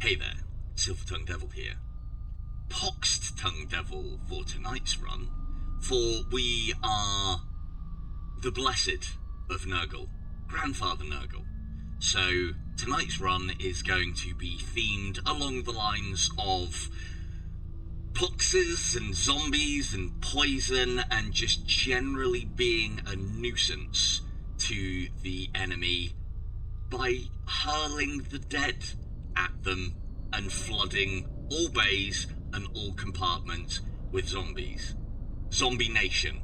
Hey there, Silver-Tongued Devil here. Poxed Tongue Devil for tonight's run, for we are the blessed of Nurgle, Grandfather Nurgle. So tonight's run is going to be themed along the lines of poxes and zombies and poison and just generally being a nuisance to the enemy by hurling the dead at them and flooding all bays and all compartments with zombies. Zombie Nation.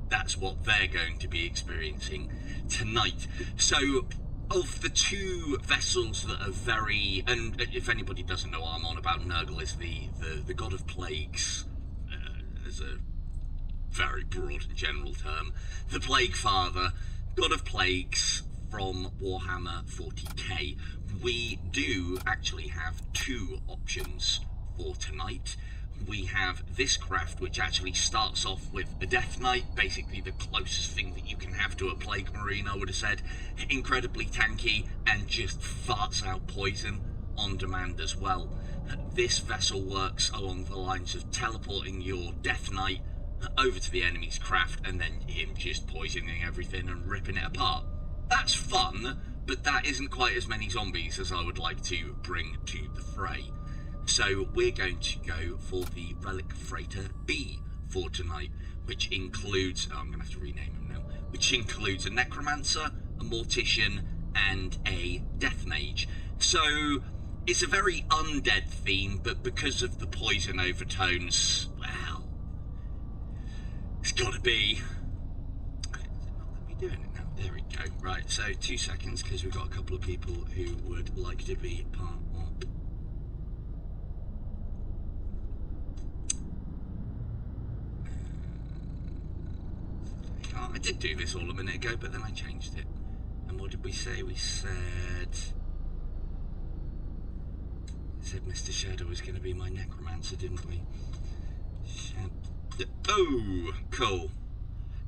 That's what they're going to be experiencing tonight. So, of the two vessels that are very... And if anybody doesn't know what I'm on about, Nurgle is the god of plagues, as a very broad and general term. The Plague Father, god of plagues from Warhammer 40k. We do actually have two options for tonight. We have this craft, which actually starts off with a Death Knight, basically the closest thing that you can have to a Plague Marine, I would have said. Incredibly tanky and just farts out poison on demand as well. This vessel works along the lines of teleporting your Death Knight over to the enemy's craft and then him just poisoning everything and ripping it apart. That's fun, but that isn't quite as many zombies as I would like to bring to the fray. So we're going to go for the Relic Freighter B for tonight, which includes, I'm going to have to rename him now, which includes a Necromancer, a Mortician, and a Death Mage. So it's a very undead theme, but because of the poison overtones, well, it's got to be... Is it not let me doing it now? There we go. Right, so 2 seconds, because we've got a couple of people who would like to be part of. Oh, I did do this all a minute ago, but then I changed it. And what did we say? We said Mr. Shadow was going to be my Necromancer, didn't we? Oh, cool.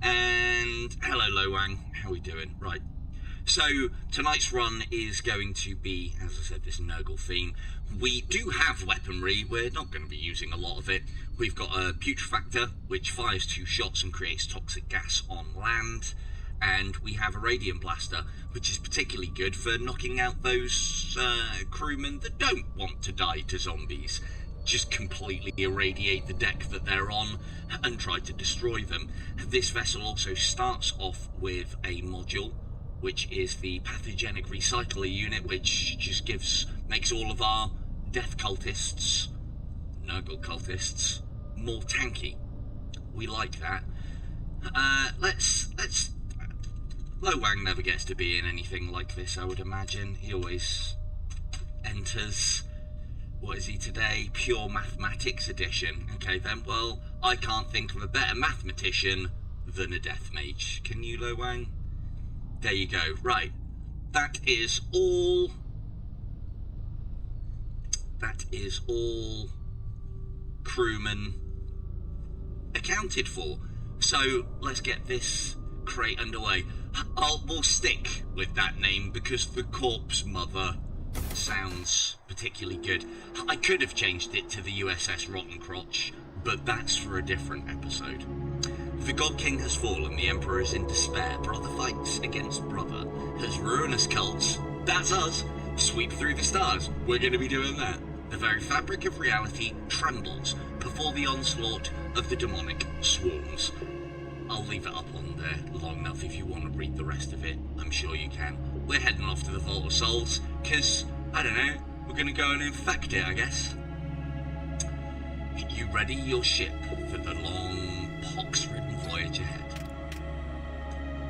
And hello, Lowang. How are we doing? Right. So tonight's run is going to be, as I said, this Nurgle theme. We do have weaponry. We're not going to be using a lot of it. We've got a putrefactor, which fires 2 shots and creates toxic gas on land. And we have a radiant blaster, which is particularly good for knocking out those crewmen that don't want to die to zombies. Just completely irradiate the deck that they're on and try to destroy them. This vessel also starts off with a module, which is the pathogenic recycler unit, which just makes all of our death cultists, Nurgle cultists, more tanky. We like that. Let's Lowang never gets to be in anything like this, I would imagine. He always enters, what is he today? Pure Mathematics Edition. Okay then, well, I can't think of a better mathematician than a Death Mage. Can you, Lowang? There you go. Right. That is all crewmen accounted for. So let's get this crate underway. We'll stick with that name because the Corpse Mother sounds particularly good. I could have changed it to the USS Rotten Crotch, but that's for a different episode. The God King has fallen, the Emperor is in despair, brother fights against brother, as ruinous cults, that's us, sweep through the stars, we're going to be doing that. The very fabric of reality trembles before the onslaught of the demonic swarms. I'll leave it up on there long enough if you want to read the rest of it, I'm sure you can. We're heading off to the Vault of Souls, because, I don't know, we're going to go and infect it, I guess. You ready your ship for the long, pox-ridden voyage ahead?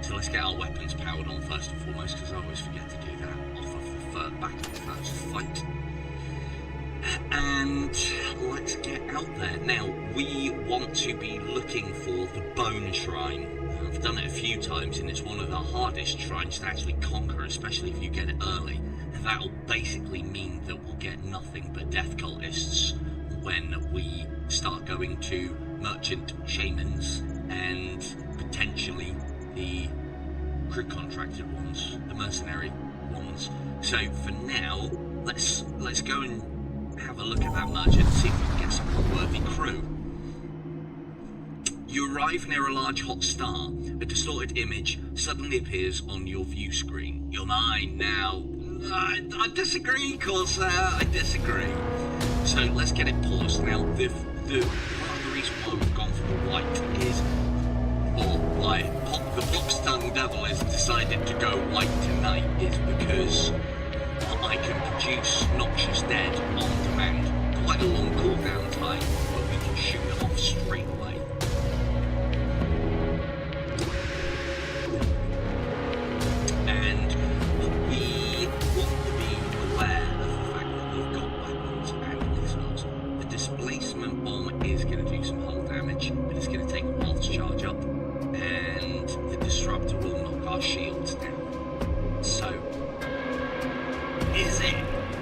So let's get our weapons powered on first and foremost, because I always forget to do that off of the back of the first fight. And let's get out there. Now, we want to be looking for the Bone Shrine. I've done it a few times, and it's one of the hardest shrines to actually conquer, especially if you get it early. That'll basically mean that we'll get nothing but death cultists when we start going to merchant shamans and potentially the crew contracted ones, the mercenary ones. So for now, let's go and have a look at that merchant and see if we can get some worthy crew. You arrive near a large hot star. A distorted image suddenly appears on your view screen. You're mine now. I disagree, Corsair. I disagree. So let's get it paused now. The part of the reason why we've gone for the white is, or why the box-tongued devil has decided to go white tonight, is because I can produce noxious dead on demand. Quite a long cooldown time, but we can shoot it off straight away. And we want to be aware of the fact that we've got weapons and missiles. The displacement bomb is going to do some hull damage, but it's going to take a while to charge up. And the disruptor will knock our shields down. So, is it?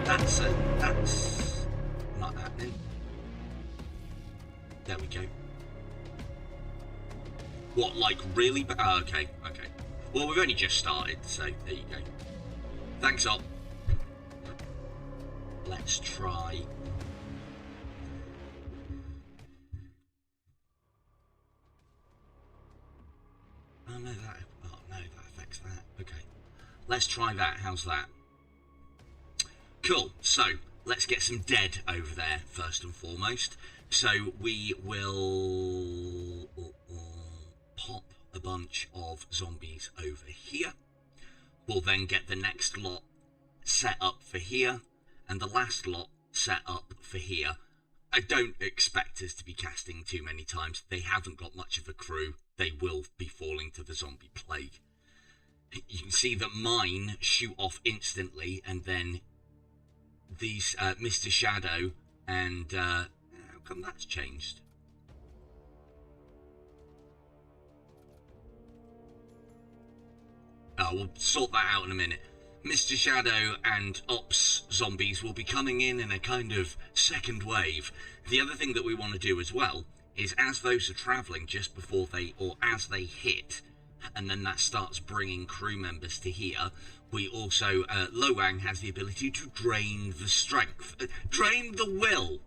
That's not happening. There we go. What, like really bad? Oh, okay. Well, we've only just started, so there you go. Thanks, Op. Let's try. Oh no, that affects that. Okay. Let's try that. How's that? Cool. So, let's get some dead over there, first and foremost. So, we will pop a bunch of zombies over here. We'll then get the next lot set up for here, and the last lot set up for here. I don't expect us to be casting too many times. They haven't got much of a crew. They will be falling to the zombie plague. You can see that mine shoot off instantly, and then these Mr. Shadow and how come that's changed? Oh, we'll sort that out in a minute. Mr. Shadow and Ops zombies will be coming in a kind of second wave. The other thing that we want to do as well is, as those are travelling just before they, or as they hit, and then that starts bringing crew members to here, we also, Loang has the ability to drain the strength, drain the will,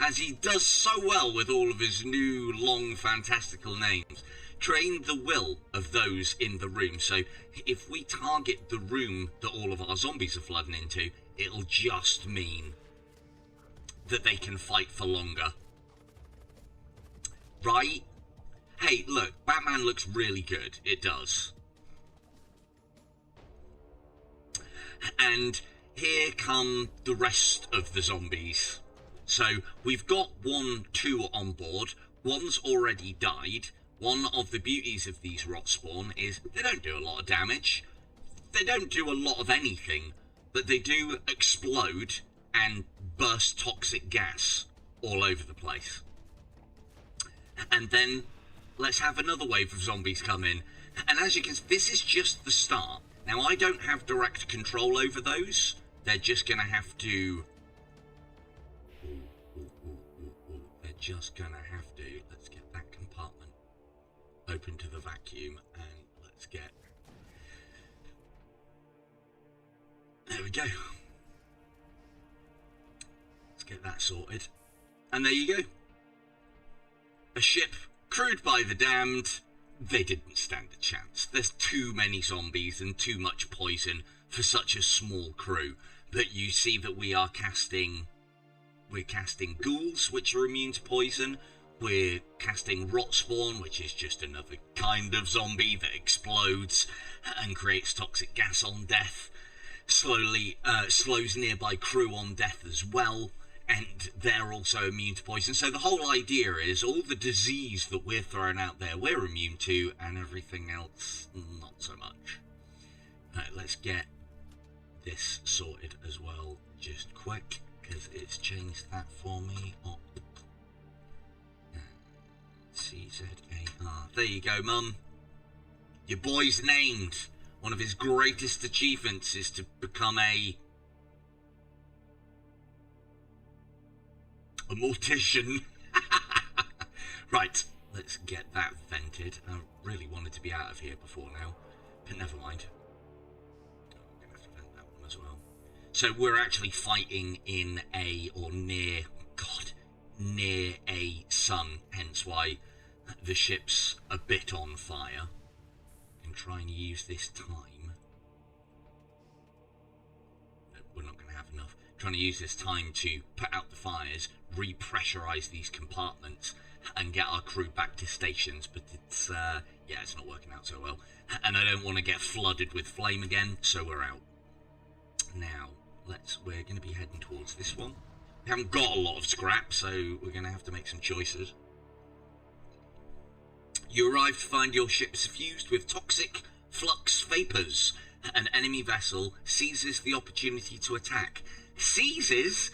as he does so well with all of his new, long, fantastical names. Drain the will of those in the room. So if we target the room that all of our zombies are flooding into, it'll just mean that they can fight for longer. Right? Hey, look, Batman looks really good. It does. And here come the rest of the zombies. So we've got 2 on board. One's already died. One of the beauties of these rot spawn is they don't do a lot of damage. They don't do a lot of anything, but they do explode and burst toxic gas all over the place. And then let's have another wave of zombies come in. And as you can see, this is just the start. Now, I don't have direct control over those. They're just going to have to... They're just going to have to... Let's get that compartment open to the vacuum, and let's get... There we go. Let's get that sorted. And there you go. A ship crewed by the damned. They didn't stand a chance. There's too many zombies and too much poison for such a small crew. But you see that we are casting... We're casting ghouls, which are immune to poison. We're casting rot spawn, which is just another kind of zombie that explodes and creates toxic gas on death. Slowly slows nearby crew on death as well, and they're also immune to poison. So the whole idea is all the disease that we're throwing out there we're immune to, and everything else not so much. Right, let's get this sorted as well just quick, because it's changed that for me. Oh. CZAR. There you go, Mum. Your boy's named. One of his greatest achievements is to become a mortician. Right, let's get that vented. I really wanted to be out of here before now, but never mind. I'm going to have to vent that one as well. So we're actually fighting in a, or near, near a sun, hence why the ship's a bit on fire. And try and use this time. No, we're not going to have enough. Trying to use this time to put out the fires, repressurize these compartments, and get our crew back to stations, but it's, yeah, it's not working out so well. And I don't want to get flooded with flame again, so we're out. Now, we're going to be heading towards this one. We haven't got a lot of scrap, so we're going to have to make some choices. You arrive to find your ship suffused with toxic flux vapors. An enemy vessel seizes the opportunity to attack. Seizes?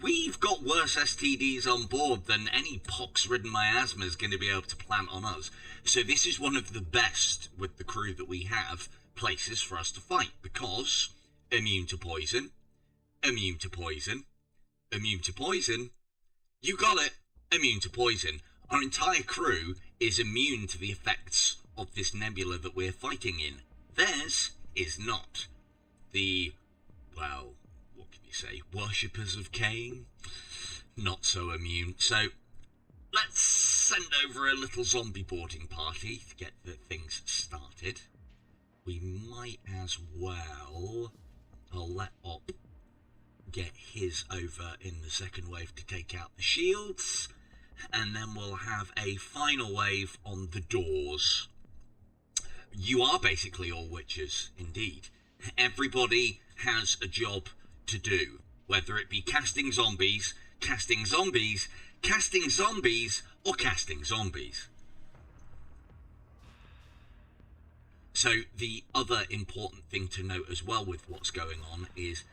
We've got worse STDs on board than any pox-ridden miasma is going to be able to plant on us. So this is one of the best, with the crew that we have, places for us to fight, because immune to poison, immune to poison, immune to poison. You got it, immune to poison. Our entire crew is immune to the effects of this nebula that we're fighting in. Theirs is not. The, well, what can you say, worshippers of Cain? Not so immune. So, let's send over a little zombie boarding party to get the things started. We might as well, I'll let Op get his over in the second wave to take out the shields, and then we'll have a final wave on the doors. You are basically all witches, indeed. Everybody has a job to do, whether it be casting zombies, casting zombies, casting zombies, or casting zombies. So the other important thing to note as well with what's going on is,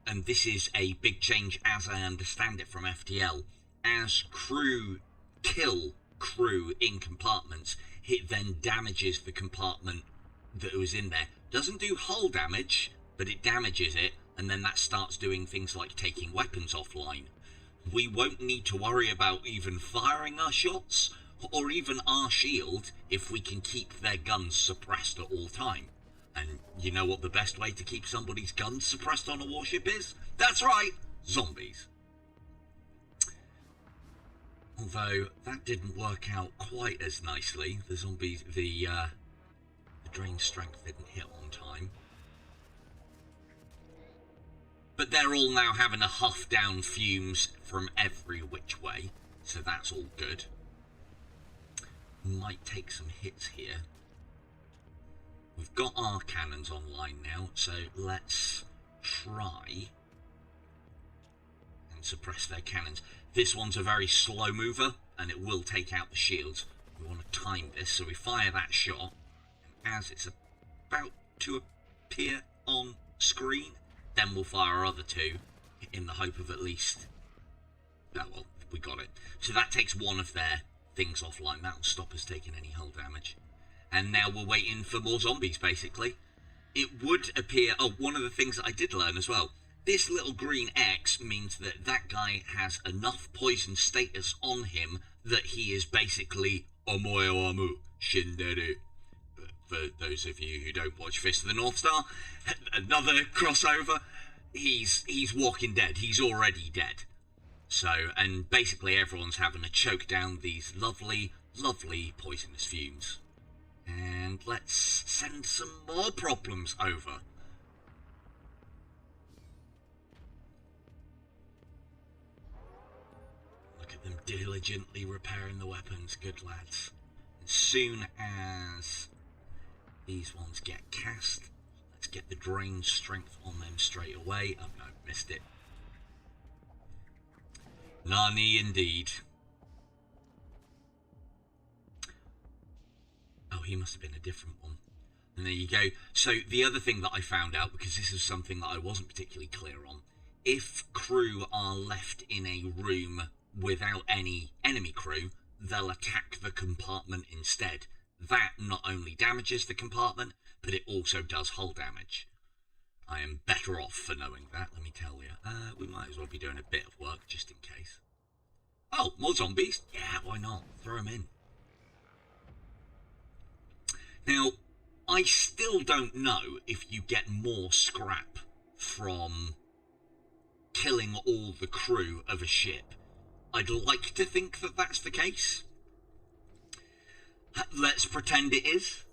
and this is a big change as I understand it from FTL, as crew kill crew in compartments, it then damages the compartment that was in there. Doesn't do hull damage, but it damages it, and then that starts doing things like taking weapons offline. We won't need to worry about even firing our shots, or even our shield, if we can keep their guns suppressed at all time. And you know what the best way to keep somebody's guns suppressed on a warship is? That's right, zombies. Although that didn't work out quite as nicely. The zombies, the drain strength didn't hit on time. But they're all now having to huff down fumes from every which way, so that's all good. Might take some hits here. We've got our cannons online now, so let's try and suppress their cannons. This one's a very slow mover, and it will take out the shields. We want to time this, so we fire that shot, and as it's about to appear on screen, then we'll fire our other two, in the hope of at least... Oh, well, we got it. So that takes one of their things offline. That'll stop us taking any hull damage. And now we're waiting for more zombies, basically. It would appear... Oh, one of the things that I did learn as well. This little green X means that that guy has enough poison status on him that he is basically Omoe Amu Shinderu. For those of you who don't watch Fist of the North Star, another crossover, he's Walking Dead. He's already dead. So, and basically everyone's having to choke down these lovely, lovely poisonous fumes. And let's send some more problems over. Look at them diligently repairing the weapons. Good lads. As soon as these ones get cast, let's get the drain strength on them straight away. Oh no, missed it. Nani indeed. Oh, he must have been a different one. And there you go. So the other thing that I found out, because this is something that I wasn't particularly clear on, if crew are left in a room without any enemy crew, they'll attack the compartment instead. That not only damages the compartment, but it also does hull damage. I am better off for knowing that, let me tell you. We might as well be doing a bit of work just in case. Oh, more zombies? Yeah, why not? Throw them in. Now, I still don't know if you get more scrap from killing all the crew of a ship. I'd like to think that that's the case. Let's pretend it is.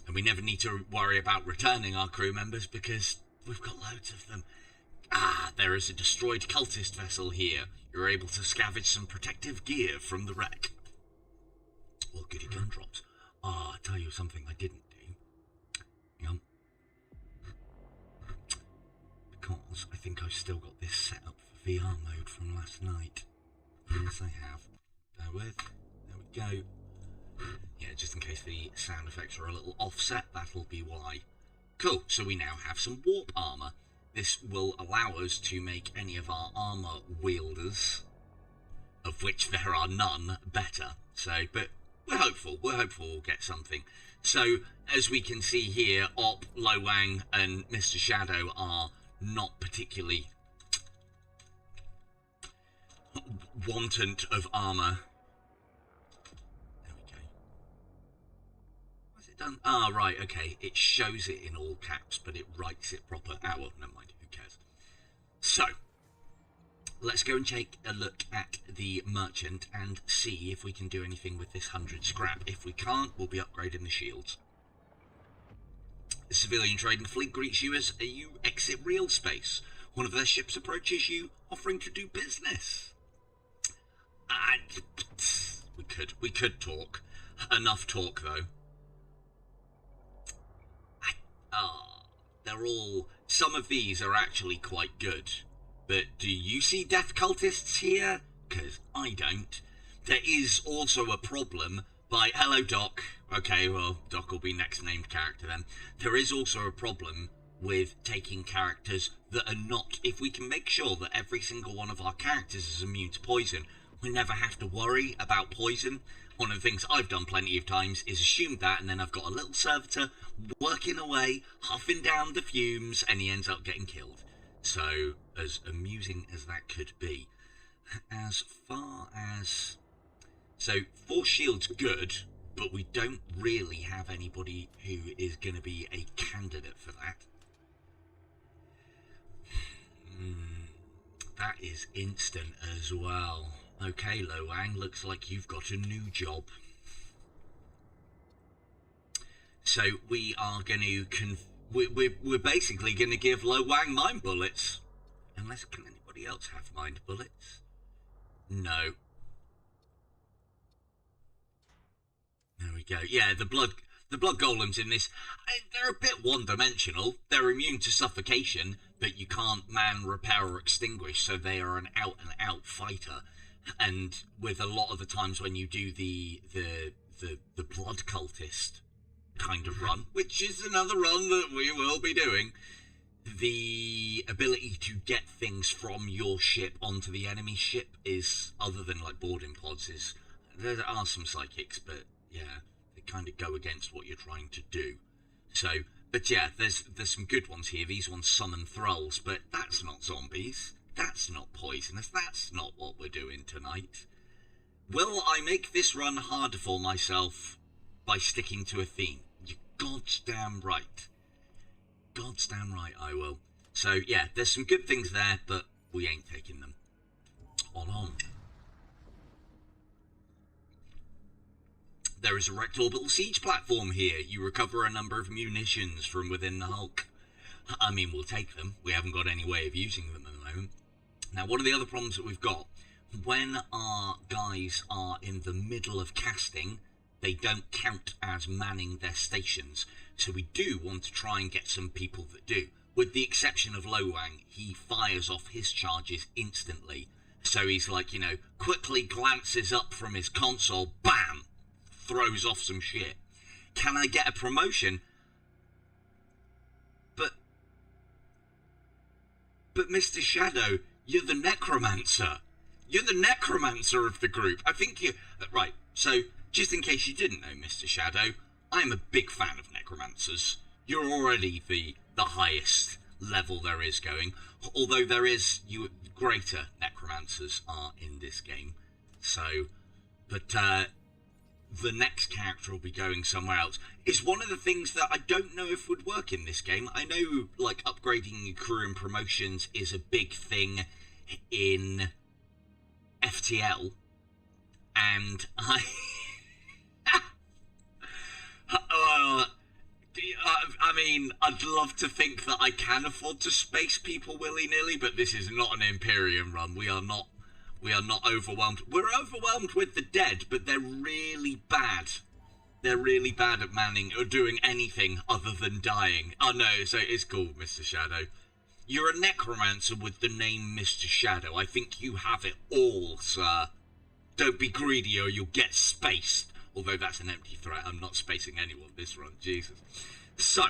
And we never need to worry about returning our crew members because we've got loads of them. Ah, there is a destroyed cultist vessel here. You're able to scavenge some protective gear from the wreck. Well, goody gun drops. Ah, I'll tell you something I didn't do. Because I think I've still got this set up for VR mode from last night. Yes, I have. Bear with. There we go. Yeah, just in case the sound effects are a little offset, that'll be why. Cool, so we now have some warp armor. This will allow us to make any of our armor wielders, of which there are none, better. So, but we're hopeful we'll get something. So, as we can see here, Op, Lowang, and Mr. Shadow are not particularly wanton of armor. There we go. What's it done? Ah, right, okay. It shows it in all caps, but it writes it proper. Ah, well, never mind. Who cares? So, let's go and take a look at the merchant and see if we can do anything with this 100 scrap. If we can't, we'll be upgrading the shields. The civilian trading fleet greets you as you exit real space. One of their ships approaches you, offering to do business. We could talk. Enough talk, though. They're all... Some of these are actually quite good. But do you see death cultists here? Because I don't. There is also a problem by... Hello, Doc. Okay, well, Doc will be next named character then. There is also a problem with taking characters that are not... If we can make sure that every single one of our characters is immune to poison, we never have to worry about poison. One of the things I've done plenty of times is assume that, and then I've got a little servitor working away, huffing down the fumes, and he ends up getting killed. So, as amusing as that could be. As far as... So, force shield's good, but we don't really have anybody who is going to be a candidate for that. That is instant as well. Okay, Lowang, looks like you've got a new job. So we are going to... We're basically going to give Lowang mind bullets. Unless, can anybody else have mind bullets? No. There we go. Yeah, the blood golems in this, they're a bit one-dimensional. They're immune to suffocation, but you can't man, repair, or extinguish, so they are an out-and-out fighter. And with a lot of the times when you do the blood cultist kind of run, which is another run that we will be doing, the ability to get things from your ship onto the enemy ship is, other than like boarding pods, is there are some psychics, but yeah, they kind of go against what you're trying to do. So, but yeah, there's some good ones here. These ones summon thralls, but that's not zombies. That's not poisonous. That's not what we're doing tonight. Will I make this run harder for myself by sticking to a theme? You're goddamn right. Goddamn right I will. So yeah, there's some good things there, but we ain't taking them. On. There is a wrecked orbital siege platform here. You recover a number of munitions from within the hulk. I mean, we'll take them. We haven't got any way of using them at the moment. Now, one of the other problems that we've got, when our guys are in the middle of casting, they don't count as manning their stations. So we do want to try and get some people that do. With the exception of Lowang, he fires off his charges instantly. So he's like, you know, quickly glances up from his console, bam, throws off some shit. Can I get a promotion? But Mr. Shadow, you're the necromancer. You're the necromancer of the group. I think you... Right, so just in case you didn't know, Mr. Shadow, I'm a big fan of necromancers. You're already the highest level there is going. Although there is... greater necromancers are in this game. So... But, the next character will be going somewhere else. It's one of the things that I don't know if would work in this game. I know, like, upgrading your crew and promotions is a big thing in FTL, and I mean, I'd love to think that I can afford to space people willy-nilly, but this is not an Imperial run. We are not overwhelmed. We're overwhelmed with the dead, but they're really bad. They're really bad at manning or doing anything other than dying. Oh no, so it's cool, Mr. Shadow. You're a necromancer with the name Mr. Shadow. I think you have it all, sir. Don't be greedy or you'll get spaced. Although that's an empty threat. I'm not spacing anyone this run. Jesus. So,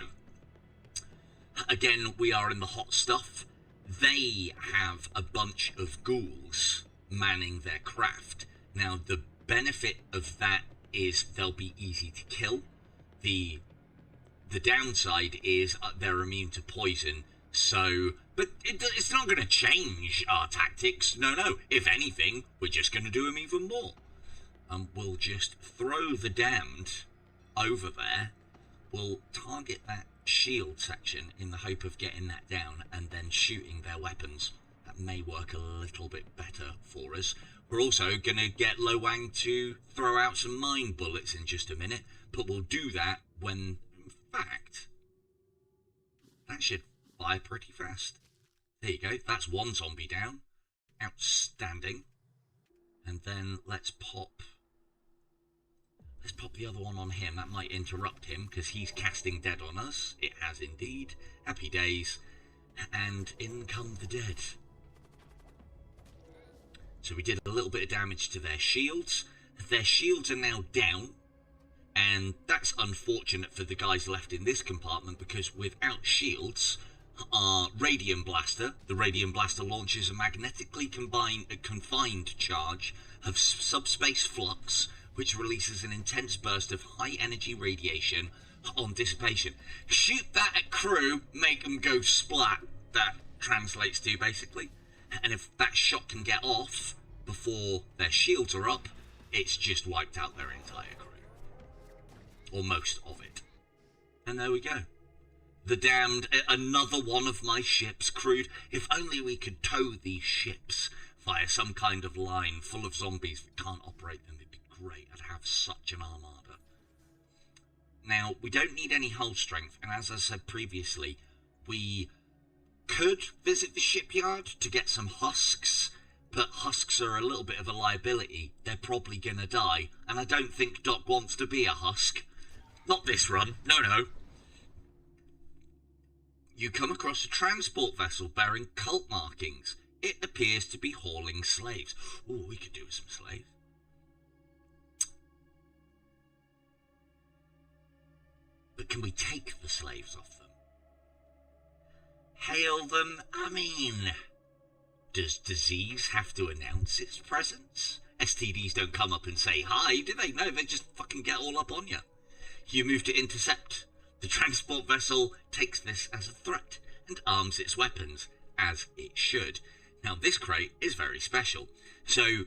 again, we are in the hot stuff. They have a bunch of ghouls manning their craft. Now, the benefit of that is they'll be easy to kill. The downside is they're immune to poison. So, but it's not going to change our tactics. No. If anything, we're just going to do them even more. We'll just throw the damned over there. We'll target that shield section in the hope of getting that down and then shooting their weapons. That may work a little bit better for us. We're also going to get Lowang to throw out some mine bullets in just a minute, but we'll do that when, in fact, that should fire pretty fast. There you go. That's one zombie down. Outstanding. And then let's pop the other one on him. That might interrupt him because he's casting dead on us. It has indeed. Happy days. And in come the dead. So we did a little bit of damage to their shields. Their shields are now down. And that's unfortunate for the guys left in this compartment because without shields, our Radium Blaster, the Radium Blaster launches a magnetically confined charge of subspace flux, which releases an intense burst of high-energy radiation on dissipation. Shoot that at crew, make them go splat. That translates to, basically. And if that shot can get off before their shields are up, it's just wiped out their entire crew. Or most of it. And there we go. The damned, another one of my ships crewed. If only we could tow these ships via some kind of line full of zombies that can't operate them. It'd be great. I'd have such an armada. Now, we don't need any hull strength, and as I said previously, we could visit the shipyard to get some husks, but husks are a little bit of a liability. They're probably gonna die, and I don't think Doc wants to be a husk. Not this run. No. You come across a transport vessel bearing cult markings. It appears to be hauling slaves. Ooh, we could do with some slaves. But can we take the slaves off them? Hail them? I mean, does disease have to announce its presence? STDs don't come up and say hi, do they? No, they just fucking get all up on you. You move to intercept. The transport vessel takes this as a threat and arms its weapons, as it should. Now, this crate is very special. So,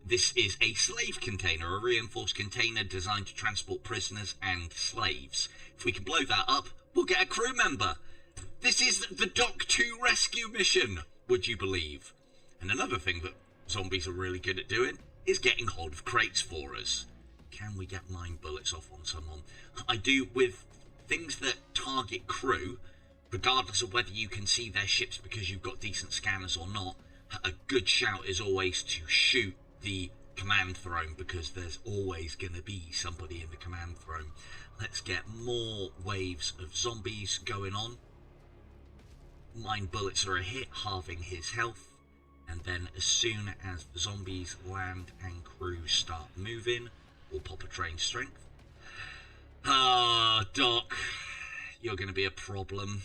this is a slave container, a reinforced container designed to transport prisoners and slaves. If we can blow that up, we'll get a crew member. This is the Doc 2 rescue mission, would you believe? And another thing that zombies are really good at doing is getting hold of crates for us. Can we get mine bullets off on someone? I do with things that target crew, regardless of whether you can see their ships because you've got decent scanners or not. A good shout is always to shoot the command throne because there's always going to be somebody in the command throne. Let's get more waves of zombies going on. Mine bullets are a hit, halving his health. And then as soon as the zombies land and crew start moving, we'll pop a train strength. Ah, Doc, you're going to be a problem.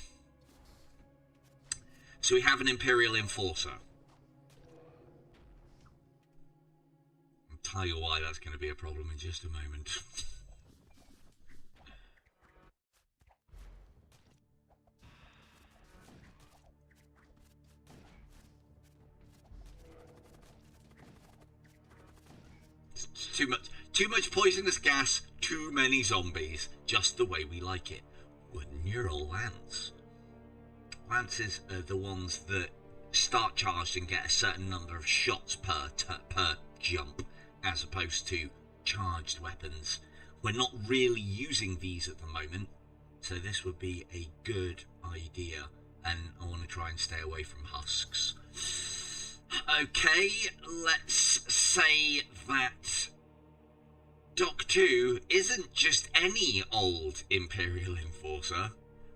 So we have an Imperial Enforcer. I'll tell you why that's going to be a problem in just a moment. It's too Too much poisonous gas, too many zombies, just the way we like it. With neural lance. Lances are the ones that start charged and get a certain number of shots per jump, as opposed to charged weapons. We're not really using these at the moment, so this would be a good idea, and I want to try and stay away from husks. Okay, let's say that Doc 2 isn't just any old Imperial enforcer.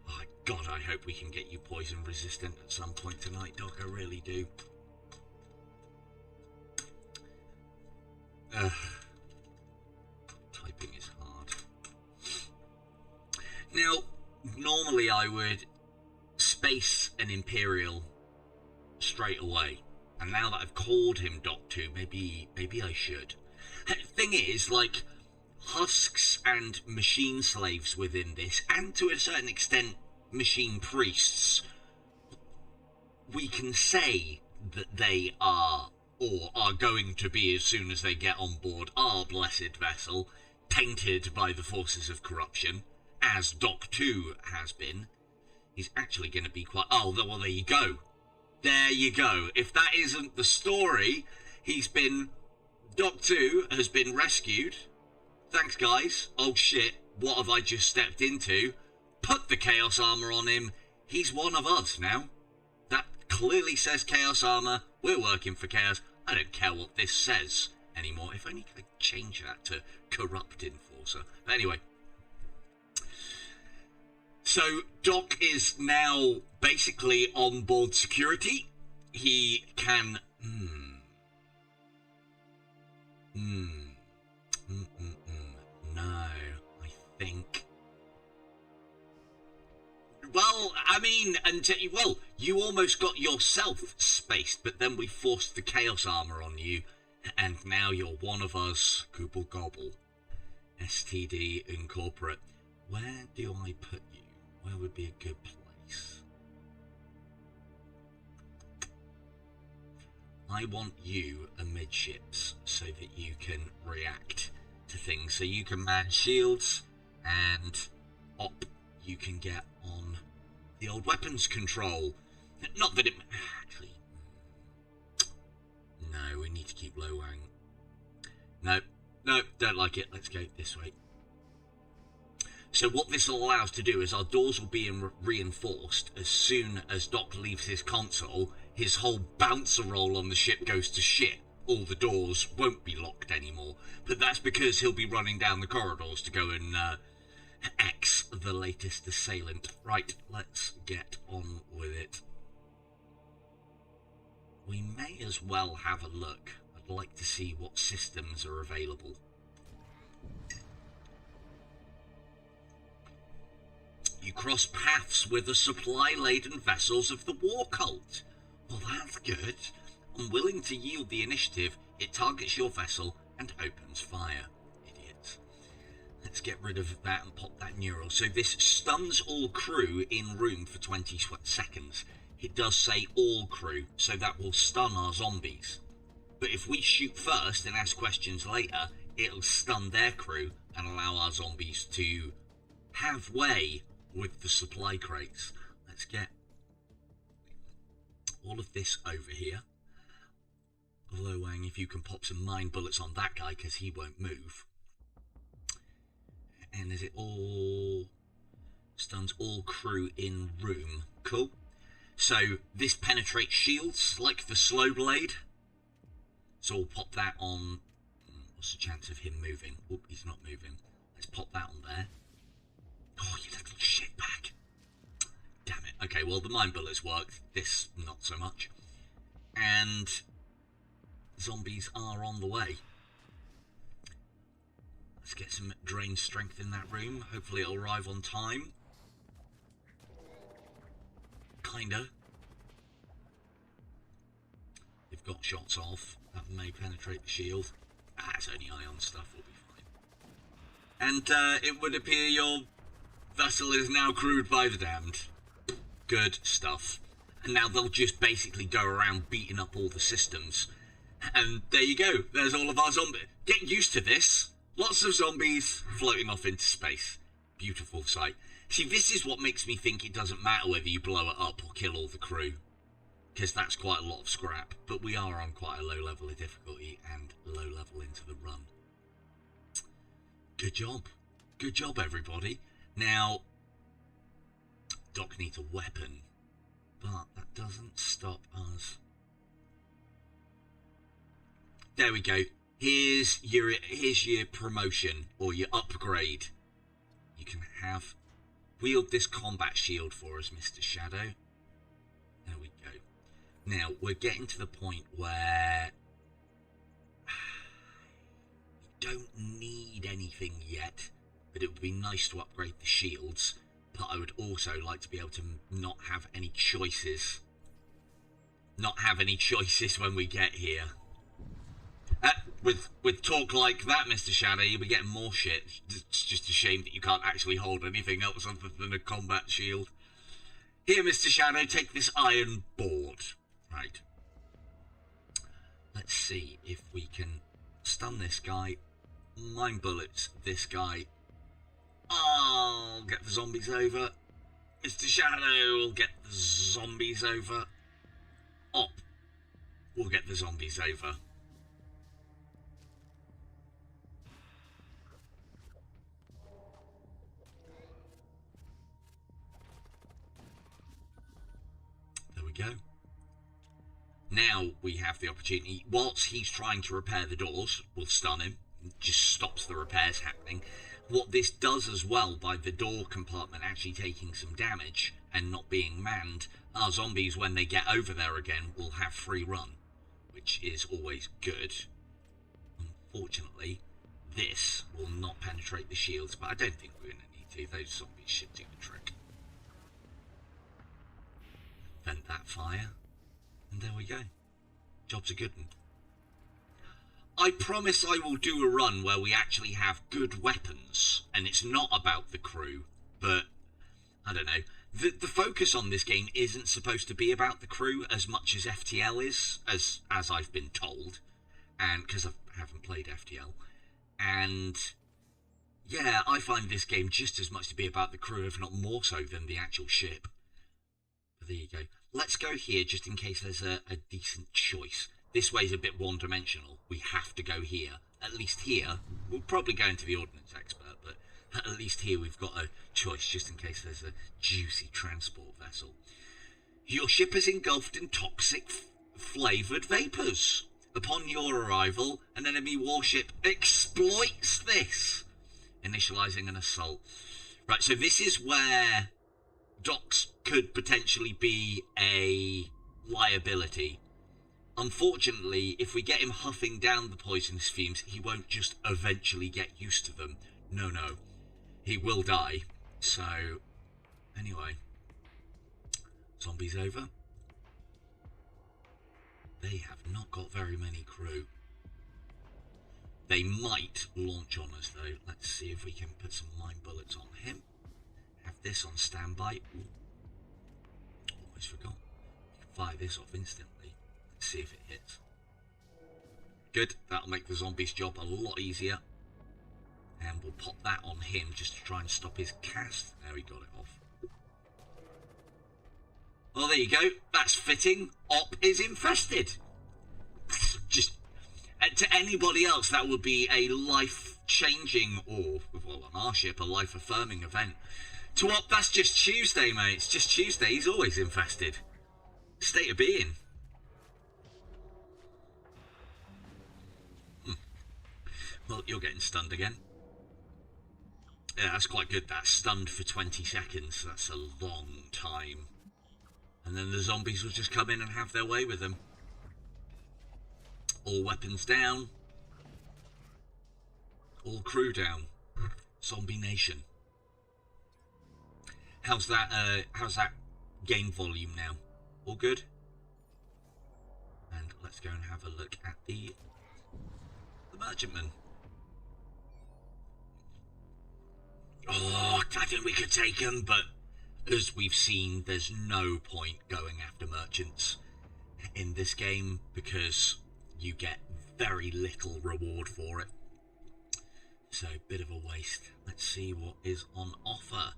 Oh, God, I hope we can get you poison resistant at some point tonight, Doc. I really do. Typing is hard. Now, normally I would space an Imperial straight away. And now that I've called him Doc 2, maybe I should. Thing is, like, husks and machine slaves within this, and to a certain extent machine priests, we can say that they are, or are going to be as soon as they get on board our blessed vessel, tainted by the forces of corruption, as Doc 2 has been. He's actually going to be quite... Oh, well, there you go. There you go. If that isn't the story, Doc 2 has been rescued. Thanks, guys. Oh, shit. What have I just stepped into? Put the Chaos Armor on him. He's one of us now. That clearly says Chaos Armor. We're working for Chaos. I don't care what this says anymore. If only I could change that to Corrupt Enforcer. But anyway. So, Doc is now basically on board security. He can... No, I think... Well, I mean, you almost got yourself spaced, but then we forced the Chaos Armor on you, and now you're one of us, Gooble Gobble. STD Incorporate. Where do I put you? Where would be a good place? I want you amidships so that you can react to things. So you can man shields, and you can get on the old weapons control. Not that it... Actually... No, we need to keep low wang. No, don't like it. Let's go this way. So what this will allow us to do is our doors will be reinforced as soon as Doc leaves his console. His whole bouncer roll on the ship goes to shit. All the doors won't be locked anymore. But that's because he'll be running down the corridors to go and X the latest assailant. Right, let's get on with it. We may as well have a look. I'd like to see what systems are available. You cross paths with the supply-laden vessels of the war cult. Well, that's good. Unwilling to yield the initiative, it targets your vessel and opens fire. Idiots. Let's get rid of that and pop that neural. So this stuns all crew in room for 20 seconds. It does say all crew, so that will stun our zombies. But if we shoot first and ask questions later, it'll stun their crew and allow our zombies to have way with the supply crates. Let's get all of this over here. Low Wang, if you can pop some mine bullets on that guy, because he won't move. And is it all... Stuns all crew in room. Cool. So this penetrates shields, like the slow blade. So we'll pop that on... What's the chance of him moving? Oh, he's not moving. Let's pop that on there. Oh, you little shitbag. Damn it. Okay, well, the mine bullets worked. This, not so much. And zombies are on the way. Let's get some drain strength in that room. Hopefully it'll arrive on time. Kinda. They've got shots off. That may penetrate the shield. Ah, it's only ion stuff. We'll be fine. And it would appear your vessel is now crewed by the damned. Good stuff. And now they'll just basically go around beating up all the systems. And there you go. There's all of our zombies. Get used to this. Lots of zombies floating off into space. Beautiful sight. See, this is what makes me think it doesn't matter whether you blow it up or kill all the crew, because that's quite a lot of scrap. But we are on quite a low level of difficulty and low level into the run. Good job. Good job, everybody. Now, Doc needs a weapon, but that doesn't stop us. There we go. Here's your promotion or your upgrade. You can have wield this combat shield for us, Mr. Shadow. There we go. Now we're getting to the point where we don't need anything yet, but it would be nice to upgrade the shields. But I would also like to be able to not have any choices. Not have any choices when we get here. With talk like that, Mr. Shadow, you'll be getting more shit. It's just a shame that you can't actually hold anything else other than a combat shield. Here, Mr. Shadow, take this iron board. Right. Let's see if we can stun this guy. Mind bullets this guy. I'll get the zombies over. Mr. Shadow will get the zombies over. Op will get the zombies over. Go. Now we have the opportunity, whilst he's trying to repair the doors, we'll stun him, it just stops the repairs happening. What this does as well, by the door compartment actually taking some damage and not being manned, our zombies, when they get over there again, will have free run, which is always good. Unfortunately, this will not penetrate the shields, but I don't think we're going to need to. Those zombies should do the trick. Vent that fire, and there we go. Job's a good one. I promise I will do a run where we actually have good weapons, and it's not about the crew, but I don't know. The focus on this game isn't supposed to be about the crew as much as FTL is, as I've been told, and because I haven't played FTL, and yeah, I find this game just as much to be about the crew, if not more so than the actual ship. But there you go. Let's go here just in case there's a decent choice. This way's a bit one-dimensional. We have to go here. At least here. We'll probably go into the Ordnance Expert, but at least here we've got a choice just in case there's a juicy transport vessel. Your ship is engulfed in toxic flavoured vapours. Upon your arrival, an enemy warship exploits this, initialising an assault. Right, so this is where Docs could potentially be a liability. Unfortunately, if we get him huffing down the poisonous fumes, he won't just eventually get used to them. No, he will die. So, anyway, zombies over. They have not got very many crew. They might launch on us though. Let's see if we can put some mine bullets on him. Have this on standby. Ooh. Almost forgot. You can fire this off instantly. Let's see if it hits. Good. That'll make the zombie's job a lot easier. And we'll pop that on him just to try and stop his cast. There, we got it off. Well, there you go. That's fitting. Op is infested. Just to anybody else, that would be a life-changing, or, well, on our ship, a life-affirming event. To Op, that's just Tuesday, mate. It's just Tuesday. He's always infested. State of being. Well, you're getting stunned again. Yeah, that's quite good. That's stunned for 20 seconds. That's a long time. And then the zombies will just come in and have their way with them. All weapons down. All crew down. Zombie Nation. How's that game volume now? All good? And let's go and have a look at the merchantman. Oh, I think we could take him, but as we've seen, there's no point going after merchants in this game because you get very little reward for it. So, bit of a waste. Let's see what is on offer.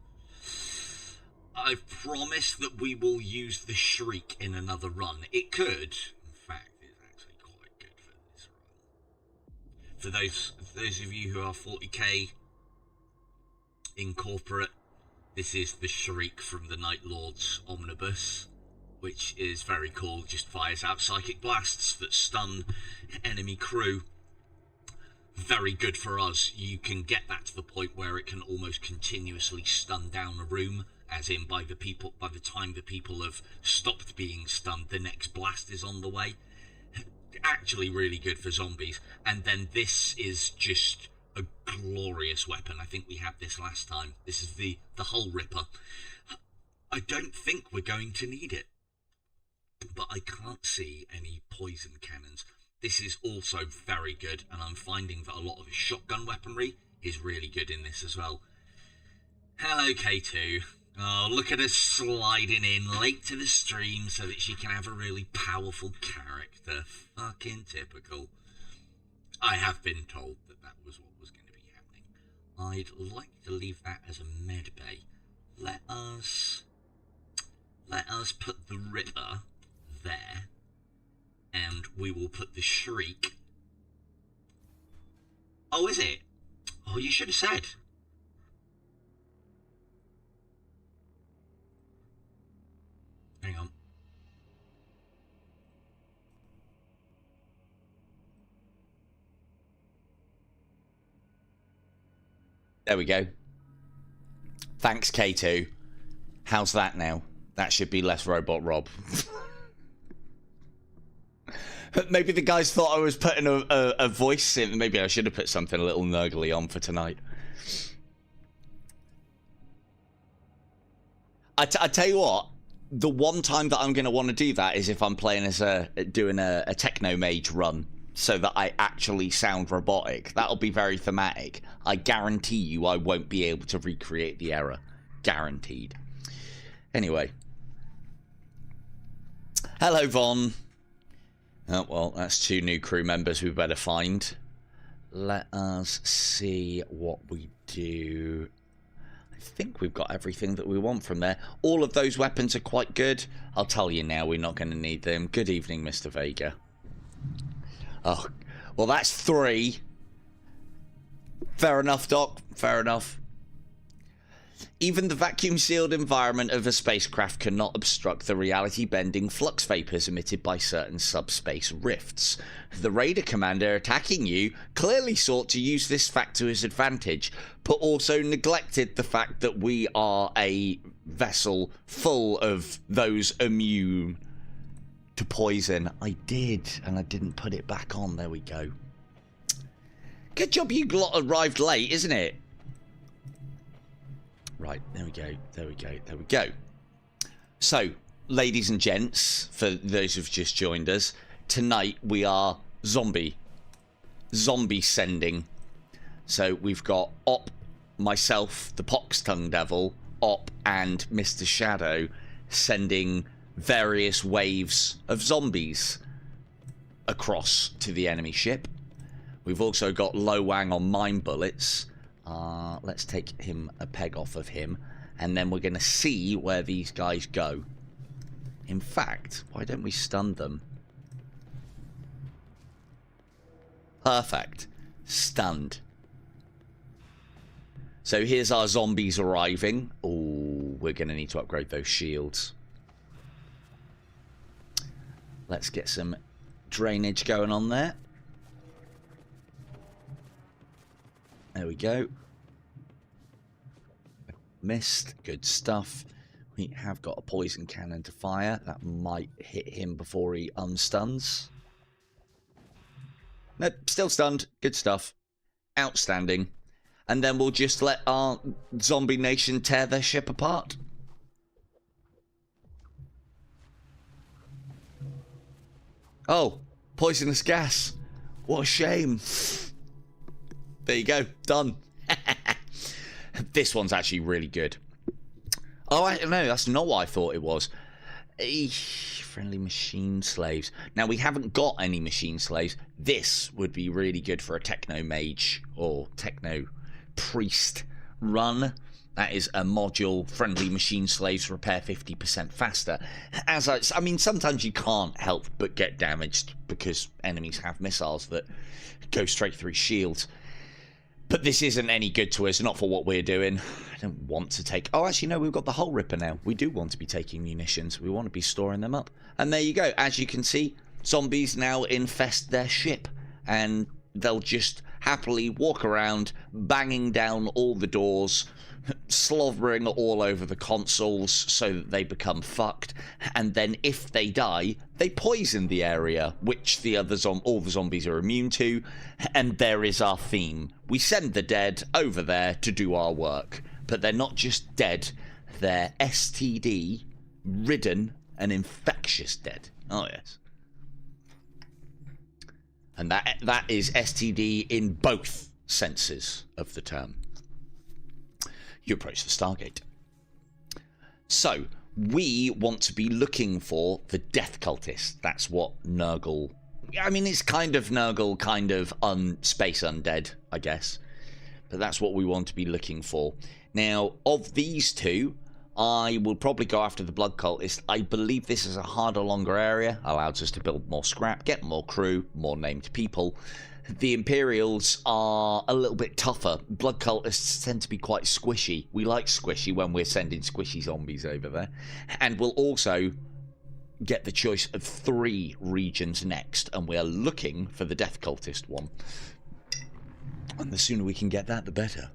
I've promised that we will use the Shriek in another run. It could, in fact, it's actually quite good for this run. For those of you who are 40k in corporate, this is the Shriek from the Night Lord's Omnibus, which is very cool. Just fires out psychic blasts that stun enemy crew. Very good for us. You can get that to the point where it can almost continuously stun down a room, as in by the time the people have stopped being stunned, the next blast is on the way. Actually really good for zombies. And then this is just a glorious weapon. I think we had this last time. This is the Hull Ripper. I don't think we're going to need it, but I can't see any poison cannons. This is also very good, and I'm finding that a lot of the shotgun weaponry is really good in this as well. Hello, K2. Oh, look at her sliding in late to the stream so that she can have a really powerful character. Fucking typical. I have been told that that was what was going to be happening. I'd like to leave that as a med bay. Let us put the Ripper there. And we will put the Shriek. Oh, is it? Oh, you should have said. Hang on. There we go. Thanks, K2. How's that now? That should be less Robot Rob. Maybe the guys thought I was putting a voice in. Maybe I should have put something a little nurgly on for tonight. I tell you what, the one time that I'm going to want to do that is if I'm playing as doing a techno mage run, so that I actually sound robotic. That'll be very thematic. I guarantee you I won't be able to recreate the error. Guaranteed. Anyway. Hello, Von. Oh, well, that's 2 new crew members we better find. Let us see what we do. I think we've got everything that we want from there. All of those weapons are quite good. I'll tell you now, we're not going to need them. Good evening, Mr. Vega. Oh, well, that's 3. Fair enough, Doc. Fair enough. Even the vacuum-sealed environment of a spacecraft cannot obstruct the reality-bending flux vapors emitted by certain subspace rifts. The Raider commander attacking you clearly sought to use this fact to his advantage, but also neglected the fact that we are a vessel full of those immune to poison. I did, and I didn't put it back on. There we go. Good job you lot arrived late, isn't it? Right, there we go, there we go, there we go. So, ladies and gents, for those who've just joined us, tonight we are zombie sending. So we've got Op, myself, the Pox-Tongue Devil, Op and Mr. Shadow sending various waves of zombies across to the enemy ship. We've also got Lo Wang on mine bullets. Let's take him a peg off of him, and then we're going to see where these guys go. In fact, why don't we stun them? Perfect. Stunned. So here's our zombies arriving. Oh, we're going to need to upgrade those shields. Let's get some drainage going on there. There we go. Missed. Good stuff. We have got a poison cannon to fire. That might hit him before he unstuns. Nope, still stunned. Good stuff. Outstanding. And then we'll just let our zombie nation tear their ship apart. Oh, poisonous gas. What a shame. There you go. Done. This one's actually really good. Oh, no, that's not what I thought it was. Friendly machine slaves. Now, we haven't got any machine slaves. This would be really good for a techno mage or techno priest run. That is a module. Friendly machine slaves repair 50% faster. I mean, sometimes you can't help but get damaged because enemies have missiles that go straight through shields. But this isn't any good to us, not for what we're doing. I don't want to take... Oh, actually, no, we've got the Hull Ripper now. We do want to be taking munitions. We want to be storing them up. And there you go. As you can see, zombies now infest their ship. And they'll just happily walk around, banging down all the doors, slobbering all over the consoles so that they become fucked. And then if they die, they poison the area, which all the zombies are immune to. And there is our theme. We send the dead over there to do our work. But they're not just dead, they're STD, ridden, and infectious dead. Oh, yes. And that is STD in both senses of the term. You approach the Stargate. So, we want to be looking for the Death Cultist. That's what Nurgle... I mean, it's kind of Nurgle, kind of space undead, I guess. But that's what we want to be looking for. Now, of these two, I will probably go after the Blood Cultist. I believe this is a harder, longer area. Allows us to build more scrap, get more crew, more named people. The Imperials are a little bit tougher. Blood Cultists tend to be quite squishy. We like squishy when we're sending squishy zombies over there. And we'll also get the choice of 3 regions next. And we're looking for the Death Cultist one. And the sooner we can get that, the better.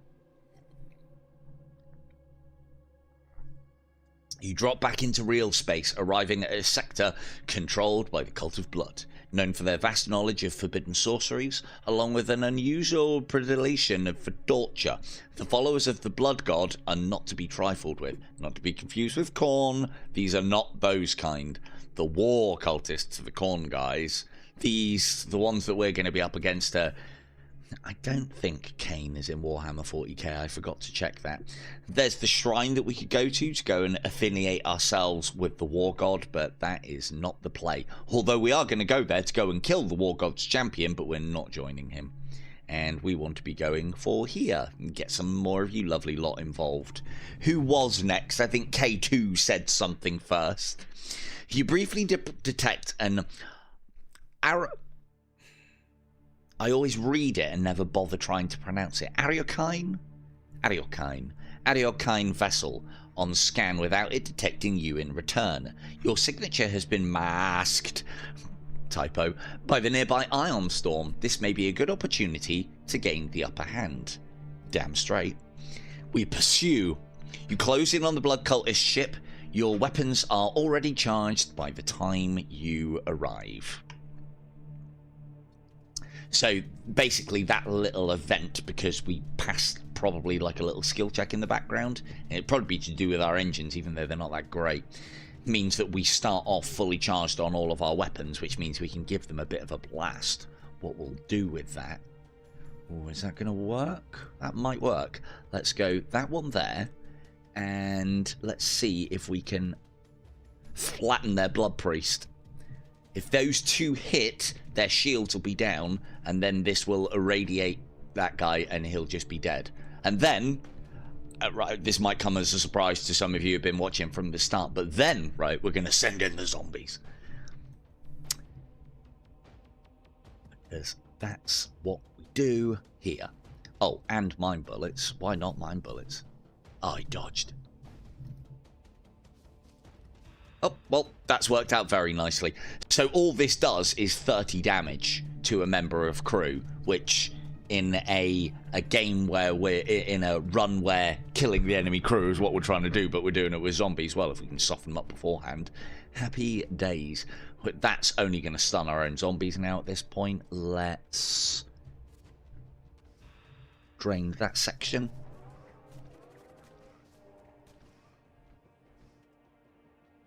You drop back into real space, arriving at a sector controlled by the Cult of Blood, known for their vast knowledge of forbidden sorceries, along with an unusual predilection for torture. The followers of the Blood God are not to be trifled with, not to be confused with Khorne. These are not those kind. The war cultists, the Khorne guys, the ones that we're going to be up against are... I don't think Kane is in Warhammer 40k. I forgot to check that. There's the shrine that we could go to and affiliate ourselves with the War God, but that is not the play. Although we are going to go there to go and kill the War God's champion, but we're not joining him. And we want to be going for here and get some more of you lovely lot involved. Who was next? I think K2 said something first. You briefly detect an arrow... I always read it and never bother trying to pronounce it. Ariokine vessel on scan without it detecting you in return. Your signature has been masked, typo, by the nearby ion storm. This may be a good opportunity to gain the upper hand. Damn straight. We pursue. You close in on the Blood Cultist ship. Your weapons are already charged by the time you arrive. So basically that little event, because we passed probably like a little skill check in the background, and it'd probably be to do with our engines, even though they're not that great, means that we start off fully charged on all of our weapons, which means we can give them a bit of a blast. What we'll do with that... Oh, is that going to work? That might work. Let's go that one there, and let's see if we can flatten their Blood Priest. If those 2 hit, their shields will be down, and then this will irradiate that guy, and he'll just be dead. And then, right, this might come as a surprise to some of you who've been watching from the start, but then, right, we're going to send in the zombies. Because that's what we do here. Oh, and mine bullets. Why not mine bullets? Oh, I dodged. Oh, well, that's worked out very nicely. So all this does is 30 damage to a member of crew, which in a game where we're in a run where killing the enemy crew is what we're trying to do, but we're doing it with zombies. Well, if we can soften them up beforehand, happy days. But that's only going to stun our own zombies now at this point. Let's drain that section.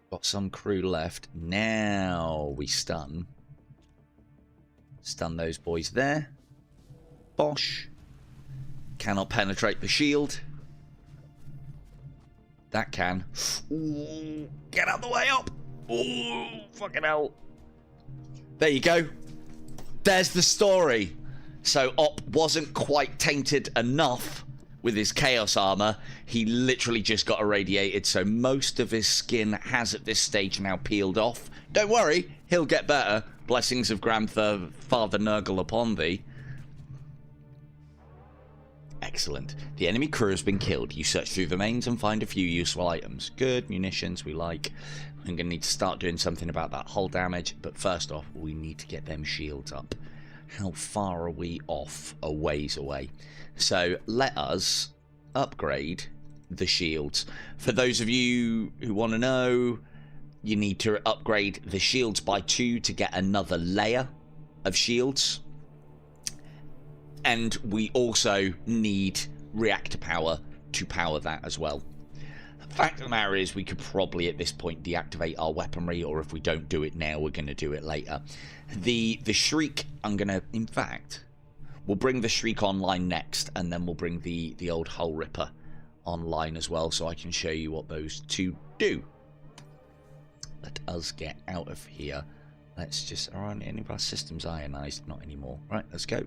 Got some crew left. Now we stun. Stun those boys there. Bosh. Cannot penetrate the shield. That can. Ooh, get out the way up. Oh, fucking hell. There you go. There's the story. So Op wasn't quite tainted enough with his chaos armor. He literally just got irradiated, so most of his skin has at this stage now peeled off. Don't worry, he'll get better. Blessings of Grandfather Nurgle upon thee. Excellent. The enemy crew has been killed. You search through the mains and find a few useful items. Good, munitions we like. I'm going to need to start doing something about that hull damage, but first off, we need to get them shields up. How far are we off? A ways away. So let us upgrade the shields. For those of you who want to know, you need to upgrade the shields by 2 to get another layer of shields. And we also need reactor power to power that as well. The fact of the matter is we could probably at this point deactivate our weaponry, or if we don't do it now, we're going to do it later. The Shriek, I'm going to, in fact, we'll bring the Shriek online next, and then we'll bring the old Hull Ripper online as well, so I can show you what those two do. Let us get out of here. Let's just, are any of our systems ionized? Not anymore. Right, let's go.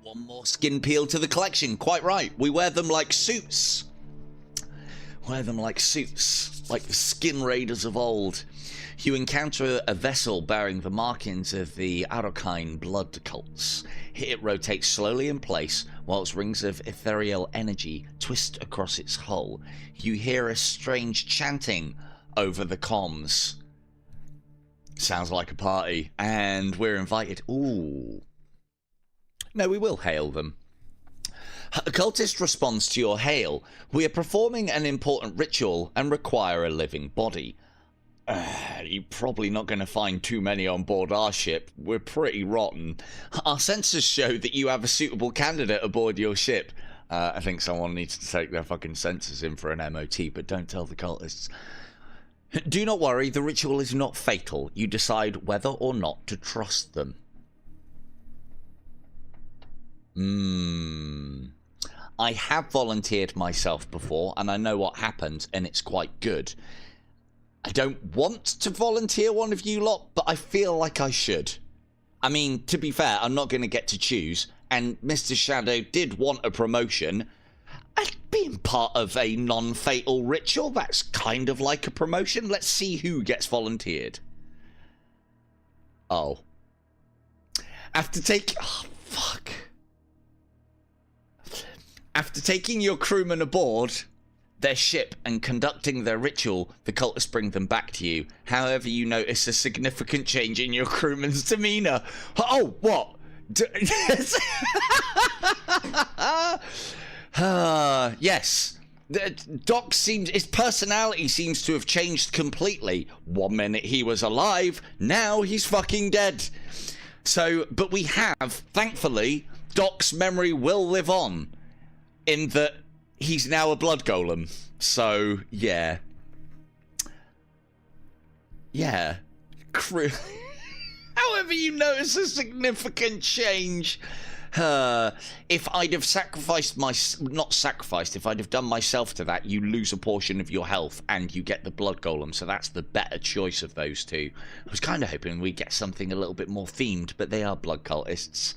One more skin peel to the collection. Quite right. We wear them like suits. Wear them like suits, like the skin raiders of old. You encounter a vessel bearing the markings of the arcane blood cults. It rotates slowly in place, whilst rings of ethereal energy twist across its hull. You hear a strange chanting over the comms. Sounds like a party, and we're invited. Ooh. No, we will hail them. A cultist responds to your hail. We are performing an important ritual and require a living body. You're probably not going to find too many on board our ship. We're pretty rotten. Our sensors show that you have a suitable candidate aboard your ship. I think someone needs to take their fucking sensors in for an MOT, but don't tell the cultists. Do not worry, the ritual is not fatal. You decide whether or not to trust them. I have volunteered myself before, and I know what happens, and it's quite good. I don't want to volunteer one of you lot, but I feel like I should. I mean, to be fair, I'm not going to get to choose, and Mr. Shadow did want a promotion. And being part of a non-fatal ritual, that's kind of like a promotion. Let's see who gets volunteered. Oh. After taking your crewmen aboard their ship and conducting their ritual, the cultists bring them back to you. However, you notice a significant change in your crewman's demeanor. Oh, what? Yes. Doc seems, his personality seems to have changed completely. 1 minute he was alive, now he's fucking dead. So, but we have, thankfully, Doc's memory will live on, in that he's now a blood golem. So, yeah. Yeah. However you notice a significant change. If I'd have sacrificed if I'd have done myself to that, you lose a portion of your health and you get the blood golem, so that's the better choice of those two. I was kind of hoping we'd get something a little bit more themed, but they are blood cultists.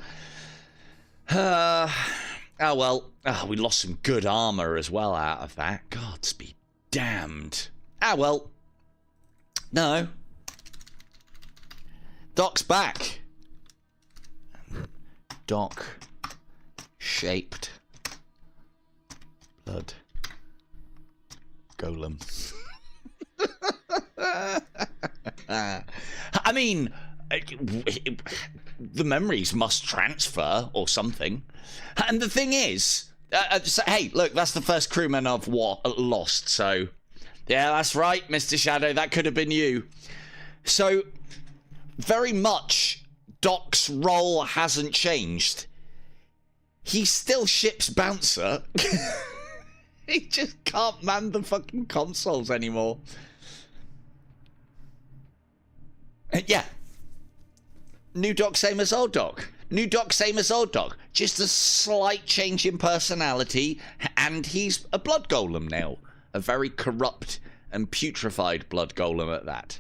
Oh well, we lost some good armor as well out of that. Gods be damned. Ah well. No. Doc's back. Doc shaped blood golem. I mean, the memories must transfer or something. And the thing is, hey, look, that's the first crewman I've lost, so... Yeah, that's right, Mr. Shadow, that could have been you. So, very much, Doc's role hasn't changed. He's still ship's bouncer. He just can't man the fucking consoles anymore. Yeah. New Doc, same as old Doc. New doc, same as old doc. Just a slight change in personality, and he's a blood golem now. A very corrupt and putrefied blood golem at that.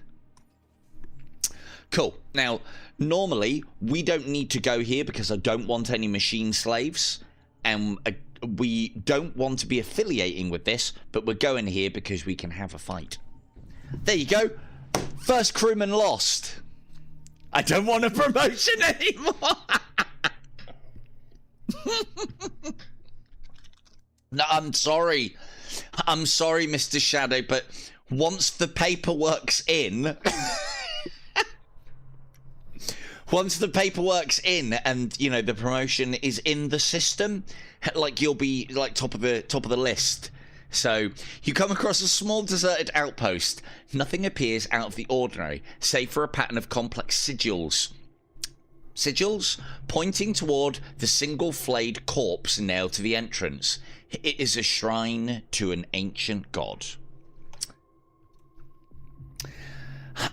Cool. Now, normally, we don't need to go here because I don't want any machine slaves. And we don't want to be affiliating with this, but we're going here because we can have a fight. There you go. First crewman lost. I don't want a promotion anymore. No, I'm sorry. I'm sorry, Mr. Shadow, but once the paperwork's in... Once the paperwork's in and, you know, the promotion is in the system, like, you'll be, like, top of the list. So, you come across a small deserted outpost. Nothing appears out of the ordinary, save for a pattern of complex sigils. Sigils pointing toward the single flayed corpse nailed to the entrance. It is a shrine to an ancient god.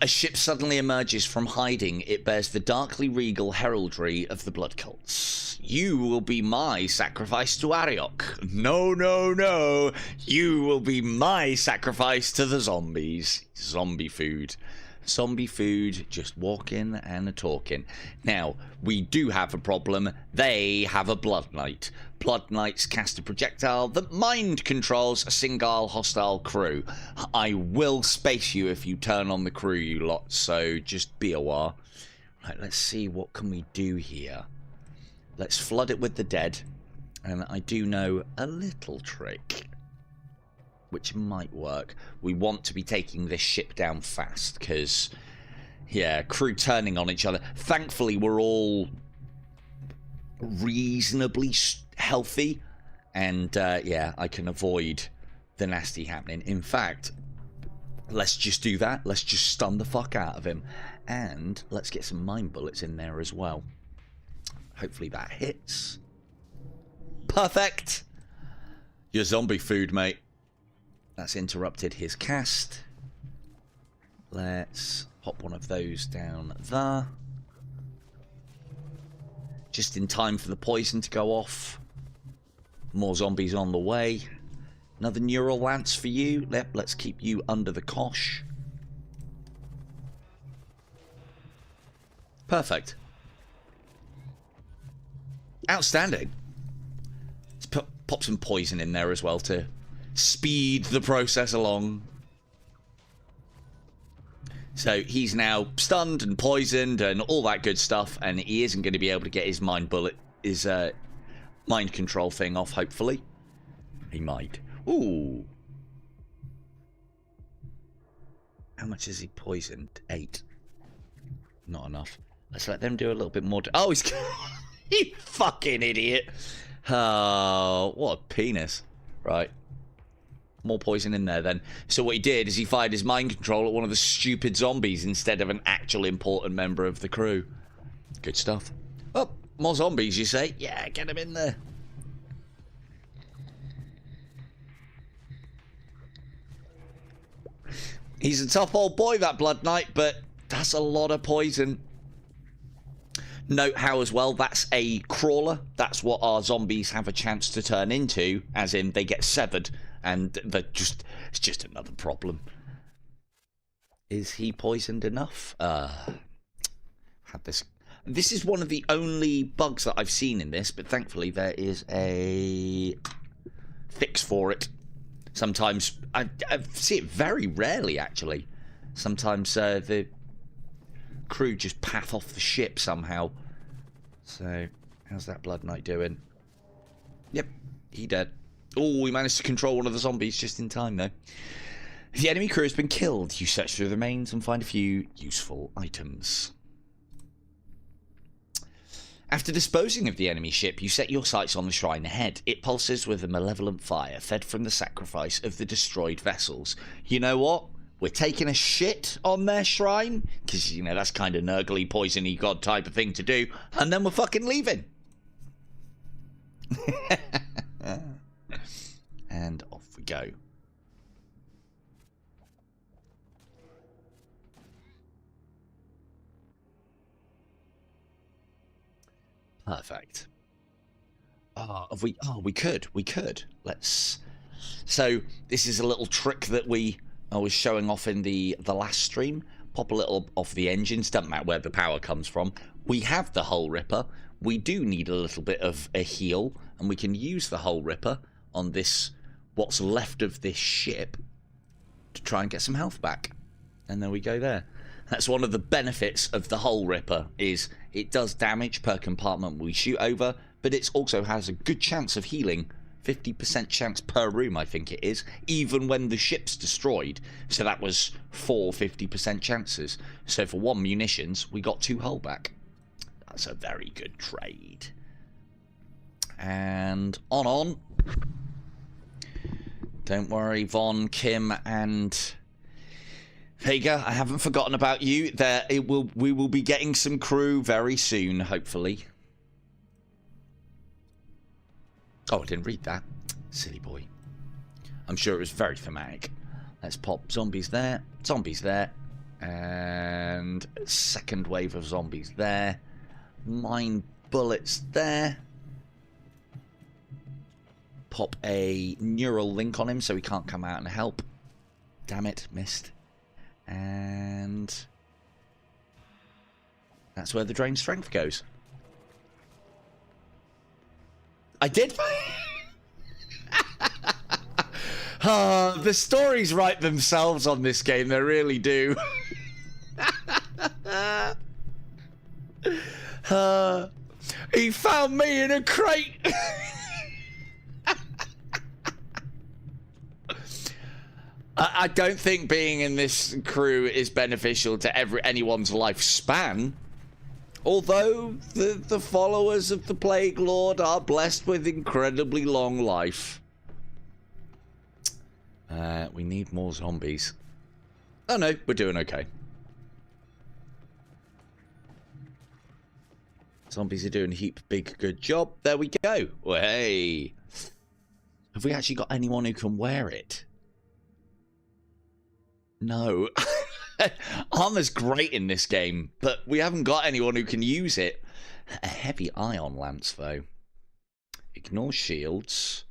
A ship suddenly emerges from hiding. It bears the darkly regal heraldry of the blood cults. You will be my sacrifice to Ariok. No, no, no. You will be my sacrifice to the zombies. Zombie food. Zombie food, just walking and a-talking. Now, we do have a problem. They have a Blood Knight. Blood Knights cast a projectile that mind controls a single hostile crew. I will space you if you turn on the crew, you lot, so just be aware. Right, let's see, what can we do here? Let's flood it with the dead. And I do know a little trick, which might work. We want to be taking this ship down fast, because, yeah, crew turning on each other. Thankfully, we're all reasonably healthy, and, yeah, I can avoid the nasty happening. In fact, let's just do that. Let's just stun the fuck out of him. And let's get some mine bullets in there as well. Hopefully that hits. Perfect! Your zombie food, mate. That's interrupted his cast. Let's pop one of those down there. Just in time for the poison to go off. More zombies on the way. Another neural lance for you. Let's keep you under the cosh. Perfect. Outstanding. Let's pop some poison in there as well to speed the process along. So he's now stunned and poisoned and all that good stuff, and he isn't going to be able to get his mind control thing off, hopefully. He might. Ooh. How much is he poisoned? 8. Not enough. Let's let them do a little bit more. Oh, he's... You fucking idiot. Oh, what a penis. Right. More poison in there then. So what he did is he fired his mind control at one of the stupid zombies instead of an actual important member of the crew. Good stuff. Oh, more zombies, you say? Yeah, get him in there. He's a tough old boy, that Blood Knight, but that's a lot of poison. Note how as well, that's a crawler. That's what our zombies have a chance to turn into, as in they get severed, and it's just another problem. Is he poisoned enough? This is one of the only bugs that I've seen in this, but thankfully there is a fix for it. Sometimes I see it very rarely, actually. Sometimes the crew just path off the ship somehow. So, how's that Blood Knight doing? Yep, he dead. Oh, we managed to control one of the zombies just in time, though. The enemy crew has been killed. You search through the remains and find a few useful items. After disposing of the enemy ship, you set your sights on the shrine ahead. It pulses with a malevolent fire, fed from the sacrifice of the destroyed vessels. You know what? We're taking a shit on their shrine, because, you know, that's kind of nurgly, poisony god type of thing to do, and then we're fucking leaving. And off we go. Perfect. Oh, we could. Let's... So, this is a little trick that I was showing off in the last stream. Pop a little off the engines, doesn't matter where the power comes from. We have the Hull Ripper. We do need a little bit of a heal, and we can use the Hull Ripper on this, what's left of this ship, to try and get some health back. And there we go there. That's one of the benefits of the Hull Ripper, is it does damage per compartment we shoot over, but it also has a good chance of healing. 50% chance per room, I think it is, even when the ship's destroyed. So that was 4 50% chances. So for 1 munitions, we got 2 hull back. That's a very good trade. And on. Don't worry, Von, Kim, and Vega, I haven't forgotten about you. We will be getting some crew very soon, hopefully. Oh, I didn't read that. Silly boy. I'm sure it was very thematic. Let's pop zombies there, and second wave of zombies there. Mine bullets there. Pop a neural link on him so he can't come out and help. Damn it, missed. And that's where the drain strength goes. I did. The stories write themselves on this game. They really do. He found me in a crate. I don't think being in this crew is beneficial to anyone's lifespan. Although the followers of the Plague Lord are blessed with incredibly long life. We need more zombies. Oh no, we're doing okay. Zombies are doing a heap big good job. There we go. Well, hey. Have we actually got anyone who can wear it? No. Armor's great in this game, but we haven't got anyone who can use it. A heavy ion lance, though. Ignore shields.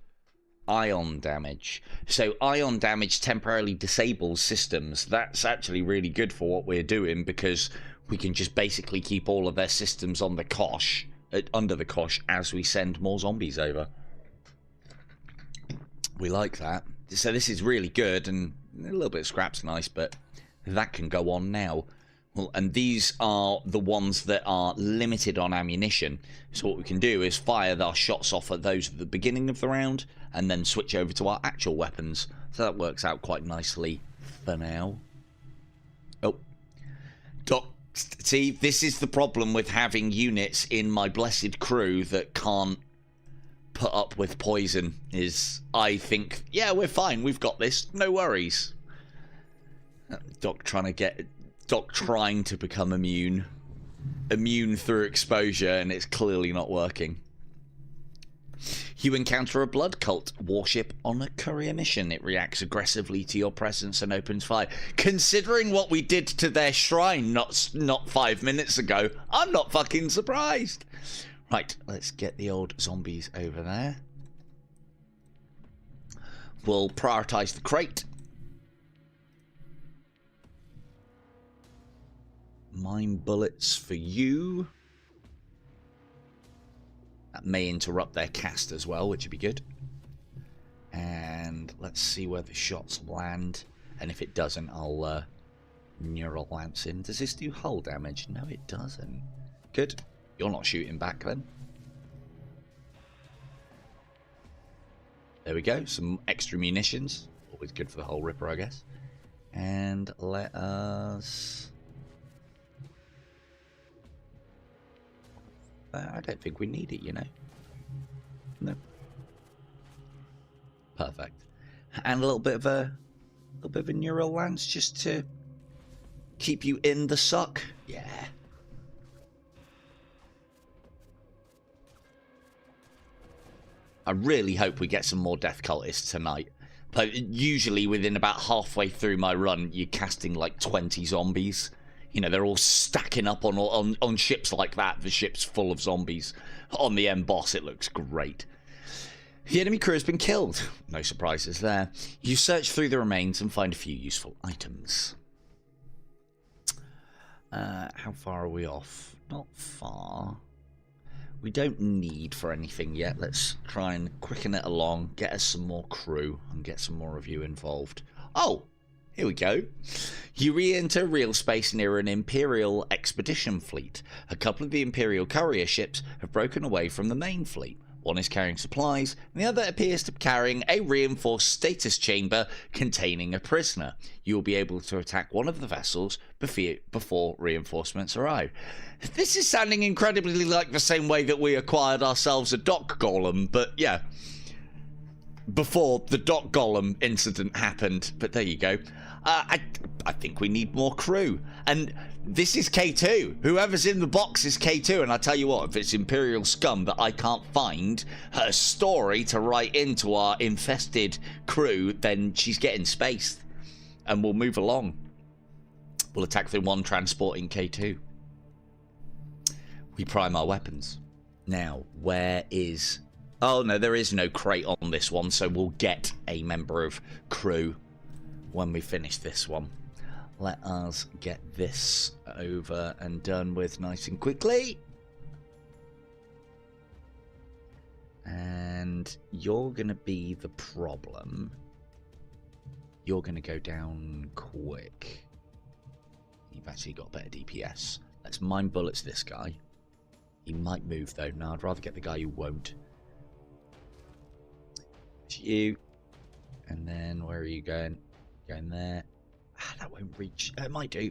Ion damage. So ion damage temporarily disables systems. That's actually really good for what we're doing, because we can just basically keep all of their systems on the cosh, under the cosh, as we send more zombies over. We like that. So this is really good, and a little bit of scrap's nice, but that can go on now. Well, and these are the ones that are limited on ammunition. So what we can do is fire our shots off at those at the beginning of the round, and then switch over to our actual weapons. So that works out quite nicely for now. Oh. Doc, see, this is the problem with having units in my blessed crew that can't put up with poison, is I think, yeah, we're fine, we've got this, no worries. Doc trying to become immune through exposure, and it's clearly not working. You encounter a blood cult warship on a courier mission. It reacts aggressively to your presence and opens fire. Considering what we did to their shrine not 5 minutes ago, I'm not fucking surprised. Right, let's get the old zombies over there. We'll prioritize the crate. Mine bullets for you. That may interrupt their cast as well, which would be good. And let's see where the shots land. And if it doesn't, I'll neural lance in. Does this do hull damage? No, it doesn't. Good. You're not shooting back then. There we go. Some extra munitions. Always good for the Hull Ripper, I guess. And let us... I don't think we need it, you know. No. Perfect. And a little bit of a neural lance just to keep you in the suck. Yeah. I really hope we get some more death cultists tonight. But usually within about halfway through my run, you're casting like 20 zombies. You know, they're all stacking up on ships like that. The ship's full of zombies. On the end boss, it looks great. The enemy crew has been killed. No surprises there. You search through the remains and find a few useful items. How far are we off? Not far. We don't need for anything yet. Let's try and quicken it along, get us some more crew, and get some more of you involved. Oh, here we go. You re-enter real space near an Imperial expedition fleet. A couple of the Imperial courier ships have broken away from the main fleet. One is carrying supplies, and the other appears to be carrying a reinforced status chamber containing a prisoner. You will be able to attack one of the vessels before reinforcements arrive. This is sounding incredibly like the same way that we acquired ourselves a dock golem, but yeah. Before the dock golem incident happened, but there you go. I think we need more crew. And this is K2. Whoever's in the box is K2. And I tell you what, if it's Imperial scum that I can't find her story to write into our infested crew, then she's getting spaced. And we'll move along. We'll attack the one transporting K2. We prime our weapons. Now, where is... Oh, no, there is no crate on this one, so we'll get a member of crew when we finish this one. Let us get this over and done with nice and quickly. And you're going to be the problem. You're going to go down quick. You've actually got better DPS. Let's mine bullets this guy. He might move though. No, I'd rather get the guy who won't. It's you. And then where are you going? Going there. Ah, that won't reach. It might do.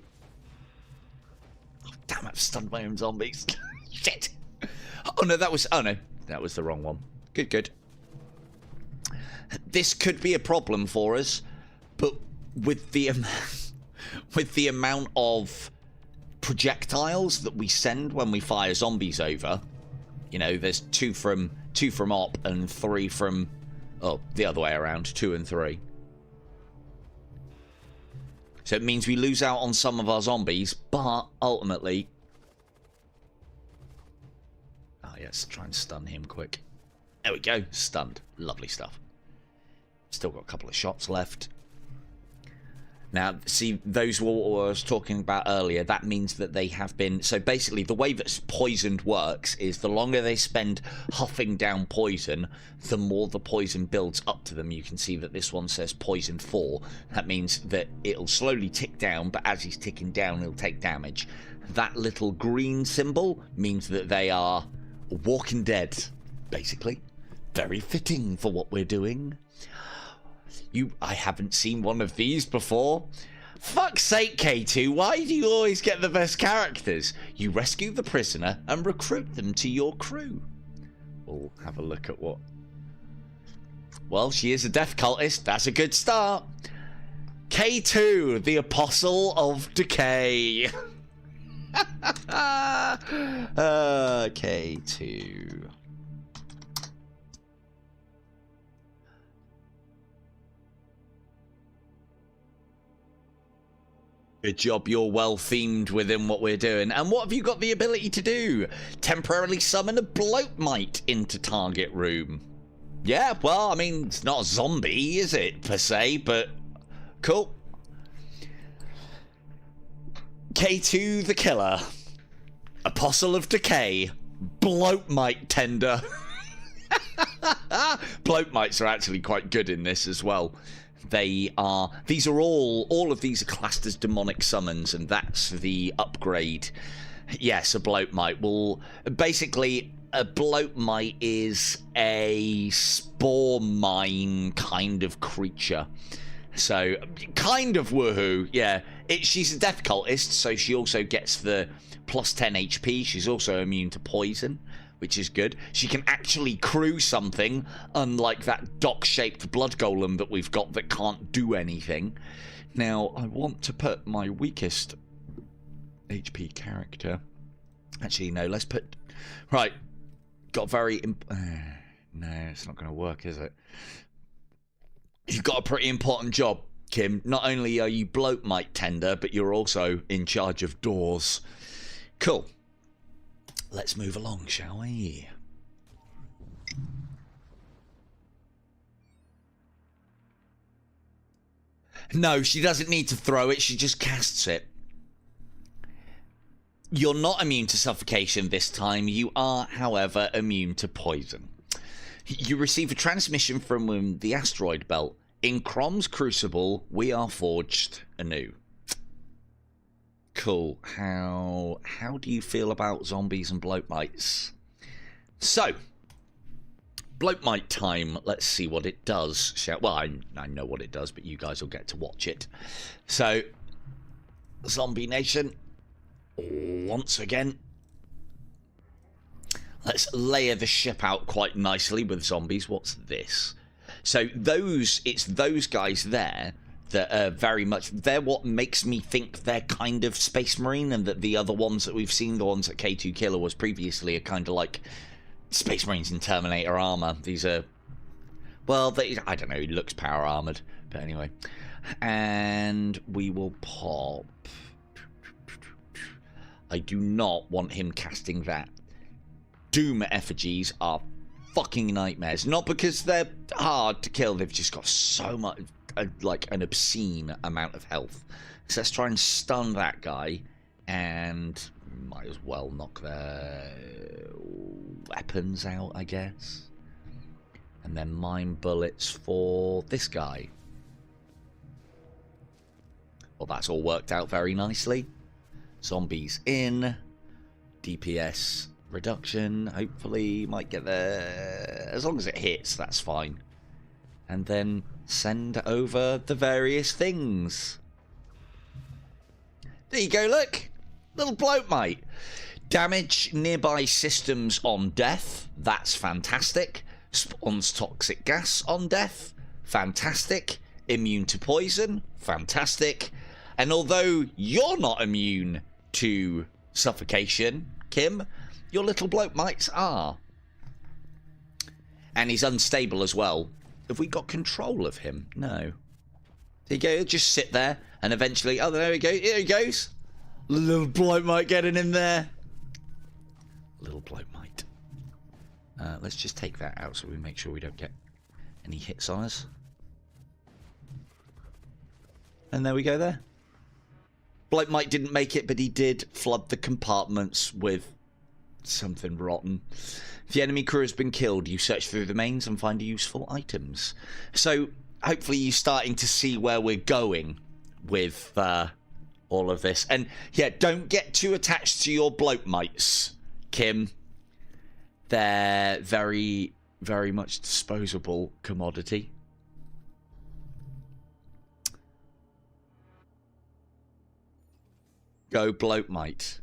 Oh, damn, I've stunned my own zombies. Shit. Oh no, that was... Oh no, that was the wrong one. Good, good. This could be a problem for us, but with the amount of projectiles that we send when we fire zombies over, you know, there's two from op and 3 from... Oh, the other way around, 2 and 3. So it means we lose out on some of our zombies, but ultimately... Oh, yes, try and stun him quick. There we go, stunned. Lovely stuff. Still got a couple of shots left. Now, see, those were what I was talking about earlier. That means that they have been... So basically, the way that poisoned works is the longer they spend huffing down poison, the more the poison builds up to them. You can see that this one says poison 4. That means that it'll slowly tick down, but as he's ticking down, he'll take damage. That little green symbol means that they are walking dead, basically. Very fitting for what we're doing. I haven't seen one of these before. Fuck's sake, K2, why do you always get the best characters? You rescue the prisoner and recruit them to your crew. We'll have a look at what... Well, she is a death cultist. That's a good start. K2, the Apostle of Decay. K2... Good job, you're well themed within what we're doing. And what have you got the ability to do? Temporarily summon a bloatmite into target room. Yeah, well, I mean, it's not a zombie, is it, per se, but cool. K2 the Killer. Apostle of Decay. Bloatmite Tender. Bloatmites are actually quite good in this as well. These are all of these are classed as demonic summons, and that's the upgrade. Yes, a bloatmite. Well, basically, a bloatmite is a spore mine kind of creature. So, kind of woohoo, yeah. She's a death cultist, so she also gets the plus 10 HP. She's also immune to poison, which is good. She can actually crew something, unlike that dock-shaped blood golem that we've got that can't do anything. Now, I want to put my weakest HP character... Actually, no, let's put... Right, got very... No, it's not going to work, is it? You've got a pretty important job. Kim. Not only are you bloat mite tender, but you're also in charge of doors. Cool. Let's move along, shall we? No, she doesn't need to throw it. She just casts it. You're not immune to suffocation this time. You are, however, immune to poison. You receive a transmission from the asteroid belt. In Crom's crucible, we are forged anew. Cool. How do you feel about zombies and bloat mites? So, bloat mite time. Let's see what it does. Well, I know what it does, but you guys will get to watch it. So, Zombie Nation, once again, let's layer the ship out quite nicely with zombies. What's this? So it's those guys there that are very much, they're what makes me think they're kind of Space Marine, and that the other ones that we've seen, the ones that K2 Killer was previously, are kind of like Space Marines in Terminator armor. These are, well, I don't know, he looks power armored, but anyway. And we will pop. I do not want him casting that. Doom effigies are fucking nightmares. Not because they're hard to kill, they've just got so much, like an obscene amount of health. So let's try and stun that guy, and might as well knock their weapons out, I guess. And then mine bullets for this guy. Well, that's all worked out very nicely. Zombies in. DPS reduction. Hopefully might get there. As long as it hits, that's fine. And then send over the various things. There you go, look. Little bloat mite. Damage nearby systems on death. That's fantastic. Spawns toxic gas on death. Fantastic. Immune to poison. Fantastic. And although you're not immune to suffocation, Kim, your little bloat mites are. And he's unstable as well. Have we got control of him? No. There you go. He'll just sit there, and eventually, oh, there we go. Here he goes. Little bloat mite getting in there. Little bloat mite. Let's just take that out so we make sure we don't get any hits on us. And there we go there. Bloat mite didn't make it, but he did flood the compartments with something rotten. If the enemy crew has been killed, you search through the mains and find useful items. So hopefully you're starting to see where we're going with all of this. And yeah, don't get too attached to your bloat mites, Kim. They're very, very much disposable commodity. Go bloat mite.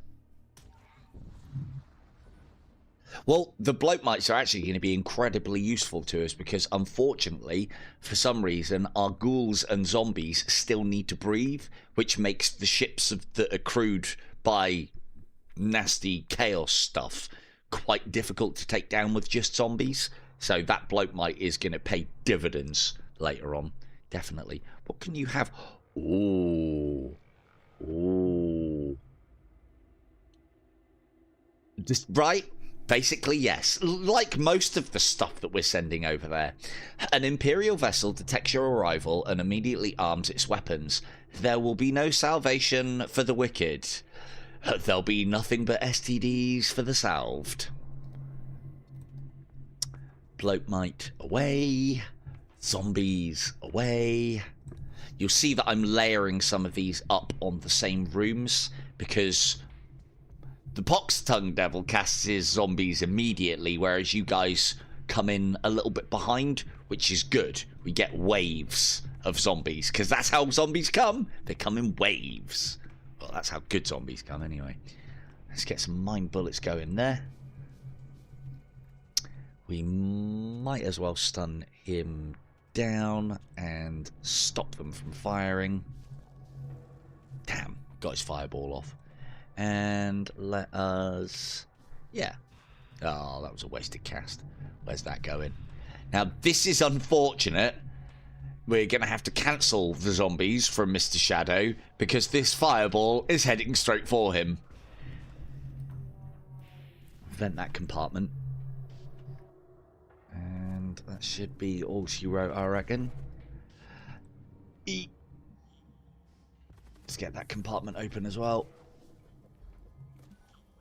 Well, the bloat mites are actually going to be incredibly useful to us because, unfortunately, for some reason, our ghouls and zombies still need to breathe, which makes the ships that are crewed by nasty chaos stuff quite difficult to take down with just zombies. So that bloat mite is going to pay dividends later on, definitely. What can you have? Ooh. Ooh. Just right? Basically, yes. Like most of the stuff that we're sending over there. An Imperial vessel detects your arrival and immediately arms its weapons. There will be no salvation for the wicked. There'll be nothing but STDs for the salved. Bloat mite away. Zombies away. You'll see that I'm layering some of these up on the same rooms because the pox-tongue devil casts his zombies immediately, whereas you guys come in a little bit behind, which is good. We get waves of zombies, because that's how zombies come. They come in waves. Well, that's how good zombies come anyway. Let's get some mine bullets going there. We might as well stun him down and stop them from firing. Damn, got his fireball off. And let us... yeah. Oh, that was a wasted cast. Where's that going? Now, this is unfortunate we're going to have to cancel the zombies from Mr. Shadow because this fireball is heading straight for him. Vent that compartment. And that should be all she wrote, I reckon. Let's get that compartment open as well.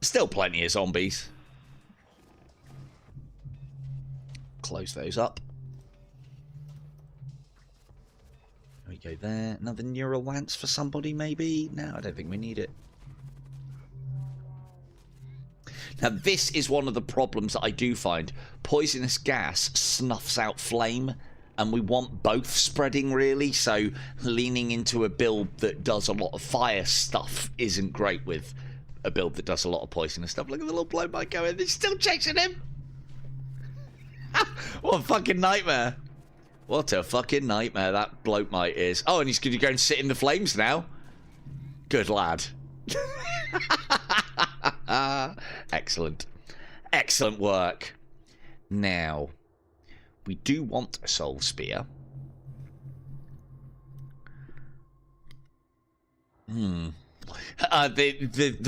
Still plenty of zombies. Close those up. There we go there. Another neural lance for somebody, maybe? No, I don't think we need it. Now, this is one of the problems that I do find. Poisonous gas snuffs out flame, and we want both spreading, really, so leaning into a build that does a lot of fire stuff isn't great with a build that does a lot of poisonous stuff. Look at the little bloke might go in. They're still chasing him! What a fucking nightmare. What a fucking nightmare that bloke might is. Oh, and he's going to go and sit in the flames now. Good lad. Excellent. Excellent work. Now, we do want a soul spear. The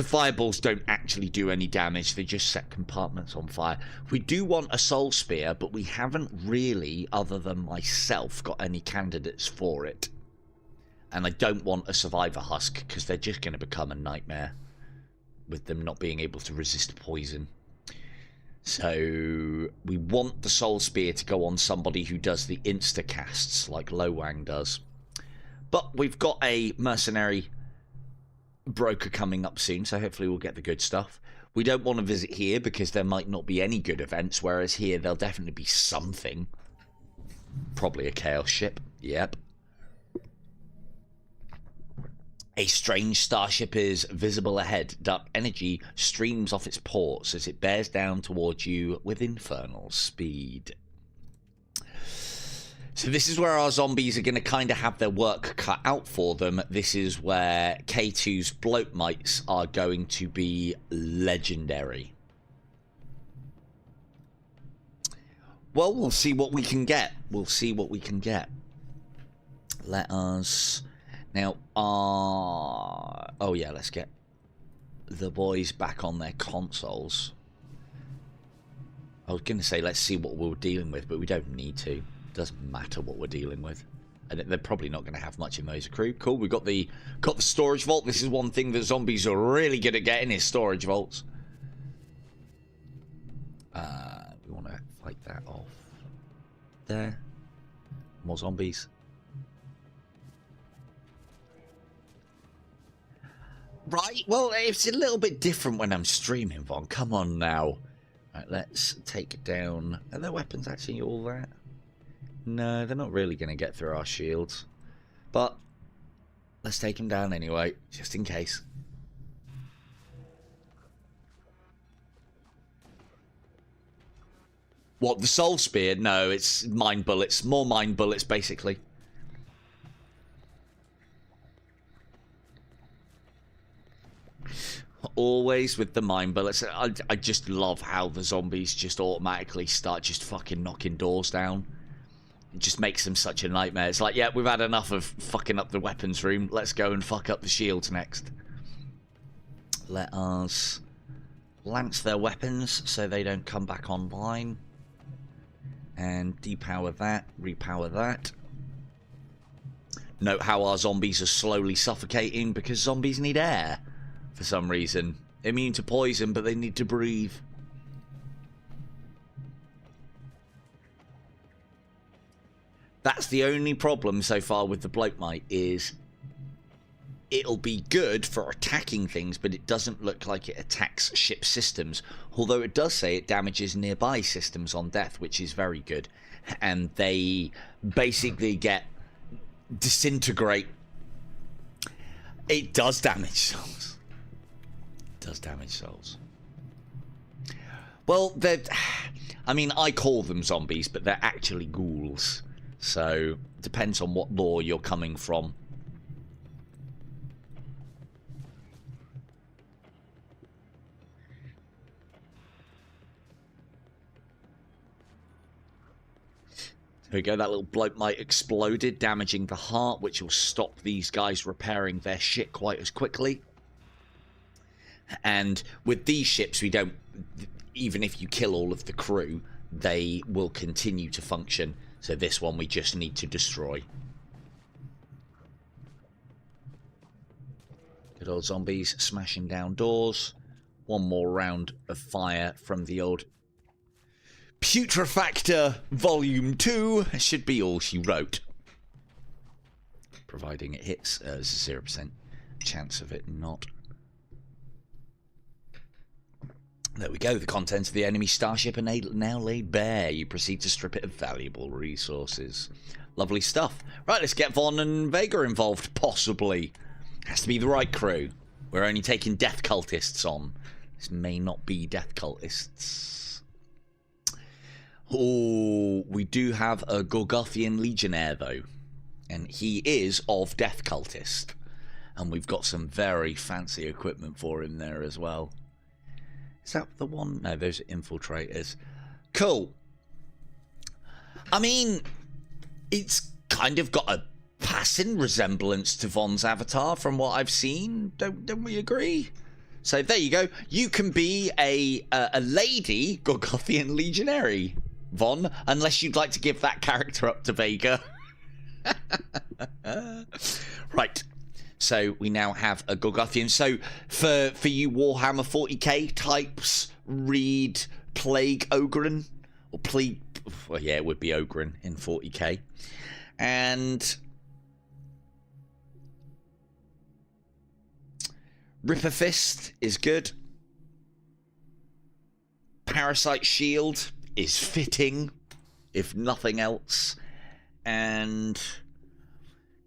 fireballs don't actually do any damage. They just set compartments on fire. We do want a soul spear, but we haven't really, other than myself, got any candidates for it. And I don't want a survivor husk, because they're just going to become a nightmare with them not being able to resist poison. So we want the soul spear to go on somebody who does the insta casts like Lowang does. But we've got a mercenary broker coming up soon, so hopefully we'll get the good stuff. We don't want to visit here because there might not be any good events, whereas here there'll definitely be something. Probably a chaos ship. Yep. A strange starship is visible ahead. Dark energy streams off its ports as it bears down towards you with infernal speed. So this is where our zombies are going to kind of have their work cut out for them. This is where K2's bloat mites are going to be legendary. Well, we'll see what we can get. We'll see what we can get. Let us... Now, oh yeah, let's get the boys back on their consoles. I was going to say, let's see what we're dealing with, but we don't need to. It doesn't matter what we're dealing with. And they're probably not going to have much in those crew. Cool, we've got the storage vault. This is one thing that zombies are really good at getting, is storage vaults. We want to fight that off. There. More zombies. Right, well, it's a little bit different when I'm streaming, Von. Come on now. Right, let's take down... Are their weapons actually all that? No, they're not really going to get through our shields. But let's take them down anyway, just in case. What, the soul spear? No, it's mine bullets. More mine bullets, basically. Always with the mine bullets. I just love how the zombies just automatically start just fucking knocking doors down. It just makes them such a nightmare. It's like, yeah, we've had enough of fucking up the weapons room. Let's go and fuck up the shields next. Let us lance their weapons so they don't come back online. And depower that, repower that. Note how our zombies are slowly suffocating because zombies need air. For some reason. Immune to poison, but they need to breathe. That's the only problem so far with the bloat mite, is it'll be good for attacking things, but it doesn't look like it attacks ship systems. Although it does say it damages nearby systems on death, which is very good. And they basically get disintegrate. It does damage souls. Does damage souls. Well, they're... I mean, I call them zombies, but they're actually ghouls. So, depends on what lore you're coming from. There we go, that little bloke might exploded, damaging the heart, which will stop these guys repairing their shit quite as quickly. And with these ships, we don't, even if you kill all of the crew, they will continue to function. So this one we just need to destroy. Good old zombies smashing down doors. One more round of fire from the old Putrefactor Volume 2 should be all she wrote. Providing it hits, there's a 0% chance of it not. There we go, the contents of the enemy starship are now laid bare. You proceed to strip it of valuable resources. Lovely stuff. Right, let's get Von and Vega involved, possibly. Has to be the right crew. We're only taking death cultists on. This may not be death cultists. Oh, we do have a Gorgothian legionnaire, though. And he is of death cultist. And we've got some very fancy equipment for him there as well. Is that the one? No, those are infiltrators. Cool. I mean, it's kind of got a passing resemblance to Von's avatar from what I've seen. Don't we agree? So there you go. You can be a lady Gorgothian legionary, Von, unless you'd like to give that character up to Vega. Right. So we now have a Gorgothian. So for you Warhammer 40k types, read Plague Ogren. Or Plague... Well, yeah, it would be Ogren in 40k. And... Ripper Fist is good. Parasite Shield is fitting, if nothing else. And...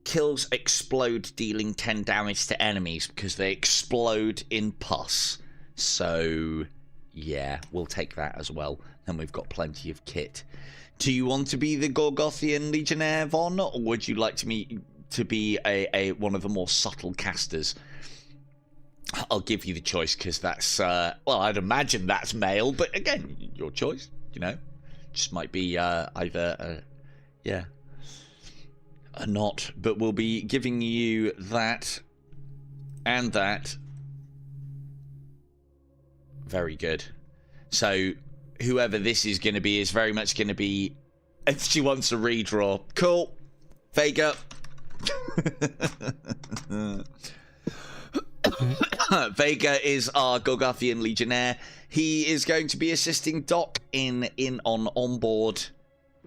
Kills explode, dealing 10 damage to enemies because they explode in pus. So, yeah, we'll take that as well. And we've got plenty of kit. Do you want to be the Gorgothian Legionnaire, Von? Or would you like to be one of the more subtle casters? I'll give you the choice because that's, well, I'd imagine that's male. But again, your choice, you know. Just might be either, yeah. Not, but we'll be giving you that and that. Very good. So whoever this is going to be is very much going to be, if she wants a redraw. Cool. Vega. Vega is our Gorgothian Legionnaire. He is going to be assisting Doc in on onboard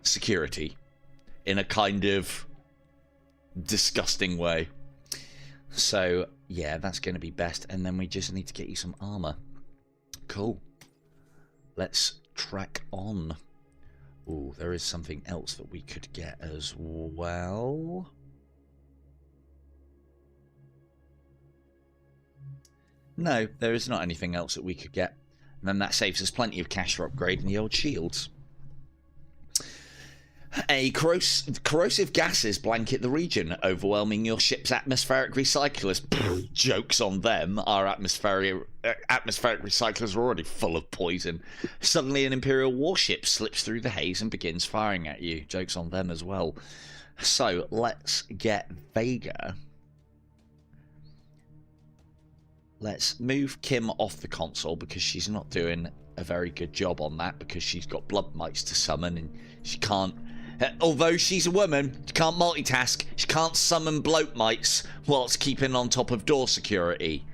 security in a kind of disgusting way. So yeah, that's going to be best. And then we just need to get you some armor. Cool. Let's track on. Oh, there is something else that we could get as well. No, there is not anything else that we could get. And then that saves us plenty of cash for upgrading the old shields. A corrosive gases blanket the region, overwhelming your ship's atmospheric recyclers. Jokes on them. Our atmospheric recyclers are already full of poison. Suddenly an Imperial warship slips through the haze and begins firing at you. Jokes on them as well. So, let's get Vega. Let's move Kim off the console because she's not doing a very good job on that because she's got blood mites to summon and she can't... although she's a woman, she can't multitask. She can't summon bloat mites whilst keeping on top of door security.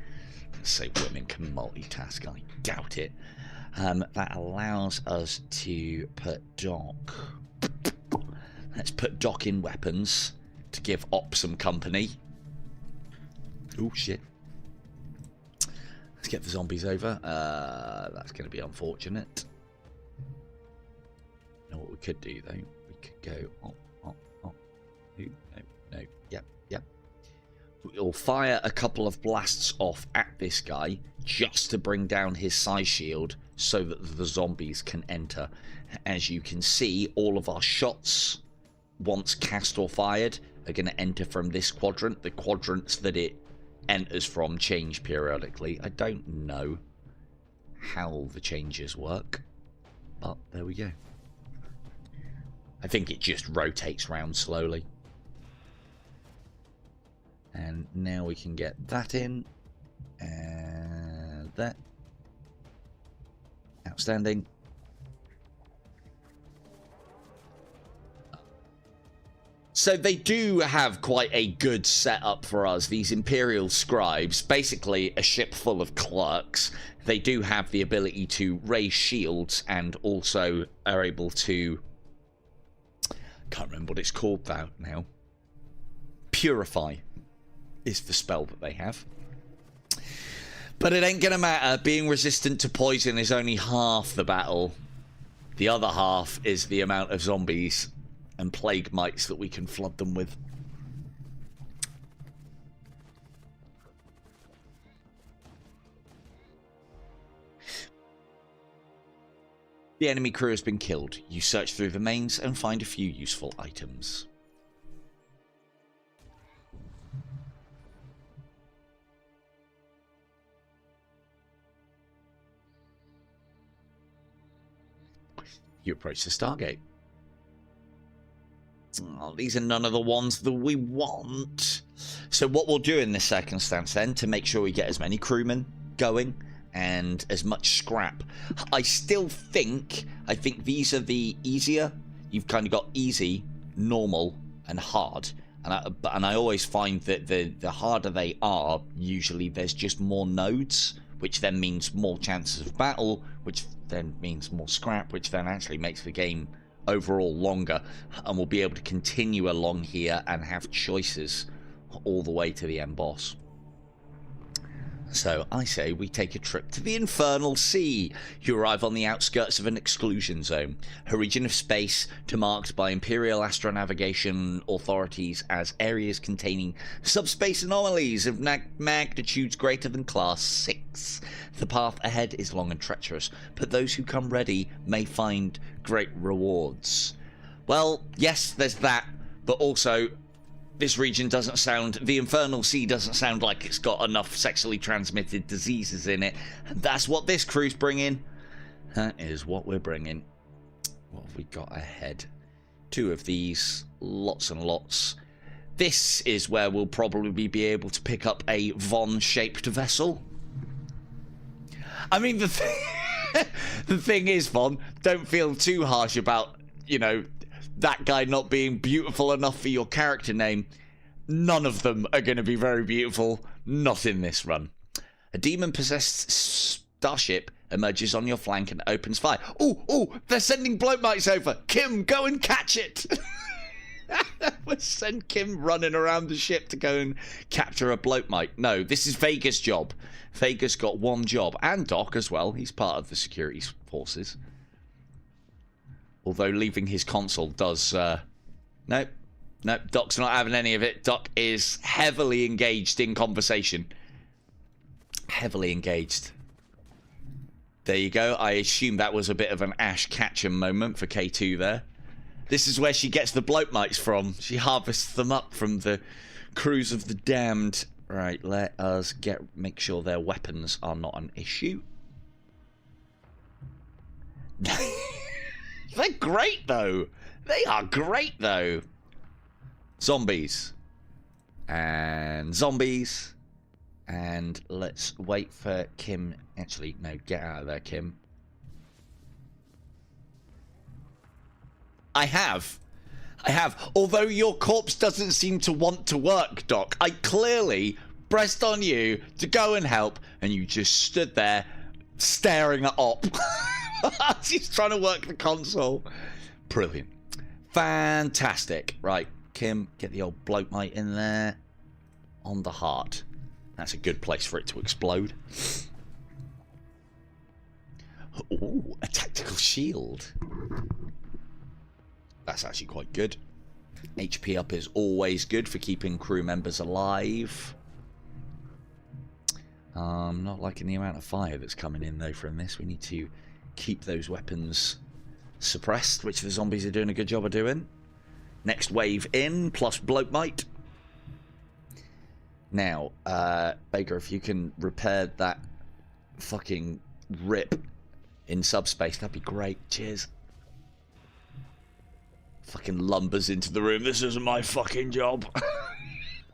Let's say women can multitask. I doubt it. That allows us to put Doc. Let's put Doc in weapons to give Op some company. Oh shit. Let's get the zombies over. That's going to be unfortunate. You know what we could do though? Could go no, yep. We'll fire a couple of blasts off at this guy just to bring down his psi shield so that the zombies can enter. As you can see, all of our shots, once cast or fired, are going to enter from this quadrant. The quadrants that it enters from change periodically. I don't know how the changes work, but there we go. I think it just rotates round slowly. And now we can get that in. And that. Outstanding. So they do have quite a good setup for us, these Imperial scribes. Basically a ship full of clerks. They do have the ability to raise shields and also are able to... Can't remember what it's called now. Purify is the spell that they have. But it ain't gonna matter. Being resistant to poison is only half the battle. The other half is the amount of zombies and plague mites that we can flood them with. The enemy crew has been killed. You search through the mains and find a few useful items. You approach the Stargate. Oh, these are none of the ones that we want. So what we'll do in this circumstance then, to make sure we get as many crewmen going and as much scrap, I think these are the easier. You've kind of got easy, normal, and hard. And I always find that the harder they are, usually there's just more nodes, which then means more chances of battle, which then means more scrap, which then actually makes the game overall longer, and we'll be able to continue along here and have choices all the way to the end boss. So I say we take a trip to the Infernal Sea. You arrive on the outskirts of an exclusion zone, a region of space demarked by Imperial astronavigation authorities as areas containing subspace anomalies of magnitudes greater than Class 6. The path ahead is long and treacherous, but those who come ready may find great rewards. Well, yes, there's that, but also this region doesn't sound... The Infernal Sea doesn't sound like it's got enough sexually transmitted diseases in it. And that's what this crew's bringing. That is what we're bringing. What have we got ahead? 2 of these. Lots and lots. This is where we'll probably be able to pick up a Von-shaped vessel. I mean, the thing is, Von, don't feel too harsh about, you know, that guy not being beautiful enough for your character name. None of them are going to be very beautiful. Not in this run. A demon-possessed starship emerges on your flank and opens fire. Oh, they're sending bloat mites over. Kim, go and catch it. We'll send Kim running around the ship to go and capture a bloat mite. No, this is Vega's job. Vega's got one job. And Doc as well. He's part of the security forces. Although leaving his console does... Nope, Doc's not having any of it. Doc is heavily engaged in conversation. Heavily engaged. There you go. I assume that was a bit of an Ash Ketchum moment for K2 there. This is where she gets the bloat mites from. She harvests them up from the crews of the damned. Right, let us make sure their weapons are not an issue. They're great, though. They are great, though. Zombies. And zombies. And let's wait for Kim. Actually, no, get out of there, Kim. I have. Although your corpse doesn't seem to want to work, Doc. I clearly pressed on you to go and help, and you just stood there staring at Op. She's trying to work the console. Brilliant. Fantastic. Right, Kim, get the old bloat mite in there. On the heart. That's a good place for it to explode. Ooh, a tactical shield. That's actually quite good. HP up is always good for keeping crew members alive. Not liking the amount of fire that's coming in though from this. We need to keep those weapons suppressed, which the zombies are doing a good job of doing. Next wave in, plus bloat mite. Now, Baker, if you can repair that fucking rip in subspace, that'd be great. Cheers. Fucking lumbers into the room. This isn't my fucking job.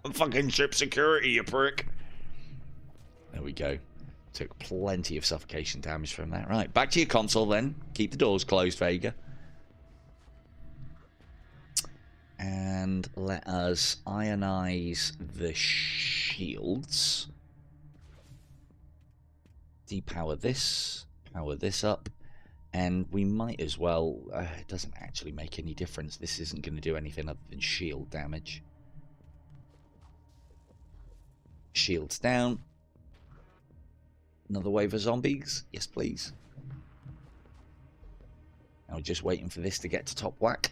I'm fucking ship security, you prick. There we go. Took plenty of suffocation damage from that. Right, back to your console then. Keep the doors closed, Vega. And let us ionize the shields. Depower this. Power this up. And we might as well... it doesn't actually make any difference. This isn't going to do anything other than shield damage. Shields down. Another wave of zombies? Yes, please. Now we're just waiting for this to get to top whack.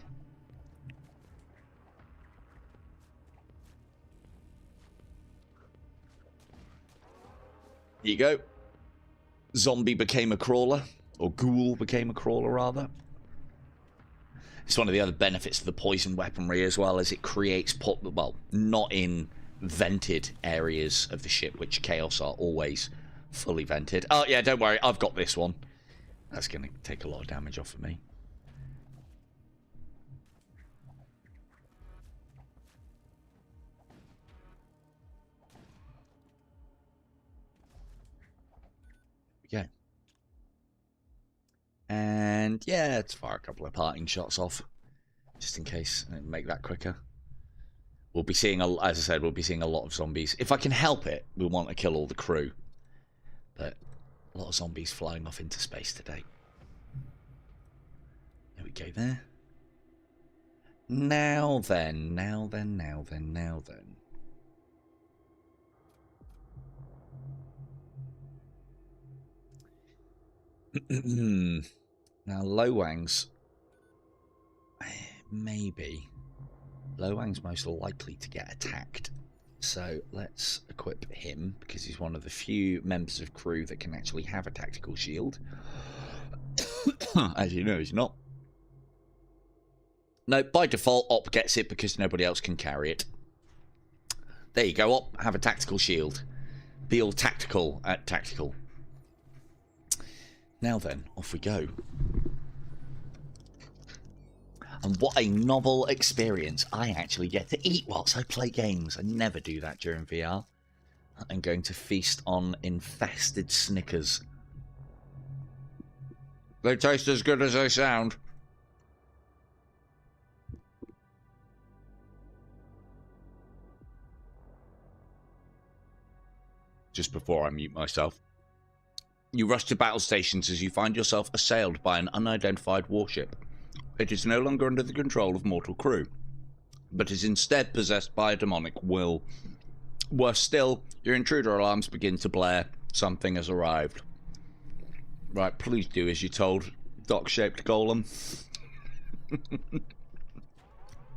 Here you go. Zombie became a crawler. Or ghoul became a crawler, rather. It's one of the other benefits of the poison weaponry as well, as it creates... well, not in vented areas of the ship, which Chaos are always fully vented. Oh, yeah, don't worry. I've got this one. That's going to take a lot of damage off of me. Yeah. And yeah, let's fire a couple of parting shots off, just in case, and make that quicker. We'll be seeing, as I said, we'll be seeing a lot of zombies. If I can help it, we'll want to kill all the crew. But a lot of zombies flying off into space today. There we go there. Now then, now then, now then, now then. Now, Lowang's... maybe. Lowang's most likely to get attacked. So, let's equip him, because he's one of the few members of crew that can actually have a tactical shield. As you know, he's not. No, by default, Op gets it because nobody else can carry it. There you go, Op. Have a tactical shield. Be all tactical at tactical. Now then, off we go. And what a novel experience. I actually get to eat whilst I play games. I never do that during VR. I'm going to feast on infested Snickers. They taste as good as they sound. Just before I mute myself. You rush to battle stations as you find yourself assailed by an unidentified warship. It is no longer under the control of mortal crew, but is instead possessed by a demonic will. Worse still, your intruder alarms begin to blare. Something has arrived. Right, please do as you're told, dock-shaped golem.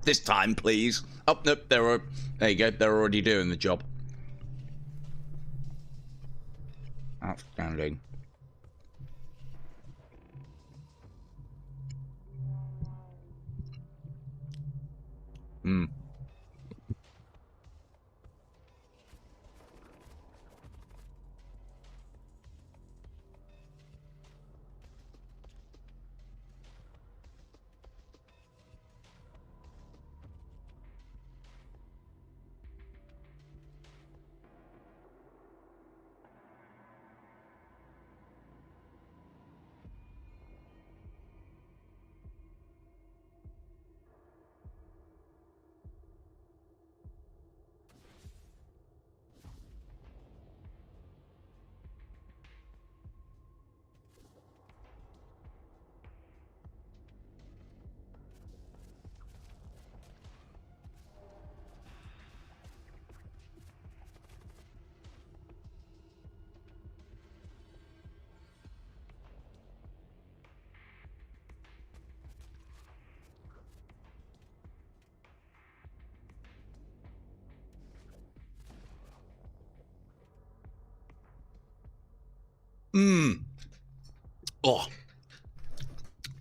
This time, please. Oh, nope, there you go, they're already doing the job. Outstanding. Hmm. Oh,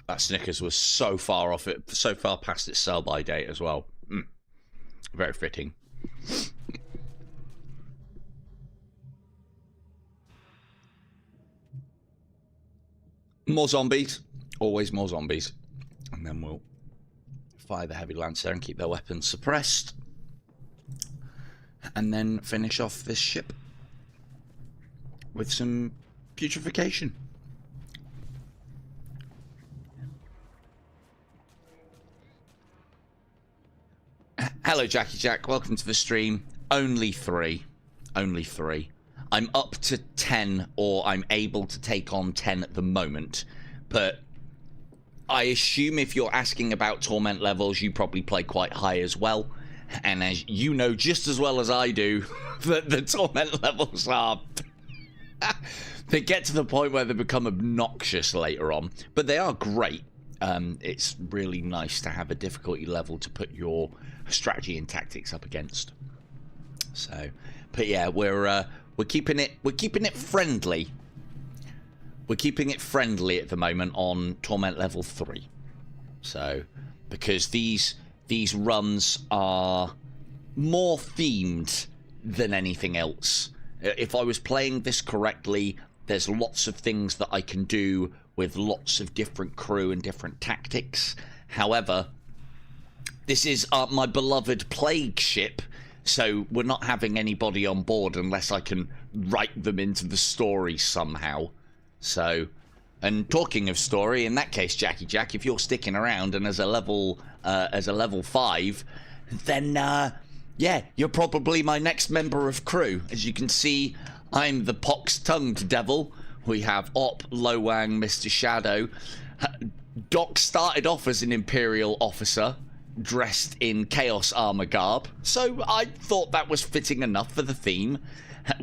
that Snickers was so far off it, so far past its sell-by date as well. Very fitting. More zombies, always more zombies, and then we'll fire the heavy lancer and keep their weapons suppressed. And then finish off this ship with some putrefaction. Hello, Jackie Jack. Welcome to the stream. Only 3. Only 3. I'm up to 10, or I'm able to take on 10 at the moment. But I assume if you're asking about torment levels, you probably play quite high as well. And as you know just as well as I do, that the torment levels are... they get to the point where they become obnoxious later on. But they are great. It's really nice to have a difficulty level to put your strategy and tactics up against. So, but yeah, we're keeping it friendly. We're keeping it friendly at the moment on torment level 3. So, because these runs are more themed than anything else. If I was playing this correctly, there's lots of things that I can do with lots of different crew and different tactics. However, this is my beloved plague ship, so we're not having anybody on board unless I can write them into the story somehow. So, and talking of story, in that case, Jackie Jack, if you're sticking around and as a level 5, then yeah, you're probably my next member of crew. As you can see, I'm the pox-tongued devil. We have Op, Lowang, Mr. Shadow. Doc started off as an Imperial officer, dressed in Chaos armor garb, so I thought that was fitting enough for the theme.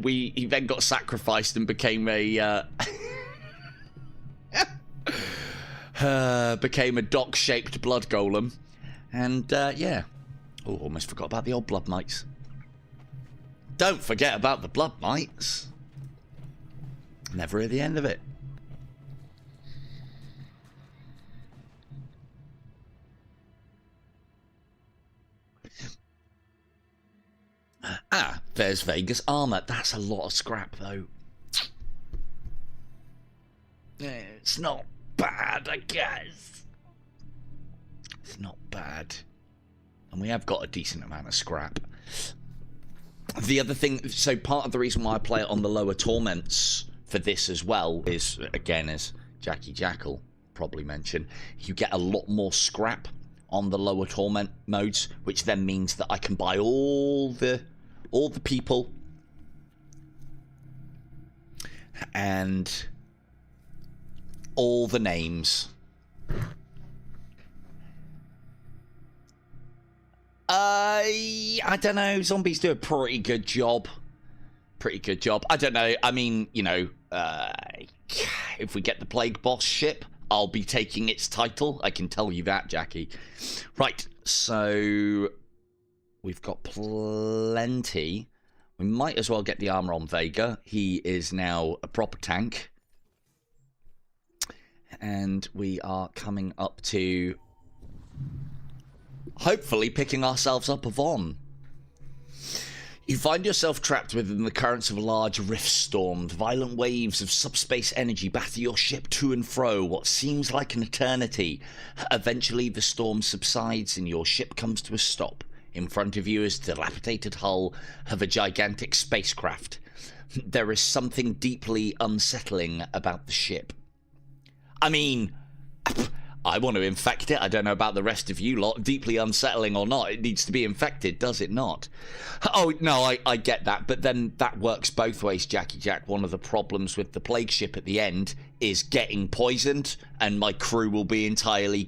He then got sacrificed and became a became a dock-shaped blood golem, and yeah. Oh, almost forgot about the old blood mites. Don't forget about the blood mites. Never at the end of it. Ah, there's Vegas armor. That's a lot of scrap, though. It's not bad, I guess. It's not bad. And we have got a decent amount of scrap. The other thing, so part of the reason why I play it on the lower torments for this as well is, again, as Jackie Jackal probably mentioned, you get a lot more scrap on the lower torment modes, which then means that I can buy all the people and all the names. I don't know. Zombies do a pretty good job. I don't know. I mean, you know, if we get the Plague Boss ship, I'll be taking its title. I can tell you that, Jackie. Right, so we've got plenty. We might as well get the armor on Vega. He is now a proper tank. And we are coming up to hopefully picking ourselves up a Von. You find yourself trapped within the currents of a large rift storm. Violent waves of subspace energy batter your ship to and fro, what seems like an eternity. Eventually, the storm subsides and your ship comes to a stop. In front of you is the dilapidated hull of a gigantic spacecraft. There is something deeply unsettling about the ship. I mean, I want to infect it. I don't know about the rest of you lot. Deeply unsettling or not, it needs to be infected, does it not? Oh, no, I get that. But then that works both ways, Jackie Jack. One of the problems with the plague ship at the end is getting poisoned, and my crew will be entirely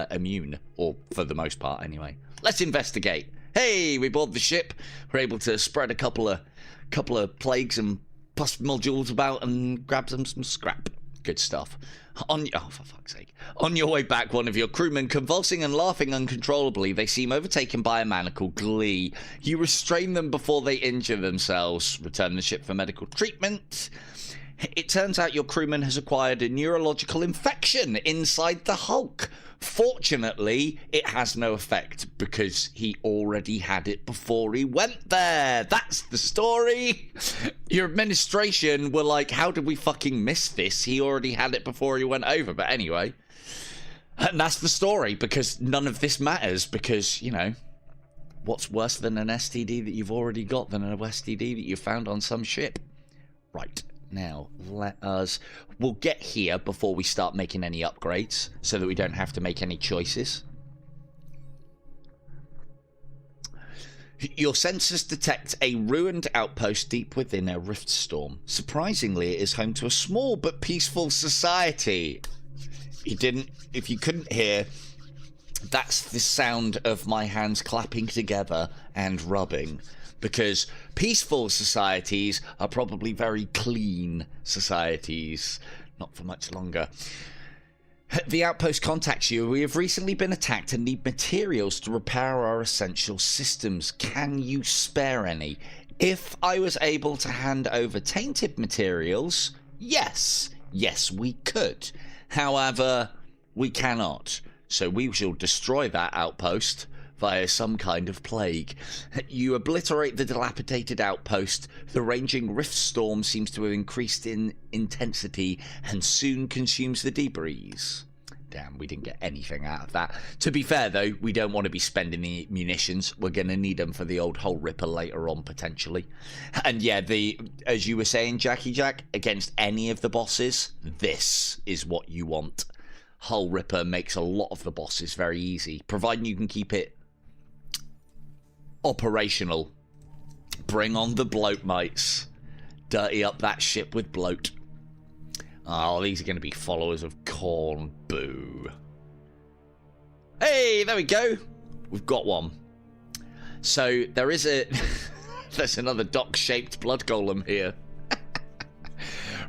immune, or for the most part anyway. Let's investigate. Hey, we board the ship. We're able to spread a couple of plagues and plus modules about and grab them some scrap. Good stuff. Oh, for fuck's sake. On your way back, one of your crewmen convulsing and laughing uncontrollably. They seem overtaken by a maniacal glee. You restrain them before they injure themselves. Return the ship for medical treatment. It turns out your crewman has acquired a neurological infection inside the Hulk. Fortunately, it has no effect because he already had it before he went there. That's the story. Your administration were like, how did we fucking miss this? He already had it before he went over. But anyway, And that's the story, because none of this matters, because, you know, what's worse than an STD that you've already got than an STD that you found on some ship? Right, now, we'll get here before we start making any upgrades, so that we don't have to make any choices. Your sensors detect a ruined outpost deep within a rift storm. Surprisingly, it is home to a small but peaceful society. If you couldn't hear, that's the sound of my hands clapping together and rubbing. Because peaceful societies are probably very clean societies. Not for much longer. The outpost contacts you. We have recently been attacked and need materials to repair our essential systems. Can you spare any? If I was able to hand over tainted materials, yes. Yes, we could. However, we cannot. So we shall destroy that outpost via some kind of plague. You obliterate the dilapidated outpost. The raging rift storm seems to have increased in intensity and soon consumes the debris. Damn, we didn't get anything out of that. To be fair, though, we don't want to be spending the munitions. We're going to need them for the old Hole Ripper later on, potentially. And yeah, as you were saying, Jackie Jack, against any of the bosses, this is what you want. Hole Ripper makes a lot of the bosses very easy, providing you can keep it operational. Bring on the bloat, mates. Dirty up that ship with bloat. Oh, these are going to be followers of Corn. Boo. Hey, there we go. We've got one. So there is there's another dock-shaped blood golem here.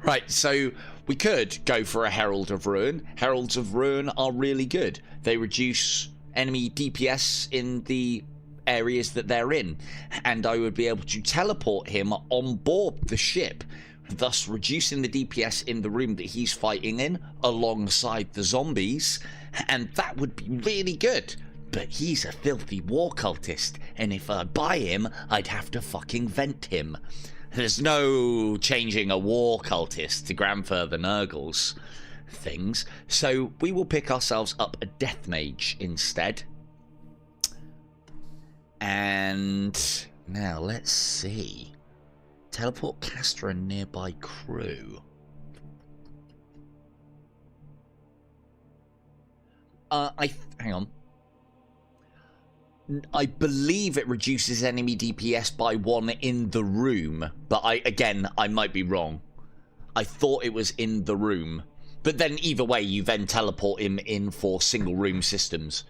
Right, so we could go for a Herald of Ruin. Heralds of Ruin are really good. They reduce enemy DPS in the areas that they're in, and I would be able to teleport him on board the ship, thus reducing the DPS in the room that he's fighting in alongside the zombies, and that would be really good. But he's a filthy war cultist, and if I buy him, I'd have to fucking vent him. There's no changing a war cultist to grandfather Nurgle's things, so we will pick ourselves up a death mage instead. And now let's see. Teleport caster and nearby crew. Hang on. I believe it reduces enemy DPS by 1 in the room, but I might be wrong. I thought it was in the room, but then either way, you then teleport him in for single room systems.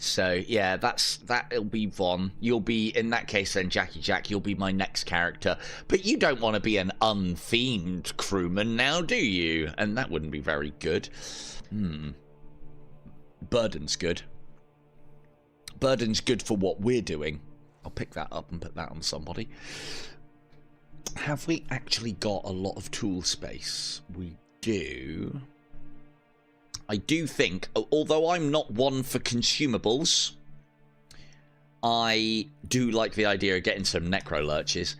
So yeah, that'll be Von. You'll be, in that case then, Jackie Jack, you'll be my next character. But you don't want to be an unthemed crewman now, do you? And that wouldn't be very good. Burden's good. Burden's good for what we're doing. I'll pick that up and put that on somebody. Have we actually got a lot of tool space? We do. I do think, although I'm not one for consumables, I do like the idea of getting some necro lurches.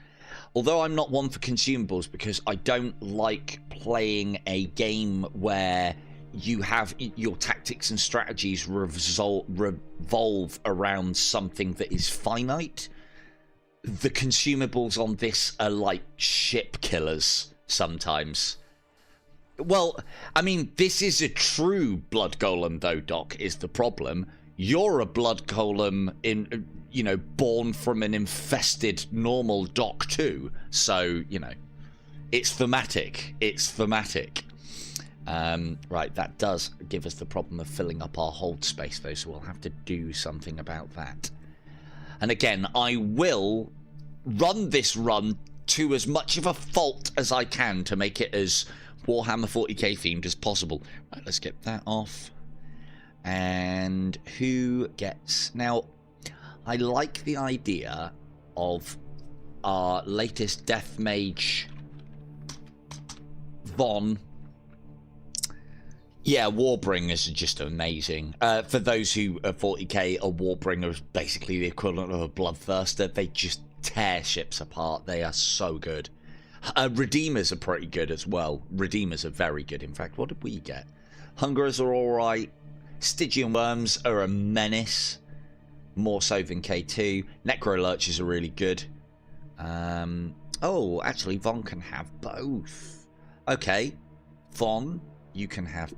Although I'm not one for consumables because I don't like playing a game where you have your tactics and strategies revolve around something that is finite. The consumables on this are like ship killers sometimes. Well, I mean, this is a true blood golem, though, Doc, is the problem. You're a blood golem in, you know, born from an infested normal Doc too. So, you know, it's thematic. It's thematic. Right, that does give us the problem of filling up our hold space, though, so we'll have to do something about that. And again, I will run this run to as much of a fault as I can to make it as Warhammer 40k themed as possible. Right, let's get that off. And who gets... Now, I like the idea of our latest death mage, Von. Yeah, Warbringers are just amazing. For those who are 40k, a Warbringer is basically the equivalent of a Bloodthirster. They just tear ships apart. They are so good. Redeemers are pretty good as well. Redeemers are very good. In fact, what did we get? Hungerers are alright. Stygian worms are a menace, more so than K2. Necro lurchers are really good. Oh, actually, Von can have both. Okay, Von, you can have.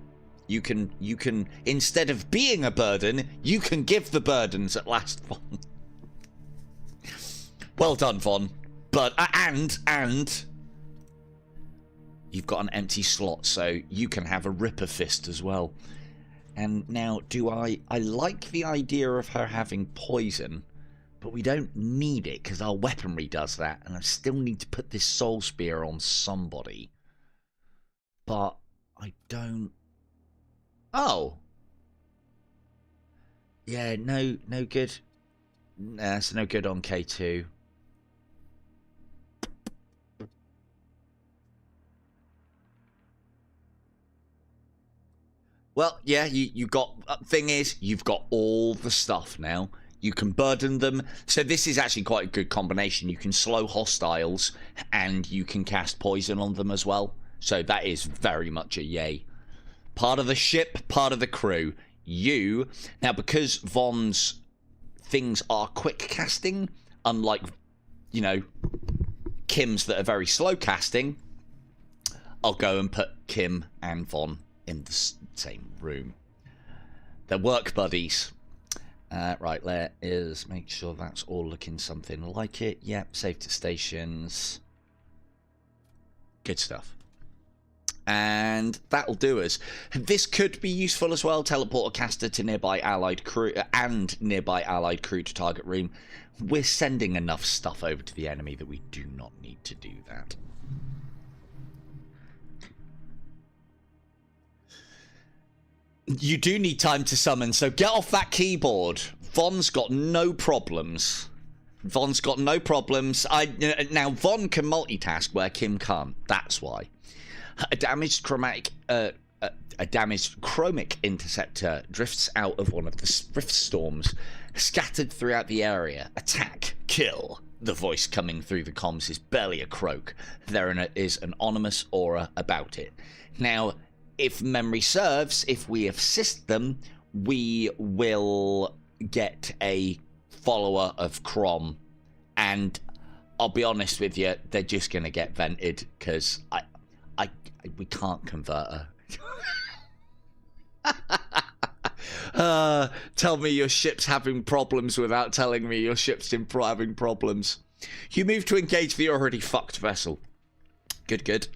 You can instead of being a burden, you can give the burdens at last, Von. Well done, Von. But and you've got an empty slot, so you can have a Ripper Fist as well. And now, I like the idea of her having poison, but we don't need it because our weaponry does that, and I still need to put this Soul Spear on somebody. But I don't. Oh. Yeah, no good. Nah, it's no good on K2. Well, yeah, you got... Thing is, you've got all the stuff now. You can burden them. So this is actually quite a good combination. You can slow hostiles, and you can cast poison on them as well. So that is very much a yay. Part of the ship, part of the crew. You... Now, because Von's things are quick casting, unlike, you know, Kim's that are very slow casting, I'll go and put Kim and Von in the same room. They're work buddies. Right, let us make sure that's all looking something like it. Yep, safety stations. Good stuff. And that'll do us. This could be useful as well. Teleport a caster to nearby allied crew and nearby allied crew to target room. We're sending enough stuff over to the enemy that we do not need to do that. You do need time to summon, so get off that keyboard. Von's got no problems. Von's got no problems. Now, Von can multitask where Kim can't. That's why. A damaged chromic interceptor drifts out of one of the rift storms, scattered throughout the area. Attack, kill. The voice coming through the comms is barely a croak. There is an ominous aura about it. Now, if memory serves, if we assist them, we will get a follower of Crom, and I'll be honest with you, they're just going to get vented because we can't convert her. Tell me your ship's having problems without telling me your ship's having problems. You move to engage the already fucked vessel. Good.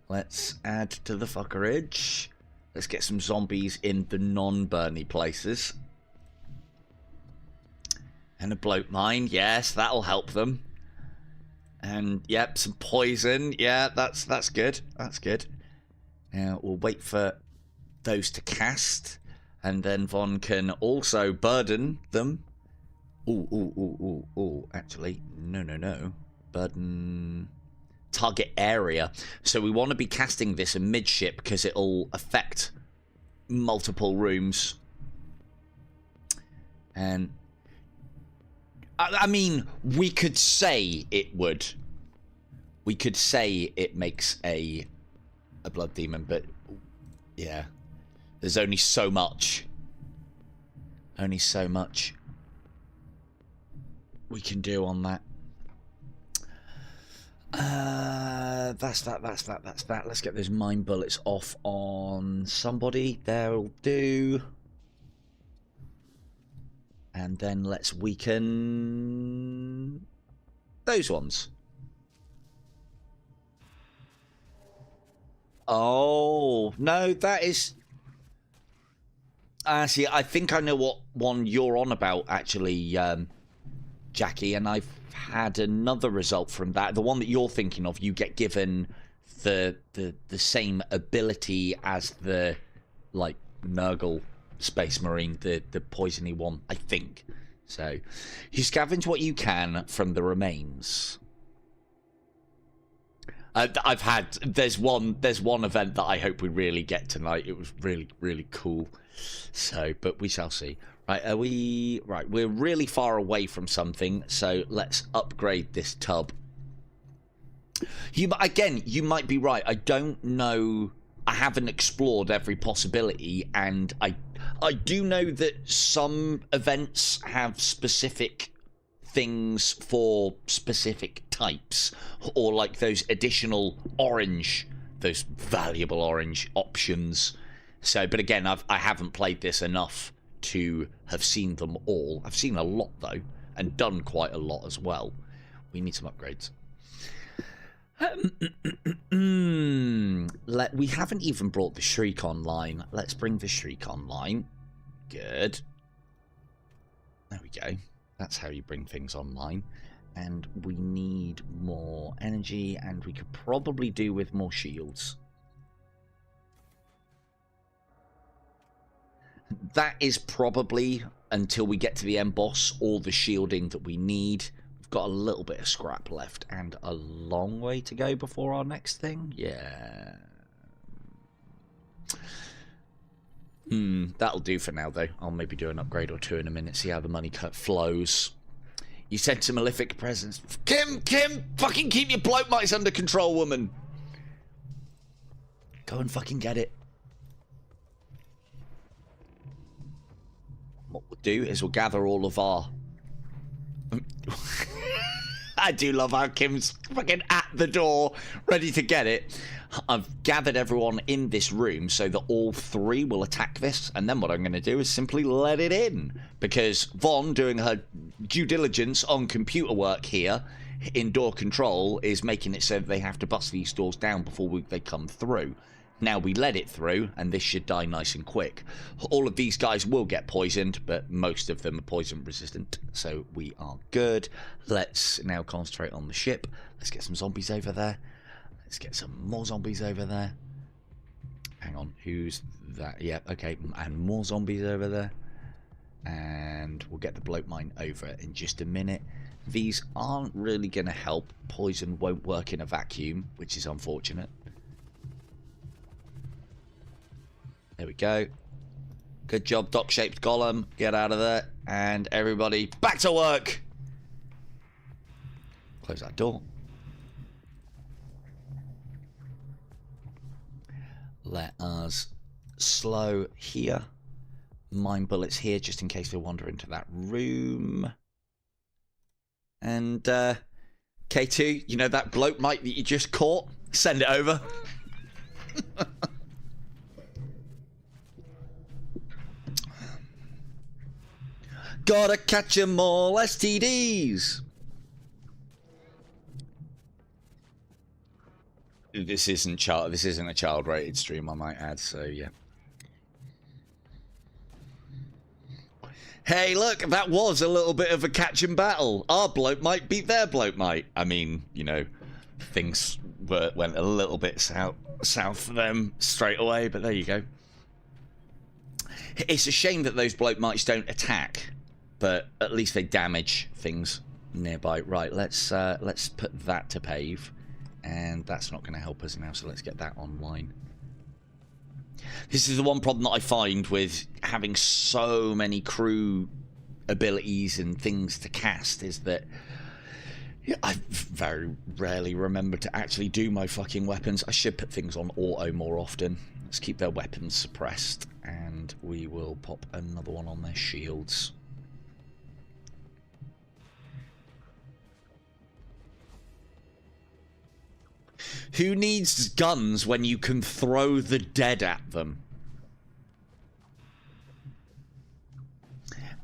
Let's add to the fuckerage. Let's get some zombies in the non-burny places. And a bloat mine. Yes, that'll help them. And, yep, some poison. Yeah, that's good. That's good. Now, we'll wait for those to cast. And then Von can also burden them. Ooh. Actually, no. Burden... Target area. So we want to be casting this amidship because it'll affect multiple rooms. And I mean, we could say it would. We could say it makes a blood demon, but yeah, there's only so much. Only so much we can do on that. That's that. Let's get those mine bullets off on somebody. That'll do. And then let's weaken those ones. Oh, no, that is... see, I think I know what one you're on about, actually, Jackie, and I've had another result from that. The one that you're thinking of, you get given the same ability as the, like, Nurgle Space Marine, the poisony one, I think. So, you scavenge what you can from the remains. I've had... There's one event that I hope we really get tonight. It was really, really cool. So, but we shall see. Right, are we... Right, we're really far away from something, so let's upgrade this tub. Again, you might be right. I don't know... I haven't explored every possibility, and I do know that some events have specific things for specific types, or like those additional orange, those valuable orange options. So, but again, I haven't played this enough to have seen them all. I've seen a lot though, and done quite a lot as well. We need some upgrades. We haven't even brought the Shriek online. Let's bring the Shriek online. Good. There we go. That's how you bring things online. And we need more energy, and we could probably do with more shields. That is probably, until we get to the end boss, all the shielding that we need. We've got a little bit of scrap left and a long way to go before our next thing. Yeah. That'll do for now, though. I'll maybe do an upgrade or two in a minute, see how the money cut flows. You sent some malefic presents. Kim, fucking keep your bloat mites under control, woman. Go and fucking get it. What we'll do is we'll gather all of our... I do love how Kim's fucking at the door, ready to get it. I've gathered everyone in this room so that all three will attack this, and then what I'm going to do is simply let it in. Because Von, doing her due diligence on computer work here, in door control, is making it so that they have to bust these doors down before they come through. Now we let it through, and this should die nice and quick. All of these guys will get poisoned, but most of them are poison resistant, so we are good. Let's now concentrate on the ship. Let's get some zombies over there. Let's get some more zombies over there. Hang on, who's that? Yeah, okay, and more zombies over there. And we'll get the bloat mine over in just a minute. These aren't really going to help. Poison won't work in a vacuum, which is unfortunate. There we go. Good job, dock-shaped golem. Get out of there. And everybody, back to work! Close that door. Let us slow here. Mine bullets here, just in case they wander into that room. And, K2, you know that bloat mite that you just caught? Send it over. Gotta catch 'em all, STDs. This isn't a child-rated stream, I might add. So yeah. Hey, look, that was a little bit of a catch and battle. Our bloat might beat their bloat might. I mean, you know, things went a little bit south for them straight away, but there you go. It's a shame that those bloat mites don't attack, but at least they damage things nearby. Right, let's put that to pave, and that's not going to help us now, so let's get that online. This is the one problem that I find with having so many crew abilities and things to cast, is that I very rarely remember to actually do my fucking weapons. I should put things on auto more often. Let's keep their weapons suppressed, and we will pop another one on their shields. Who needs guns when you can throw the dead at them?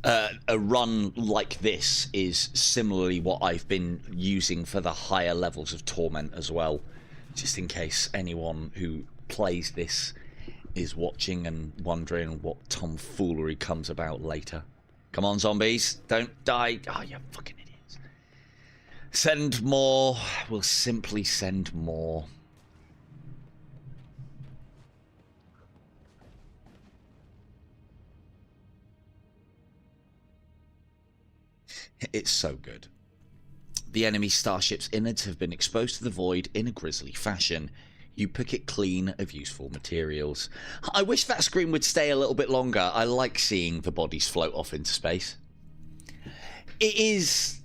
A run like this is similarly what I've been using for the higher levels of Torment as well, just in case anyone who plays this is watching and wondering what tomfoolery comes about later. Come on, zombies, don't die. Oh, you fucking idiots. Send more. We'll simply send more. It's so good. The enemy starship's innards have been exposed to the void in a grisly fashion. You pick it clean of useful materials. I wish that screen would stay a little bit longer. I like seeing the bodies float off into space. It is...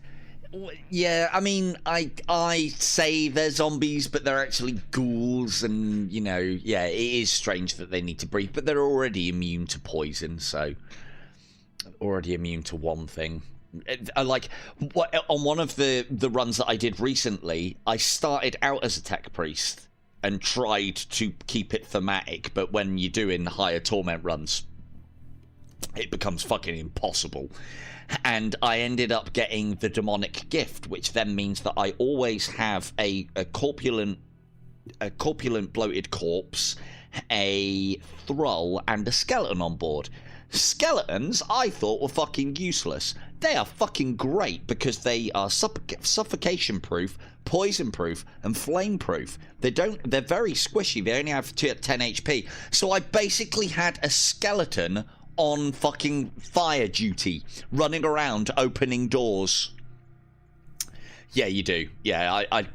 Yeah, I mean, I say they're zombies, but they're actually ghouls, and, you know, yeah, it is strange that they need to breathe, but they're already immune to poison, so... Already immune to one thing. Like, on one of the runs that I did recently, I started out as a tech priest and tried to keep it thematic, but when you're doing higher torment runs, it becomes fucking impossible. And I ended up getting the demonic gift, which then means that I always have a corpulent bloated corpse, a thrall, and a skeleton on board. Skeletons I thought were fucking useless. They are fucking great because they are suffocation proof, poison proof, and flame proof. They're very squishy. They only have 10 HP. So I basically had a skeleton on fucking fire duty, running around opening doors. Yeah, you do. Yeah, I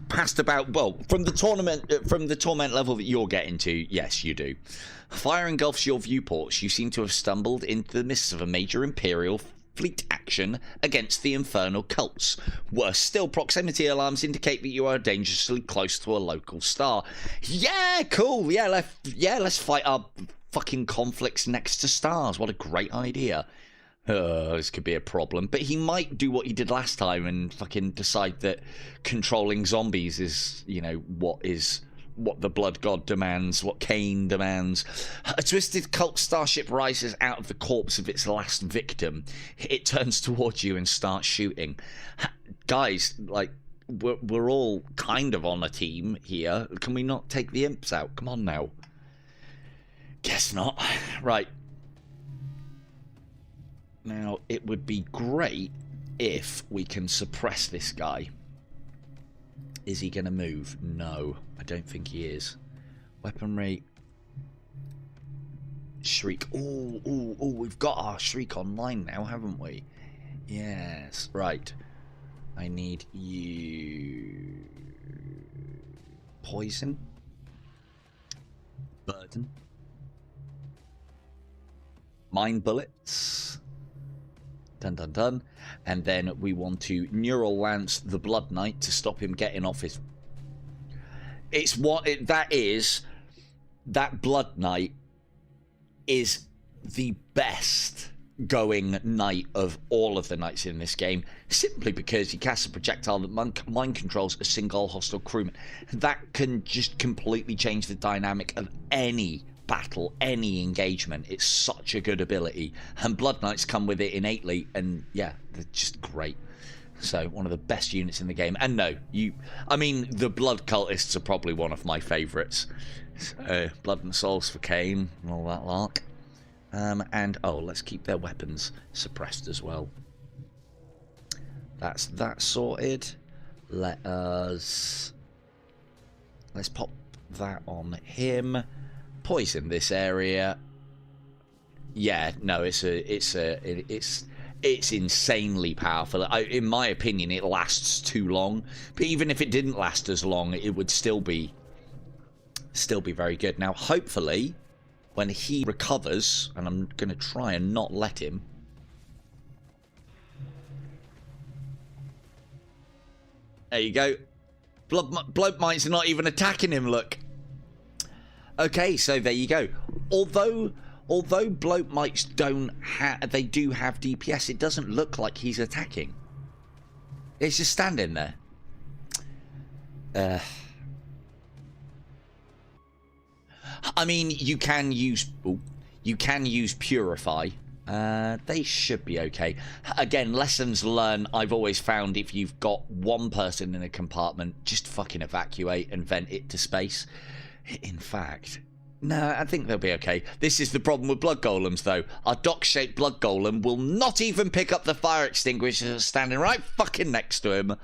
passed about, well, from the torment level that you're getting to, yes, you do. Fire engulfs your viewports. You seem to have stumbled into the midst of a major Imperial fleet action against the infernal cults. Worse still, proximity alarms indicate that you are dangerously close to a local star. Yeah, cool. Yeah, let's fight our fucking conflicts next to stars. What a great idea. This could be a problem. But he might do what he did last time and fucking decide that controlling zombies is, you know, what the blood god demands, what Cain demands. A twisted cult starship rises out of the corpse of its last victim. It turns towards you and starts shooting. Guys, like, we're all kind of on a team here. Can we not take the imps out? Come on now. Guess not. Right. Now, it would be great if we can suppress this guy. Is he going to move? No, I don't think he is. Weaponry. Shriek. Oh, we've got our Shriek online now, haven't we? Yes, right. I need you. Poison. Burden. Mind bullets. Dun. And then we want to Neural Lance the Blood Knight to stop him getting off his... That Blood Knight is the best going knight of all of the knights in this game, simply because he casts a projectile that mind controls a single hostile crewman. That can just completely change the dynamic of any battle, any engagement. It's such a good ability, and Blood Knights come with it innately, and yeah, they're just great. So one of the best units in the game. And no, I mean, the Blood Cultists are probably one of my favourites. Blood and Souls for Cain and all that lark. And oh, let's keep their weapons suppressed as well. That's that sorted. Let's pop that on him. Poison this area. Yeah, no, it's insanely powerful. In my opinion, it lasts too long. But even if it didn't last as long, it would still be very good. Now, hopefully, when he recovers, and I'm going to try and not let him. There you go. Blood mites are not even attacking him, look. Okay, so there you go. Although bloat mites do have DPS, it doesn't look like he's attacking. It's just standing there. I mean, you can use Purify. They should be okay. Again, lessons learned. I've always found if you've got one person in a compartment, just fucking evacuate and vent it to space. In fact, no, I think they'll be okay. This is the problem with blood golems, though. Our dock-shaped blood golem will not even pick up the fire extinguisher standing right fucking next to him.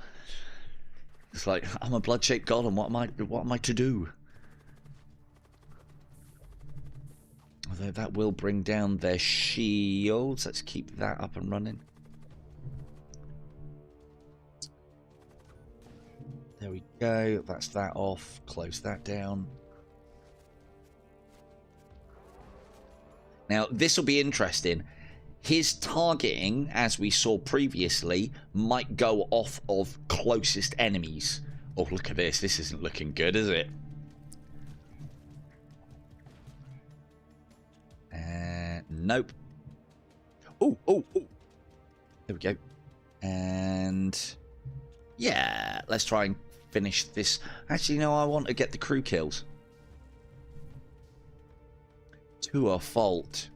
It's like, I'm a blood-shaped golem. What am I to do? Although that will bring down their shields. Let's keep that up and running. There we go. That's that off. Close that down. Now, this will be interesting. his targeting, as we saw previously, might go off of closest enemies. Oh, look at this. This isn't looking good, is it? Nope. Oh. There we go. And yeah, let's try and finish this. Actually, no, I want to get the crew kills. To a fault.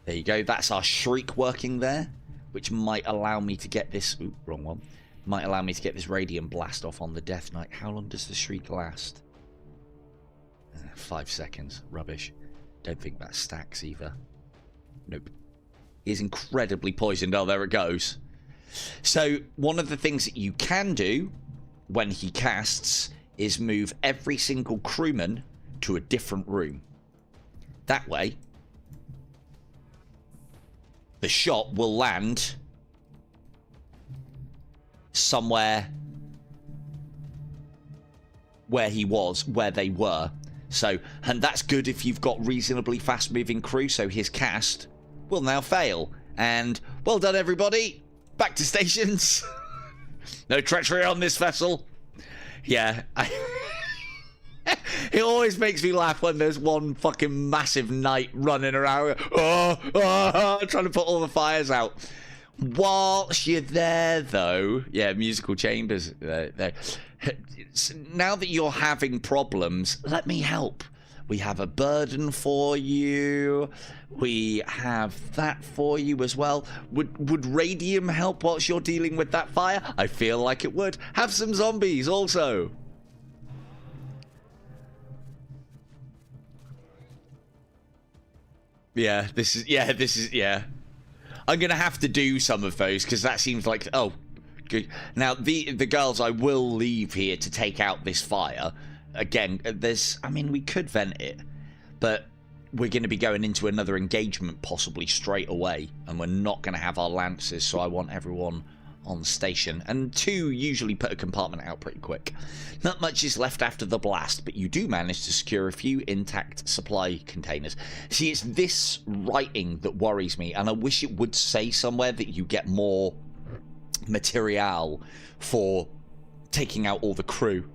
There you go. That's our shriek working there, which might allow me to get this... Ooh, wrong one. Might allow me to get this radiant blast off on the Death Knight. How long does the shriek last? 5 seconds. Rubbish. Don't think that stacks either. Nope. He's incredibly poisoned. Oh, there it goes. So, one of the things that you can do when he casts is move every single crewman to a different room. That way, the shot will land somewhere where he was, where they were. So, and that's good if you've got reasonably fast-moving crew, so his cast will now fail. And well done, everybody. Back to stations. No treachery on this vessel. Yeah. It always makes me laugh when there's one fucking massive knight running around. Trying to put all the fires out. Whilst you're there, though, yeah, musical chambers. There. Now that you're having problems, let me help. We have a burden for you. We have that for you as well. Would radium help whilst you're dealing with that fire? I feel like it would. Have some zombies also. Yeah, this is. I'm going to have to do some of those because that seems like... Oh, good. Now, the girls I will leave here to take out this fire. Again, I mean, we could vent it, but we're going to be going into another engagement possibly straight away, and we're not going to have our lances, so I want everyone on station. And 2 usually put a compartment out pretty quick. Not much is left after the blast, but you do manage to secure a few intact supply containers. See, it's this writing that worries me, and I wish it would say somewhere that you get more material for taking out all the crew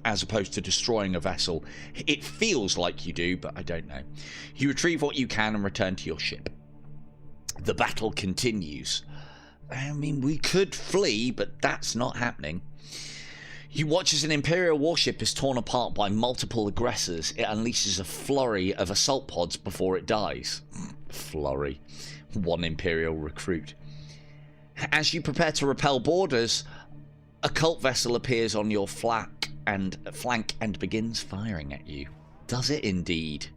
as opposed to destroying a vessel. It feels like you do, but I don't know. You retrieve what you can and return to your ship. The battle continues. I mean, we could flee, but that's not happening. You watch as an Imperial warship is torn apart by multiple aggressors. It unleashes a flurry of assault pods before it dies. Flurry. One Imperial recruit. As you prepare to repel boarders, a cult vessel appears on your flank and begins firing at you. Does it indeed?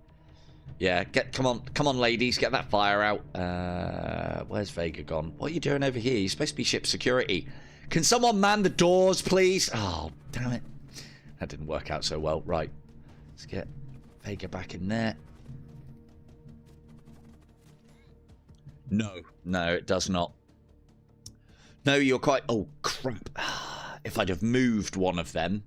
Yeah, come on, ladies, get that fire out. Where's Vega gone? What are you doing over here? You're supposed to be ship security. Can someone man the doors, please? Oh, damn it. That didn't work out so well. Right. Let's get Vega back in there. No, it does not. No, you're quite... Oh, crap. If I'd have moved one of them...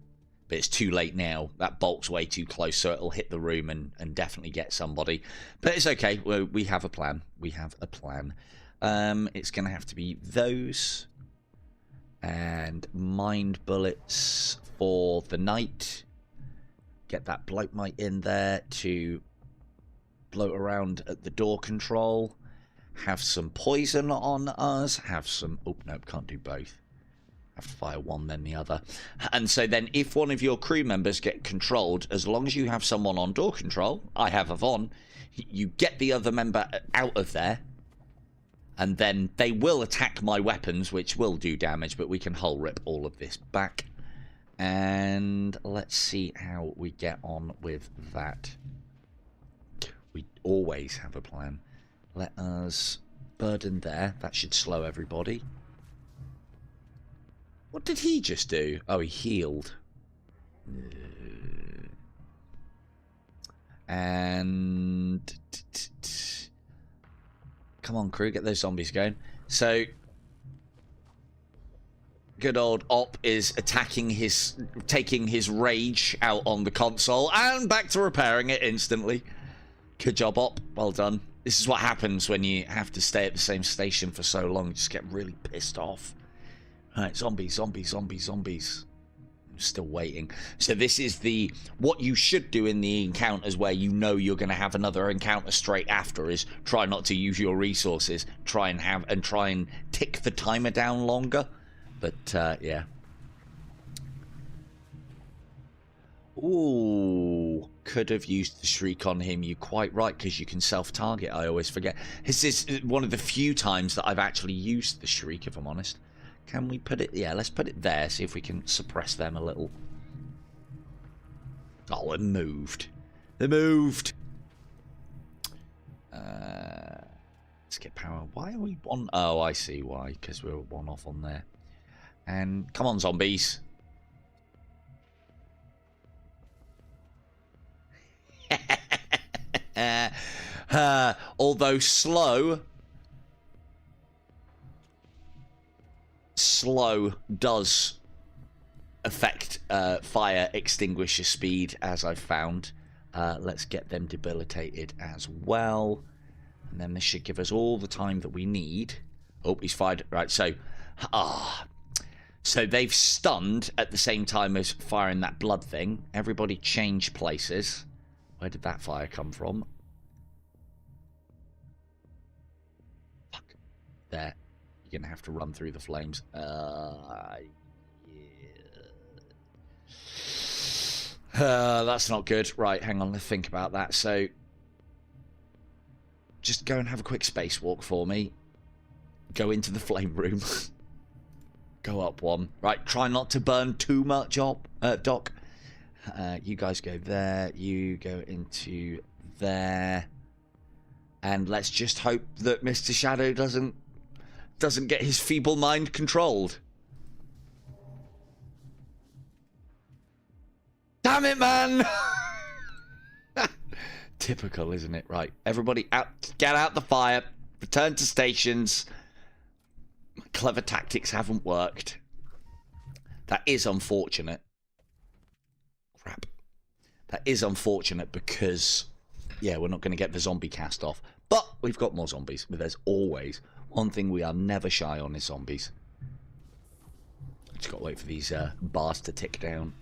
But it's too late now. That bolt's way too close, so it'll hit the room and definitely get somebody. But it's okay. We have a plan. We have a plan. It's going to have to be those. And mind bullets for the knight. Get that bloat mite in there to bloat around at the door control. Have some poison on us. Have some... Oh, nope, can't do both. Have to fire one, then the other. And so then if one of your crew members get controlled, as long as you have someone on door control, I have Yvonne, you get the other member out of there, and then they will attack my weapons, which will do damage, but we can hull rip all of this back. And let's see how we get on with that. We always have a plan. Let us burden there. That should slow everybody. What did he just do? Oh, he healed. And... Come on, crew, get those zombies going. So... Good old Op is taking his rage out on the console. And back to repairing it instantly. Good job, Op. Well done. This is what happens when you have to stay at the same station for so long. You just get really pissed off. Alright, zombies, zombies, zombies, zombies. I'm still waiting. So this is what you should do in the encounters where you know you're going to have another encounter straight after is try not to use your resources. Try and tick the timer down longer. But, yeah. Ooh, could have used the shriek on him. You're quite right, because you can self-target. I always forget. This is one of the few times that I've actually used the shriek, if I'm honest. Can we put it... Yeah, let's put it there, see if we can suppress them a little. Oh, it moved. They moved. Let's get power. Why are we one... Oh, I see why, because we're one off on there. And come on, zombies. Although slow does affect fire extinguisher speed, as I've found. Let's get them debilitated as well, and then this should give us all the time that we need. Oh, he's fired. Right, so so they've stunned at the same time as firing that blood thing. Everybody change places. Where did that fire come from? Fuck. There. You're going to have to run through the flames. Yeah. That's not good. Right, hang on. Let's think about that. So, just go and have a quick spacewalk for me. Go into the flame room. Go up one. Right, try not to burn too much up, Doc. You guys go there, you go into there, and let's just hope that Mr. Shadow doesn't get his feeble mind controlled. Damn it, man! Typical, isn't it? Right, everybody out, get out the fire, return to stations. Clever tactics haven't worked. That is unfortunate. Crap. That is unfortunate because, yeah, we're not going to get the zombie cast off. But we've got more zombies. But there's always one thing we are never shy on is zombies. Just got to wait for these bars to tick down.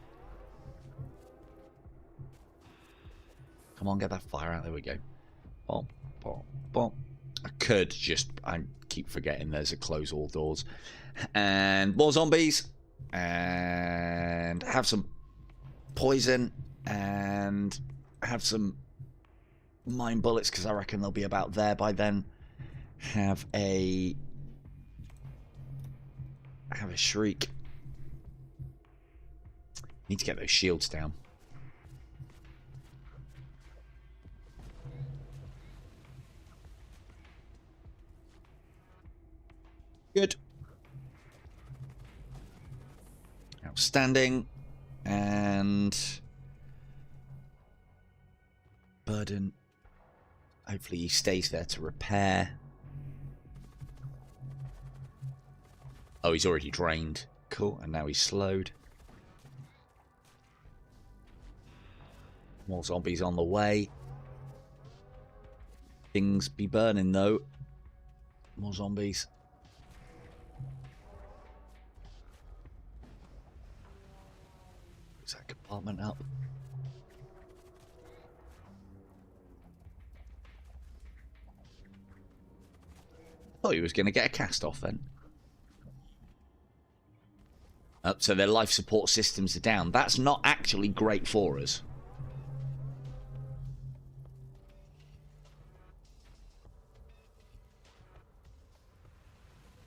Come on, get that fire out. There we go. Bom, bom, bom. I keep forgetting there's a close all doors. And more zombies. And have some poison and have some mine bullets because I reckon they'll be about there by then. Have a shriek. Need to get those shields down. Good. Outstanding. And Burden, hopefully he stays there to repair. Oh, he's already drained. Cool, and now he's slowed. More zombies on the way. Things be burning though. More zombies. That compartment up. Thought he was going to get a cast off then. So their life support systems are down. That's not actually great for us.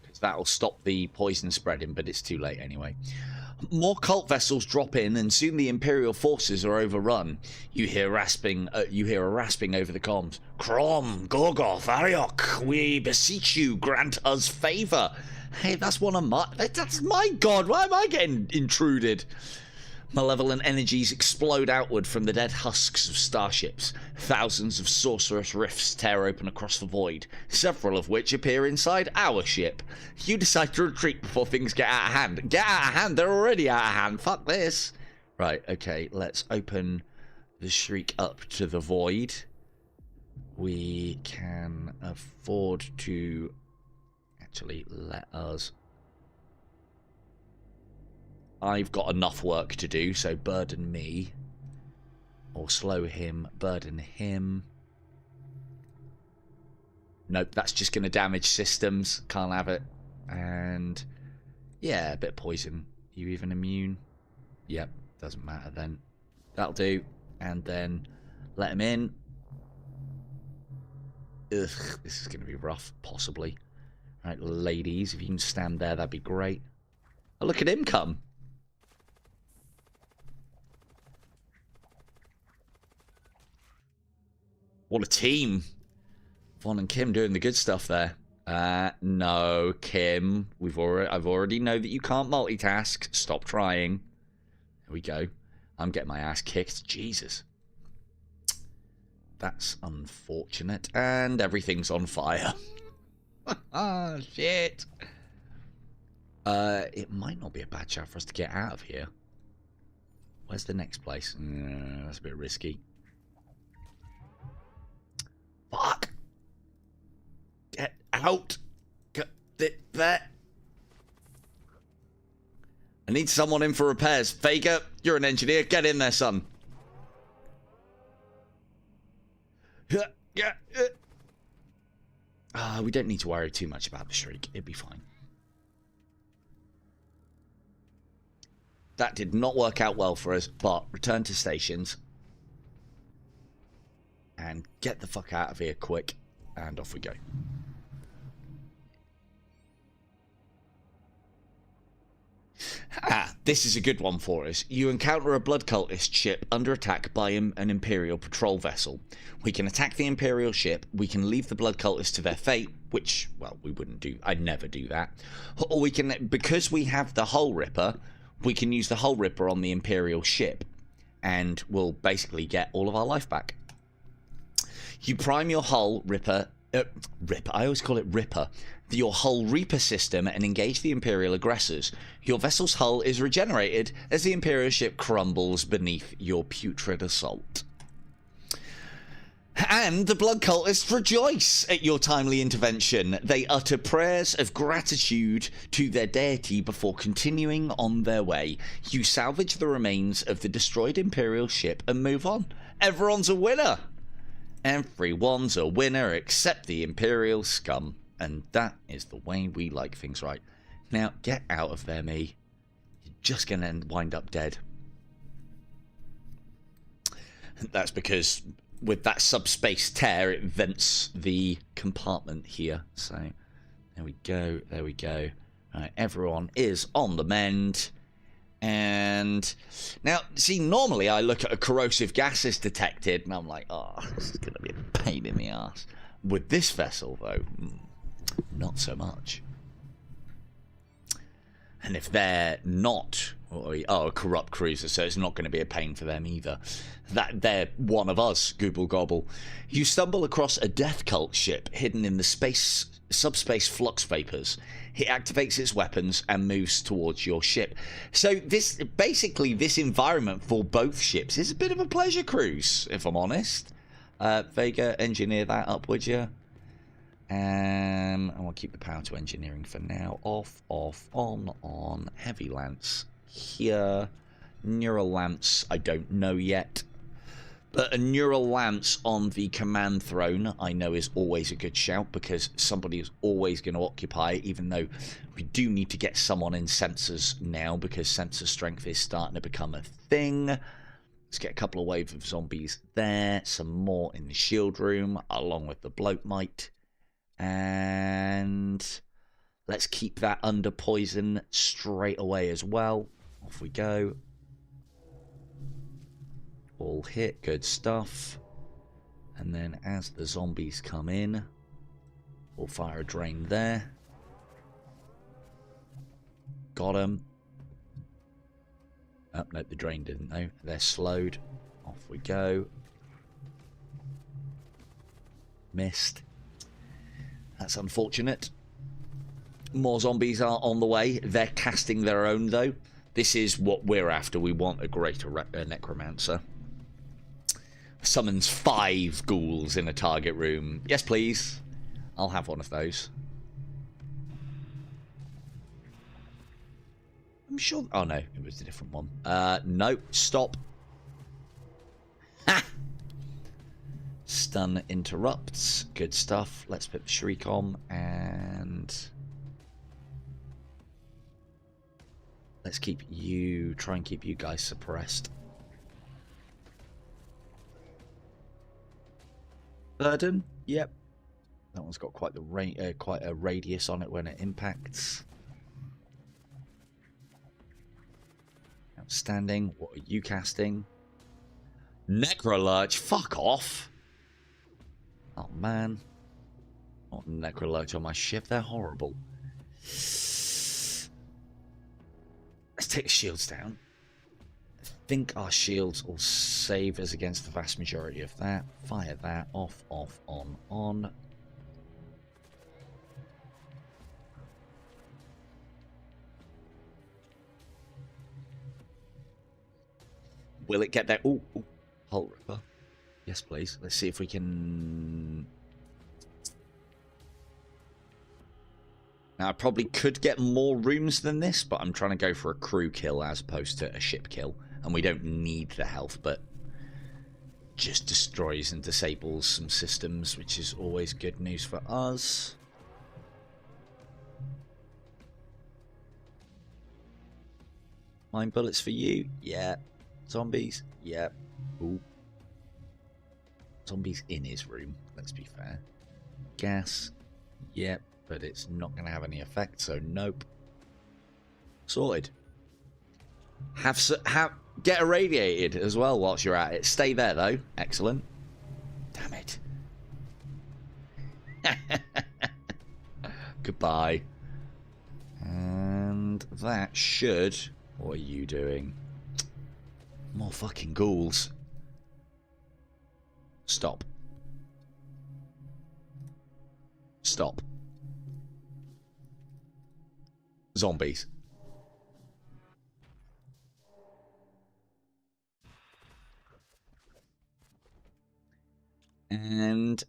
Because that'll stop the poison spreading, but it's too late anyway. More cult vessels drop in, and soon the Imperial forces are overrun. You hear a rasping over the comms. Crom, Gorgoth, Ariok, we beseech you, grant us favor. Hey, that's my god. Why am I getting intruded? Malevolent energies explode outward from the dead husks of starships. Thousands of sorcerous rifts tear open across the void, several of which appear inside our ship. You decide to retreat before things get out of hand. Get out of hand? They're already out of hand. Fuck this. Right, okay, let's open the shriek up to the void. we can afford to actually let us... I've got enough work to do, so burden me. Or slow him, burden him. Nope, that's just going to damage systems. Can't have it. And yeah, a bit of poison. You even immune? Yep, doesn't matter then. That'll do. And then let him in. Ugh, this is going to be rough, possibly. Right, ladies, if you can stand there, that'd be great. Oh, look at him come. What a team. Vaughn and Kim doing the good stuff there. No, Kim. I've already know that you can't multitask. Stop trying. There we go. I'm getting my ass kicked. Jesus. That's unfortunate. And everything's on fire. Ah, shit. It might not be a bad shot for us to get out of here. Where's the next place? That's a bit risky. Fuck. Get out. Get there. I need someone in for repairs. Vega, you're an engineer. Get in there, son. We don't need to worry too much about the shriek. It'd be fine. That did not work out well for us, but return to stations. And get the fuck out of here quick. And off we go. This is a good one for us. You encounter a blood cultist ship under attack by an Imperial patrol vessel. We can attack the Imperial ship, we can leave the blood cultists to their fate, which, well, we wouldn't do. I'd never do that. Or we can, because we have the Hull Ripper, we can use the Hull Ripper on the Imperial ship, and we'll basically get all of our life back. You prime your Hull Ripper, I always call it Ripper, your Hull Reaper system and engage the Imperial aggressors. Your vessel's hull is regenerated as the Imperial ship crumbles beneath your putrid assault. And the blood cultists rejoice at your timely intervention. They utter prayers of gratitude to their deity before continuing on their way. You salvage the remains of the destroyed Imperial ship and move on. Everyone's a winner! Everyone's a winner except the Imperial scum. And that is the way we like things, right? Now, get out of there, me. You're just going to wind up dead. That's because with that subspace tear, it vents the compartment here. So, there we go. There we go. Right, everyone is on the mend. And now, see, normally I look at a corrosive gas is detected, and I'm like, oh, this is going to be a pain in the ass. With this vessel, though, not so much. And if they're not, a corrupt cruiser, so it's not going to be a pain for them either. That they're one of us, Gooble Gobble. You stumble across a death cult ship hidden in the subspace flux vapors. It activates its weapons and moves towards your ship. So this environment for both ships is a bit of a pleasure cruise, if I'm honest. Vega, engineer that up, would you? I want to keep the power to engineering for now. Off, on. Heavy lance here. Neural lance, I don't know yet. But a neural lance on the command throne, I know, is always a good shout, because somebody is always going to occupy it, even though we do need to get someone in sensors now, because sensor strength is starting to become a thing. Let's get a couple of waves of zombies there. Some more in the shield room, along with the bloat mite. And let's keep that under poison straight away as well. Off we go. All hit, good stuff. And then as the zombies come in, we'll fire a drain there. Got them. Oh, no, the drain didn't though. They're slowed. Off we go. Missed. That's unfortunate. More zombies are on the way. They're casting their own, though. This is what we're after. We want a greater necromancer. summons 5 ghouls in a target room. Yes, please. I'll have one of those. I'm sure... Oh, no. It was a different one. No. Stop. Ha! Stun interrupts. Good stuff. Let's put the Shriek on. And... let's keep you... try and keep you guys suppressed. Burden? Yep. That one's got quite the quite a radius on it when it impacts. Outstanding. What are you casting? Necrolurch. Fuck off. Oh man. Not Necrolurch on my ship. They're horrible. Let's take the shields down. I think our shields will save us against the vast majority of that. Fire that. Off, off, on. Will it get there? Ooh, Hull Ripper. Yes, please. Let's see if we can... now, I probably could get more rooms than this, but I'm trying to go for a crew kill as opposed to a ship kill. And we don't need the health, but just destroys and disables some systems, which is always good news for us. Mind bullets for you? Yeah. Zombies? Yeah. Ooh. Zombies in his room, let's be fair. Gas? Yep, but it's not going to have any effect, so nope. Sorted. Get irradiated as well whilst you're at it. Stay there, though. Excellent. Damn it. Goodbye. And that should... what are you doing? More fucking ghouls. Stop. Stop. Zombies. And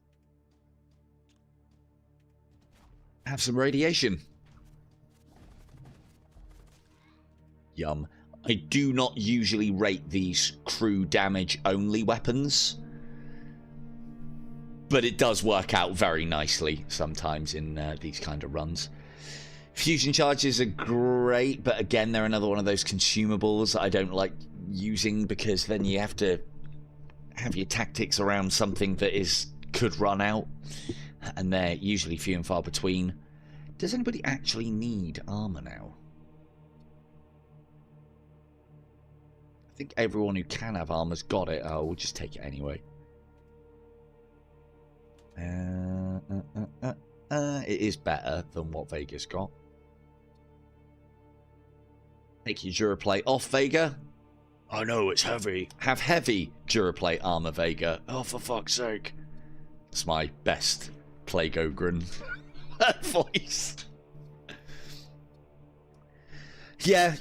have some radiation. Yum. I do not usually rate these crew damage only weapons, but it does work out very nicely sometimes in these kind of runs. Fusion charges are great, but again, they're another one of those consumables that I don't like using, because then you have to have your tactics around something that could run out, and they're usually few and far between. Does anybody actually need armor now? I think everyone who can have armor's got it. Oh, we'll just take it anyway. It is better than what Vega's got. Take your Duraplate off, Vega. Oh no, it's heavy. Have heavy Duraplate armor, Vega. Oh, for fuck's sake. It's my best Plague Ogren voice. Yeah,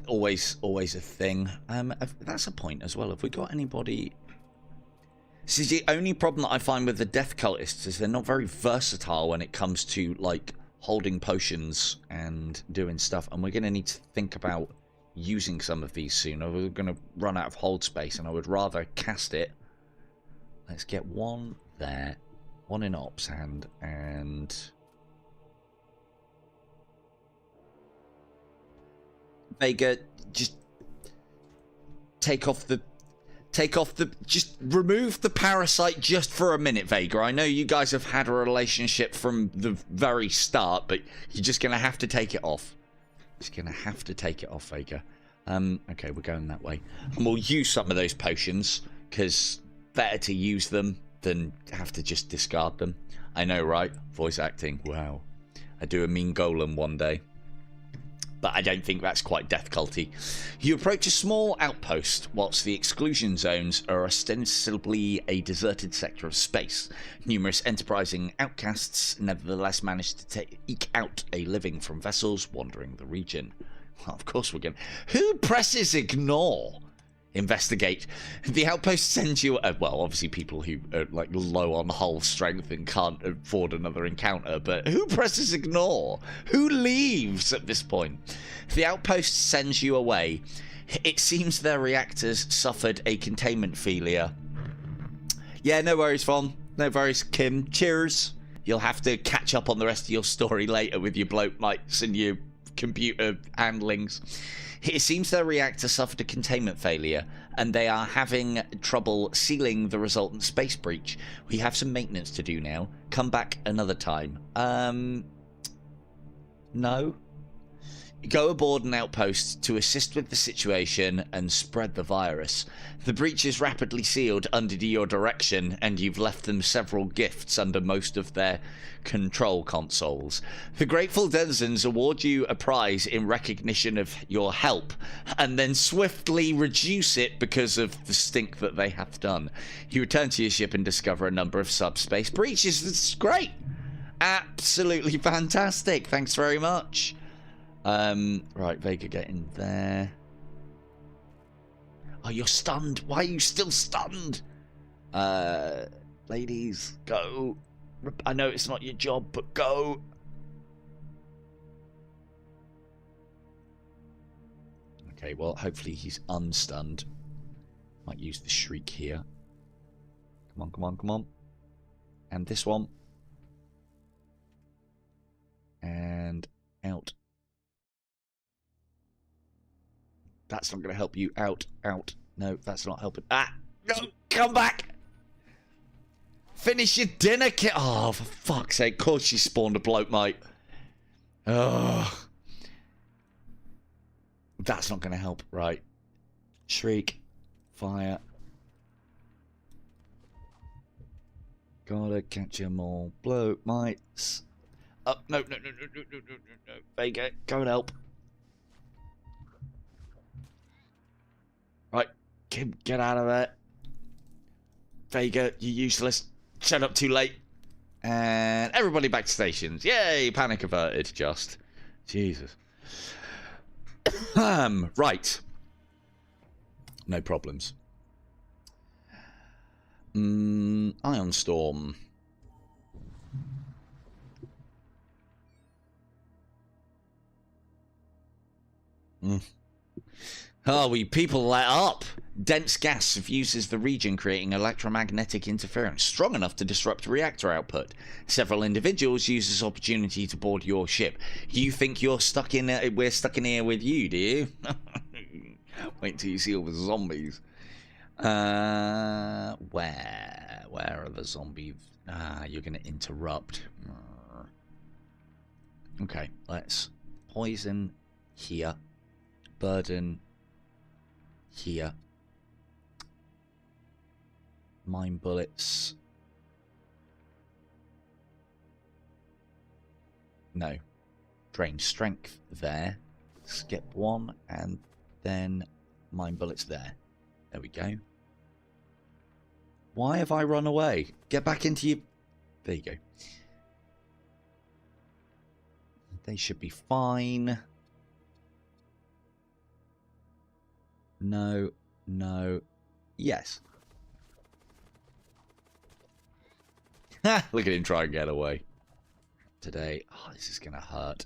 always a thing. That's a point as well. Have we got anybody... see, the only problem that I find with the death cultists is they're not very versatile when it comes to, like, holding potions and doing stuff. And we're going to need to think about using some of these soon, or we're going to run out of hold space, and I would rather cast it. Let's get one there, one in Op's hand, and... Vega, just just remove the parasite just for a minute, Vega. I know you guys have had a relationship from the very start, but you're just going to have to take it off. Just going to have to take it off, Vega. Okay, we're going that way. And we'll use some of those potions, because better to use them than have to just discard them. I know, right? Voice acting. Wow. I do a mean golem one day. But I don't think that's quite death culty. You approach a small outpost, whilst the exclusion zones are ostensibly a deserted sector of space. Numerous enterprising outcasts nevertheless manage to eke out a living from vessels wandering the region. Well, of course we're going. Who presses ignore? Investigate. The outpost sends you... well, obviously people who are like low on hull strength and can't afford another encounter, but who presses ignore? Who leaves at this point? The outpost sends you away. It seems their reactors suffered a containment failure. Yeah, no worries, Fon. No worries, Kim. Cheers. You'll have to catch up on the rest of your story later with your bloke mites and your computer handlings. It seems their reactor suffered a containment failure, and they are having trouble sealing the resultant space breach. We have some maintenance to do now. Come back another time. No? Go aboard an outpost to assist with the situation and spread the virus. The breach is rapidly sealed under your direction, and you've left them several gifts under most of their control consoles. The grateful denizens award you a prize in recognition of your help, and then swiftly reduce it because of the stink that they have done. You return to your ship and discover a number of subspace breaches. This is great. Absolutely fantastic. Thanks very much. Right, Vega, get in there. Oh, you're stunned. Why are you still stunned? Ladies, go. I know it's not your job, but go. Okay, well, hopefully he's unstunned. Might use the shriek here. Come on, come on, come on. And this one. And out. That's not going to help you. Out, out. No, that's not helping. Ah! No! Come back! Finish your dinner, kid. Oh, for fuck's sake. Of course she spawned a bloke, mate. Oh. That's not going to help. Right. Shriek. Fire. Gotta catch 'em all. Bloke, mates. Oh, no, no, no, no, no, no, no, no, no. Vega, go and help. Right, Kim, get out of there. Vega, you're useless. Shut up too late. And everybody back to stations. Yay, panic averted, just. Jesus. Right. No problems. Ion Storm. Oh, we people let up. Dense gas suffuses the region, creating electromagnetic interference strong enough to disrupt reactor output. Several individuals use this opportunity to board your ship. You think you're stuck in? We're stuck in here with you, do you? Wait till you see all the zombies. Where are the zombies? You're going to interrupt. Okay, let's poison here. Burden here. Mine bullets. No. Drain strength there. Skip one and then mine bullets there. There we go. Why have I run away? Get back into your... There you go. They should be fine. No, no, yes. Look at him try and get away. Today, oh, this is going to hurt.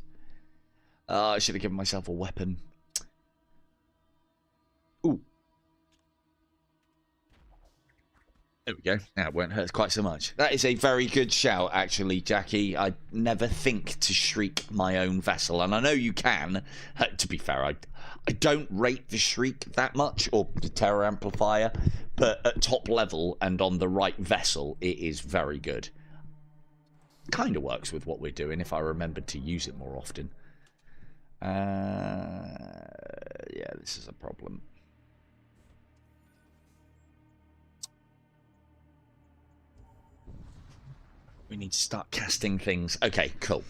I should have given myself a weapon. Ooh. There we go. Now it won't hurt quite so much. That is a very good shout, actually, Jackie. I never think to shriek my own vessel, and I know you can. To be fair, I don't rate the shriek that much, or the terror amplifier, but at top level and on the right vessel, it is very good. Kind of works with what we're doing if I remembered to use it more often. Yeah, this is a problem. We need to start casting things. Okay, cool.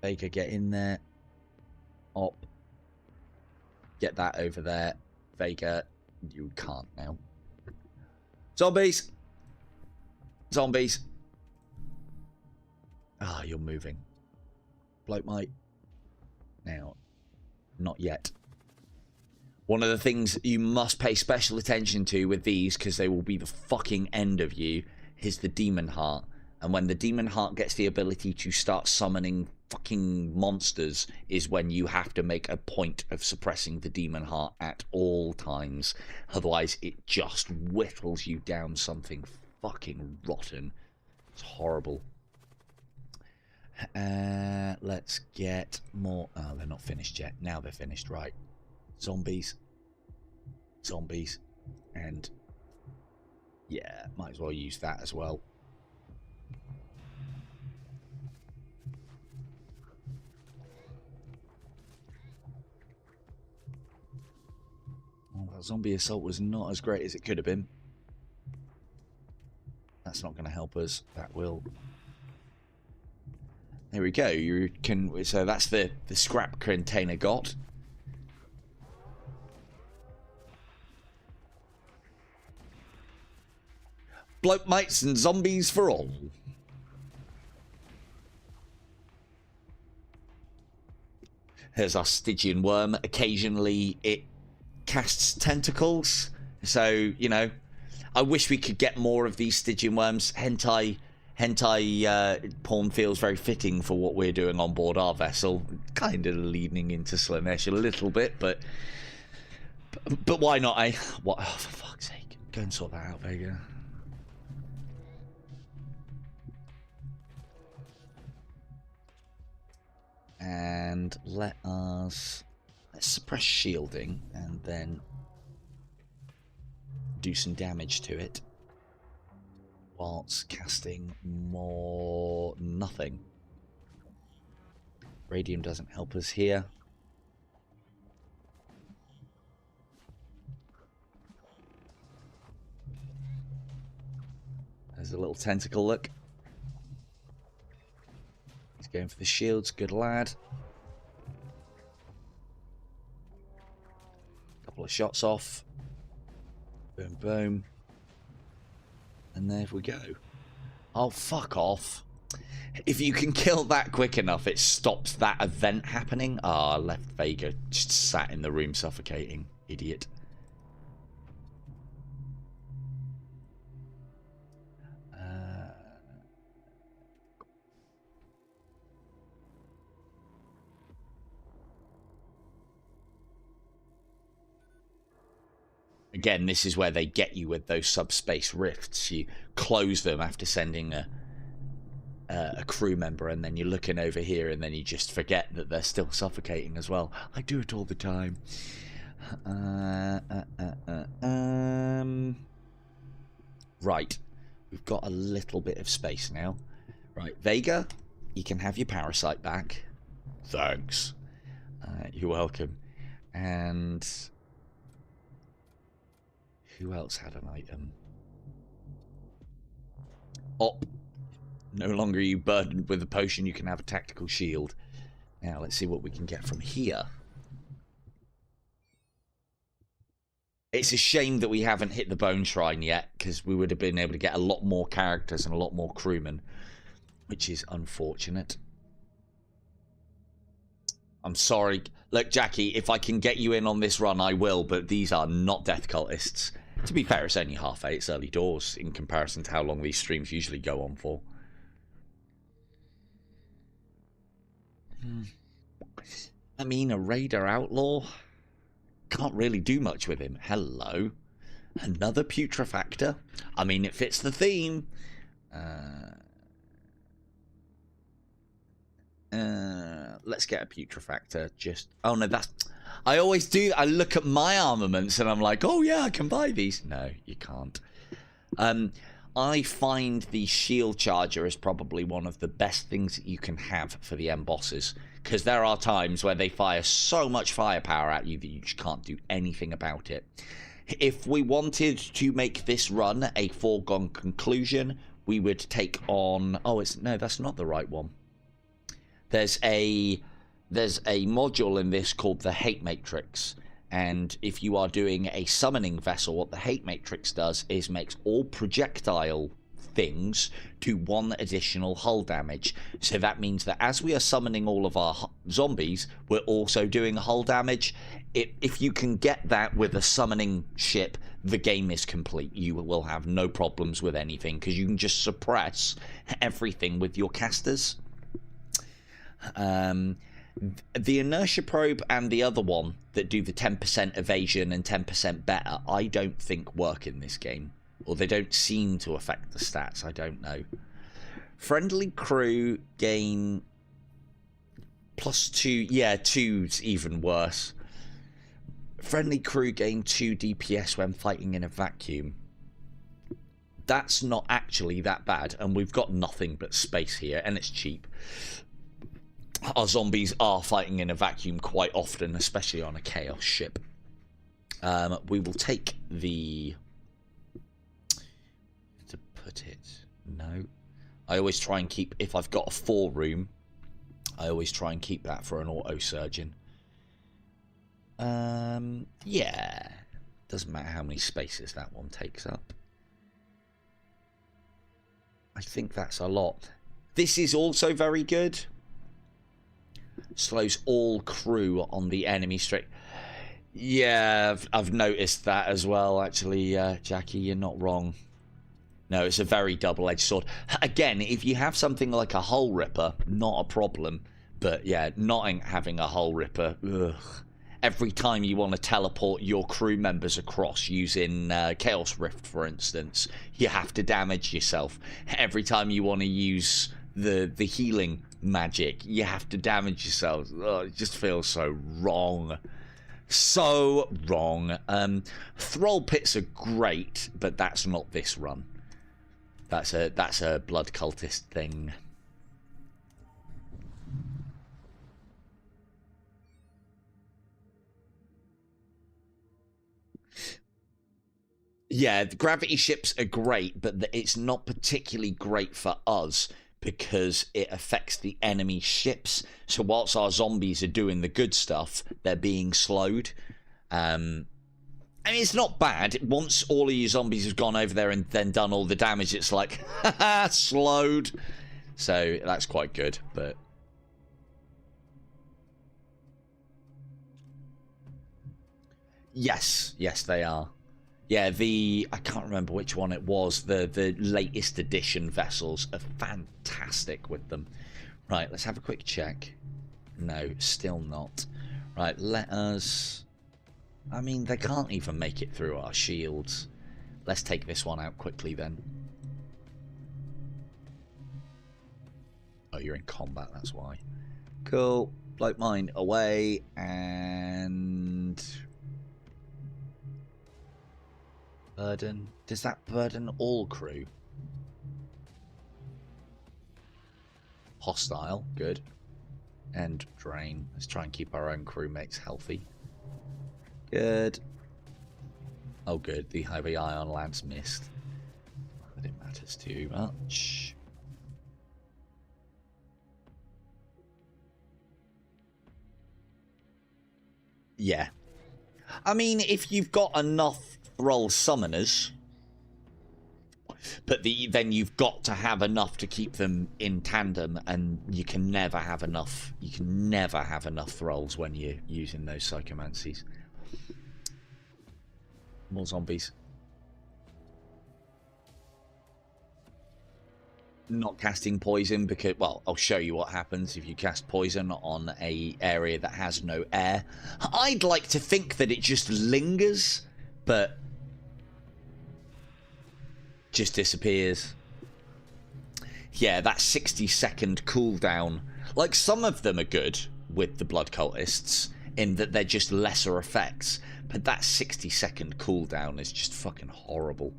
Baker, get in there. Op. Get that over there. Vega, you can't now. Zombies! Zombies! Ah, you're moving. Bloke, mate. Now, not yet. One of the things you must pay special attention to with these, because they will be the fucking end of you, is the demon heart. And when the demon heart gets the ability to start summoning fucking monsters is when you have to make a point of suppressing the demon heart at all times. Otherwise, it just whittles you down something fucking rotten. It's horrible. Let's get more... Oh, they're not finished yet. Now they're finished, right. Zombies. Zombies. And... yeah, might as well use that as well. Oh, that zombie assault was not as great as it could have been. That's not going to help us. That will... There we go. You can. So that's the scrap container got. Bloke mates and zombies for all. There's our Stygian worm. Occasionally it casts tentacles. So, you know, I wish we could get more of these Stygian worms. Hentai porn feels very fitting for what we're doing on board our vessel. Kind of leaning into Slanesh a little bit, but why not, eh? What? Oh, for fuck's sake. Go and sort that out, Vega. And let's suppress shielding and then do some damage to it whilst casting more nothing. Radium doesn't help us here. There's a little tentacle, look. He's going for the shields, good lad. Couple of shots off. Boom, boom. And there we go. Oh, fuck off. If you can kill that quick enough, it stops that event happening. Ah, I left Vega just sat in the room suffocating. Idiot. Again, this is where they get you with those subspace rifts. You close them after sending a crew member, and then you're looking over here, and then you just forget that they're still suffocating as well. I do it all the time. Right. We've got a little bit of space now. Right, Vega, you can have your parasite back. Thanks. You're welcome. And... who else had an item? Op. No longer are you burdened with a potion, you can have a tactical shield. Now, let's see what we can get from here. It's a shame that we haven't hit the Bone Shrine yet, because we would have been able to get a lot more characters and a lot more crewmen, which is unfortunate. I'm sorry. Look, Jackie, if I can get you in on this run, I will, but these are not death cultists. To be fair, it's only 8:30. It's early doors in comparison to how long these streams usually go on for. I mean, a raider outlaw? Can't really do much with him. Hello. Another putrefactor? I mean, it fits the theme. Let's get a putrefactor. Just... oh, no, that's... I always do. I look at my armaments and I'm like, oh, yeah, I can buy these. No, you can't. I find the shield charger is probably one of the best things that you can have for the end bosses, because there are times where they fire so much firepower at you that you just can't do anything about it. If we wanted to make this run a foregone conclusion, we would take on... oh, no, that's not the right one. There's a module in this called the Hate Matrix, and if you are doing a summoning vessel, what the Hate Matrix does is makes all projectile things to 1 additional hull damage. So that means that as we are summoning all of our zombies, we're also doing hull damage. If you can get that with a summoning ship, the game is complete. You will have no problems with anything because you can just suppress everything with your casters. The inertia probe and the other one that do the 10% evasion and 10% better, I don't think work in this game. Or they don't seem to affect the stats, I don't know. Friendly crew gain +2, yeah, 2's even worse. Friendly crew gain 2 DPS when fighting in a vacuum. That's not actually that bad, and we've got nothing but space here, and it's cheap. Our zombies are fighting in a vacuum quite often, especially on a chaos ship. We will take the... to put it... No. I always try and keep... If I've got a 4 room, I always try and keep that for an auto surgeon. Yeah. Doesn't matter how many spaces that one takes up. I think that's a lot. This is also very good. Slows all crew on the enemy straight. Yeah, I've noticed that as well, actually, Jackie, you're not wrong. No, it's a very double-edged sword. Again, if you have something like a hull ripper, not a problem. But yeah, not having a hull ripper, ugh. Every time you want to teleport your crew members across using Chaos Rift, for instance, you have to damage yourself. Every time you want to use the healing magic, you have to damage yourself. Oh, it just feels so wrong. So wrong. Thrall pits are great, but that's not this run. That's a blood cultist thing. Yeah, the gravity ships are great, but it's not particularly great for us because it affects the enemy ships. So whilst our zombies are doing the good stuff, they're being slowed. I mean, it's not bad. Once all of your zombies have gone over there and then done all the damage, it's like, haha, slowed. So that's quite good, but... Yes, they are. Yeah, I can't remember which one it was. The latest edition vessels are fantastic with them. Right, let's have a quick check. No, still not. Right, let us... I mean, they can't even make it through our shields. Let's take this one out quickly then. Oh, you're in combat, that's why. Cool. Bloke mine away, and... Burden. Does that burden all crew? Hostile. Good. And drain. Let's try and keep our own crewmates healthy. Good. Oh, good. The heavy ion lance missed. But it matters too much. Yeah. I mean, if you've got enough Thrall summoners, but then you've got to have enough to keep them in tandem, and you can never have enough. You can never have enough Thralls when you're using those psychomancies. More zombies. Not casting poison because, well, I'll show you what happens if you cast poison on a area that has no air. I'd like to think that it just lingers, but just disappears. Yeah, that 60-second cooldown. Like, some of them are good with the blood cultists in that they're just lesser effects, but that 60-second cooldown is just fucking horrible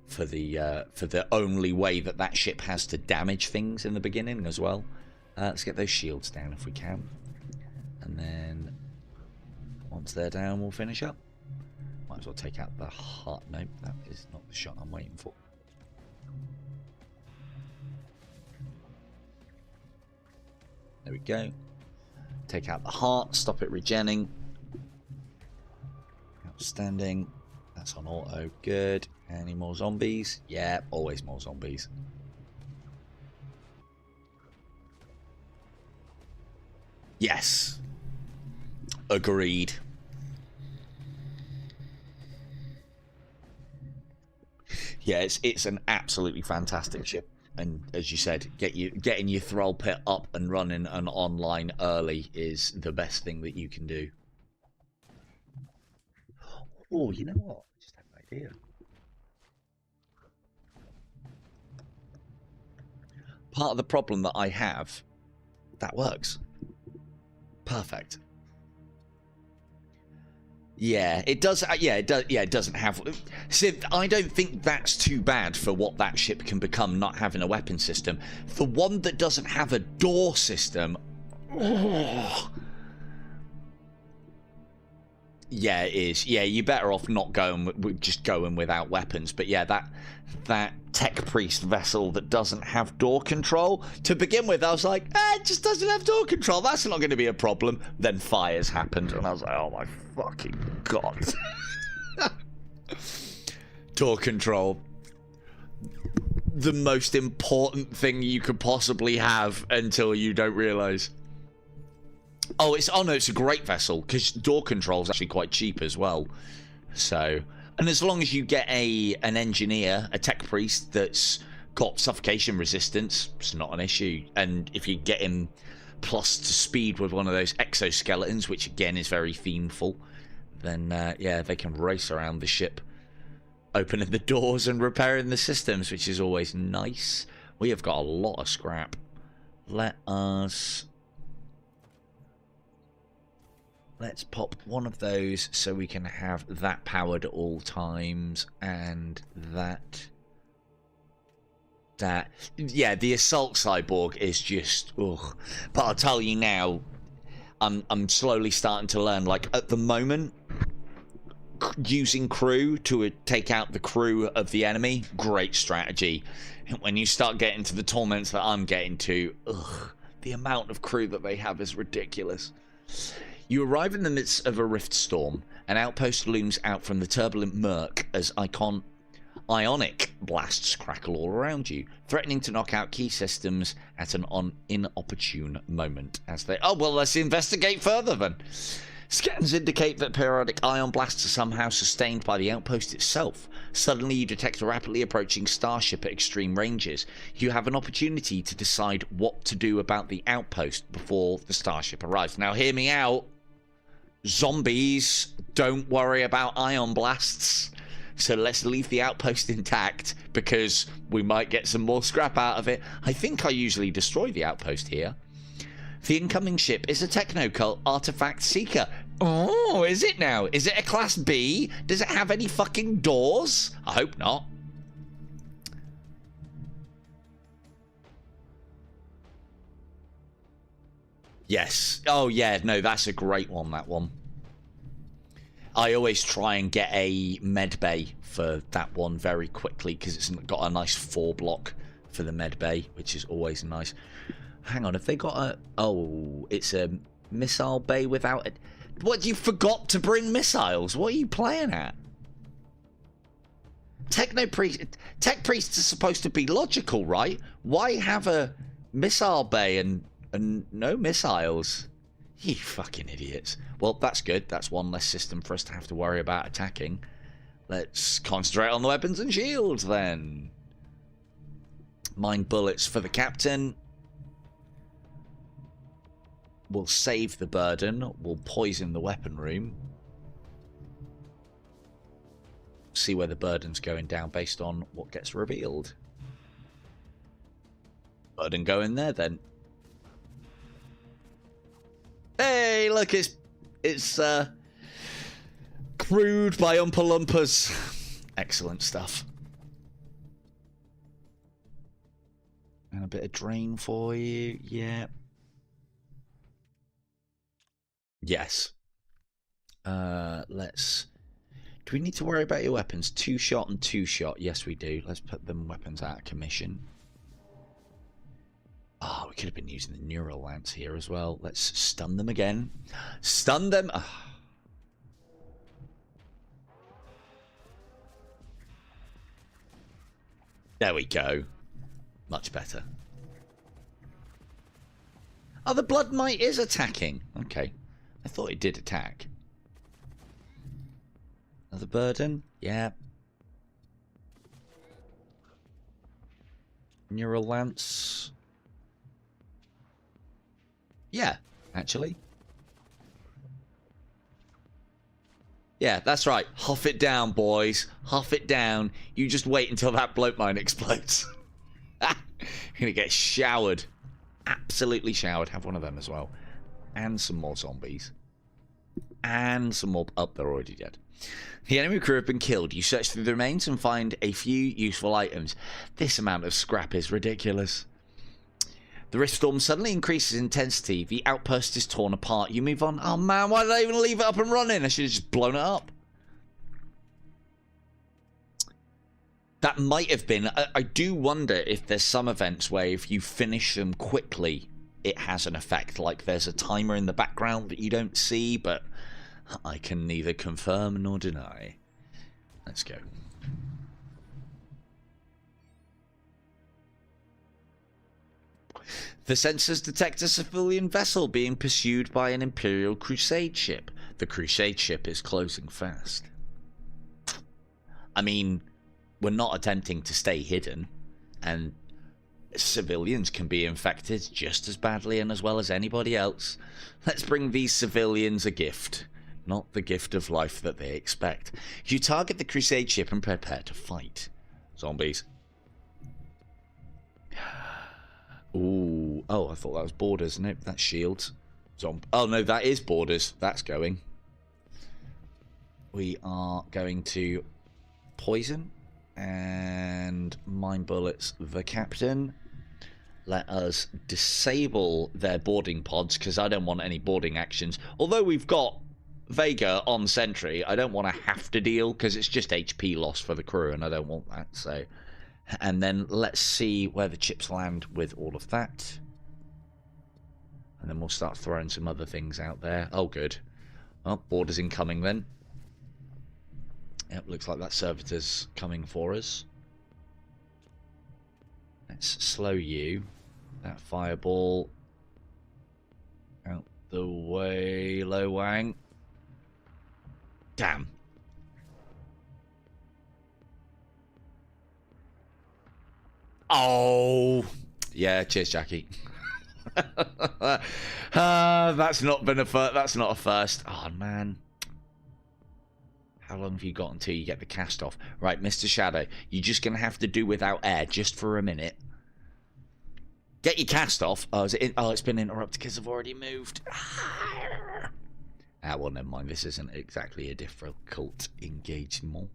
for the only way that ship has to damage things in the beginning as well. Let's get those shields down if we can, and then once they're down, we'll finish up. Might as well take out the heart. No, that is not the shot I'm waiting for. There we go. Take out the heart, stop it regenning. Outstanding. That's on auto. Good. Any more zombies? Yeah, always more zombies. Yes. Agreed. Yeah, it's an absolutely fantastic ship. And as you said, getting your thrall pit up and running and online early is the best thing that you can do. Oh, you know what? I just had an idea. Part of the problem that I have, that works. Perfect. Yeah, it does. Yeah, it does. Yeah, it doesn't have. See, I don't think that's too bad for what that ship can become, not having a weapon system. The one that doesn't have a door system. Oh. Yeah, it is. Yeah, you're better off not going, just going without weapons. But yeah, that tech priest vessel that doesn't have door control. To begin with, I was like, it just doesn't have door control. That's not going to be a problem. Then fires happened, and I was like, oh my fucking god. Door control. The most important thing you could possibly have until you don't realise. Oh, no, it's a great vessel because door control is actually quite cheap as well. So, and as long as you get an engineer, a tech priest that's got suffocation resistance, it's not an issue. And if you get him plus to speed with one of those exoskeletons, which again is very themeful, then yeah, they can race around the ship, opening the doors and repairing the systems, which is always nice. We have got a lot of scrap. Let's pop one of those so we can have that powered at all times, and that. Yeah, the assault cyborg is just, ugh. But I'll tell you now, I'm slowly starting to learn. Like at the moment, using crew to take out the crew of the enemy, great strategy. When you start getting to the torments that I'm getting to, ugh, the amount of crew that they have is ridiculous. You arrive in the midst of a rift storm. An outpost looms out from the turbulent murk as ionic blasts crackle all around you, threatening to knock out key systems at an inopportune moment. Oh, well, let's investigate further then. Scans indicate that periodic ion blasts are somehow sustained by the outpost itself. Suddenly you detect a rapidly approaching starship at extreme ranges. You have an opportunity to decide what to do about the outpost before the starship arrives. Now hear me out. Zombies don't worry about ion blasts. So let's leave the outpost intact because we might get some more scrap out of it. I think I usually destroy the outpost here. The incoming ship is a techno-cult artifact seeker. Oh, is it now? Is it a class B? Does it have any fucking doors? I hope not. Yes. Oh, yeah. No, that's a great one, that one. I always try and get a med bay for that one very quickly because it's got a nice 4-block for the med bay, which is always nice. Hang on, have they got a... Oh, it's a missile bay without it. What, you forgot to bring missiles? What are you playing at? Tech priests are supposed to be logical, right? Why have a missile bay and no missiles? You fucking idiots. Well, that's good. That's one less system for us to have to worry about attacking. Let's concentrate on the weapons and shields, then. Mine bullets for the captain. We'll save the burden. We'll poison the weapon room. See where the burden's going down based on what gets revealed. Burden go in there, then. Hey, look, it's crewed by Oompa Loompas. Excellent stuff. And a bit of drain for you. Yeah. Yes. Let's... Do we need to worry about your weapons? 2-shot and 2-shot. Yes, we do. Let's put them weapons out of commission. Oh, we could have been using the neural lance here as well. Let's stun them again. Stun them. Oh. There we go. Much better. Oh, the blood mite is attacking. Okay. I thought it did attack. Another burden? Yeah. Neural lance. Yeah, actually. Yeah, that's right. Huff it down, boys. Huff it down. You just wait until that bloat mine explodes. You're going to get showered. Absolutely showered. Have one of them as well. And some more zombies. And some more... Oh, they're already dead. The enemy crew have been killed. You search through the remains and find a few useful items. This amount of scrap is ridiculous. The rift storm suddenly increases intensity. The outpost is torn apart. You move on. Oh man, why did I even leave it up and running? I should have just blown it up. That might have been... I do wonder if there's some events where if you finish them quickly, it has an effect. Like there's a timer in the background that you don't see, but I can neither confirm nor deny. Let's go. The sensors detect a civilian vessel being pursued by an Imperial crusade ship. The crusade ship is closing fast. I mean, we're not attempting to stay hidden, and civilians can be infected just as badly and as well as anybody else. Let's bring these civilians a gift, not the gift of life that they expect. You target the crusade ship and prepare to fight. Zombies. Ooh. Oh, I thought that was borders. Nope, that's shields. Oh, no, that is borders. That's going. We are going to poison and mind bullets the captain. Let us disable their boarding pods, because I don't want any boarding actions. Although we've got Vega on sentry, I don't want to have to deal, because it's just HP loss for the crew, and I don't want that, so... And then let's see where the chips land with all of that. And then we'll start throwing some other things out there. Oh, good. Well, borders incoming then. Yep, looks like that servitor's coming for us. Let's slow you. That fireball. Out the way, Lo Wang. Damn. Oh, yeah. Cheers, Jackie. That's not been a first. That's not a first. Oh man, how long have you got until you get the cast off? Right, Mr. Shadow, you're just gonna have to do without air just for a minute. Get your cast off. Oh, is it? Oh, it's been interrupted because I've already moved. Well, never mind. This isn't exactly a difficult engagement.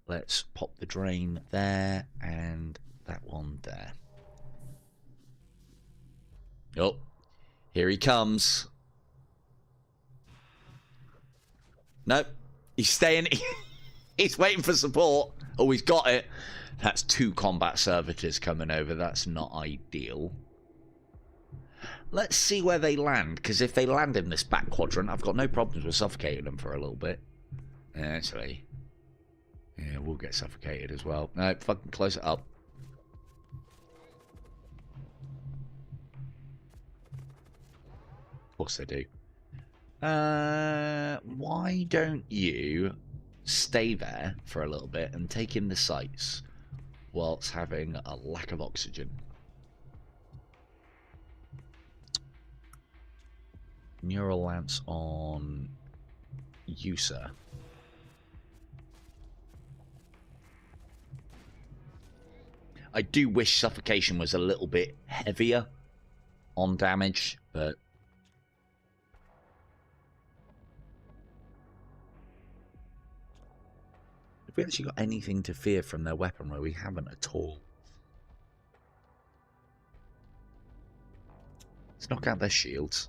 Let's pop the drain there and that one there. Oh, here he comes. Nope, he's staying. He's waiting for support. Oh, he's got it. That's 2 combat servitors coming over. That's not ideal. Let's see where they land, because if they land in this back quadrant, I've got no problems with suffocating them for a little bit. Actually, yeah, we'll get suffocated as well. No, fucking close it up. Of course they do. Why don't you stay there for a little bit and take in the sights whilst having a lack of oxygen? Neural lance on you, sir. I do wish suffocation was a little bit heavier on damage, but have we actually got anything to fear from their weaponry? We haven't at all. Let's knock out their shields.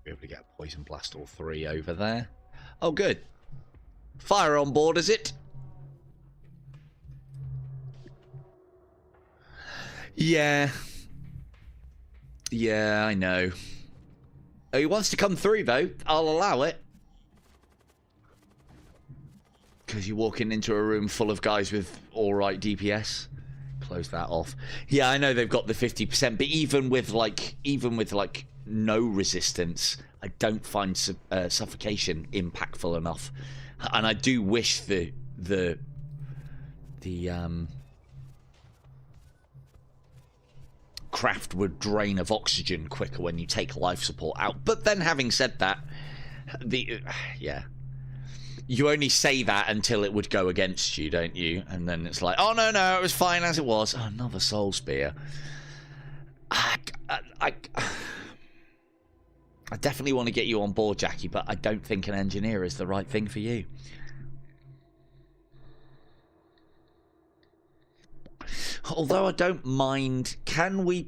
Be able to get a poison blast or 3 over there. Oh, good. Fire on board, is it? Yeah. Yeah, I know. Oh, he wants to come through, though. I'll allow it. because you're walking into a room full of guys with alright DPS. Close that off. Yeah, I know they've got the 50%, but even with like no resistance, I don't find suffocation impactful enough. And I do wish the craft would drain of oxygen quicker when you take life support out. But then, having said that, yeah, you only say that until it would go against you, don't you? And then it's like, oh no, it was fine as it was. Oh, another soul spear. I definitely want to get you on board, Jackie, but I don't think an engineer is the right thing for you. Although I don't mind, can we...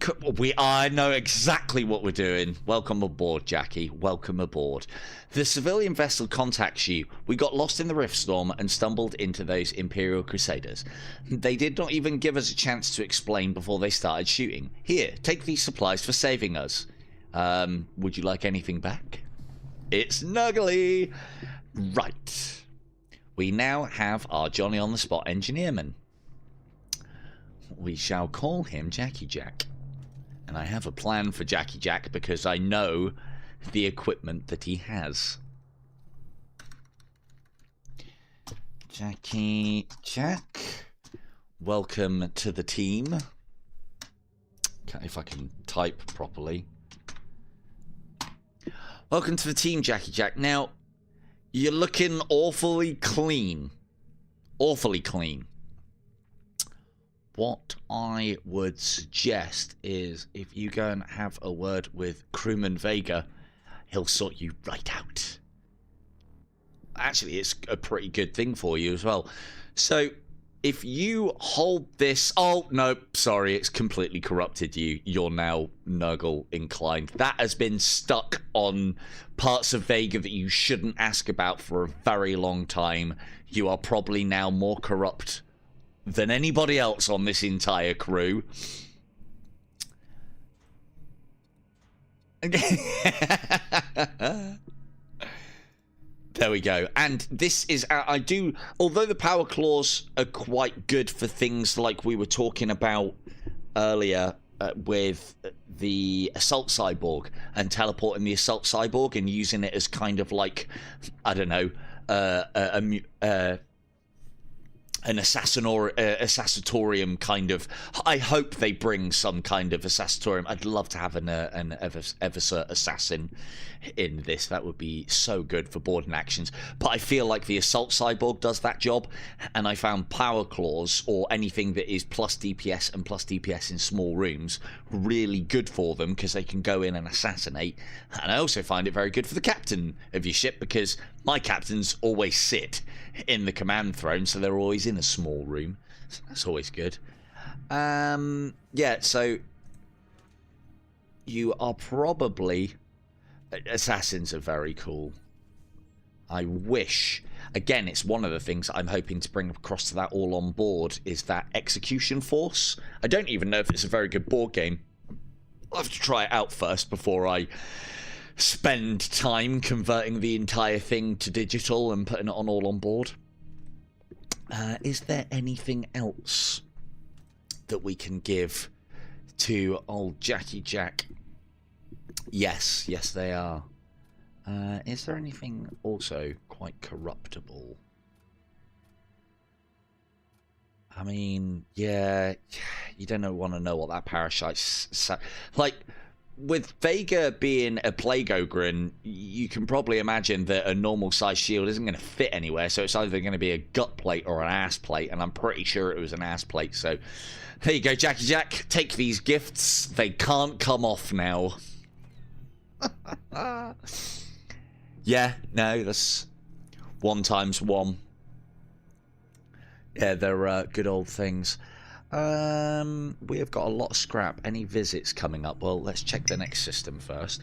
I know exactly what we're doing. Welcome aboard, Jackie. Welcome aboard. The civilian vessel contacts you. We got lost in the rift storm and stumbled into those Imperial Crusaders. They did not even give us a chance to explain before they started shooting. Here, take these supplies for saving us. Would you like anything back? It's Nuggly! Right. We now have our Johnny-on-the-spot engineerman. We shall call him Jackie Jack. And I have a plan for Jackie Jack because I know the equipment that he has. Jackie Jack, welcome to the team. If I can type properly. Welcome to the team, Jackie Jack. Now, you're looking awfully clean. Awfully clean. What I would suggest is if you go and have a word with Crewman Vega, he'll sort you right out. Actually, it's a pretty good thing for you as well. So, if you hold this... Oh, no, sorry, it's completely corrupted you. You're now Nurgle inclined. That has been stuck on parts of Vega that you shouldn't ask about for a very long time. You are probably now more corrupt than anybody else on this entire crew. There we go. And this is, I do, although the power claws are quite good for things like we were talking about earlier with the assault cyborg and teleporting the assault cyborg and using it as kind of like, I don't know, an assassinatorium kind of... I hope they bring some kind of assassinatorium. I'd love to have an Eversert assassin in this. That would be so good for boarding actions. But I feel like the assault cyborg does that job, and I found power claws or anything that is plus DPS and plus DPS in small rooms really good for them because they can go in and assassinate. And I also find it very good for the captain of your ship because my captains always sit in the command throne, so they're always in a small room. That's always good. Yeah, so you are probably... Assassins are very cool. I wish... Again, it's one of the things I'm hoping to bring across to that all on board is that execution force. I don't even know if it's a very good board game. I'll have to try it out first before I spend time converting the entire thing to digital and putting it on all on board. Is there anything else that we can give to old Jackie Jack? Yes, they are. Is there anything also quite corruptible? I mean, yeah, you don't want to know what that parasite's... Like... With Vega being a plague ogre, you can probably imagine that a normal size shield isn't going to fit anywhere, so it's either going to be a gut plate or an ass plate, and I'm pretty sure it was an ass plate, so there you go, Jackie Jack. Take these gifts. They can't come off now. Yeah, no, that's 1 times 1. Yeah, they're good old things. We have got a lot of scrap. Any visits coming up? Well, let's check the next system first.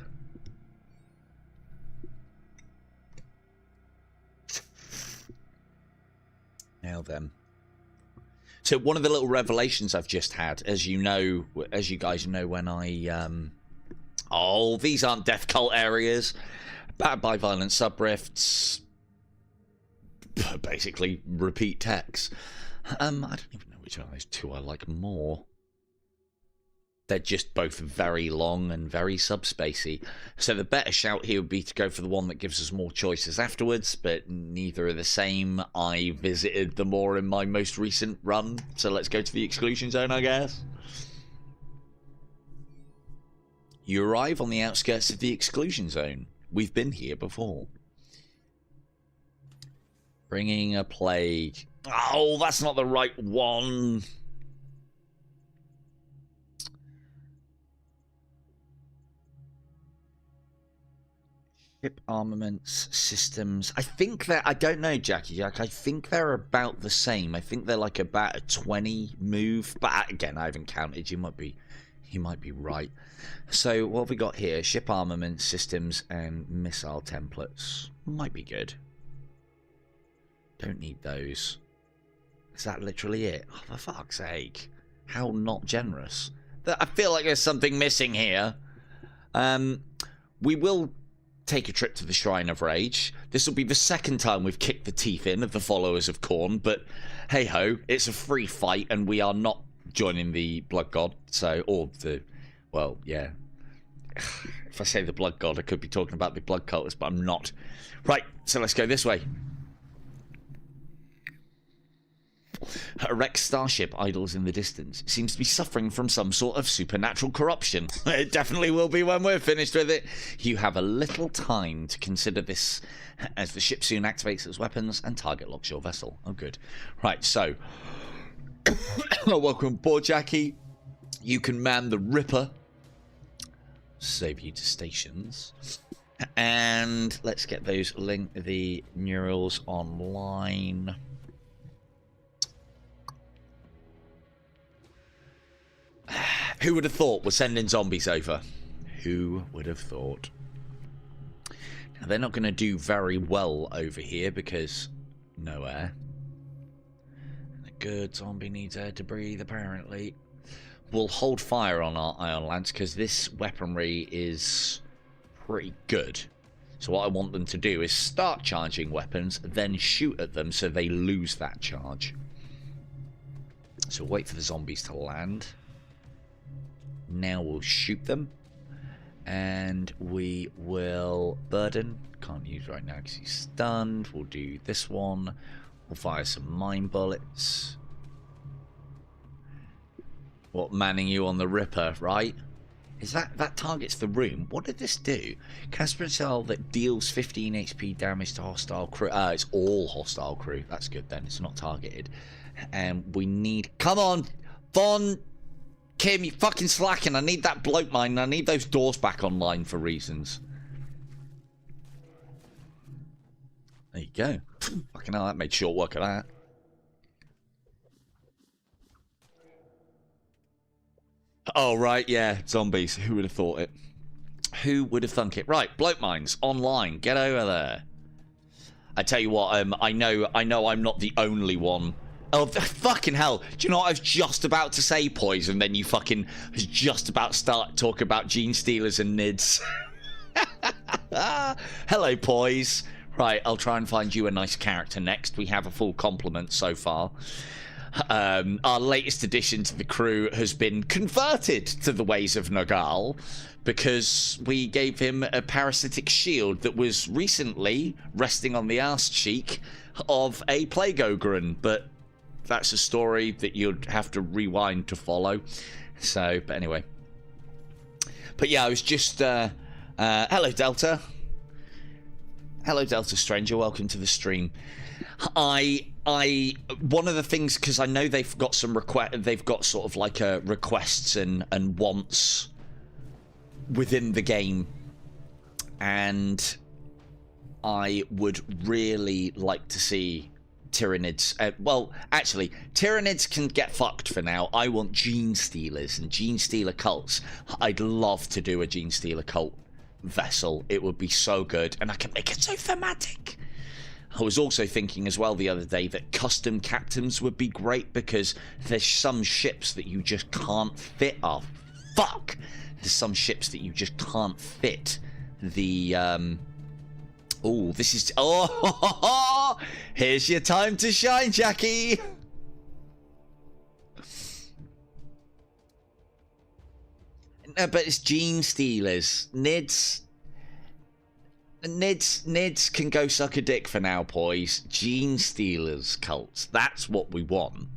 Now then. So one of the little revelations I've just had, as you know, as you guys know, when I oh, these aren't death cult areas. Battered by violent subrifts. basically repeat text. I don't even know which of those two I like more. They're just both very long and very subspacey. So the better shout here would be to go for the one that gives us more choices afterwards, but neither are the same. I visited the more in my most recent run, so let's go to the exclusion zone, I guess. You arrive on the outskirts of the exclusion zone. We've been here before. Bringing a plague. Oh, that's not the right one. Ship armaments, systems. I think they're, I don't know, Jackie Jack. I think they're about the same. I think they're like about a 20 move. But again, I haven't counted. You might be right. So what have we got here? Ship armaments, systems, and missile templates. Might be good. Don't need those. Is that literally it? Oh, for fuck's sake. How not generous. I feel like there's something missing here. We will take a trip to the Shrine of Rage. This will be the second time we've kicked the teeth in of the followers of Khorne, but hey ho, it's a free fight and we are not joining the Blood God, so, or the, well, yeah. If I say the Blood God, I could be talking about the Blood Cultists, but I'm not. Right, so let's go this way. A wrecked starship idles in the distance. It seems to be suffering from some sort of supernatural corruption. It definitely will be when we're finished with it. You have a little time to consider this as the ship soon activates its weapons and target locks your vessel. Oh, good. Right, so... welcome aboard, Jackie. You can man the Ripper. Save you to stations. And let's get those the neurals online. Who would have thought we're sending zombies over? Who would have thought? Now, they're not going to do very well over here because no air. And a good zombie needs air to breathe, apparently. We'll hold fire on our ion lance because this weaponry is pretty good. So what I want them to do is start charging weapons, then shoot at them so they lose that charge. So wait for the zombies to land. Now we'll shoot them. And we will burden. Can't use right now because he's stunned. We'll do this one. We'll fire some mine bullets. What, manning you on the Ripper, right? Is that targets the room? What did this do? Cast a spell that deals 15 HP damage to hostile crew. It's all hostile crew. That's good then. It's not targeted. And we need... Come on! Von... Kim, you fucking slacking. I need that bloat mine. I need those doors back online for reasons. There you go. Fucking hell, that made short work of that. Oh, right, yeah. Zombies. Who would have thought it? Who would have thunk it? Right, bloat mines online. Get over there. I tell you what, I know I'm not the only one. Oh, fucking hell. Do you know what I was just about to say, Poison? Then you fucking was just about to start talking about gene stealers and nids. Hello, Poise. Right, I'll try and find you a nice character next. We have a full complement so far. Our latest addition to the crew has been converted to the ways of Nurgle because we gave him a parasitic shield that was recently resting on the arse cheek of a plague ogre, but that's a story that you'd have to rewind to follow. So, but anyway. But yeah, I was just... hello, Delta. Hello, Delta Stranger. Welcome to the stream. One of the things, because I know they've got some they've got sort of like requests and wants within the game, and I would really like to see Tyranids. Well, actually, Tyranids can get fucked for now. I want gene stealers and gene stealer cults. I'd love to do a gene stealer cult vessel. It would be so good, and I can make it so thematic. I was also thinking as well the other day that custom captains would be great because there's some ships that you just can't fit. Oh, fuck! There's some ships that you just can't fit the Oh, this is... Oh, here's your time to shine, Jackie. No, but it's gene stealers. Nids can go suck a dick for now, boys. Gene stealers cults. That's what we want.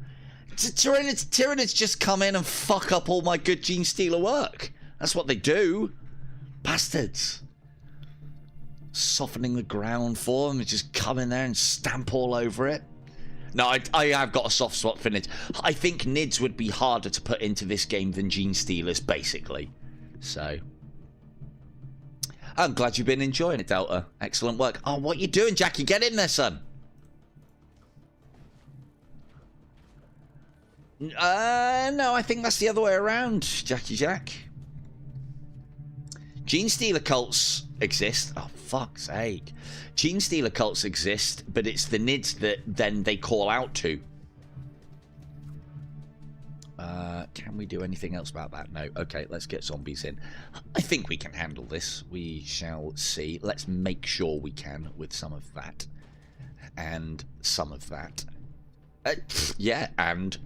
Tyranids just come in and fuck up all my good gene stealer work. That's what they do. Bastards. Softening the ground for them and just come in there and stamp all over it. No, I have got a soft spot for Nids. I think Nids would be harder to put into this game than gene stealers, basically. So... I'm glad you've been enjoying it, Delta. Excellent work. Oh, what you doing, Jackie? Get in there, son. No, I think that's the other way around, Jackie Jack. Gene stealer cults exist. Oh, fuck's sake. Gene stealer cults exist, but it's the Nids that then they call out to. Can we do anything else about that? No. Okay, let's get zombies in. I think we can handle this. We shall see. Let's make sure we can with some of that. And some of that. Yeah, and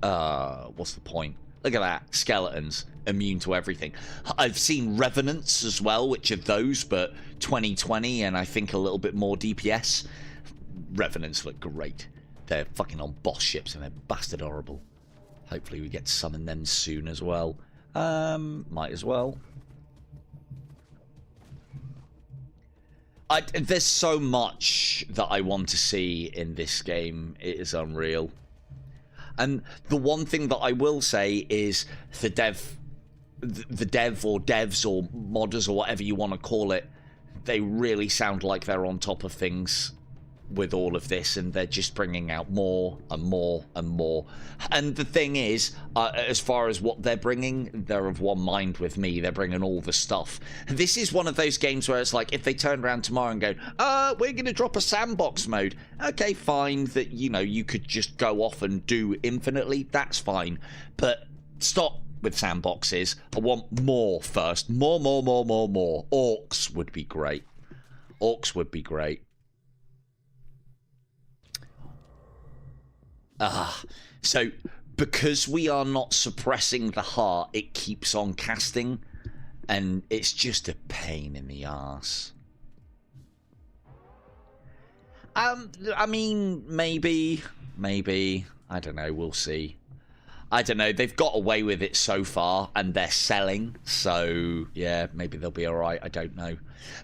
what's the point? Look at that. Skeletons. Immune to everything. I've seen revenants as well, which are those, but 2020 and I think a little bit more DPS. Revenants look great. They're fucking on boss ships and they're bastard horrible. Hopefully we get to summon them soon as well. Might as well. There's so much that I want to see in this game. It is unreal. And the one thing that I will say is the dev or devs or modders or whatever you want to call it, they really sound like they're on top of things with all of this, and they're just bringing out more and more and more. And the thing is, as far as what they're bringing, they're of one mind with me. They're bringing all the stuff. This is one of those games where it's like, if they turn around tomorrow and go, we're going to drop a sandbox mode. Okay, fine, that, you know, you could just go off and do infinitely. That's fine. But stop with sandboxes. I want more first. More. Orcs would be great. Orcs would be great. So because we are not suppressing the heart, it keeps on casting, and it's just a pain in the arse. I mean, maybe, I don't know, we'll see. I don't know, they've got away with it so far, and they're selling, so, yeah, maybe they'll be alright, I don't know.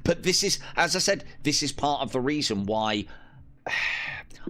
But this is, as I said, this is part of the reason why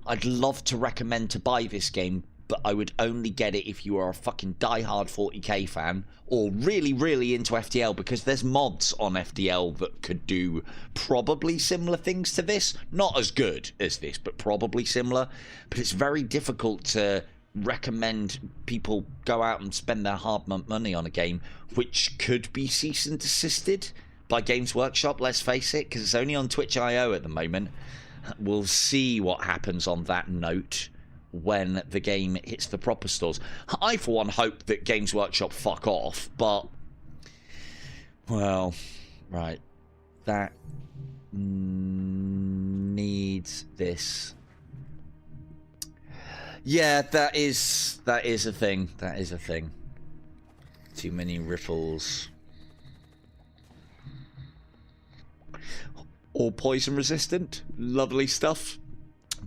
I'd love to recommend to buy this game, but I would only get it if you are a fucking diehard 40k fan, or really, really into FTL, because there's mods on FTL that could do probably similar things to this. Not as good as this, but probably similar. But it's very difficult to recommend people go out and spend their hard money on a game which could be cease and desisted by Games Workshop, let's face it, because it's only on Twitch.io at the moment. We'll see what happens on that note when the game hits the proper stores. I, for one, hope that Games Workshop fuck off, but... well, right. That needs this. Yeah, that is a thing. That is a thing. Too many ripples. All poison resistant. Lovely stuff.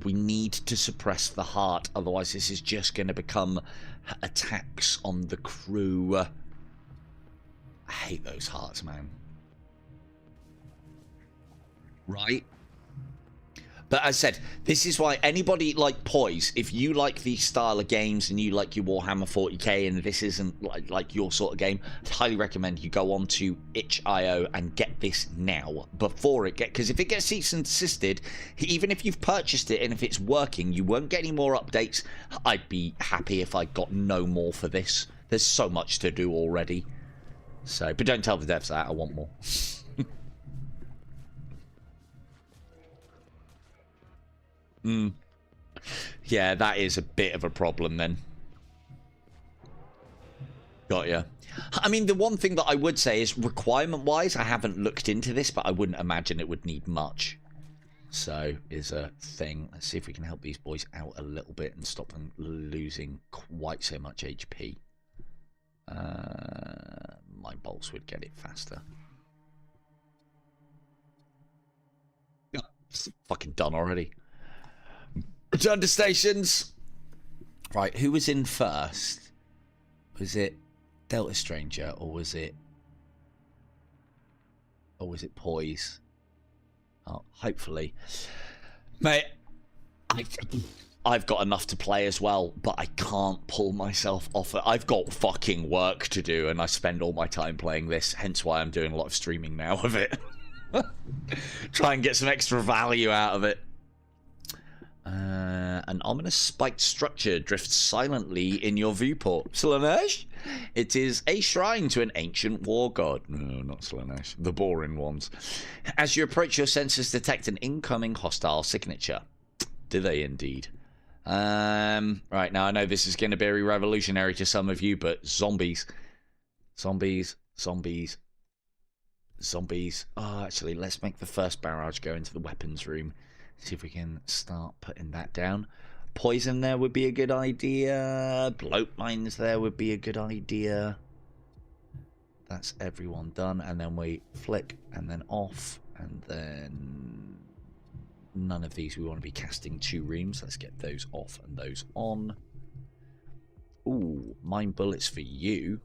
We need to suppress the heart, otherwise this is just going to become attacks on the crew. I hate those hearts, man. Right? But as I said, this is why anybody like Poise, if you like these style of games and you like your Warhammer 40k and this isn't like your sort of game, I'd highly recommend you go on to itch.io and get this now before it gets... because if it gets cease and desisted, even if you've purchased it and if it's working, you won't get any more updates. I'd be happy if I got no more for this. There's so much to do already. So, but don't tell the devs that. I want more. Yeah, that is a bit of a problem then. Got ya. I mean, the one thing that I would say is requirement-wise, I haven't looked into this, but I wouldn't imagine it would need much. So is a thing. Let's see if we can help these boys out a little bit and stop them losing quite so much HP. Mind bolts would get it faster. Oh, it's fucking done already. Return to stations. Right, who was in first? Was it Delta Stranger or was it Poise? Oh, hopefully. Mate, I've got enough to play as well, but I can't pull myself off it. I've got fucking work to do, and I spend all my time playing this, hence why I'm doing a lot of streaming now of it. Try and get some extra value out of it. An ominous spiked structure drifts silently in your viewport. Slaanesh? It is a shrine to an ancient war god. No, not Slaanesh. The boring ones. As you approach, your sensors detect an incoming hostile signature. Do they indeed? Right, now I know this is going to be very revolutionary to some of you, but zombies. Zombies. Oh, actually, let's make the first barrage go into the weapons room. See if we can start putting that down. Poison there would be a good idea. Bloat mines there would be a good idea. That's everyone done. And then we flick and then off. And then none of these we want to be casting 2 rooms. Let's get those off and those on. Ooh, mine bullets for you.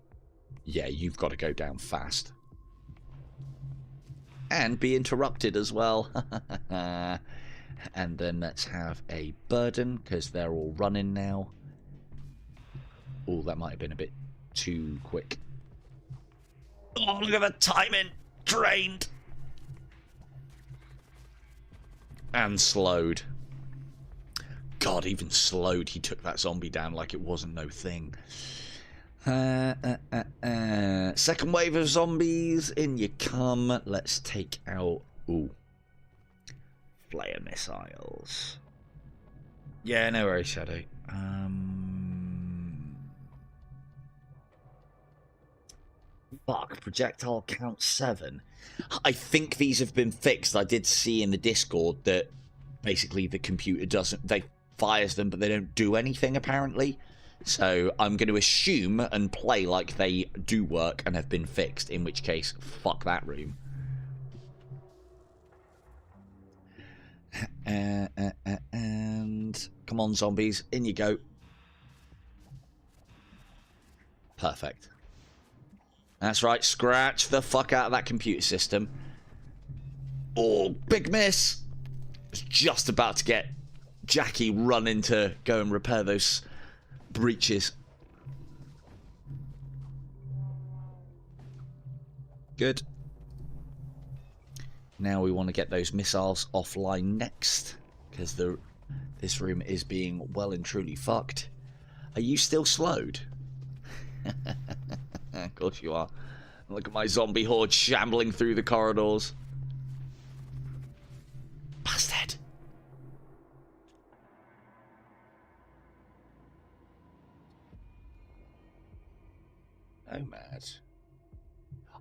Yeah, you've got to go down fast. And be interrupted as well. And then let's have a burden, because they're all running now. Oh, that might have been a bit too quick. Oh, look at the timing! Trained! And slowed. God, even slowed, he took that zombie down like it wasn't no thing. Second wave of zombies, in you come. Let's take out... Ooh. Flare missiles. Yeah, no worries, Shadow. Fuck, projectile count 7. I think these have been fixed. I did see in the Discord that basically the computer doesn't... They fires them, but they don't do anything, apparently. So I'm going to assume and play like they do work and have been fixed, in which case, fuck that room. And come on, zombies, in you go. Perfect. That's right, scratch the fuck out of that computer system. Oh, big miss. Was just about to get Jackie running to go and repair those breaches. Good. Now we want to get those missiles offline next, because this room is being well and truly fucked. Are you still slowed? Of course you are. Look at my zombie horde shambling through the corridors. Bastard. Nomad.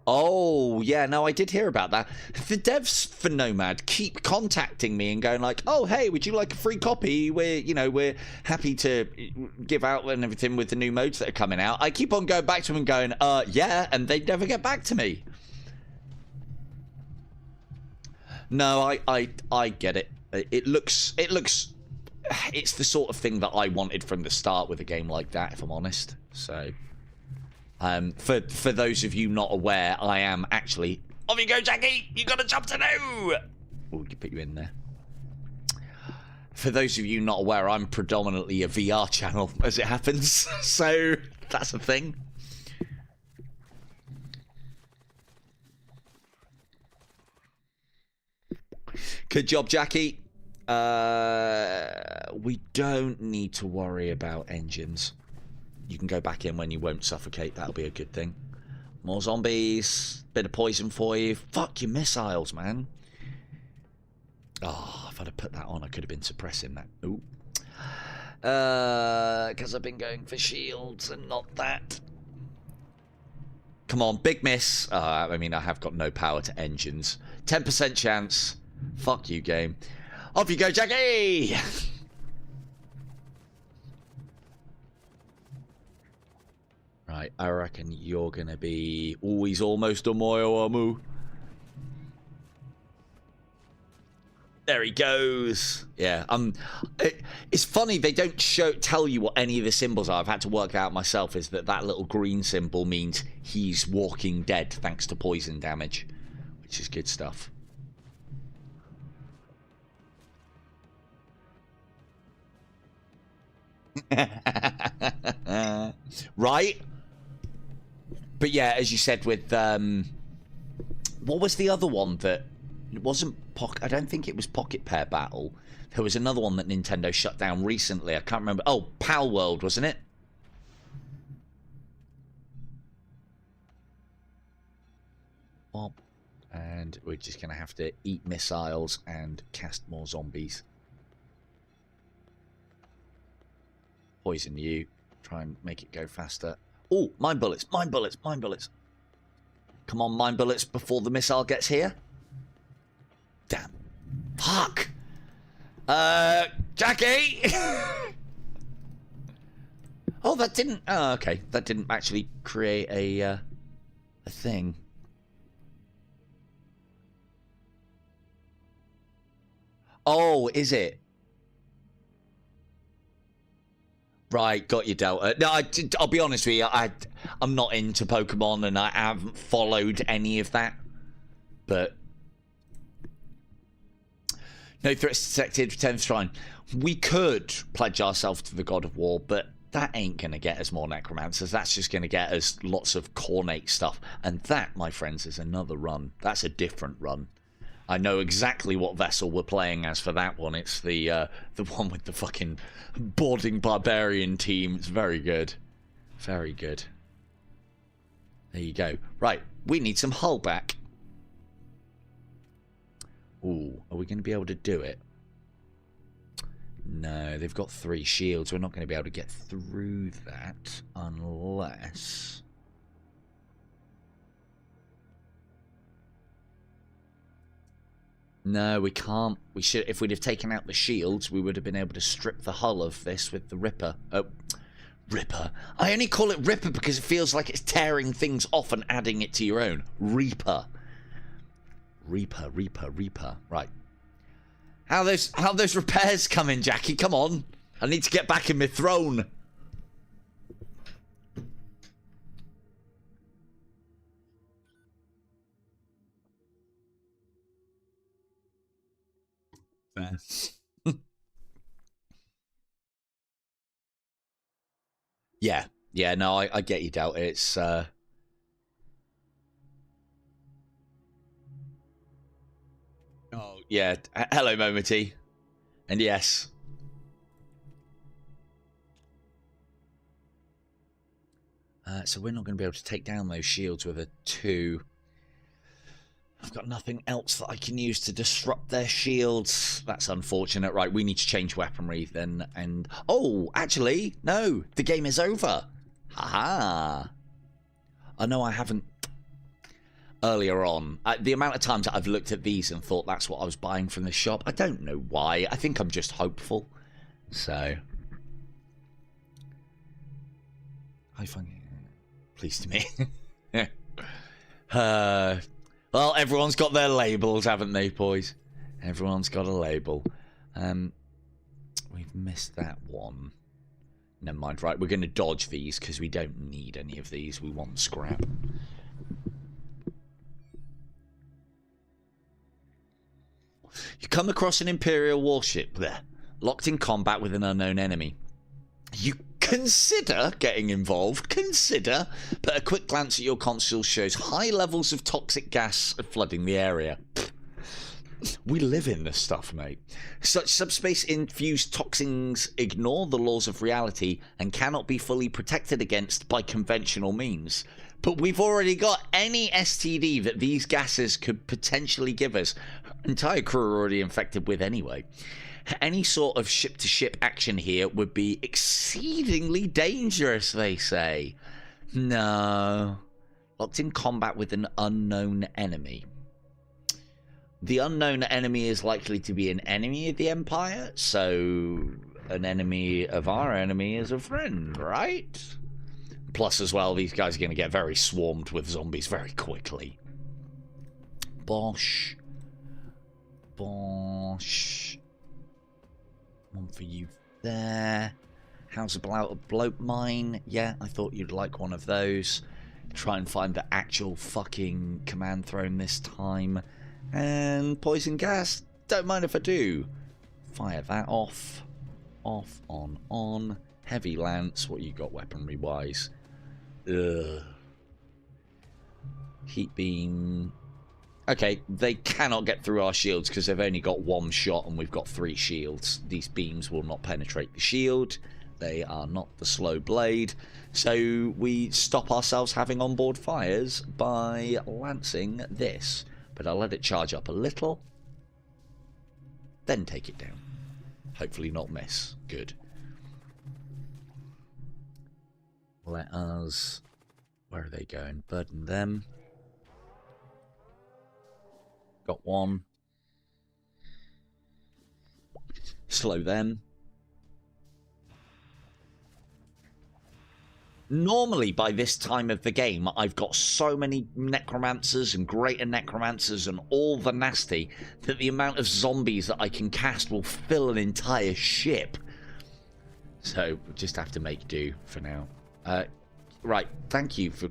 Oh, yeah, no, I did hear about that. The devs for Nomad keep contacting me and going like, oh, hey, would you like a free copy? We're happy to give out and everything with the new modes that are coming out. I keep on going back to them and going, yeah, and they never get back to me. No, I get it. It looks, it's the sort of thing that I wanted from the start with a game like that, if I'm honest. So... for those of you not aware, I am actually... Off you go, Jackie! You got a job to do! Oh, we can put you in there. For those of you not aware, I'm predominantly a VR channel, as it happens. So, that's a thing. Good job, Jackie. We don't need to worry about engines. You can go back in when you won't suffocate. That'll be a good thing. More zombies. Bit of poison for you. Fuck your missiles, man. Oh, if I'd have put that on, I could have been suppressing that. Ooh. Because I've been going for shields and not that. Come on, big miss. I mean, I have got no power to engines. 10% chance. Fuck you, game. Off you go, Jackie! Right, I reckon you're gonna be always almost a Moyo. There he goes. Yeah, it's funny they don't tell you what any of the symbols are. I've had to work out myself. Is that little green symbol means he's walking dead thanks to poison damage, which is good stuff. Right. But yeah, as you said with what was the other one that it wasn't I don't think it was Pocket Pair Battle. There was another one that Nintendo shut down recently. I can't remember. Oh, Pal World, wasn't it? And we're just going to have to eat missiles and cast more zombies. Poison you. Try and make it go faster. Oh, mine bullets, mine bullets, mine bullets. Come on, mine bullets before the missile gets here. Damn. Fuck. Jackie! Oh, that didn't... Oh, okay. That didn't actually create a thing. Oh, is it? Right, got you, Delta. No, I'll be honest with you. I'm not into Pokemon, and I haven't followed any of that. But no threats detected. 10th Shrine. We could pledge ourselves to the God of War, but that ain't going to get us more Necromancers. That's just going to get us lots of Cornate stuff. And that, my friends, is another run. That's a different run. I know exactly what vessel we're playing as for that one. It's the one with the fucking boarding barbarian team. It's very good. Very good. There you go. Right, we need some hull back. Ooh, are we going to be able to do it? No, they've got 3 shields. We're not going to be able to get through that unless... No, we can't. We should. If we'd have taken out the shields, we would have been able to strip the hull of this with the Ripper. Oh, Ripper. I only call it Ripper because it feels like it's tearing things off and adding it to your own. Reaper. Reaper, Reaper, Reaper. Right. How those repairs coming, Jackie? Come on. I need to get back in my throne. Yeah, yeah, no, I get you, Doubt. It's oh yeah, hello, Momity, and yes, so we're not going to be able to take down those shields with a 2. I've got nothing else that I can use to disrupt their shields. That's unfortunate. Right, we need to change weaponry then. And oh, actually, no, the game is over. Haha. I know I haven't earlier on. The amount of times that I've looked at these and thought that's what I was buying from the shop. I don't know why. I think I'm just hopeful. So, I find pleased to me. Well, everyone's got their labels, haven't they, boys? Everyone's got a label. We've missed that one. Never mind. Right, we're going to dodge these because we don't need any of these. We want scrap. You come across an Imperial warship there, locked in combat with an unknown enemy. You consider getting involved, but a quick glance at your console shows high levels of toxic gas flooding the area. We live in this stuff, mate. Such subspace-infused toxins ignore the laws of reality and cannot be fully protected against by conventional means. But we've already got any STD that these gases could potentially give us. Entire crew are already infected with anyway. Any sort of ship-to-ship action here would be exceedingly dangerous, they say. No. Locked in combat with an unknown enemy. The unknown enemy is likely to be an enemy of the Empire, so an enemy of our enemy is a friend, right? Plus, as well, these guys are going to get very swarmed with zombies very quickly. Bosh. Bosh. One for you there. How's about a bloat mine? Yeah, I thought you'd like one of those. Try and find the actual fucking command throne this time. And poison gas. Don't mind if I do. Fire that off. Off, on. Heavy lance. What you got weaponry wise? Ugh. Heat beam. Okay, they cannot get through our shields because they've only got one shot and we've got 3 shields. These beams will not penetrate the shield. They are not the slow blade. So we stop ourselves having onboard fires by lancing this. But I'll let it charge up a little. Then take it down. Hopefully not miss. Good. Let us... Where are they going? Burden them. Got one. Slow them. Normally, by this time of the game, I've got so many necromancers and greater necromancers and all the nasty that the amount of zombies that I can cast will fill an entire ship. So, we'll just have to make do for now. Right, thank you for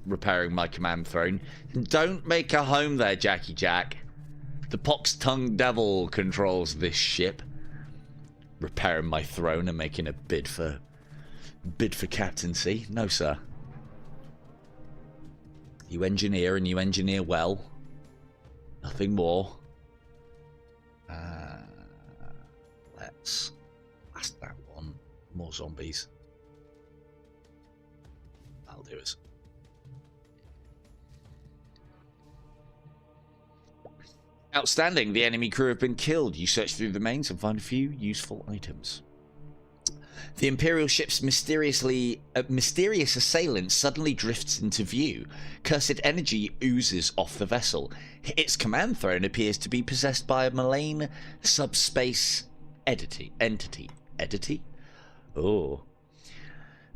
repairing my command throne. Don't make a home there, Jackie Jack. The pox-tongued devil controls this ship. Repairing my throne and making a bid for captaincy. No, sir. You engineer and you engineer well. Nothing more. Let's blast that one. More zombies. That'll do us. Outstanding. The enemy crew have been killed. You search through the mains and find a few useful items. The Imperial ship's mysterious assailant suddenly drifts into view. Cursed energy oozes off the vessel. Its command throne appears to be possessed by a malign subspace entity. Oh.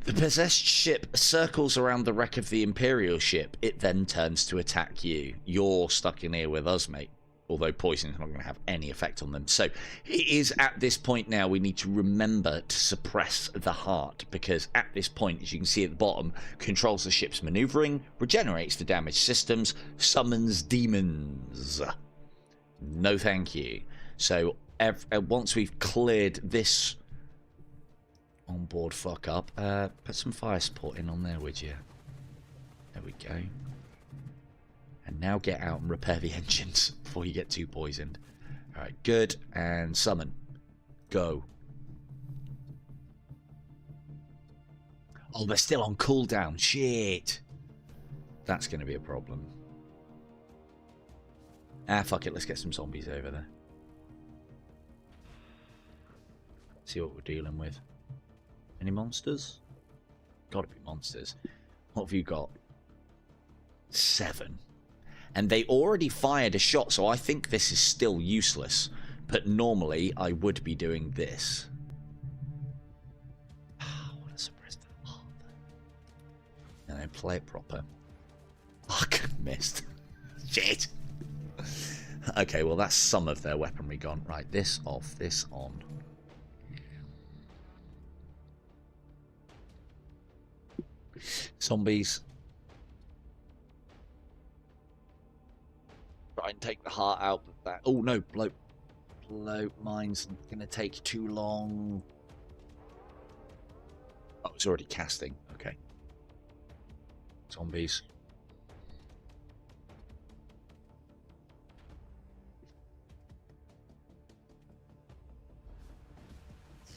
The possessed ship circles around the wreck of the Imperial ship. It then turns to attack you. You're stuck in here with us, mate. Although poison is not going to have any effect on them. So it is at this point now we need to remember to suppress the heart. Because at this point, as you can see at the bottom, controls the ship's maneuvering, regenerates the damaged systems, summons demons. No thank you. So once we've cleared this onboard fuck up, put some fire support in on there, would you? There we go. And now get out and repair the engines before you get too poisoned. Alright, good. And summon. Go. Oh, they're still on cooldown. Shit. That's going to be a problem. Ah, fuck it. Let's get some zombies over there. See what we're dealing with. Any monsters? Gotta be monsters. What have you got? 7. And they already fired a shot, so I think this is still useless. But normally, I would be doing this. What a suppressed heart. And then play it proper. Fuck, missed. Shit. Okay, well, that's some of their weaponry gone. Right, this off, this on. Zombies. Try and take the heart out of that. Oh no, bloat mine's gonna take too long. Oh, it's already casting. Okay. Zombies.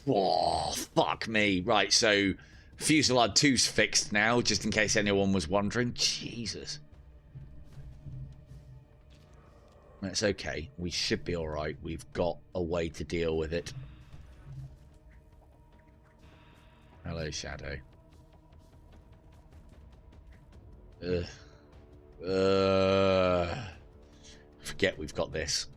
Oh, fuck me. Right, so Fusillade 2's fixed now, just in case anyone was wondering. Jesus. That's okay. We should be alright. We've got a way to deal with it. Hello, Shadow. forget we've got this.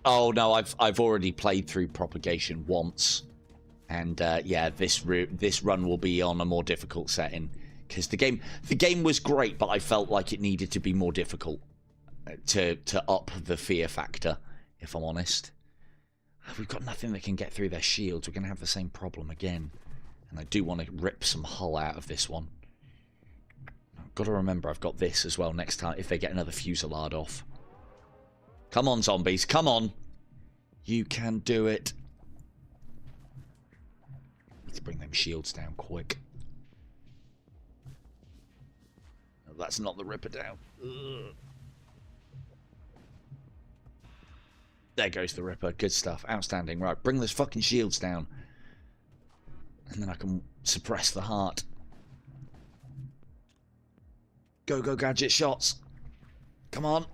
Oh no, I've already played through propagation once, and yeah, this run will be on a more difficult setting because the game was great, but I felt like it needed to be more difficult to up the fear factor. If I'm honest, we've got nothing that can get through their shields. We're gonna have the same problem again, and I do want to rip some hull out of this one. I've got to remember I've got this as well next time if they get another fusillade off. Come on, zombies. Come on. You can do it. Need to bring them shields down quick. No, that's not the Ripper down. Ugh. There goes the Ripper. Good stuff. Outstanding. Right, bring those fucking shields down. And then I can suppress the heart. Go, go, gadget shots. Come on.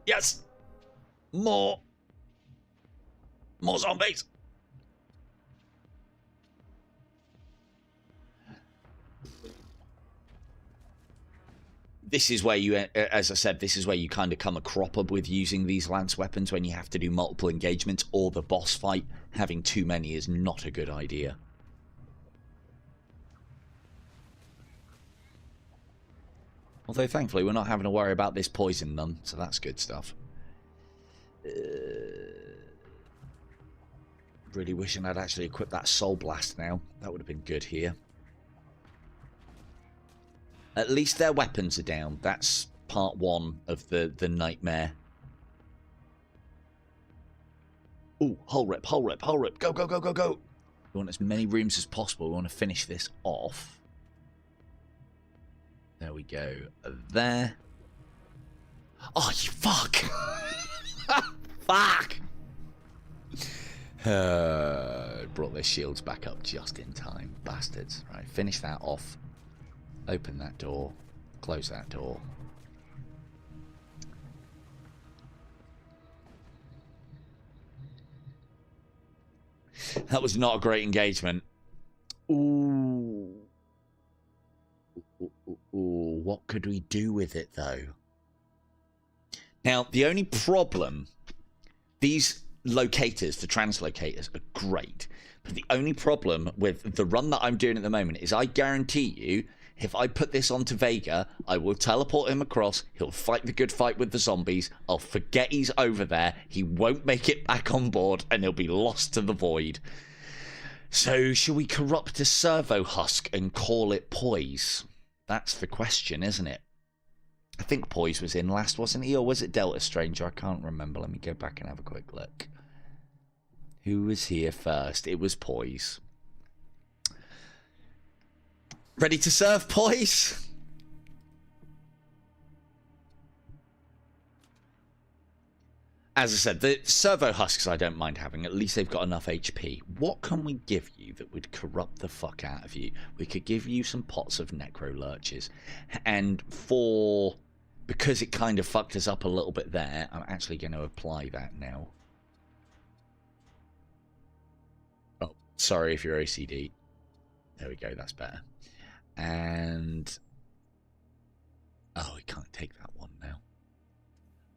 Yes! More! More zombies! This is where you, as I said, this is where you kind of come a cropper with using these lance weapons when you have to do multiple engagements or the boss fight. Having too many is not a good idea. Although, thankfully, we're not having to worry about this poison none, so that's good stuff. Really wishing I'd actually equipped that Soul Blast now. That would have been good here. At least their weapons are down. That's part one of the nightmare. Ooh, hull rip, hull rip, hull rip. Go, go, go, go, go. We want as many rooms as possible. We want to finish this off. There we go. There. Oh, you fuck! Fuck! Brought their shields back up just in time. Bastards. Right, finish that off. Open that door. Close that door. That was not a great engagement. Ooh. Ooh, what could we do with it, though? Now, the only problem... These locators, the translocators, are great. But the only problem with the run that I'm doing at the moment is I guarantee you, if I put this onto Vega, I will teleport him across, he'll fight the good fight with the zombies, I'll forget he's over there, he won't make it back on board, and he'll be lost to the void. So, shall we corrupt a servo husk and call it Poise? That's the question, isn't it? I think Poise was in last, wasn't he? Or was it Delta Stranger? I can't remember. Let me go back and have a quick look. Who was here first? It was Poise. Ready to serve, Poise? As I said, the servo husks I don't mind having. At least they've got enough HP. What can we give you that would corrupt the fuck out of you? We could give you some pots of necro lurches. And for... Because it kind of fucked us up a little bit there, I'm actually going to apply that now. Oh, sorry if you're OCD. There we go, that's better. And... Oh, we can't take that one now.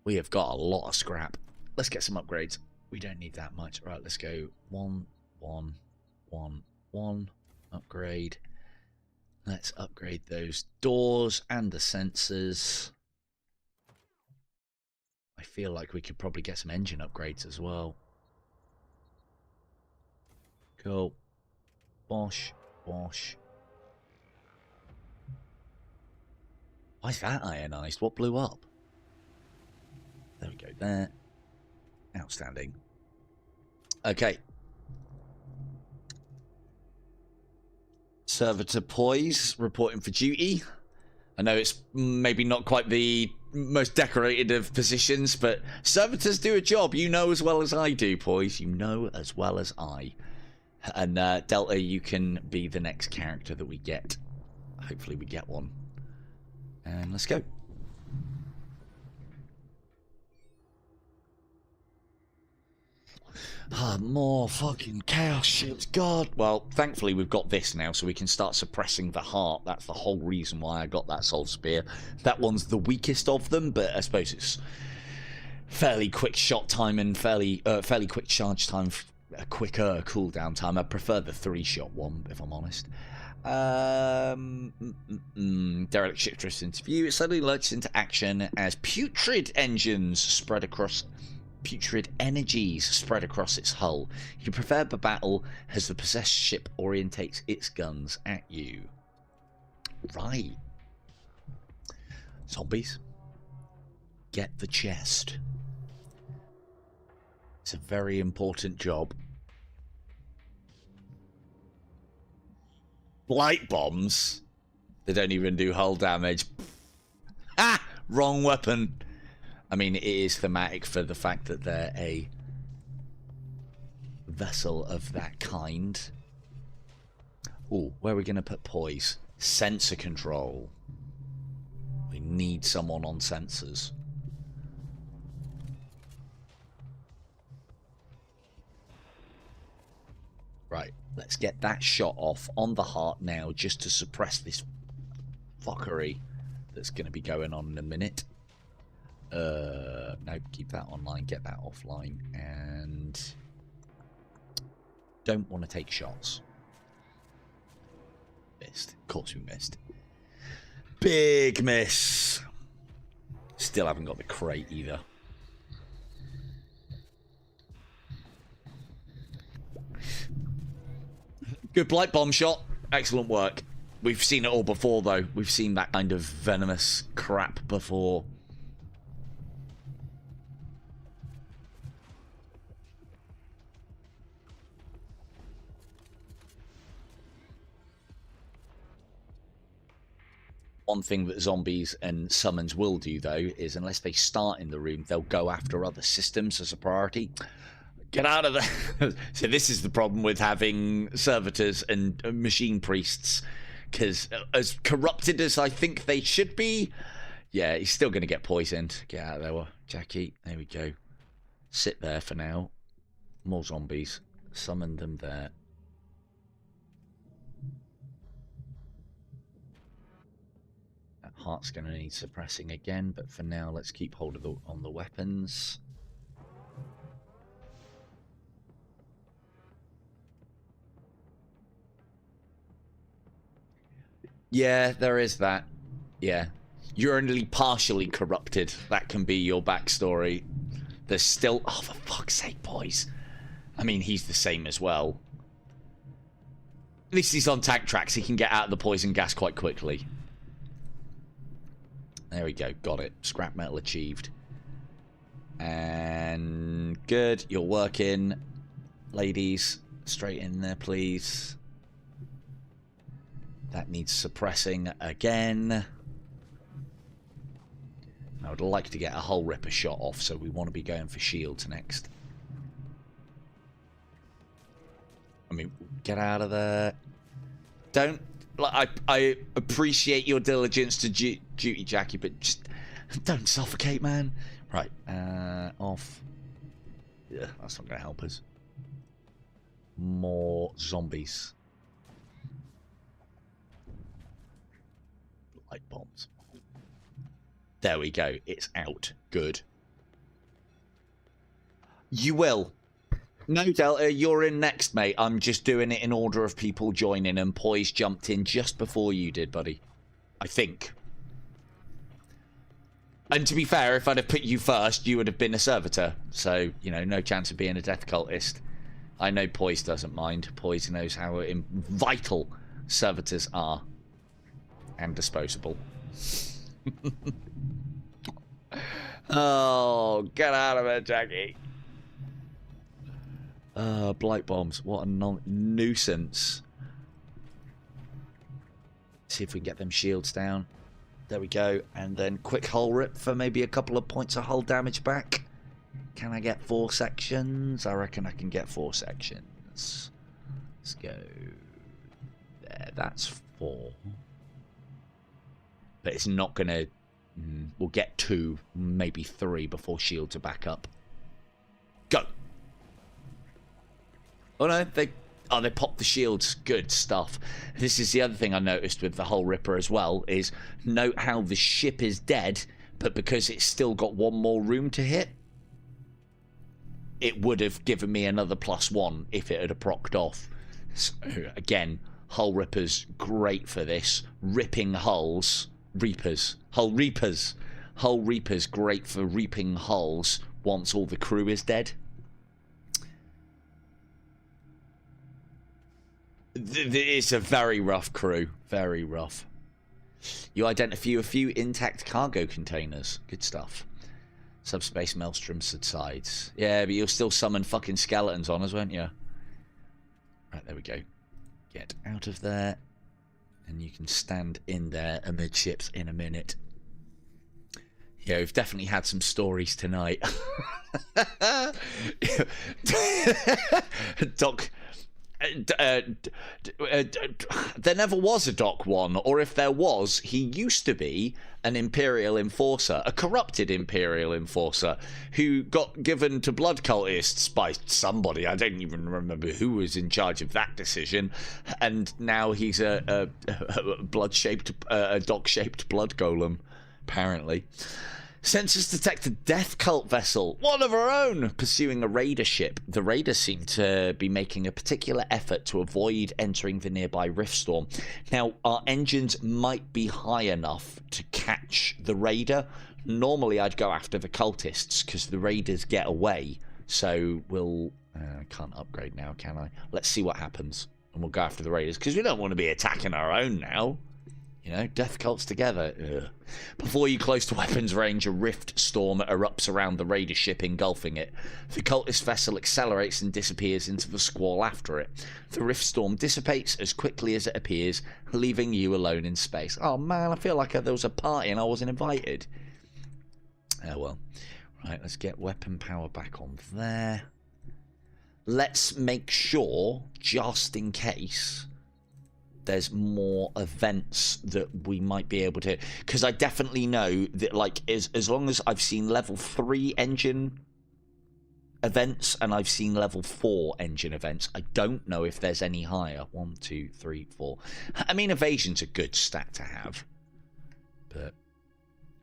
We have got a lot of scrap. Let's get some upgrades. We don't need that much. Right, let's go 1, 1, 1, 1. Upgrade. Let's upgrade those doors and the sensors. I feel like we could probably get some engine upgrades as well. Cool. Bosh, bosh. Why is that ionized? What blew up? There we go, there. Outstanding. Okay. Servitor Poise, reporting for duty. I know it's maybe not quite the most decorated of positions, but servitors do a job. You know as well as I do, Poise. You know as well as I. And Delta, you can be the next character that we get. Hopefully we get one. And let's go. More fucking chaos ships, God. Well, thankfully we've got this now, so we can start suppressing the heart. That's the whole reason why I got that soul spear. That one's the weakest of them, but I suppose it's fairly quick shot time and fairly quick charge time, a quicker cooldown time. I prefer the 3-shot one, if I'm honest. Derelict ship drifts into view. It suddenly lurches into action as putrid energies spread across its hull. You prepare for battle as the possessed ship orientates its guns at you. Right. Zombies. Get the chest. It's a very important job. Blight bombs? They don't even do hull damage. Ah! Wrong weapon. I mean, it is thematic for the fact that they're a vessel of that kind. Ooh, where are we going to put poise? Sensor control. We need someone on sensors. Right, let's get that shot off on the heart now, just to suppress this fuckery that's going to be going on in a minute. No, keep that online, get that offline, and don't want to take shots. Missed. Of course we missed. Big miss. Still haven't got the crate either. Good blight bomb shot. Excellent work. We've seen it all before, though. We've seen that kind of venomous crap before. One thing that zombies and summons will do, though, is unless they start in the room, they'll go after other systems as a priority. Get out of there. So this is the problem with having servitors and machine priests, because as corrupted as I think they should be, yeah, he's still going to get poisoned. Get out of there, Jackie. There we go. Sit there for now. More zombies. Summon them there. That heart's going to need suppressing again, but for now, let's keep hold of on the weapons. Yeah, there is that. Yeah. You're only partially corrupted. That can be your backstory. There's still... Oh, for fuck's sake, boys. I mean, he's the same as well. At least he's on tank tracks. He can get out of the poison gas quite quickly. There we go. Got it. Scrap metal achieved. And... good. You're working. Ladies, straight in there, please. That needs suppressing again. I would like to get a hull ripper shot off, so we want to be going for shields next. I mean, get out of there. Don't... I appreciate your diligence to duty, Jackie, but just don't suffocate, man. Right, off. Yeah, that's not going to help us. More zombies. Light bombs. There we go. It's out. Good. You will. No, Delta, you're in next, mate. I'm just doing it in order of people joining, and Poise jumped in just before you did, buddy. I think. And to be fair, if I'd have put you first, you would have been a servitor. So, you know, no chance of being a death cultist. I know Poise doesn't mind. Poise knows how vital servitors are. And disposable. Oh, get out of it, Jackie. Blight bombs. What a nuisance. See if we can get them shields down. There we go. And then quick hull rip for maybe a couple of points of hull damage back. Can I get 4 sections? I reckon I can get 4 sections. Let's go. There, that's 4. But it's not going to... we'll get 2, maybe 3 before shields are back up. Go! Oh no, they popped the shields. Good stuff. This is the other thing I noticed with the Hull Ripper as well, is note how the ship is dead, but because it's still got one more room to hit, it would have given me another +1 if it had procced off. So, again, Hull Rippers, great for this. Ripping hulls. Reapers. Hull Reapers. Hull Reapers, great for reaping hulls once all the crew is dead. It's a very rough crew. Very rough. You identify a few intact cargo containers. Good stuff. Subspace maelstrom subsides. Yeah, but you'll still summon fucking skeletons on us, won't you? Right, there we go. Get out of there. And you can stand in there amidships in a minute. Yeah, we've definitely had some stories tonight. Doc... there never was a Doc 1, or if there was, he used to be an Imperial enforcer, a corrupted Imperial enforcer, who got given to blood cultists by somebody. I don't even remember who was in charge of that decision, and now he's a blood-shaped, a Doc-shaped blood golem, apparently. Sensors detect a death cult vessel, one of our own, pursuing a raider ship. The raiders seem to be making a particular effort to avoid entering the nearby rift storm. Now, our engines might be high enough to catch the raider. Normally, I'd go after the cultists, because the raiders get away. So, we'll... I can't upgrade now, can I? Let's see what happens. And we'll go after the raiders, because we don't want to be attacking our own now. You know, death cults together. Ugh. Before you close to weapons range, a rift storm erupts around the raider ship, engulfing it. The cultist vessel accelerates and disappears into the squall after it. The rift storm dissipates as quickly as it appears, leaving you alone in space. Oh man, I feel like there was a party and I wasn't invited. Oh well. Right, let's get weapon power back on there. Let's make sure, just in case... there's more events that we might be able to, because I definitely know that, like, as long as I've seen level 3 engine events and I've seen level 4 engine events, I don't know if there's any higher. 1, 2, 3, 4. I mean, evasion's a good stat to have, but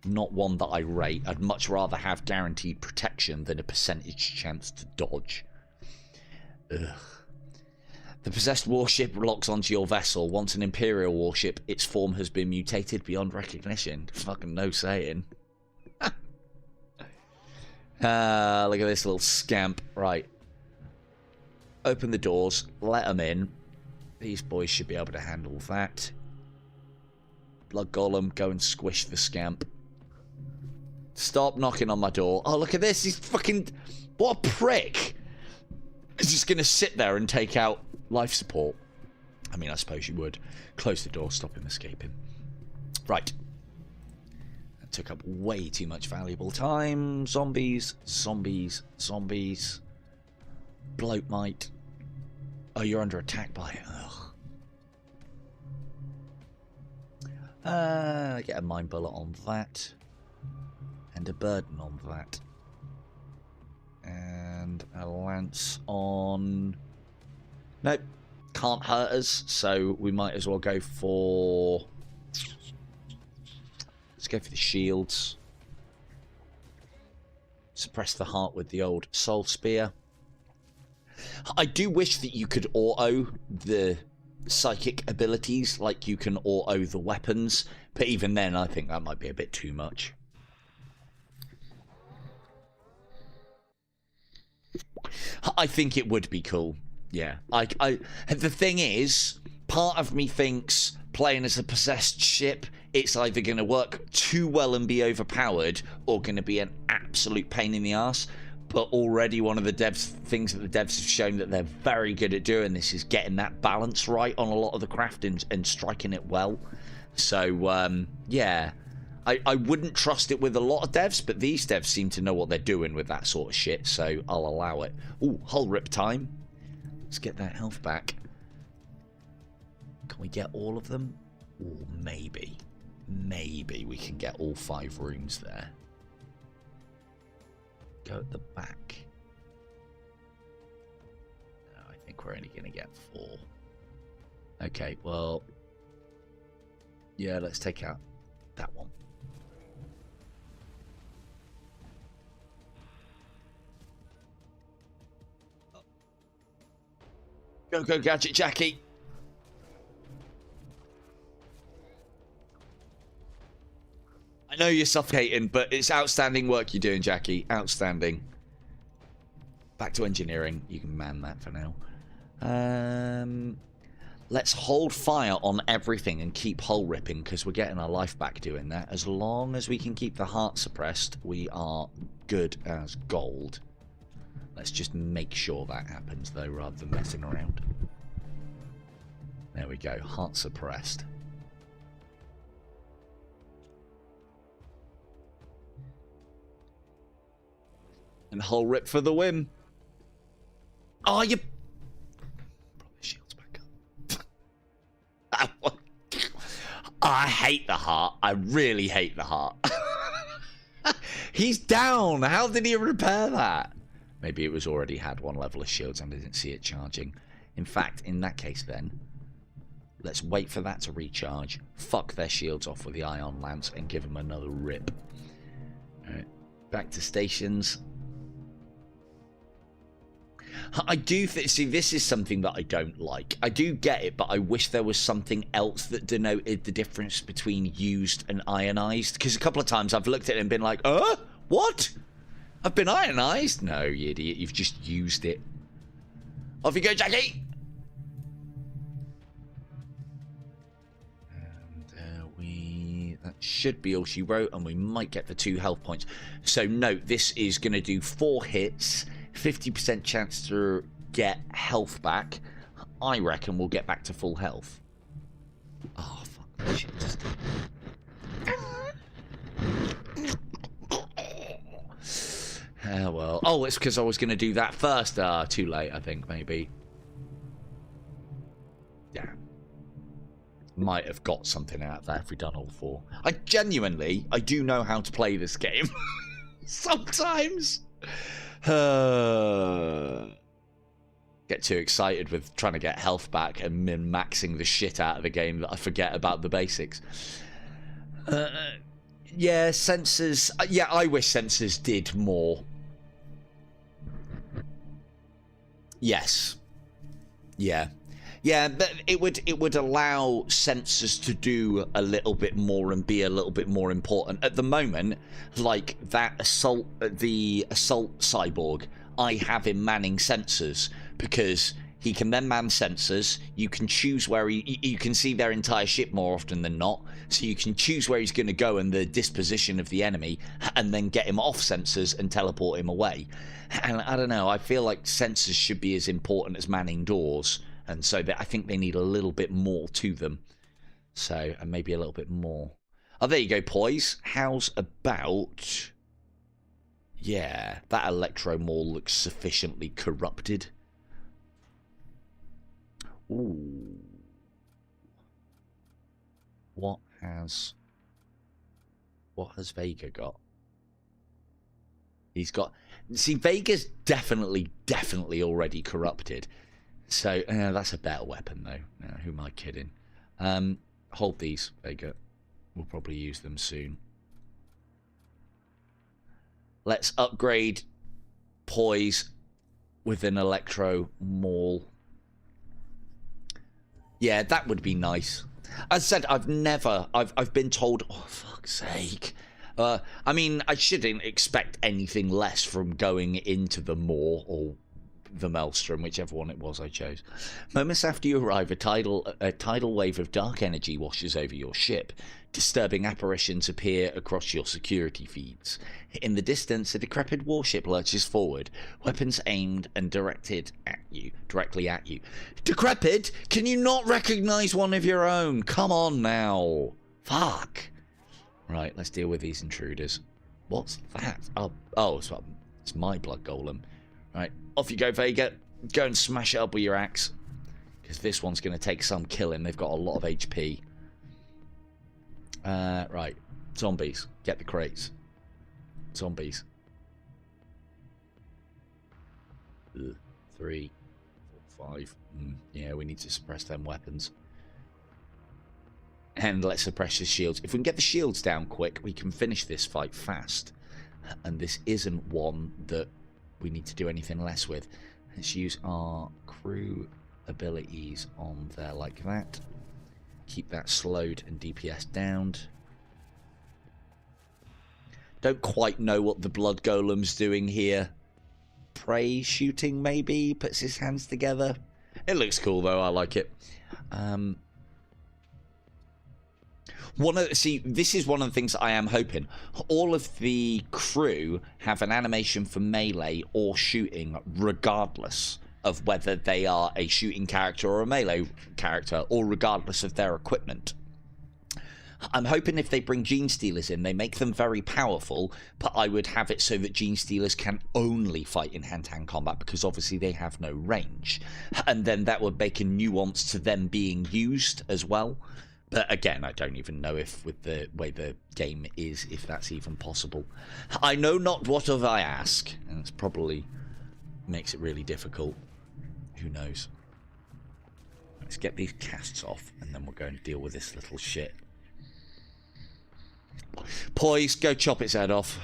not one that I rate. I'd much rather have guaranteed protection than a percentage chance to dodge. Ugh. The possessed warship locks onto your vessel. Once an Imperial warship, its form has been mutated beyond recognition. Fucking no saying. Look at this little scamp. Right. Open the doors. Let them in. These boys should be able to handle that. Blood Golem, go and squish the scamp. Stop knocking on my door. Oh, look at this. He's fucking... what a prick. He's just going to sit there and take out life support. I mean, I suppose you would. Close the door, stop him escaping. Right. That took up way too much valuable time. Zombies, zombies, zombies. Bloat mite. Oh, you're under attack by it. Ugh. Get a mine bullet on that. And a burden on that. And a lance on... nope, can't hurt us, so we might as well go for... let's go for the shields. Suppress the heart with the old soul spear. I do wish that you could auto the psychic abilities like you can auto the weapons, but even then I think that might be a bit too much. I think it would be cool. Yeah. The thing is, part of me thinks playing as a possessed ship, it's either going to work too well and be overpowered or going to be an absolute pain in the ass. But already one of the things that the devs have shown that they're very good at doing this is getting that balance right on a lot of the crafting and striking it well. So, yeah. I wouldn't trust it with a lot of devs, but these devs seem to know what they're doing with that sort of shit, so I'll allow it. Ooh, hull rip time. Let's get that health back. Can we get all of them? Ooh, maybe. Maybe we can get all 5 rooms there. Go at the back. No, I think think we're only going to get 4. Okay, well... Yeah, let's take out that one. Go, go, Gadget Jackie! I know you're suffocating, but it's outstanding work you're doing, Jackie. Outstanding. Back to engineering. You can man that for now. Let's hold fire on everything and keep hull ripping, because we're getting our life back doing that. As long as we can keep the heart suppressed, we are good as gold. Let's just make sure that happens, though, rather than messing around. There we go. Heart suppressed. And hull rip for the win. Oh, you... Brought the shields back up. I hate the heart. I really hate the heart. He's down. How did he repair that? Maybe it was already had 1 level of shields and I didn't see it charging. In fact, in that case then, let's wait for that to recharge. Fuck their shields off with the ion lance and give them another rip. Alright, back to stations. I do see, this is something that I don't like. I do get it, but I wish there was something else that denoted the difference between used and ionized. Because a couple of times I've looked at it and been like, what? I've been ionized? No, you idiot, you've just used it. Off you go, Jackie! And that should be all she wrote, and we might get the 2 health points. So note, this is going to do 4 hits. 50% chance to get health back. I reckon we'll get back to full health. Oh, fuck. Shit. Well. Oh, it's because I was going to do that first. Too late, I think, maybe. Yeah. Might have got something out of that if we'd done all 4. I do know how to play this game. Sometimes. Get too excited with trying to get health back and min-maxing the shit out of the game that I forget about the basics. Yeah, sensors. Yeah, I wish sensors did more. Yes. Yeah. Yeah, but it would allow sensors to do a little bit more and be a little bit more important. At the moment, like that the assault cyborg, I have him manning sensors because he can then man sensors. You can choose where you can see their entire ship more often than not. So you can choose where he's going to go and the disposition of the enemy, and then get him off sensors and teleport him away. And I don't know, I feel like sensors should be as important as manning doors. And so I think they need a little bit more to them. So, and maybe a little bit more. Oh, there you go, Poise. How's about... Yeah, that Electro Maul looks sufficiently corrupted. Ooh. What has Vega got? He's got... See, Vega's definitely already corrupted. So, that's a better weapon, though. Who am I kidding? Hold these, Vega. We'll probably use them soon. Let's upgrade Poise with an Electro Maul. Yeah, that would be nice. As I said, I've been told... Oh, fuck's sake. I mean, I shouldn't expect anything less from going into the Maw or the Maelstrom, whichever one it was I chose. Moments after you arrive, a tidal wave of dark energy washes over your ship. Disturbing apparitions appear across your security feeds. In the distance, a decrepit warship lurches forward, weapons aimed and directly at you. Decrepit? Can you not recognize one of your own? Come on now. Fuck. Right, let's deal with these intruders. What's that? Oh, it's my blood golem. Right, off you go, Vega. Go and smash it up with your axe. Because this one's going to take some killing. They've got a lot of HP. Right. Zombies. Get the crates. Zombies. 3, 5. Yeah, we need to suppress them weapons. And let's suppress his shields. If we can get the shields down quick, we can finish this fight fast. And this isn't one that we need to do anything less with. Let's use our crew abilities on there like that. Keep that slowed and DPS downed. Don't quite know what the blood golem's doing here. Prey shooting maybe? Puts his hands together. It looks cool though, I like it. This is one of the things I am hoping. All of the crew have an animation for melee or shooting, regardless of whether they are a shooting character or a melee character, or regardless of their equipment. I'm hoping if they bring Gene Stealers in, they make them very powerful, but I would have it so that Gene Stealers can only fight in hand-to-hand combat, because obviously they have no range. And then that would make a nuance to them being used as well. But again, I don't even know if, with the way the game is, if that's even possible. I know not what of I ask, and it's probably makes it really difficult. Who knows? Let's get these casts off, and then we'll go and deal with this little shit. Poise, go chop its head off.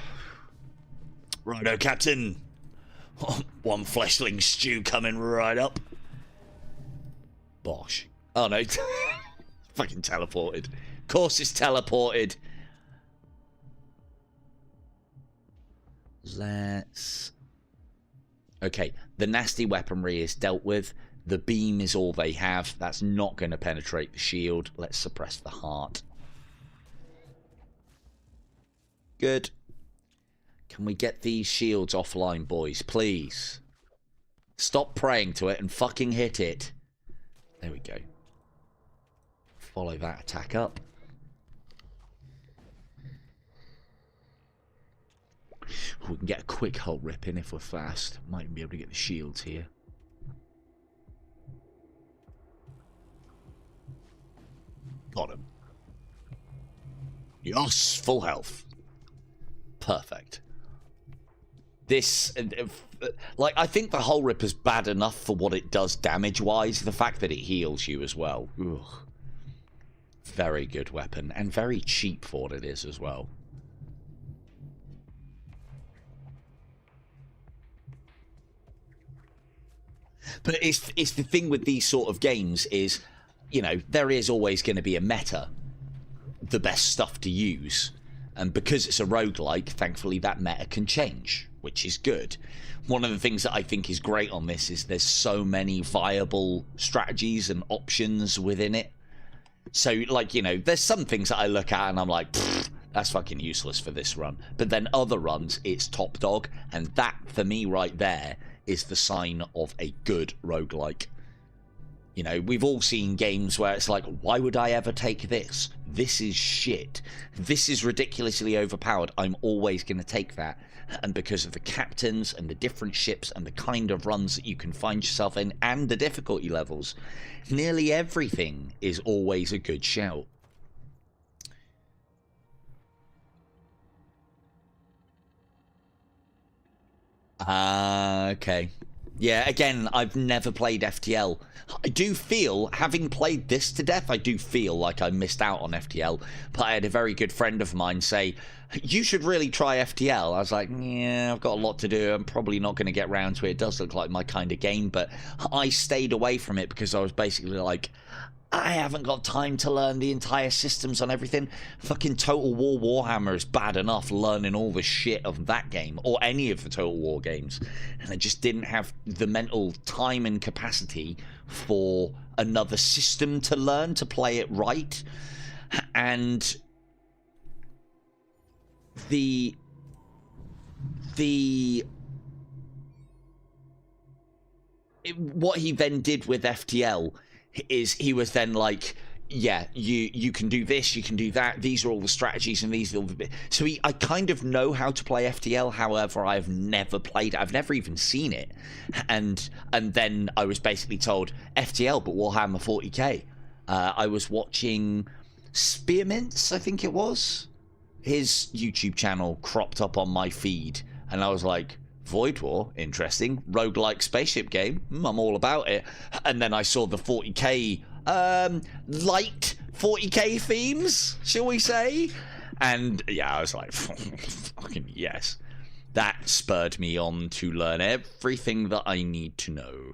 Righto, Captain. One fleshling stew coming right up. Bosh. Oh no. Fucking teleported. Of course it's teleported. Let's... Okay, the nasty weaponry is dealt with. The beam is all they have. That's not going to penetrate the shield. Let's suppress the heart. Good. Can we get these shields offline, boys? Please. Stop praying to it and fucking hit it. There we go. Follow that attack up. We can get a quick hull rip in if we're fast. Might even be able to get the shields here. Got him. Yes, full health. Perfect. This, like, I think the hull rip is bad enough for what it does damage-wise. The fact that it heals you as well. Ugh. Very good weapon, and very cheap for what it is as well. But it's the thing with these sort of games is, you know, there is always going to be a meta, the best stuff to use. And because it's a roguelike, thankfully that meta can change, which is good. One of the things that I think is great on this is there's so many viable strategies and options within it. So, like, you know, there's some things that I look at and I'm like, that's fucking useless for this run. But then other runs, it's top dog. And that, for me, right there, is the sign of a good roguelike. You know, we've all seen games where it's like, why would I ever take this? This is shit. This is ridiculously overpowered. I'm always going to take that. And because of the captains and the different ships and the kind of runs that you can find yourself in and the difficulty levels, nearly everything is always a good shout. Okay. Yeah, again, I've never played FTL. I do feel, having played this to death, I do feel like I missed out on FTL. But I had a very good friend of mine say, you should really try FTL. I was like, yeah, I've got a lot to do. I'm probably not going to get round to it. It does look like my kind of game. But I stayed away from it because I was basically like, I haven't got time to learn the entire systems on everything. Fucking Total War Warhammer is bad enough learning all the shit of that game, or any of the Total War games. And I just didn't have the mental time and capacity for another system to learn to play it right. And what he then did with FTL is he was then like, yeah, you can do this, you can do that, these are all the strategies and these are all the bit. So I kind of know how to play FTL, however I've never played it. I've never even seen it. And then I was basically told FTL but Warhammer 40k. I was watching Spearmints, I think it was. His YouTube channel cropped up on my feed and I was like, Void War, interesting. Roguelike spaceship game, I'm all about it. And then I saw the 40k, light 40k themes, shall we say? And yeah, I was like, fucking yes. That spurred me on to learn everything that I need to know.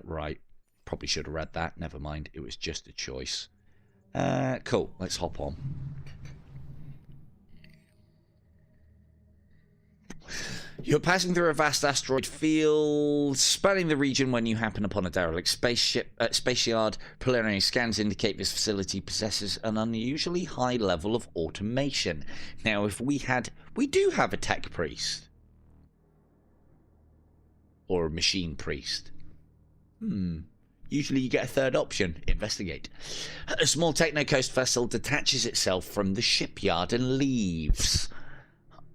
Right, probably should have read that, never mind, it was just a choice. Cool, let's hop on. You're passing through a vast asteroid field, spanning the region when you happen upon a derelict space yard. Preliminary scans indicate this facility possesses an unusually high level of automation. Now, if we do have a tech priest. Or a machine priest. Usually you get a third option, investigate. A small techno-coast vessel detaches itself from the shipyard and leaves.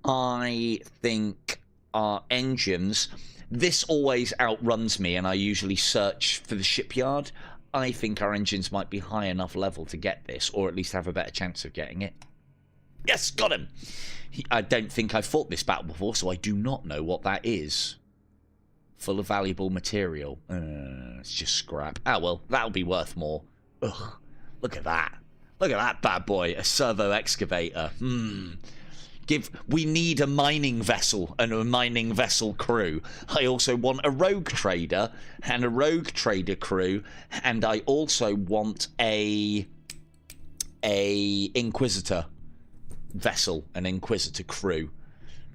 I think our engines, this always outruns me and I usually search for the shipyard. I think our engines might be high enough level to get this, or at least have a better chance of getting it. Yes, got him! I don't think I've fought this battle before, so I do not know what that is. Full of valuable material. It's just scrap. Ah, well, that'll be worth more. Ugh, look at that. Look at that bad boy, a servo excavator. We need a mining vessel and a mining vessel crew. I also want a rogue trader and a rogue trader crew, and I also want a inquisitor vessel, an inquisitor crew.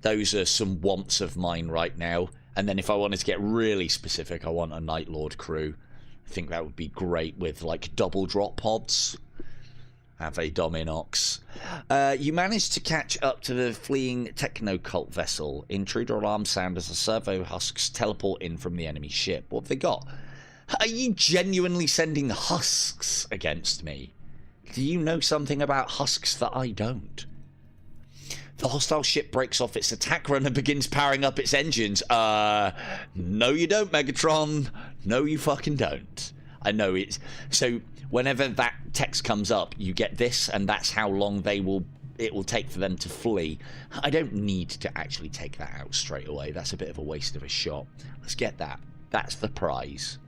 Those are some wants of mine right now. And then if I wanted to get really specific, I want a Night Lord crew. I think that would be great with like double drop pods. Have a Dominox. You managed to catch up to the fleeing techno-cult vessel. Intruder alarm sound as the servo husks teleport in from the enemy ship. What have they got? Are you genuinely sending husks against me? Do you know something about husks that I don't? The hostile ship breaks off its attack run and begins powering up its engines. No you don't, Megatron. No you fucking don't. I know it's... So, whenever that text comes up, you get this, and that's how long it will take for them to flee. I don't need to actually take that out straight away. That's a bit of a waste of a shot. Let's get that. That's the prize.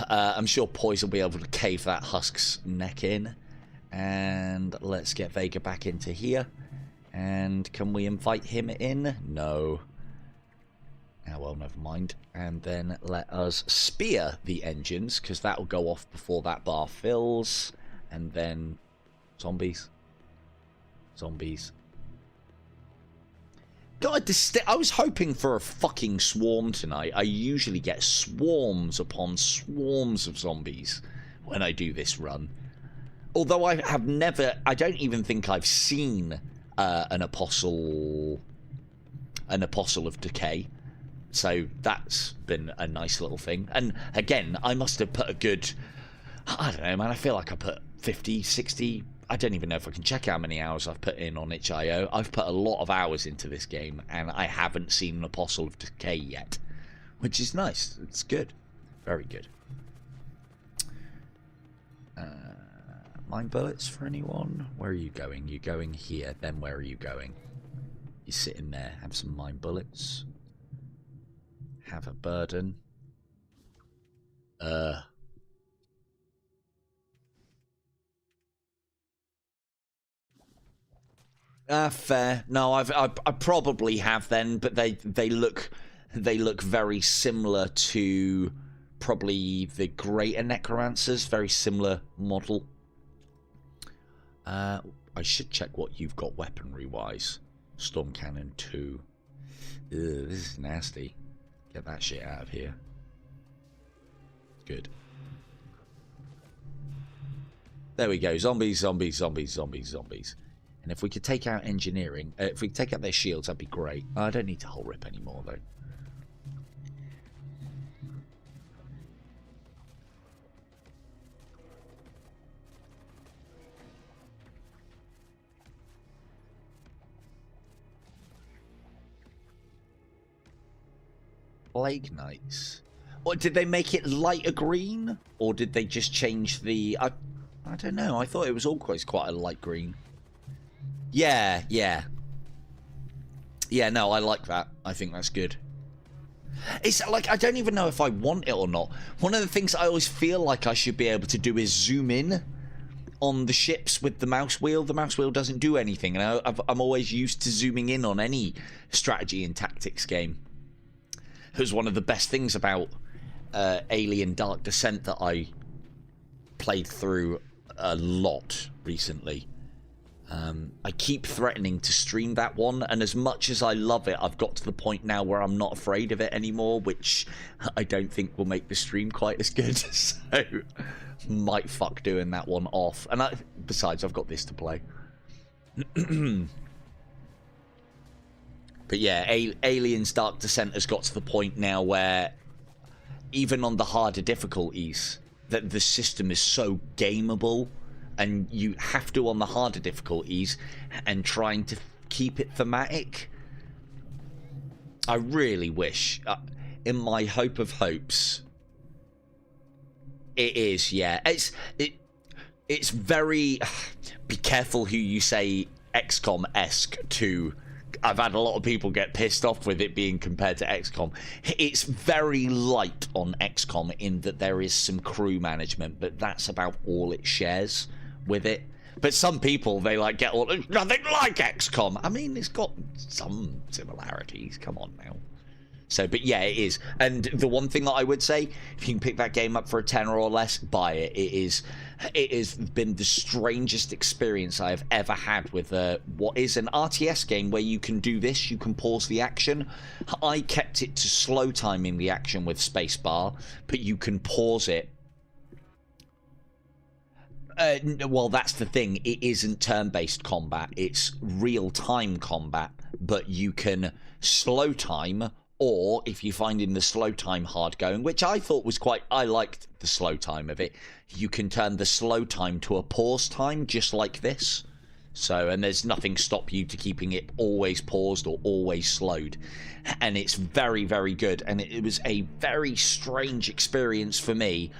I'm sure Poise will be able to cave that husk's neck in. And let's get Vega back into here. And can we invite him in? No. Oh, well, never mind. And then let us spear the engines, because that will go off before that bar fills. And then zombies. Zombies. God, I was hoping for a fucking swarm tonight. I usually get swarms upon swarms of zombies when I do this run. Although I don't even think I've seen an apostle of decay. So that's been a nice little thing. And again, I must have put a good, I don't know, man, I feel like I put 50, 60, I don't even know if I can check how many hours I've put in on itch.io. I've put a lot of hours into this game, and I haven't seen an Apostle of Decay yet. Which is nice. It's good. Very good. Mine bullets for anyone? Where are you going? You're going here. Then where are you going? You're sitting there. Have some mine bullets. Have a burden. Fair. No, I probably have then, but they look very similar to probably the greater necromancers. Very similar model. I should check what you've got weaponry wise. Storm cannon 2. Ugh, this is nasty. Get that shit out of here. Good. There we go. Zombies, zombies, zombies, zombies, zombies. And if we could take out engineering, if we could take out their shields, that'd be great. I don't need to hull rip anymore, though. Plague Knights. Or did they make it lighter green? Or did they just change the... I don't know. I thought it was always quite a light green. Yeah, yeah. Yeah, no, I like that. I think that's good. It's like, I don't even know if I want it or not. One of the things I always feel like I should be able to do is zoom in on the ships with the mouse wheel. The mouse wheel doesn't do anything, and I'm always used to zooming in on any strategy and tactics game. It was one of the best things about Alien Dark Descent that I played through a lot recently. I keep threatening to stream that one, and as much as I love it, I've got to the point now where I'm not afraid of it anymore, which I don't think will make the stream quite as good. So might fuck doing that one off. And besides, I've got this to play. But yeah, Aliens Dark Descent has got to the point now where even on the harder difficulties, that the system is so gameable, and you have to on the harder difficulties, and trying to keep it thematic. I really wish, in my hope of hopes, it is, yeah. It's very, be careful who you say XCOM-esque to. I've had a lot of people get pissed off with it being compared to XCOM. It's very light on XCOM in that there is some crew management, but that's about all it shares with it. But some people, they like get all, nothing like XCOM. I mean, it's got some similarities. Come on now. So, but yeah, it is. And the one thing that I would say, if you can pick that game up for a tenner or less, buy it. It has been the strangest experience I have ever had with what is an RTS game where you can do this, you can pause the action. I kept it to slow timing the action with spacebar, but you can pause it. Well, that's the thing. It isn't turn-based combat. It's real-time combat, but you can slow time, or if you find in the slow time hard going, which I thought was I liked the slow time of it, you can turn the slow time to a pause time, just like this. So, and there's nothing stop you to keeping it always paused or always slowed. And it's very, very good. And it was a very strange experience for me.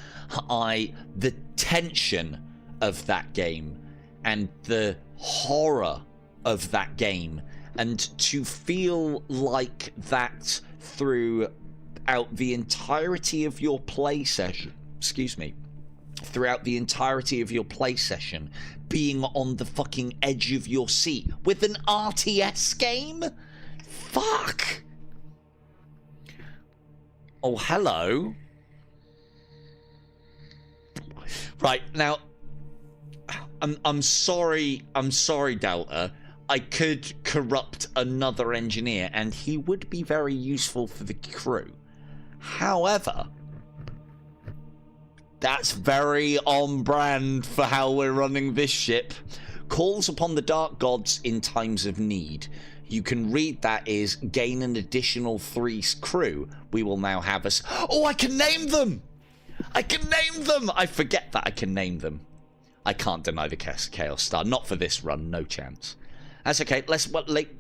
The tension of that game and the horror of that game, and to feel like that throughout the entirety of your play session, throughout the entirety of your play session, being on the fucking edge of your seat with an RTS game? Fuck! Oh, hello. Right, now, I'm sorry, Delta. I could corrupt another engineer, and he would be very useful for the crew. However, that's very on brand for how we're running this ship. Calls upon the dark gods in times of need. You can read that is gain an additional 3 crew. We will now have us. Oh, I can name them! I can name them! I forget that I can name them. I can't deny the Chaos Star. Not for this run, no chance. That's okay. Let's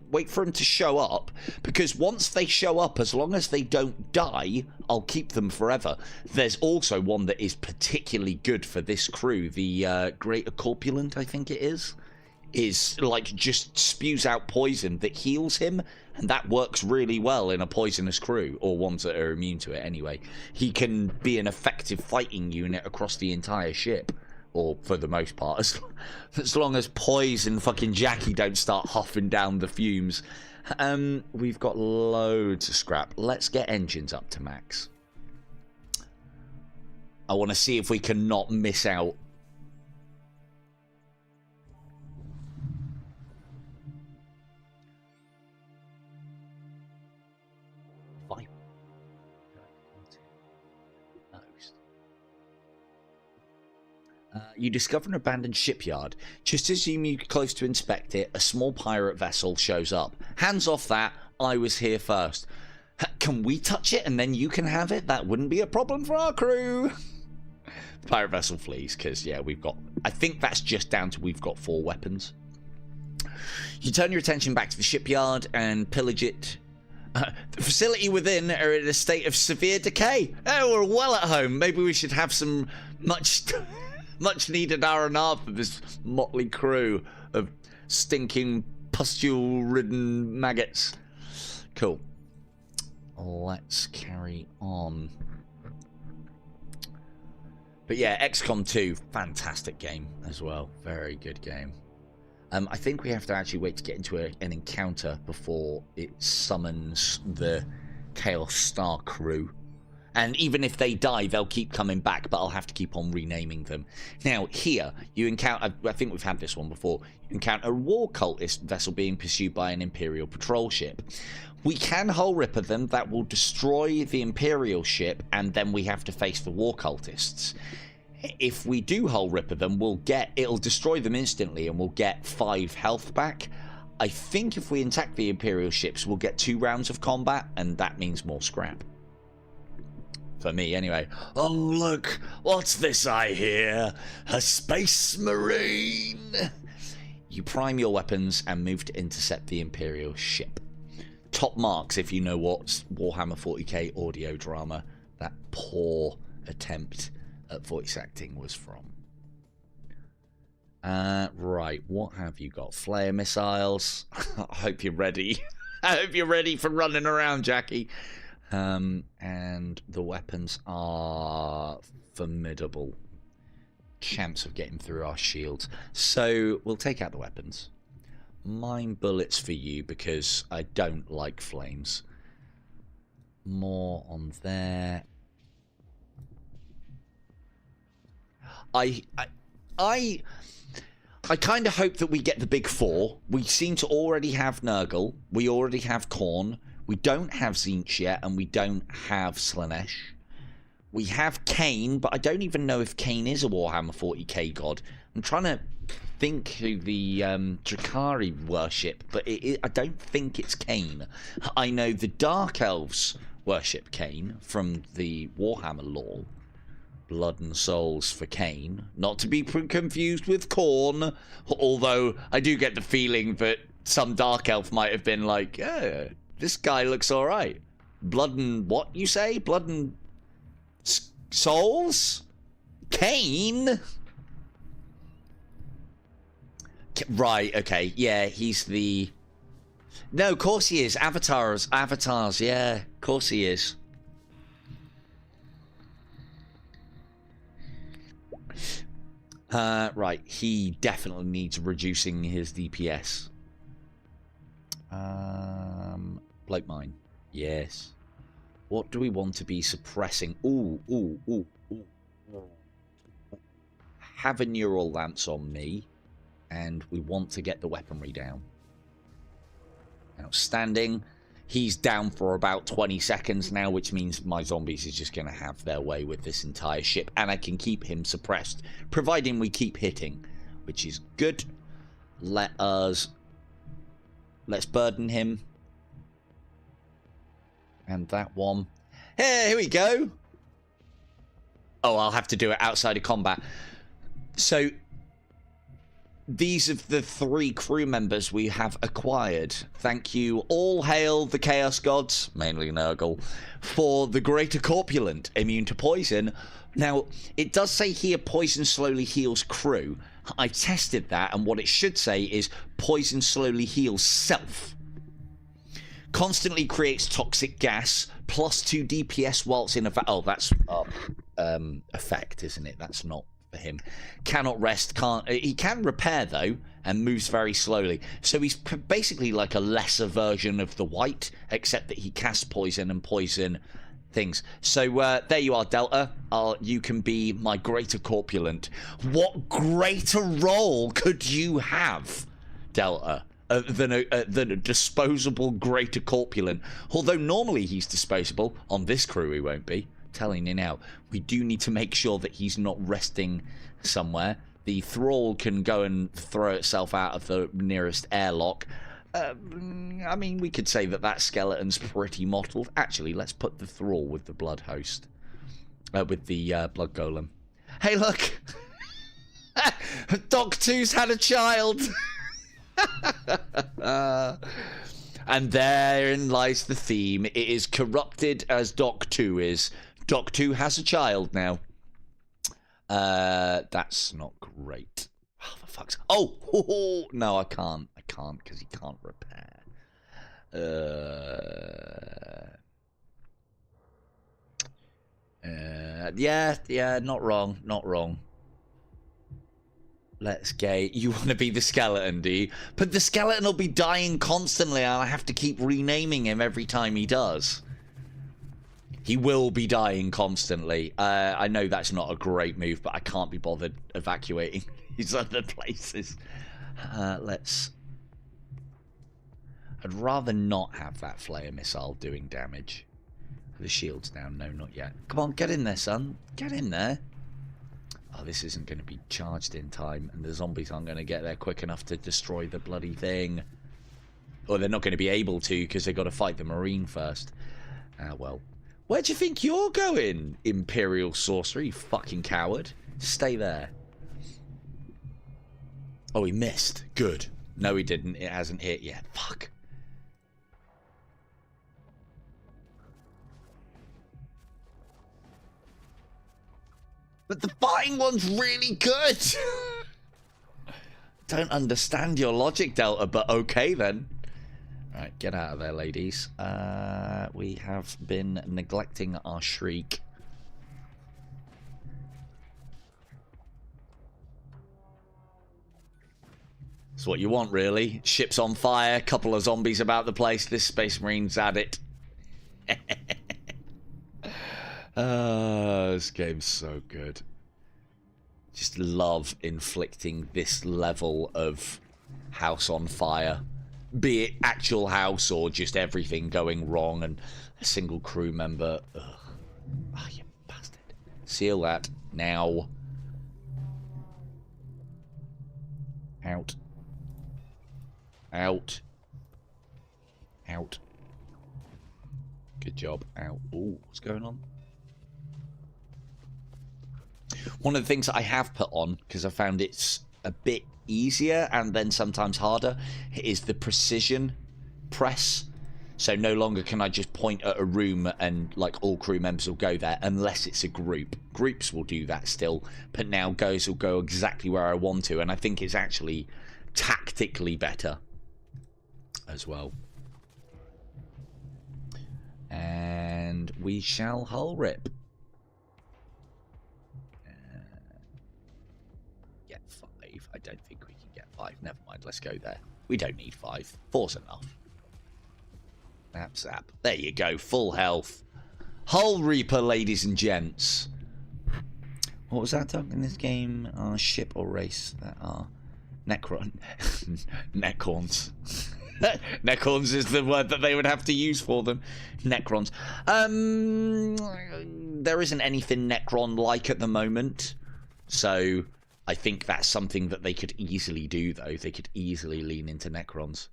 wait for them to show up, because once they show up, as long as they don't die, I'll keep them forever. There's also one that is particularly good for this crew. The Greater Corpulent, I think it is like just spews out poison that heals him, and that works really well in a poisonous crew, or ones that are immune to it anyway. He can be an effective fighting unit across the entire ship. Or for the most part, as long as Poise and fucking Jackie don't start huffing down the fumes. We've got loads of scrap. Let's get engines up to max. I want to see if we can not miss out. You discover an abandoned shipyard. Just as you move close to inspect it, a small pirate vessel shows up. Hands off that. I was here first. Can we touch it and then you can have it? That wouldn't be a problem for our crew. The pirate vessel flees because, yeah, we've got... I think that's just down to we've got 4 weapons. You turn your attention back to the shipyard and pillage it. The facility within are in a state of severe decay. Oh, we're well at home. Maybe we should have some much needed R&R for this motley crew of stinking pustule-ridden maggots. Cool. Let's carry on. But yeah, XCOM 2, fantastic game as well. Very good game. I think we have to actually wait to get into an encounter before it summons the Chaos Star crew. And even if they die, they'll keep coming back, but I'll have to keep on renaming them. Now, here, you encounter... I think we've had this one before. You encounter a war cultist vessel being pursued by an Imperial patrol ship. We can hull ripper them. That will destroy the Imperial ship, and then we have to face the war cultists. If we do hull ripper them, it'll destroy them instantly, and we'll get 5 health back. I think if we attack the Imperial ships, we'll get 2 rounds of combat, and that means more scrap. For me, anyway. Oh, look! What's this I hear? A space marine! You prime your weapons and move to intercept the Imperial ship. Top marks if you know what Warhammer 40k audio drama that poor attempt at voice acting was from. Right, what have you got? Flare missiles. I hope you're ready. I hope you're ready for running around, Jackie. And the weapons are formidable. Chance of getting through our shields. So we'll take out the weapons. Mine bullets for you because I don't like flames. More on there. I kind of hope that we get the big 4. We seem to already have Nurgle. We already have Khorne. We don't have Tzeentch yet, and we don't have Slaanesh. We have Khaine, but I don't even know if Khaine is a Warhammer 40k god. I'm trying to think who the Drakari worship, but I don't think it's Khaine. I know the Dark Elves worship Khaine from the Warhammer lore. Blood and souls for Khaine. Not to be confused with Khorne, although I do get the feeling that some Dark Elf might have been like, yeah, this guy looks alright. Blood and what, you say? Blood and souls? Khaine? Right, okay. Yeah, he's the... No, of course he is. Avatars, yeah. Of course he is. Right, he definitely needs reducing his DPS. Bloke mine. Yes. What do we want to be suppressing? Ooh. Have a neural lance on me. And we want to get the weaponry down. Outstanding. He's down for about 20 seconds now, which means my zombies is just going to have their way with this entire ship. And I can keep him suppressed, providing we keep hitting, which is good. Let's burden him. And that one. Hey, here we go. Oh, I'll have to do it outside of combat. So... these are the 3 crew members we have acquired. Thank you. All hail the Chaos Gods, mainly Nurgle, for the Greater Corpulent, immune to poison. Now, it does say here poison slowly heals crew. I tested that, and what it should say is poison slowly heals self. Constantly creates toxic gas, plus 2 DPS whilst in a... Oh, that's effect, isn't it? That's not... for him. Cannot rest, he can repair though, and moves very slowly. So he's basically like a lesser version of the White, except that he casts poison and poison things. So there you are, Delta. You can be my Greater Corpulent. What greater role could you have, Delta, than a disposable Greater Corpulent? Although normally he's disposable. On this crew he won't be. Telling you now, we do need to make sure that he's not resting somewhere. The thrall can go and throw itself out of the nearest airlock. I mean, we could say that skeleton's pretty mottled. Actually, let's put the thrall with the blood host. With the blood golem. Hey, look! Doc 2's had a child! And therein lies the theme. It is corrupted as Doc 2 is. Doc 2 has a child now. That's not great. Oh, for fuck's... Oh! No, I can't. I can't, because he can't repair. Yeah, not wrong, not wrong. Let's get... You want to be the skeleton, do you? But the skeleton will be dying constantly, and I have to keep renaming him every time he does. He will be dying constantly. I know that's not a great move, but I can't be bothered evacuating these other places. Let's... I'd rather not have that flare missile doing damage. The shield's down. No, not yet. Come on, get in there, son. Get in there. Oh, this isn't going to be charged in time, and the zombies aren't going to get there quick enough to destroy the bloody thing. Or they're not going to be able to, because they've got to fight the Marine first. Ah, well. Where do you think you're going, Imperial Sorcerer, you fucking coward? Stay there. Oh, he missed. Good. No, he didn't. It hasn't hit yet. Fuck. But the fighting one's really good. Don't understand your logic, Delta, but okay then. Right, get out of there, ladies. We have been neglecting our shriek. That's what you want, really. Ship's on fire, couple of zombies about the place. This Space Marine's at it. This game's so good. Just love inflicting this level of house on fire. Be it actual house or just everything going wrong and a single crew member. Ugh. Oh, you bastard. Seal that now. Out. Out. Out. Good job. Out. Ooh, what's going on? One of the things that I have put on, because I found it's a bit easier and then sometimes harder, is the precision press. So no longer can I just point at a room and like all crew members will go there unless it's a group. Groups will do that still, but now guys will go exactly where I want to, and I think it's actually tactically better as well. And we shall hull rip. Get 5. I don't think we can get 5. Never mind, let's go there. We don't need 5. 4's enough. Zap, zap. There you go, full health. Hull Reaper, ladies and gents. What was that talk in this game? Ship or race that are Necron. Necrons. Necrons is the word that they would have to use for them. Necrons. There isn't anything Necron-like at the moment. So I think that's something that they could easily do, though. They could easily lean into Necrons.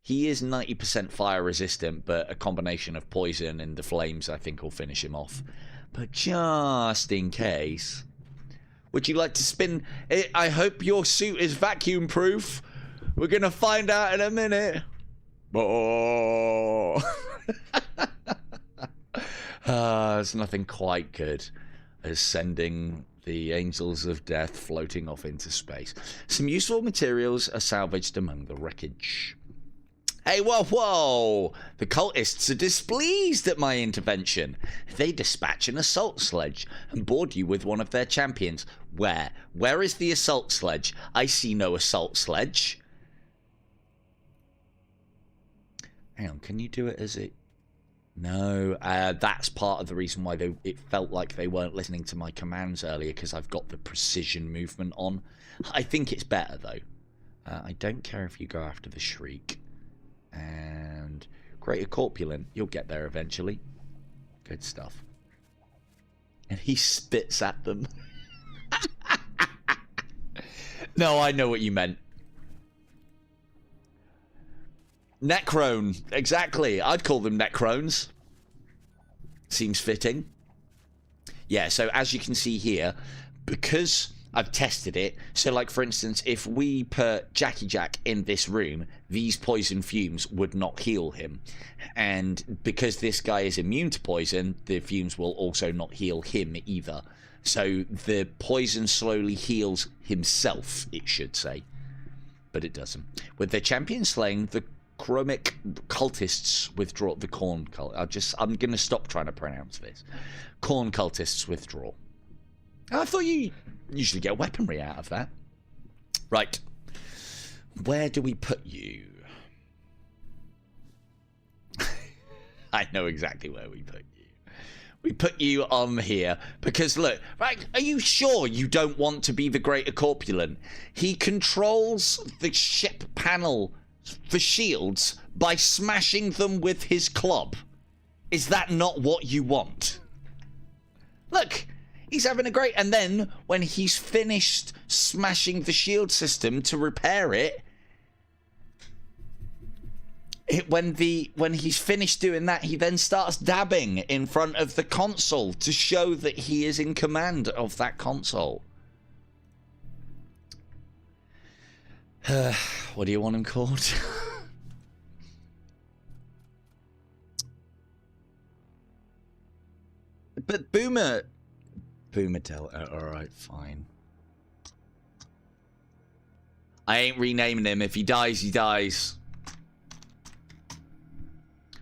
He is 90% fire resistant, but a combination of poison and the flames, I think, will finish him off. But just in case... Would you like to spin... I hope your suit is vacuum proof. We're going to find out in a minute. Oh. There's nothing quite good as sending the angels of death floating off into space. Some useful materials are salvaged among the wreckage. Hey, whoa, whoa! The cultists are displeased at my intervention. They dispatch an assault sledge and board you with one of their champions. Where? Where is the assault sledge? I see no assault sledge. Hang on, can you do it as it... No, that's part of the reason why it felt like they weren't listening to my commands earlier, because I've got the precision movement on. I think it's better, though. I don't care if you go after the Shriek. And Greater Corpulent, you'll get there eventually. Good stuff. And he spits at them. No, I know what you meant. Necrone, exactly. I'd call them Necrones. Seems fitting. Yeah, so as you can see here, because I've tested it, so like for instance, if we put Jackie Jack in this room, these poison fumes would not heal him. And because this guy is immune to poison, the fumes will also not heal him either. So the poison slowly heals himself, it should say. But it doesn't. With their champion slain, the chromic cultists withdraw. The corn cult. I'm gonna stop trying to pronounce this. Corn cultists withdraw. I thought you usually get weaponry out of that. Right. Where do we put you? I know exactly where we put you. We put you on here because look, right? Are you sure you don't want to be the Greater Corpulent? He controls the ship panel for shields by smashing them with his club. Is that not what you want? Look, he's having a great... And then, when he's finished smashing the shield system to repair it... when he's finished doing that, he then starts dabbing in front of the console to show that he is in command of that console. What do you want him called? But Boomer Delta, alright, fine. I ain't renaming him. If he dies, he dies.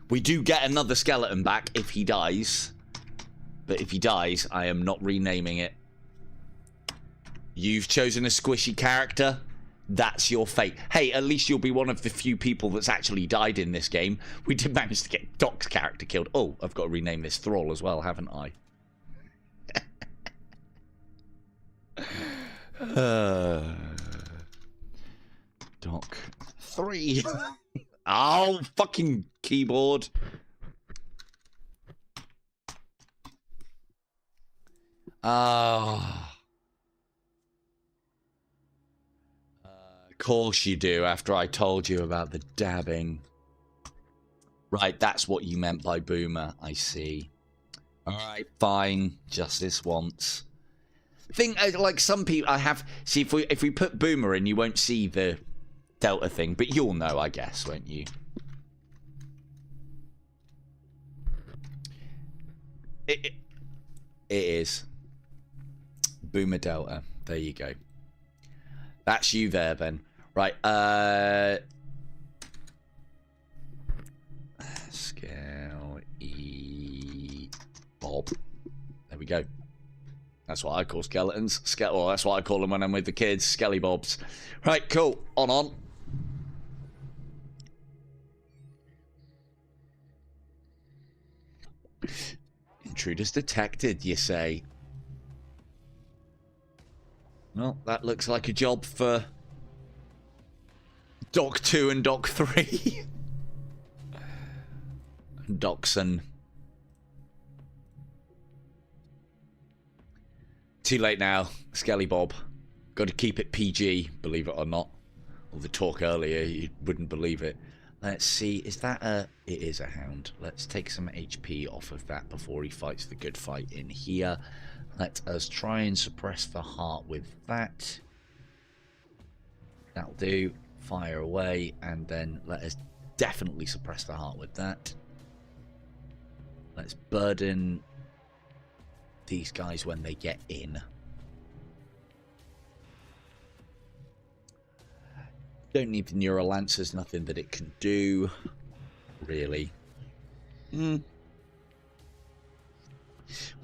We do get another skeleton back if he dies. But if he dies, I am not renaming it. You've chosen a squishy character. That's your fate. Hey, at least you'll be one of the few people that's actually died in this game. We did manage to get Doc's character killed. Oh, I've got to rename this Thrall as well, haven't I? Doc 3. Oh, fucking keyboard. Oh. Of course you do, after I told you about the dabbing. Right, that's what you meant by Boomer, I see. Alright, fine. Just this once. Think, like some people, I have... See, if we put Boomer in, you won't see the Delta thing, but you'll know, I guess, won't you? It is. Boomer Delta. There you go. That's you there, then. Right, Scale E Bob. There we go. That's what I call skeletons. Well, that's what I call them when I'm with the kids. Skelly Bobs. Right, cool. On. Intruders detected, you say? Well, that looks like a job for Doc 2 and Doc 3. Docson. Too late now, Skelly Bob. Got to keep it PG, believe it or not. All the talk earlier, you wouldn't believe it. Let's see, is that a... It is a hound. Let's take some HP off of that before he fights the good fight in here. Let us try and suppress the heart with that. That'll do. Fire away, and then let us definitely suppress the heart with that. Let's burden these guys when they get in. Don't need the neural lancers, nothing that it can do, really.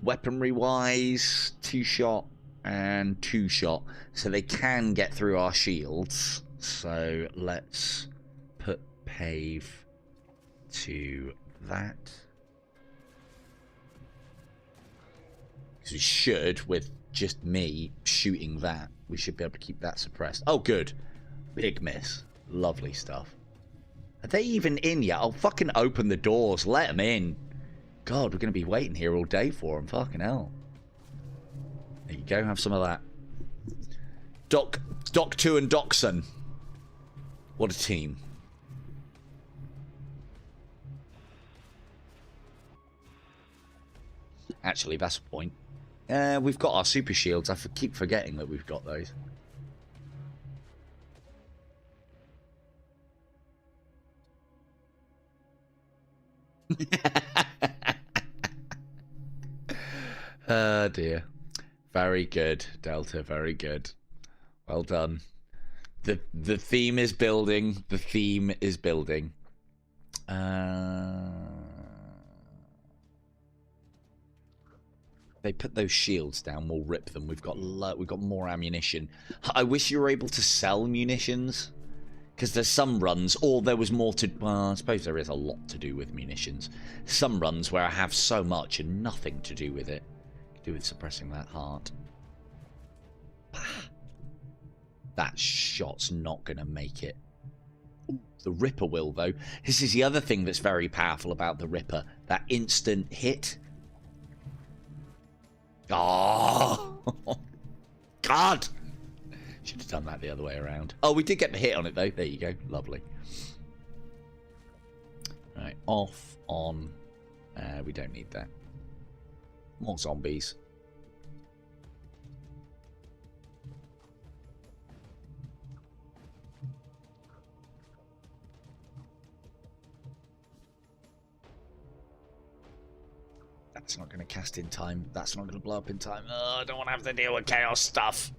Weaponry wise, 2-shot and 2-shot, so they can get through our shields. So let's put pave to that. Because we should, with just me shooting that, we should be able to keep that suppressed. Oh, good. Big miss. Lovely stuff. Are they even in yet? I'll fucking open the doors. Let them in. God, we're going to be waiting here all day for them. Fucking hell. There you go. Have some of that. Doc 2 and Docson. What a team. Actually, that's a point. We've got our super shields. I keep forgetting that we've got those. Oh dear. Very good, Delta. Very good. Well done. The theme is building. The theme is building. They put those shields down, we'll rip them. We've got more ammunition. I wish you were able to sell munitions, because there's some runs, or there was more to... Well, I suppose there is a lot to do with munitions. Some runs where I have so much and nothing to do with it. To do with suppressing that heart. That shot's not going to make it. Ooh, the Ripper will, though. This is the other thing that's very powerful about the Ripper. That instant hit. Oh! God! Should have done that the other way around. Oh, we did get the hit on it, though. There you go. Lovely. Right, off, on. We don't need that. More zombies. That's not going to cast in time. That's not going to blow up in time. Oh, I don't want to have to deal with chaos stuff.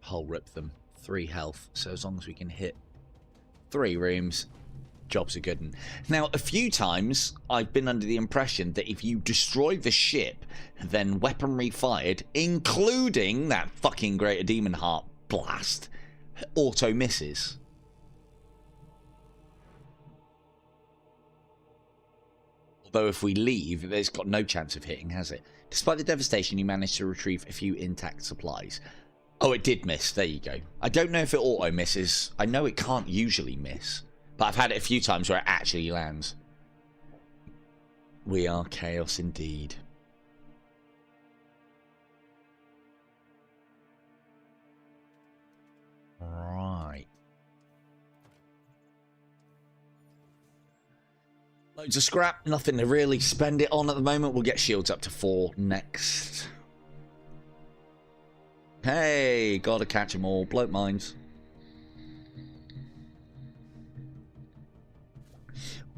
Hull rip them. 3 health. So as long as we can hit 3 rooms, jobs are good. And now, a few times, I've been under the impression that if you destroy the ship, then weaponry fired, including that fucking Greater Demon Heart blast, auto misses. Although if we leave, it's got no chance of hitting, has it? Despite the devastation, you managed to retrieve a few intact supplies. Oh, it did miss. There you go. I don't know if it auto misses. I know it can't usually miss. But I've had it a few times where it actually lands. We are chaos indeed. Right. Loads of scrap, nothing to really spend it on at the moment. We'll get shields up to 4 next. Hey, gotta catch them all. Bloat mines.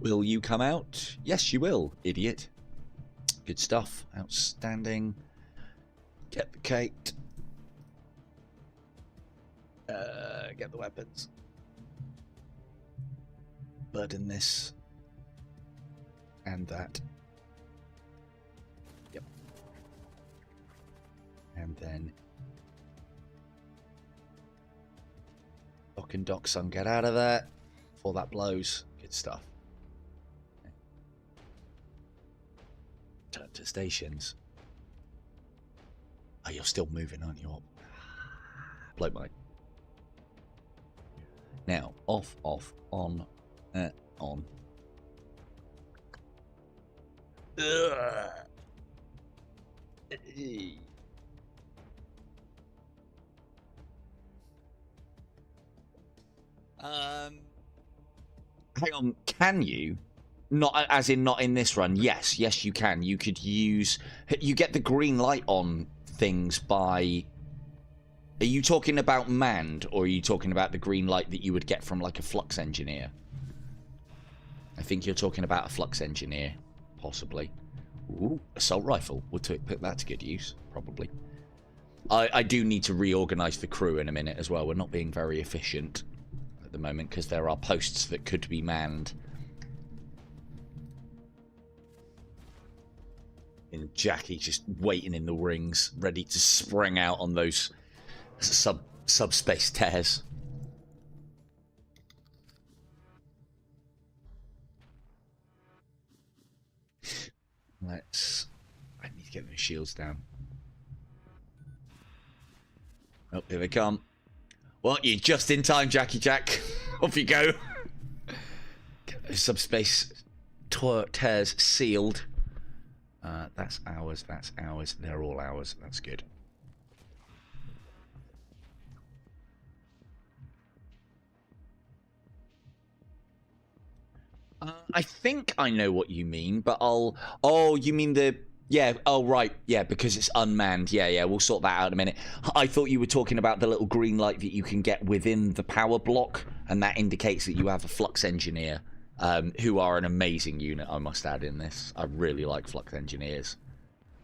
Will you come out? Yes, you will, idiot. Good stuff. Outstanding. Get the Kate. Get the weapons. Burden this. And that. Yep. And then dock and dock, son, get out of there before that blows. Good stuff. Turn to stations. Oh, you're still moving, aren't you? Bloat mine. Now, off, on, on. Ugh. Hang on, can you? Not as in not in this run. Yes, you can. You could use... You get the green light on things by... Are you talking about manned, or are you talking about the green light that you would get from like a flux engineer? I think you're talking about a flux engineer. Possibly. Ooh, assault rifle. We'll put that to good use, probably. I do need to reorganize the crew in a minute as well. We're not being very efficient at the moment because there are posts that could be manned. And Jackie just waiting in the rings, ready to spring out on those subspace tears. I need to get those shields down. Oh, here they come. Well, you're just in time, Jackie Jack. Off you go. Get those subspace tears sealed. That's ours, that's ours. They're all ours. That's good. I think I know what you mean, but I'll... Oh, you mean the... Yeah, oh, right. Yeah, because it's unmanned. Yeah, we'll sort that out in a minute. I thought you were talking about the little green light that you can get within the power block, and that indicates that you have a flux engineer, who are an amazing unit, I must add, in this. I really like flux engineers.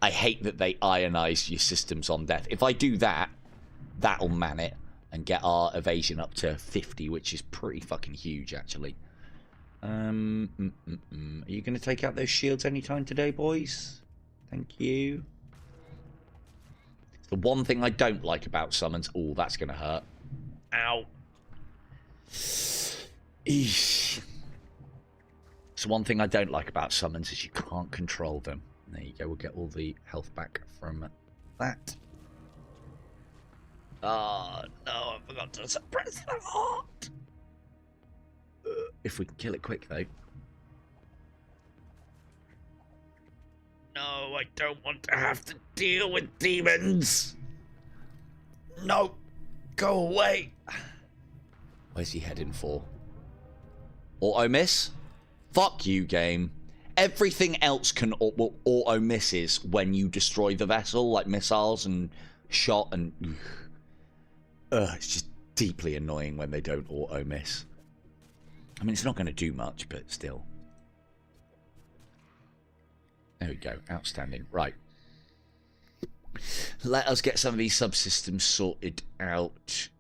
I hate that they ionize your systems on death. If I do that, that'll man it, and get our evasion up to 50, which is pretty fucking huge, actually. Are you going to take out those shields anytime today, boys? Thank you. The one thing I don't like about summons... Oh, that's going to hurt. Ow. Eesh. So one thing I don't like about summons is you can't control them. There you go. We'll get all the health back from that. Oh, no, I forgot to suppress the heart. If we can kill it quick, though. No, I don't want to have to deal with demons. No, go away. Where's he heading for? Auto miss? Fuck you, game. Everything else can auto misses when you destroy the vessel, like missiles and shot and... it's just deeply annoying when they don't auto miss. I mean, it's not going to do much, but still. There we go. Outstanding. Right. Let us get some of these subsystems sorted out.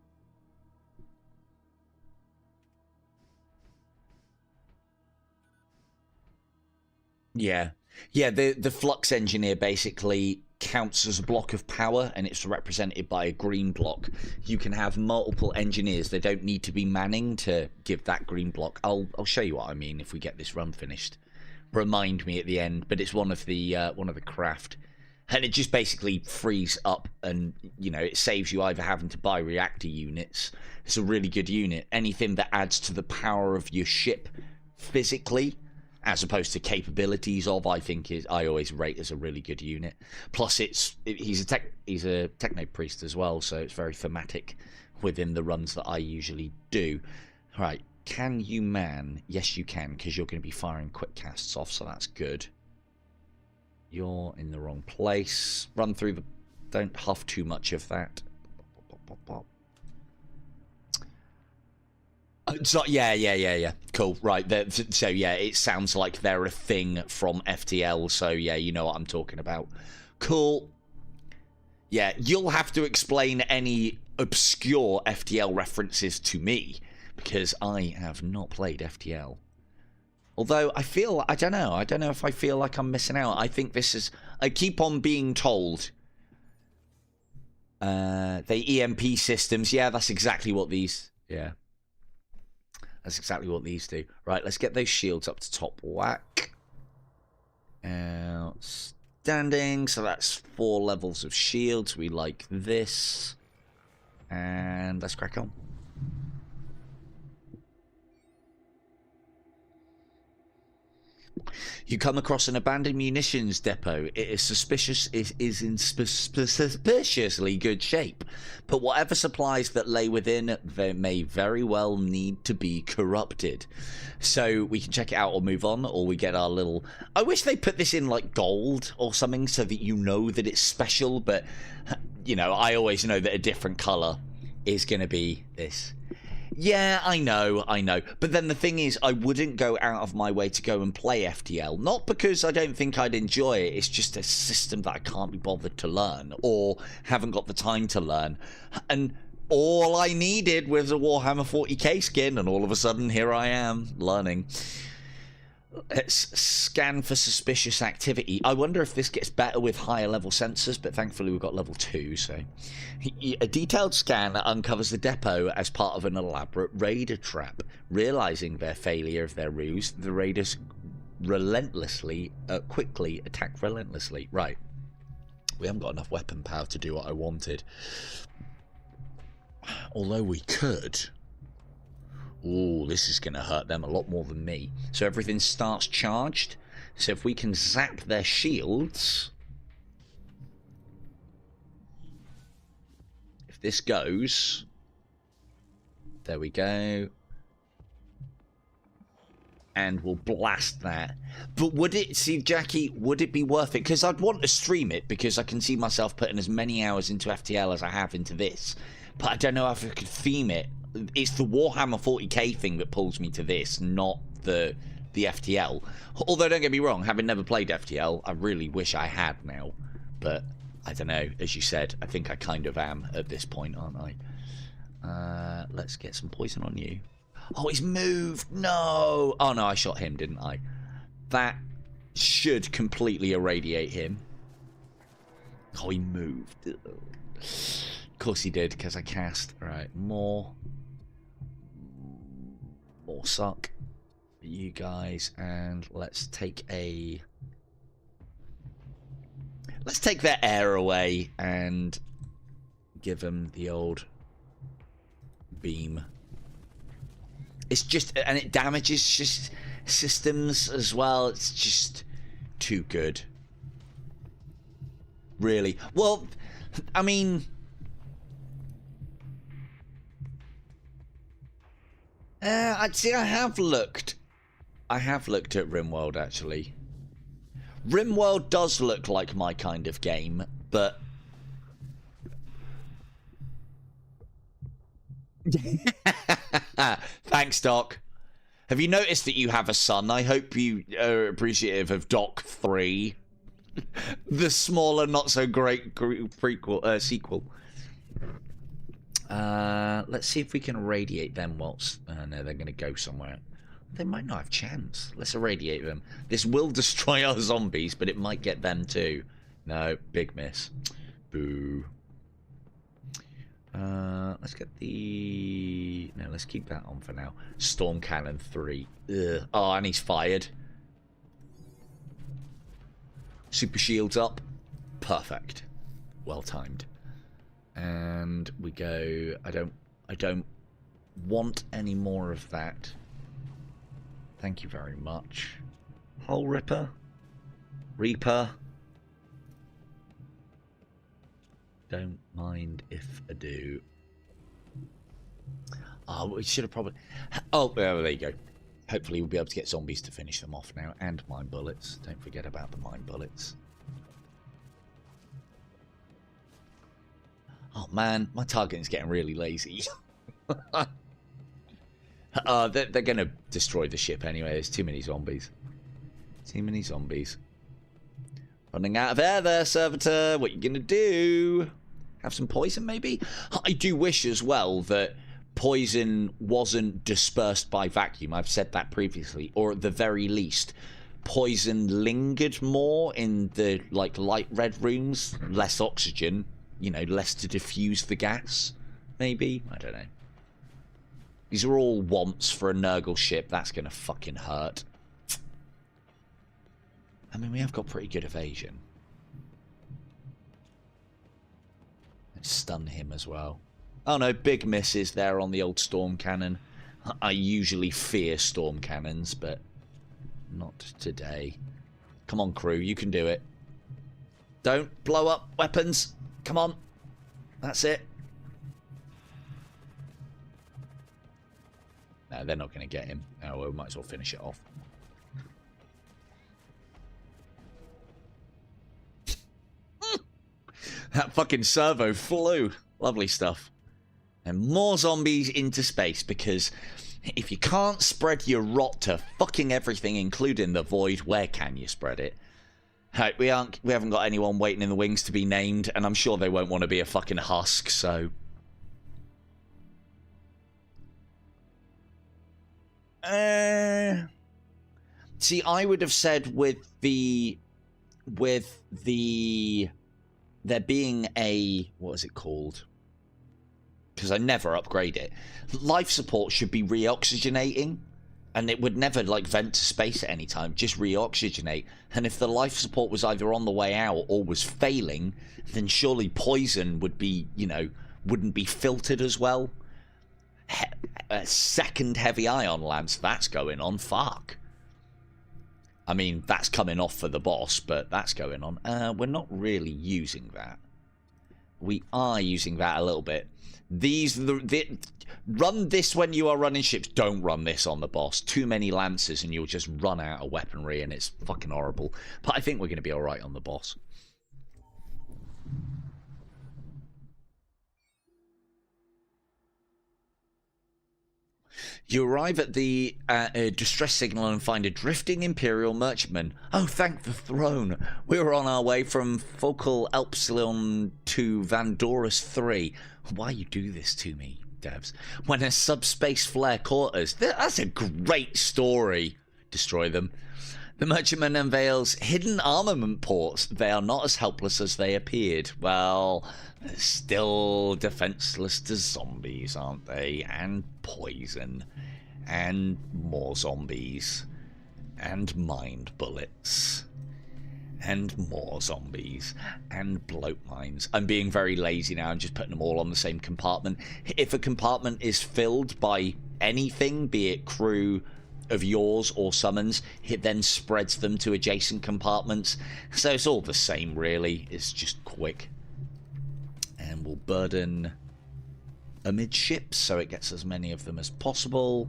Yeah. Yeah, the flux engineer basically counts as a block of power, and it's represented by a green block. You can have multiple engineers. They don't need to be manning to give that green block. I'll show you what I mean if we get this run finished. Remind me at the end, but it's one of the craft, and it just basically frees up, and you know, it saves you either having to buy reactor units. It's a really good unit. Anything that adds to the power of your ship physically, as opposed to capabilities of, I think I always rate as a really good unit. Plus, he's a techno priest as well, so it's very thematic within the runs that I usually do. Right. Can you man? Yes, you can, because you're going to be firing quick casts off, so that's good. You're in the wrong place. Run through the... Don't huff too much of that. So, yeah. Cool, right. So, yeah, it sounds like they're a thing from FTL, so, yeah, you know what I'm talking about. Cool. Yeah, you'll have to explain any obscure FTL references to me, because I have not played FTL. Although I don't know if I feel like I'm missing out. I think this is, I keep on being told, the EMP systems, yeah, that's exactly what these, that's exactly what these do. Right, let's get those shields up to top whack. Outstanding, so that's 4 levels of shields, we like this. And let's crack on. You come across an abandoned munitions depot. It is in suspiciously good shape, but whatever supplies that lay within, they may very well need to be corrupted. So we can check it out or move on, or we get our little... I wish they put this in like gold or something so that you know that it's special, but you know, I always know that a different color is going to be this. Yeah, I know. But then the thing is, I wouldn't go out of my way to go and play FTL. Not because I don't think I'd enjoy it. It's just a system that I can't be bothered to learn, or haven't got the time to learn. And all I needed was a Warhammer 40k skin, and all of a sudden, here I am, learning. Let's scan for suspicious activity. I wonder if this gets better with higher level sensors, but thankfully we've got level 2, so... A detailed scan uncovers the depot as part of an elaborate raider trap. Realizing their failure of their ruse, the raiders quickly attack relentlessly. Right. We haven't got enough weapon power to do what I wanted. Although we could... Ooh, this is going to hurt them a lot more than me. So everything starts charged. So if we can zap their shields... If this goes... There we go. And we'll blast that. But would it... See, Jackie, would it be worth it? Because I'd want to stream it, because I can see myself putting as many hours into FTL as I have into this. But I don't know if I could theme it. It's the Warhammer 40k thing that pulls me to this, not the FTL. Although, don't get me wrong, having never played FTL, I really wish I had now. But, I don't know, as you said, I think I kind of am at this point, aren't I? Let's get some poison on you. Oh, he's moved. No. Oh, no, I shot him, didn't I? That should completely irradiate him. Oh, he moved. Of course he did, because I cast. All right, more suck. You guys, and let's take their air away and give them the old beam. It's just, and it damages just systems as well. It's just too good. Really. Well, I mean, I'd say I have looked at RimWorld, actually. RimWorld does look like my kind of game, but thanks, Doc. Have you noticed that you have a son? I hope you are appreciative of Doc 3, the smaller, not so great prequel sequel. Let's see if we can irradiate them whilst... no, they're going to go somewhere. They might not have chance. Let's irradiate them. This will destroy our zombies, but it might get them too. No, big miss. Boo. Let's get the... No, let's keep that on for now. Storm Cannon 3. Ugh. Oh, and he's fired. Super shields up. Perfect. Well timed. And we go... I don't want any more of that. Thank you very much. Hole Ripper. Reaper. Don't mind if I do. Oh, we should have probably... Oh, there you go. Hopefully we'll be able to get zombies to finish them off now. And mine bullets. Don't forget about the mine bullets. Oh man, my targeting's getting really lazy. They're going to destroy the ship anyway. There's too many zombies. Too many zombies. Running out of air there, Servitor. What you going to do? Have some poison, maybe? I do wish as well that poison wasn't dispersed by vacuum. I've said that previously. Or at the very least, poison lingered more in the light red rooms. Less oxygen. You know, less to diffuse the gas. Maybe? I don't know. These are all wants for a Nurgle ship. That's going to fucking hurt. I mean, we have got pretty good evasion. Let's stun him as well. Oh no, big misses there on the old storm cannon. I usually fear storm cannons, but not today. Come on, crew, you can do it. Don't blow up weapons. Come on. That's it. No, they're not going to get him. Oh, well, we might as well finish it off. That fucking servo flew. Lovely stuff. And more zombies into space, because if you can't spread your rot to fucking everything, including the void, where can you spread it? Right, we haven't got anyone waiting in the wings to be named, and I'm sure they won't want to be a fucking husk, so... See, I would have said with the there being a, what is it called? Because I never upgrade it. Life support should be reoxygenating, and it would never like vent to space at any time, just reoxygenate. And if the life support was either on the way out or was failing, then surely poison would be, you know, wouldn't be filtered as well. A second heavy ion lance, that's going on. Fuck. I mean, that's coming off for the boss, but that's going on. We're not really using that. We are using that a little bit. Run this when you are running ships. Don't run this on the boss. Too many lances and you'll just run out of weaponry and it's fucking horrible. But I think we're going to be alright on the boss. You arrive at the distress signal and find a drifting Imperial merchantman. Oh, thank the throne. We were on our way from Focal Epsilon to Vandorus 3. Why you do this to me? devs. When a subspace flare caught us. That's a great story. Destroy them. The merchantman unveils hidden armament ports. They are not as helpless as they appeared. Well, they're still defenseless to zombies, aren't they? And poison. And more zombies. And mind bullets. And more zombies. And bloat mines. I'm being very lazy now. I'm just putting them all on the same compartment. If a compartment is filled by anything, be it crew of yours or summons, it then spreads them to adjacent compartments. So it's all the same, really. It's just quick. And we'll burden amidships so it gets as many of them as possible.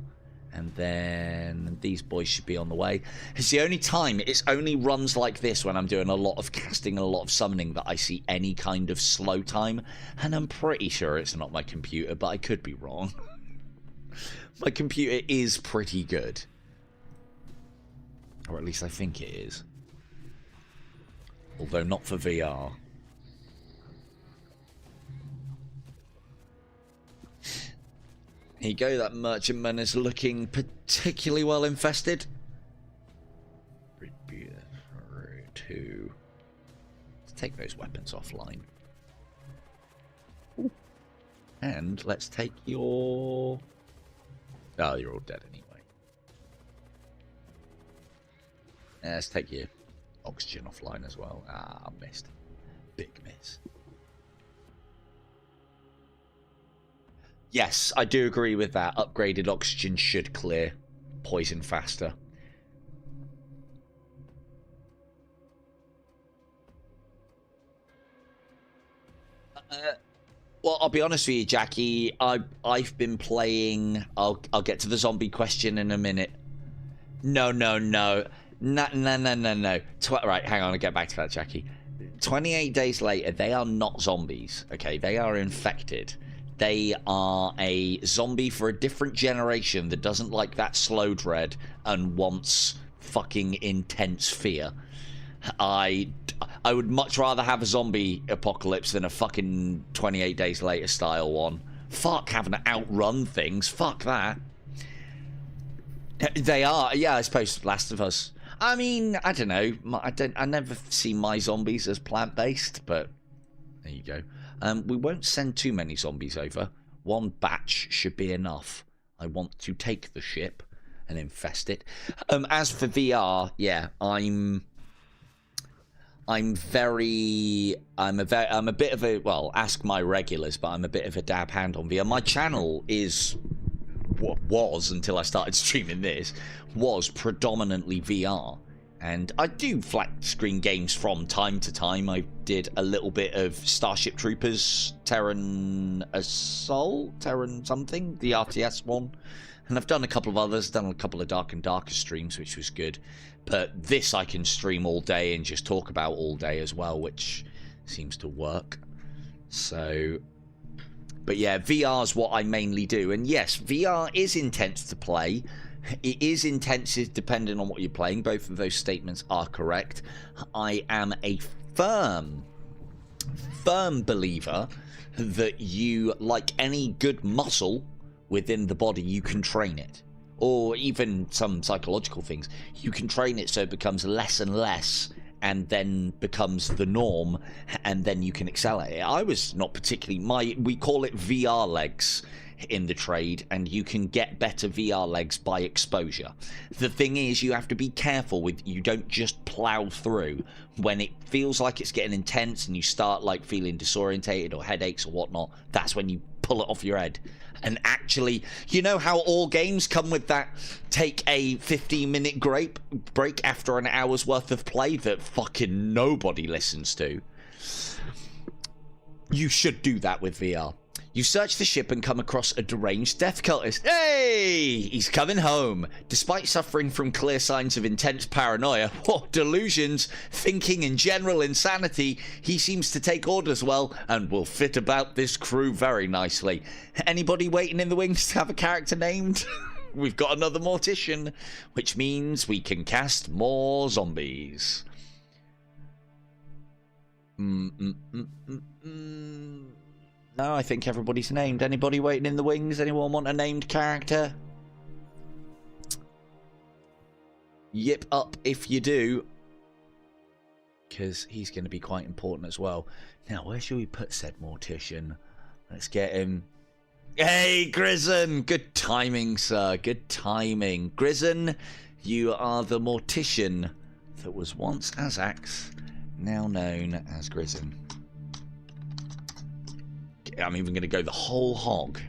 And then these boys should be on the way. It's the only time, it's only runs like this when I'm doing a lot of casting and a lot of summoning that I see any kind of slow time. And I'm pretty sure it's not my computer, but I could be wrong. My computer is pretty good. Or at least I think it is. Although not for VR. Here you go, that merchantman is looking particularly well infested. Let's take those weapons offline. Ooh. And let's take your... Oh, you're all dead anyway. Let's take your oxygen offline as well. Ah, missed. Big miss. Yes, I do agree with that. Upgraded oxygen should clear poison faster. Well, I'll be honest with you, Jackie. I've been playing. I'll get to the zombie question in a minute. No. Right, hang on. I'll get back to that, Jackie. 28 days later, they are not zombies. Okay, they are infected. They are a zombie for a different generation that doesn't like that slow dread and wants fucking intense fear. I would much rather have a zombie apocalypse than a fucking 28 days later style one. Fuck having to outrun things. Fuck that. They are, yeah, I suppose Last of Us. I mean, I don't know. I never see my zombies as plant-based, but there you go. We won't send too many zombies over. One batch should be enough. I want to take the ship and infest it. As for VR, yeah, I'm a bit of a, well, ask my regulars, but I'm a bit of a dab hand on VR. My channel is, what was until I started streaming this, was predominantly VR. And I do flat screen games from time to time. I did a little bit of Starship Troopers, Terran Assault, Terran something, the RTS one. And I've done a couple of others, done a couple of Dark and Darker streams, which was good. But this I can stream all day and just talk about all day as well, which seems to work. So, but yeah, VR is what I mainly do. And yes, VR is intense to play. It is intensive depending on what you're playing. Both of those statements are correct. I am a firm believer that you, like any good muscle within the body, you can train it. Or even some psychological things. You can train it so it becomes less and less and then becomes the norm, and then you can excel at it. I was not particularly... we call it VR legs in the trade, and you can get better VR legs by exposure. The thing is, you have to be careful with, you don't just plow through. When it feels like it's getting intense and you start like feeling disorientated or headaches or whatnot, that's when you pull it off your head. And actually, you know how all games come with that take a 15-minute break after an hour's worth of play that fucking nobody listens to? You should do that with VR. You search the ship and come across a deranged death cultist. Hey! He's coming home. Despite suffering from clear signs of intense paranoia, delusions, thinking and general insanity, he seems to take orders well and will fit about this crew very nicely. Anybody waiting in the wings to have a character named? We've got another mortician, which means we can cast more zombies. No, I think everybody's named. Anybody waiting in the wings? Anyone want a named character? Yip up if you do. Because he's going to be quite important as well. Now, where should we put said mortician? Let's get him. Hey, Grison! Good timing, sir. Good timing. Grison, you are the mortician that was once Azax, now known as Grison. I'm even going to go the whole hog.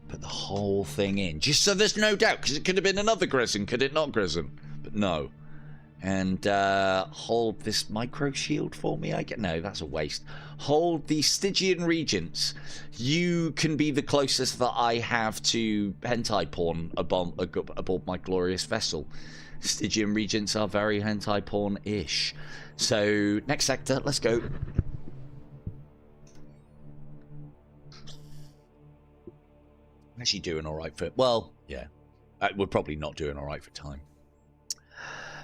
Put the whole thing in. Just so there's no doubt, because it could have been another Grison, could it not, Grison? But no. And hold this micro shield for me. No, that's a waste. Hold the Stygian Regents. You can be the closest that I have to hentai porn aboard my glorious vessel. Stygian Regents are very hentai porn-ish. So, next sector, let's go. I'm actually doing alright for... Well, yeah. We're probably not doing alright for time.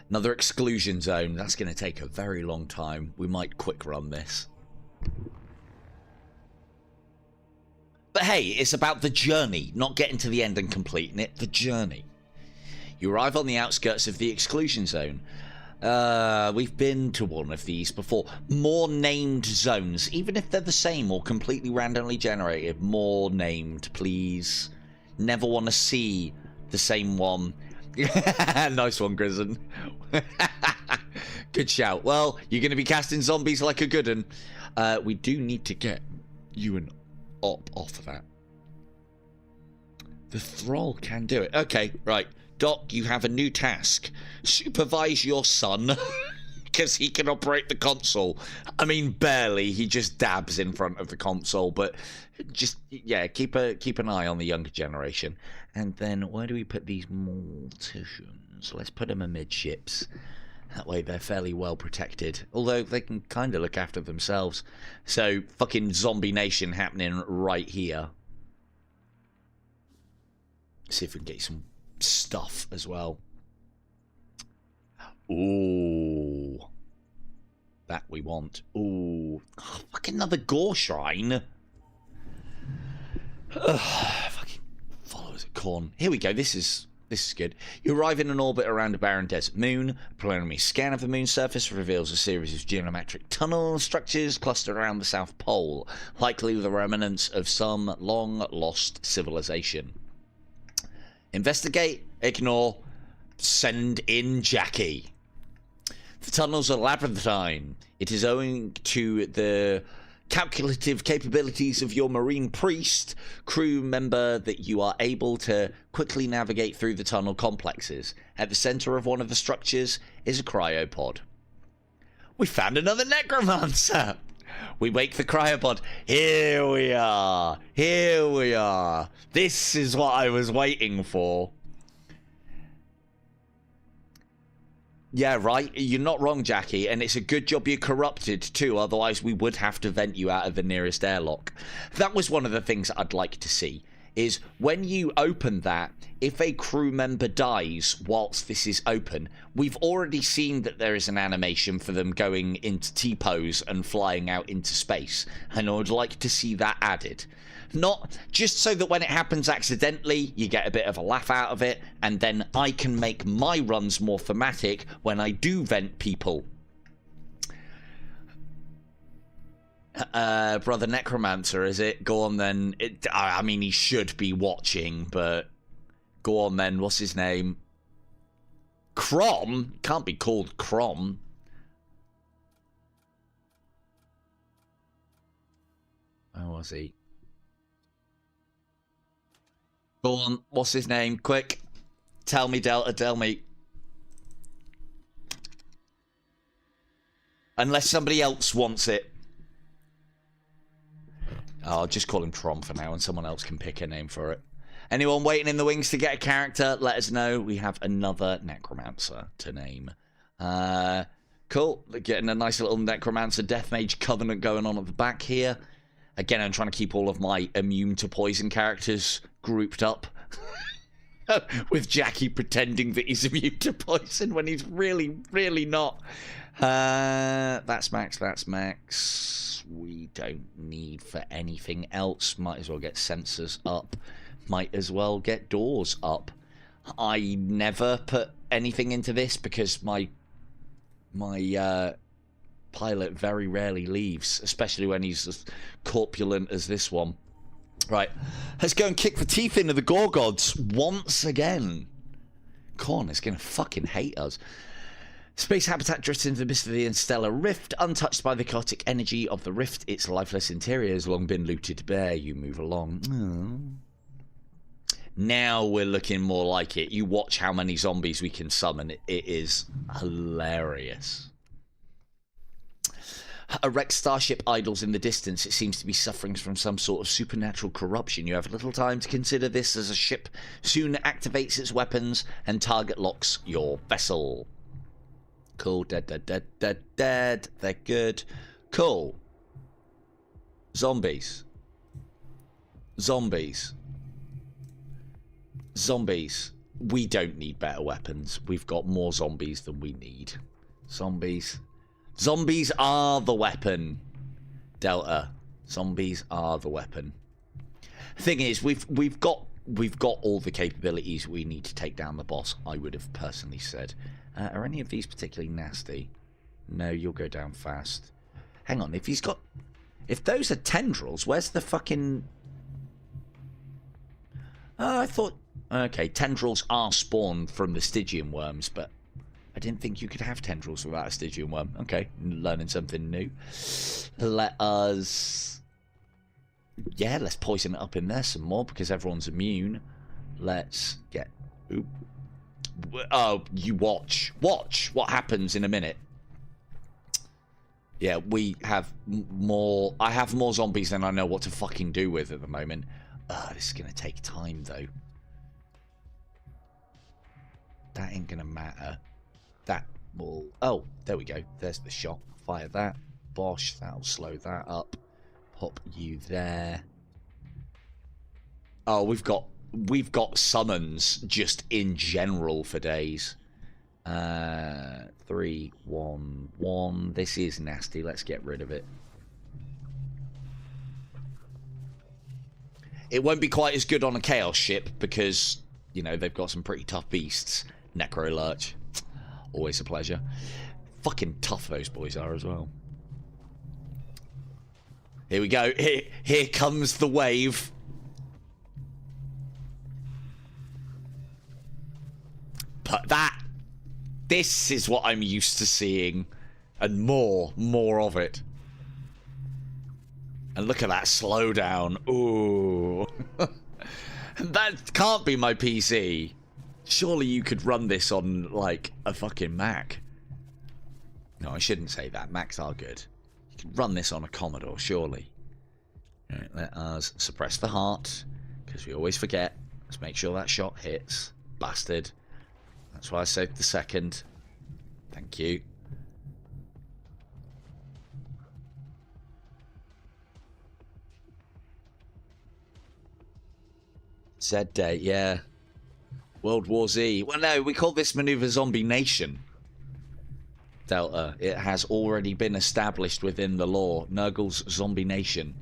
Another exclusion zone. That's going to take a very long time. We might quick run this. But hey, it's about the journey, not getting to the end and completing it. The journey. You arrive on the outskirts of the exclusion zone. We've been to one of these before. More named zones, even if they're the same or completely randomly generated. More named, please. Never want to see the same one. Nice one, Grison. Good shout. Well, you're going to be casting zombies like a good one. We do need to get you an op off of that. The thrall can do it. Okay, right. Doc, you have a new task. Supervise your son, because he can operate the console. I mean, barely. He just dabs in front of the console, but just, yeah, keep an eye on the younger generation. And then where do we put these morticians? Let's put them amidships. That way they're fairly well protected. Although they can kind of look after themselves. So, fucking zombie nation happening right here. See if we can get some stuff as well. Ooh. That we want. Ooh. Oh, fucking another gore shrine. Fucking followers of corn. Here we go. This is good. You arrive in an orbit around a barren desert moon. A preliminary scan of the moon's surface reveals a series of geometric tunnel structures clustered around the South Pole, likely the remnants of some long-lost civilization. Investigate, ignore, send in Jackie. The tunnels are labyrinthine. It is owing to the calculative capabilities of your marine priest crew member that you are able to quickly navigate through the tunnel complexes. At the center of one of the structures is a cryopod. We found another necromancer. We wake the cryopod. Here we are. Here we are. This is what I was waiting for. Yeah, right. You're not wrong, Jackie. And it's a good job you're corrupted, too. Otherwise, we would have to vent you out of the nearest airlock. That was one of the things I'd like to see. Is when you open that, if a crew member dies whilst this is open, we've already seen that there is an animation for them going into T-pose and flying out into space. And I would like to see that added. Not just so that when it happens accidentally, you get a bit of a laugh out of it, and then I can make my runs more thematic when I do vent people. Brother Necromancer, is it? Go on then. I mean, he should be watching, but go on then. What's his name? Crom? Can't be called Crom. Where was he? Go on. What's his name? Quick. Tell me, Delta. Tell me. Unless somebody else wants it. I'll just call him Trom for now, and someone else can pick a name for it. Anyone waiting in the wings to get a character, let us know. We have another Necromancer to name. Cool. Getting a nice little Necromancer Deathmage Covenant going on at the back here. Again, I'm trying to keep all of my immune to poison characters grouped up. With Jackie pretending that he's immune to poison when he's really, really not. That's max, that's max. we don't need for anything else. Might as well get sensors up. Might as well get doors up. I never put anything into this because my pilot very rarely leaves, especially when he's as corpulent as this one. Right, let's go and kick the teeth into the Gorgods once again. Korn is gonna fucking hate us. Space habitat drifts into the midst of the interstellar rift, untouched by the chaotic energy of the rift. Its lifeless interior has long been looted bare. You move along. Oh. Now we're looking more like it. You watch how many zombies we can summon. It is hilarious. A wrecked starship idles in the distance. It seems to be suffering from some sort of supernatural corruption. You have little time to consider this as a ship soon activates its weapons and target locks your vessel. Cool. Dead. They're good. Cool. Zombies. We don't need better weapons. We've got more zombies than we need. Zombies are the weapon. Delta. Zombies are the weapon. Thing is, we've got all the capabilities we need to take down the boss, I would have personally said. Are any of these particularly nasty? No, you'll go down fast. Hang on, if those are tendrils, where's the fucking... Oh, I thought... Okay, tendrils are spawned from the Stygian worms, but I didn't think you could have tendrils without a Stygian worm. Okay, learning something new. Let us... Yeah, let's poison it up in there some more because everyone's immune. Let's get... Oop. Oh, you watch what happens in a minute. Yeah, we have more... I have more zombies than I know what to fucking do with at the moment. This is going to take time, though. That ain't going to matter. That will... Oh, there we go. There's the shot. Fire that. Bosh. That'll slow that up. Pop you there. Oh, we've got summons just in general for days. 3, 1, 1. This is nasty. Let's get rid of it. It won't be quite as good on a chaos ship because, you know, they've got some pretty tough beasts. Necro Lurch. Always a pleasure. Fucking tough those boys are as well. Here we go. Here comes the wave. But this is what I'm used to seeing, and more of it. And look at that slowdown. Ooh. That can't be my PC. Surely you could run this on, like, a fucking Mac. No, I shouldn't say that. Macs are good. You can run this on a Commodore, surely. Right, let us suppress the heart, because we always forget. Let's make sure that shot hits. Bastard. That's why I saved the second. Thank you. Z Day, yeah. World War Z. Well, no, we call this maneuver Zombie Nation. Delta. It has already been established within the lore. Nurgle's Zombie Nation.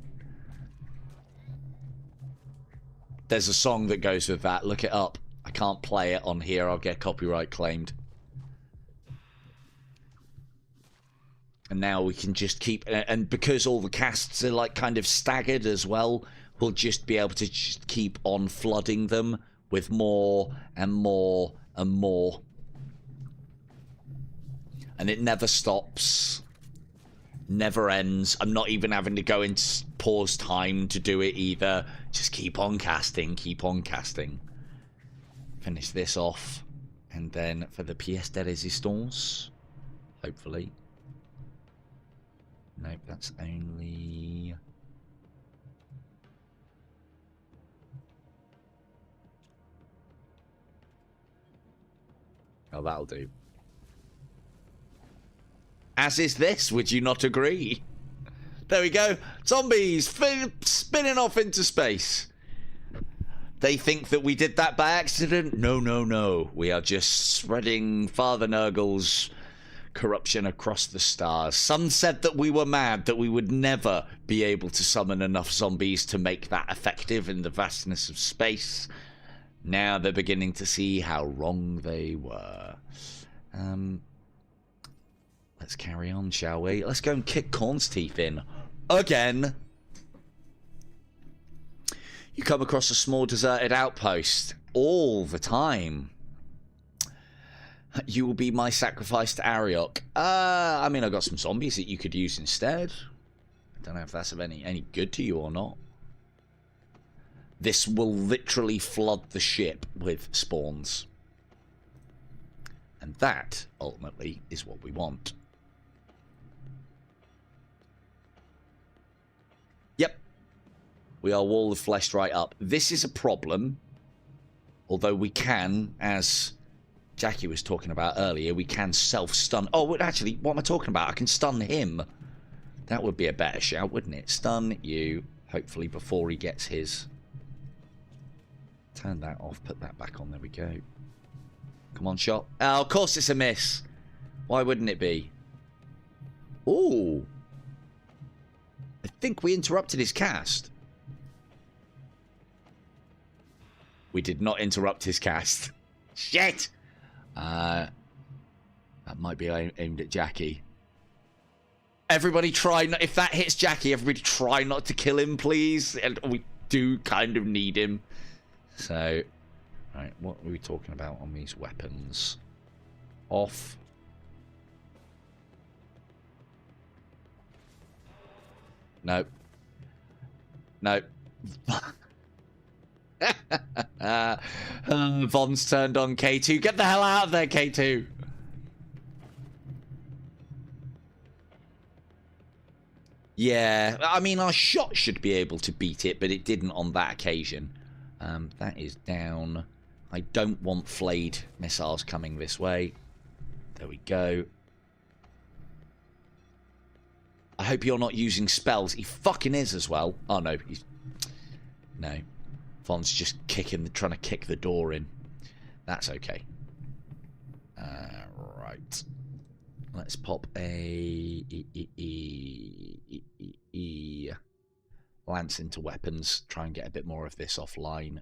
There's a song that goes with that. Look it up. I can't play it on here. I'll get copyright claimed. And now we can just keep... And because all the casts are like kind of staggered as well, we'll just be able to just keep on flooding them with more and more and more. And it never stops. Never ends. I'm not even having to go and pause time to do it either. Just keep on casting. Keep on casting. Finish this off. And then for the pièce de résistance. Hopefully. Nope, that's only... Oh, that'll do. As is this, would you not agree? There we go. Zombies spinning off into space. They think that we did that by accident. No, no, no. We are just spreading Father Nurgle's corruption across the stars. Some said that we were mad, that we would never be able to summon enough zombies to make that effective in the vastness of space. Now they're beginning to see how wrong they were. Let's carry on, shall we? Let's go and kick Corn's teeth in. Again. You come across a small deserted outpost all the time. You will be my sacrifice to Ariok. I mean, I've got some zombies that you could use instead. I don't know if that's of any good to you or not. This will literally flood the ship with spawns. And that, ultimately, is what we want. Yep. We are wall of flesh right up. This is a problem. Although we can, as Jackie was talking about earlier, we can self-stun. Oh, actually, what am I talking about? I can stun him. That would be a better shout, wouldn't it? Stun you, hopefully, before he gets his... Turn that off, put that back on. There we go. Come on, shot. Oh, of course it's a miss. Why wouldn't it be? Ooh. I think we interrupted his cast. We did not interrupt his cast. Shit! That might be aimed at Jackie. Everybody try not... If that hits Jackie, everybody try not to kill him, please. And we do kind of need him. So, right, what are we talking about on these weapons? Off. No. No. Von's turned on K2. Get the hell out of there, K2. Yeah, I mean, our shot should be able to beat it, but it didn't on that occasion. That is down. I don't want flayed missiles coming this way. There we go. I hope you're not using spells. He fucking is as well. Oh, no. He's... No. Von's just trying to kick the door in. That's okay. Right. Let's pop a... Lance into weapons. Try and get a bit more of this offline.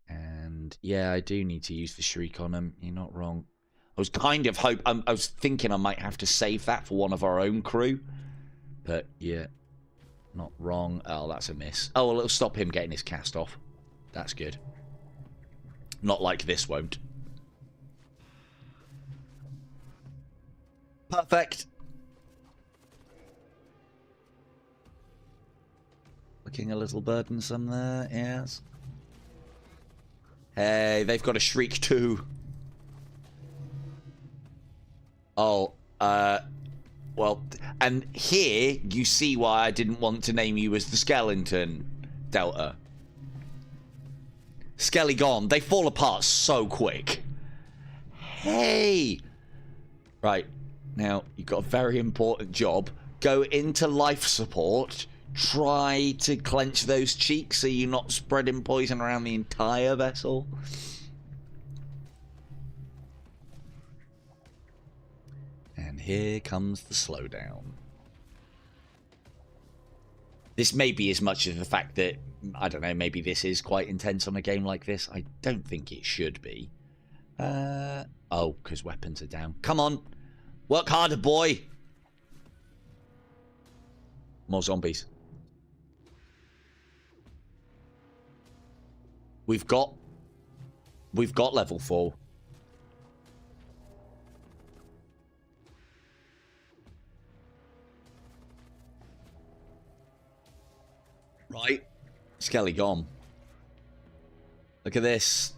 And yeah, I do need to use the shriek on him. You're not wrong. I was kind of I was thinking I might have to save that for one of our own crew. But yeah, not wrong. Oh, that's a miss. Oh, well, it'll stop him getting his cast off. That's good. Not like this won't. Perfect. Looking a little burdensome there, yes. Hey, they've got a shriek too. Oh, well, and here you see why I didn't want to name you as the skeleton, Delta. Skelly gone. They fall apart so quick. Hey! Right, now, you've got a very important job. Go into life support. Try to clench those cheeks so you're not spreading poison around the entire vessel. And here comes the slowdown. This may be as much as the fact that, I don't know, maybe this is quite intense on a game like this. I don't think it should be. Oh, because weapons are down. Come on. Work harder, boy. More zombies. We've got level 4. Right. Skelly gone. Look at this.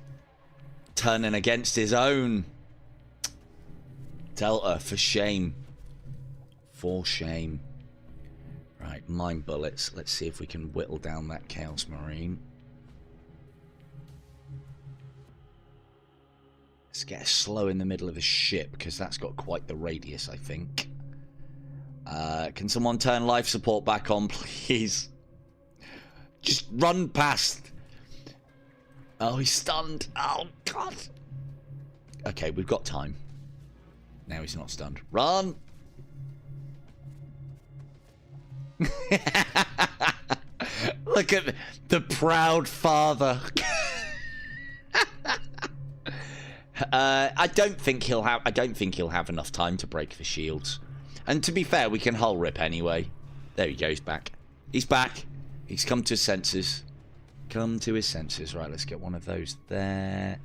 Turning against his own. Delta, for shame. For shame. Right, mine bullets. Let's see if we can whittle down that Chaos Marine. Let's get a slow in the middle of the ship, because that's got quite the radius, I think. Can someone turn life support back on, please? Just run past. Oh, he's stunned. Oh, God. Okay, we've got time. Now he's not stunned. Run! Look at the proud father. I don't think he'll have enough time to break the shields. And to be fair, we can hull rip anyway. There he goes, back. He's back. He's come to his senses. Come to his senses. Right, let's get one of those there.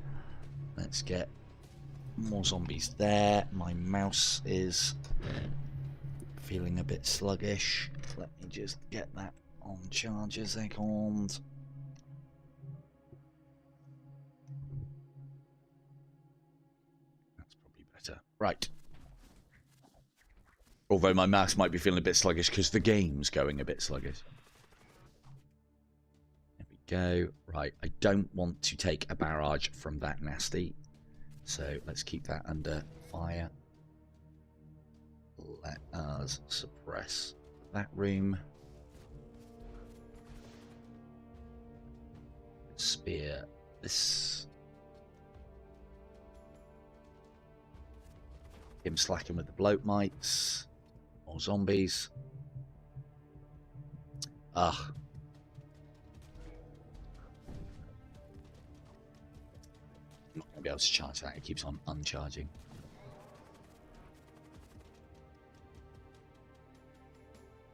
Let's get more zombies there. My mouse is feeling a bit sluggish. Let me just get that on charge a second. That's probably better. Right. Although my mouse might be feeling a bit sluggish because the game's going a bit sluggish. There we go. Right, I don't want to take a barrage from that nasty. So let's keep that under fire. Let us suppress that room. Spear this. Him slacking with the bloat mites. More zombies. Ugh. I'm not going to be able to charge that. It keeps on uncharging.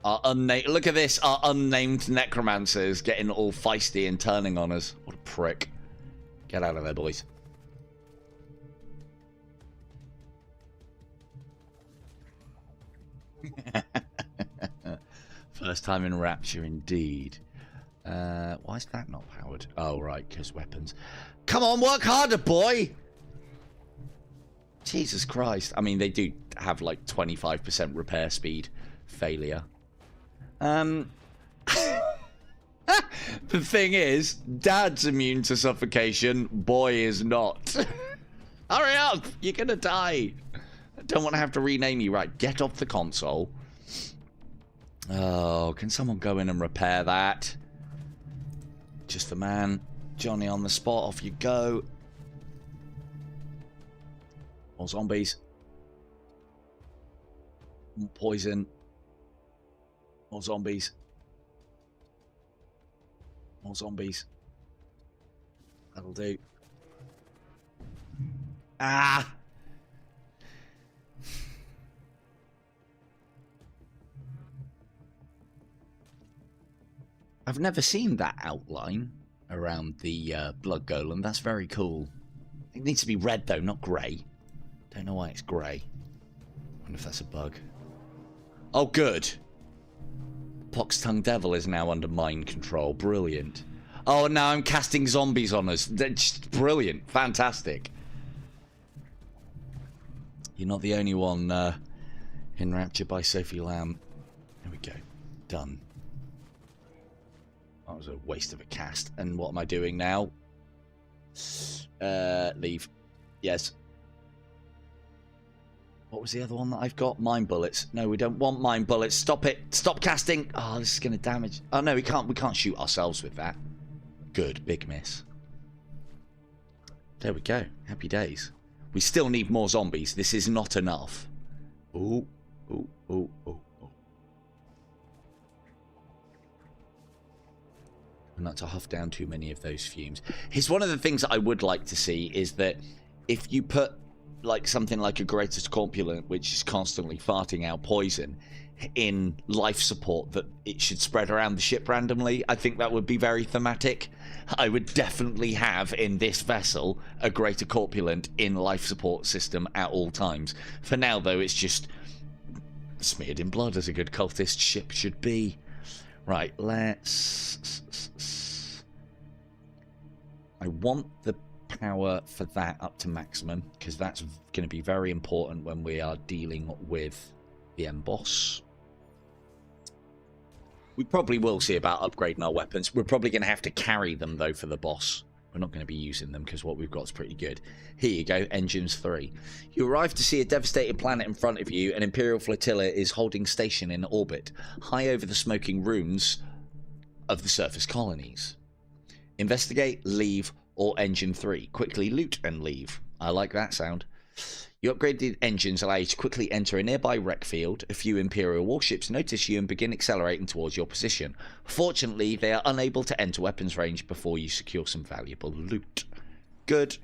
Look at this. Our unnamed necromancers getting all feisty and turning on us. What a prick. Get out of there, boys. First time in Rapture, indeed. Why is that not powered? Oh, right, because weapons. Come on, work harder, boy! Jesus Christ. I mean, they do have like 25% repair speed failure. The thing is, Dad's immune to suffocation, boy is not. Hurry up! You're gonna die. I don't want to have to rename you. Right, get off the console. Oh, can someone go in and repair that? Just the man. Johnny on the spot, off you go. More zombies. More poison. More zombies. More zombies. That'll do. Ah! I've never seen that outline around the blood golem. That's very cool. It needs to be red though, not grey. Don't know why it's grey. Wonder if that's a bug. Oh, good. Pox-tongue devil is now under mind control. Brilliant. Oh, now I'm casting zombies on us. That's brilliant. Fantastic. You're not the only one enraptured by Sophie Lamb. There we go. Done. That was a waste of a cast. And what am I doing now? Leave. Yes. What was the other one that I've got? Mind bullets. No, we don't want mind bullets. Stop it. Stop casting. Oh, this is going to damage. Oh, no, we can't shoot ourselves with that. Good. Big miss. There we go. Happy days. We still need more zombies. This is not enough. Ooh. Ooh. Ooh. Ooh. Not to huff down too many of those fumes. Here's one of the things that I would like to see is that if you put like something like a greatest corpulent, which is constantly farting out poison, in life support, that it should spread around the ship randomly. I think that would be very thematic. I would definitely have in this vessel a greater corpulent in life support system at all times. For now though, it's just smeared in blood as a good cultist ship should be. Right, let's... I want the power for that up to maximum, because that's going to be very important when we are dealing with the end boss. We probably will see about upgrading our weapons. We're probably going to have to carry them, though, for the boss. We're not going to be using them, because what we've got is pretty good. Here you go, Engines 3. You arrive to see a devastated planet in front of you. An Imperial flotilla is holding station in orbit, high over the smoking ruins of the surface colonies. Investigate, leave, or Engine 3. Quickly loot and leave. I like that sound. Your upgraded engines allow you to quickly enter a nearby wreck field. A few Imperial warships notice you and begin accelerating towards your position. Fortunately, they are unable to enter weapons range before you secure some valuable loot. Good.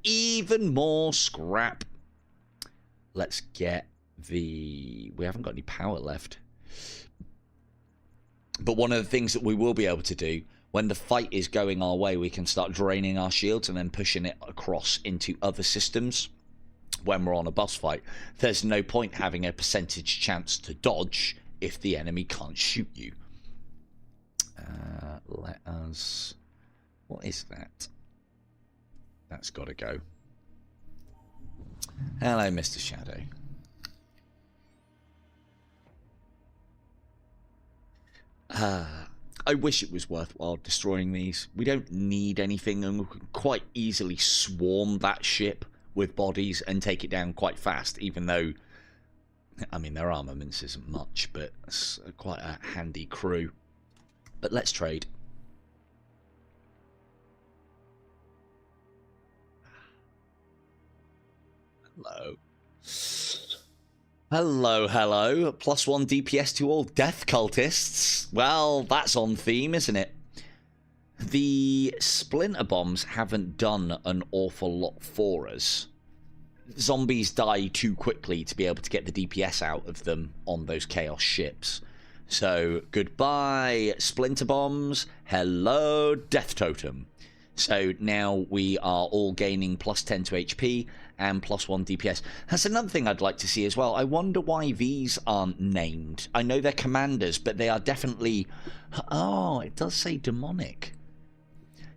Even more scrap. Let's get the... We haven't got any power left. But one of the things that we will be able to do, when the fight is going our way, we can start draining our shields and then pushing it across into other systems. When we're on a boss fight, there's no point having a percentage chance to dodge if the enemy can't shoot you. Let us... What is that? That's got to go. Hello, Mr. Shadow. I wish it was worthwhile destroying these. We don't need anything, and we can quite easily swarm that ship with bodies and take it down quite fast, even though, I mean, their armaments isn't much, but it's quite a handy crew. But let's trade. Hello. Hello, hello. +1 DPS to all death cultists. Well, that's on theme, isn't it? The splinter bombs haven't done an awful lot for us. Zombies die too quickly to be able to get the DPS out of them on those chaos ships. So, goodbye, splinter bombs. Hello, death totem. So now we are all gaining +10 to HP and +1 DPS. That's another thing I'd like to see as well. I wonder why these aren't named. I know they're commanders, but they are definitely... Oh, it does say demonic.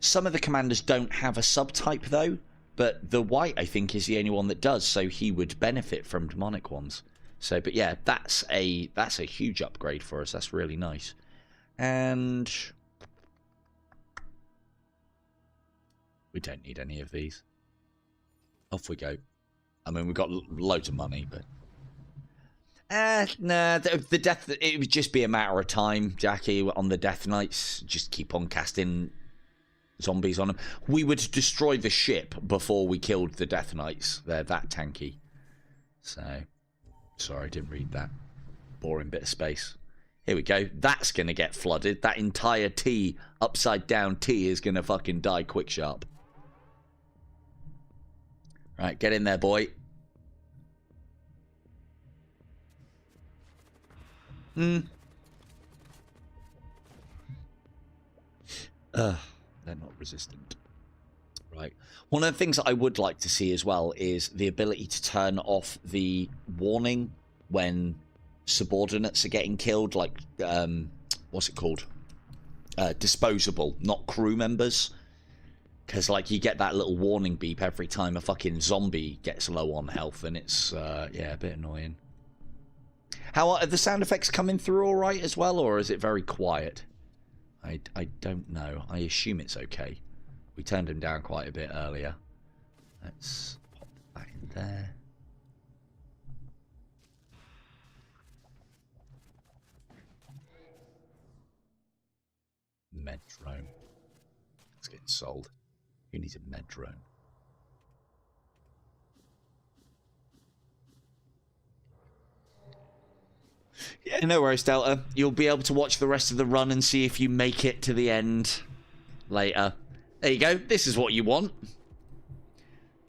Some of the commanders don't have a subtype though, but the white I think is the only one that does, so he would benefit from demonic ones. So, but yeah, that's a huge upgrade for us. That's really nice. And we don't need any of these. Off we go. I mean, we've got loads of money, but nah, the death, it would just be a matter of time, Jackie, on the Death Knights. Just keep on casting zombies on them. We would destroy the ship before we killed the Death Knights. They're that tanky. So, sorry, I didn't read that. Boring bit of space. Here we go. That's going to get flooded. That entire T, upside down T, is going to fucking die quick sharp. Right, get in there, boy. They're not resistant. Right. One of the things that I would like to see as well is the ability to turn off the warning when subordinates are getting killed, like, what's it called? Disposable, not crew members. Because, like, you get that little warning beep every time a fucking zombie gets low on health, and it's, yeah, a bit annoying. How are the sound effects coming through all right as well, or is it very quiet? I don't know. I assume it's okay. We turned him down quite a bit earlier. Let's pop that in there. Med drone. It's getting sold. Who needs a med drone? Yeah, no worries, Delta. You'll be able to watch the rest of the run and see if you make it to the end later. There you go. This is what you want.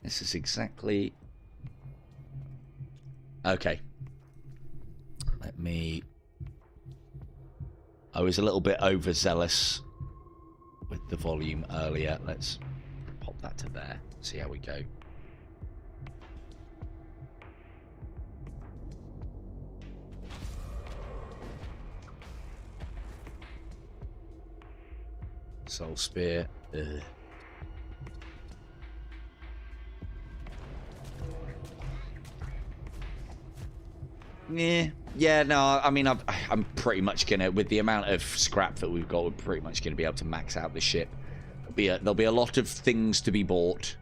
This is exactly... Okay. Let me... I was a little bit overzealous with the volume earlier. Let's pop that to there. See how we go. Soul Spear. Ugh. Yeah, no, I mean, I'm pretty much gonna, with the amount of scrap that we've got, we're pretty much gonna be able to max out the ship. There'll be a lot of things to be bought.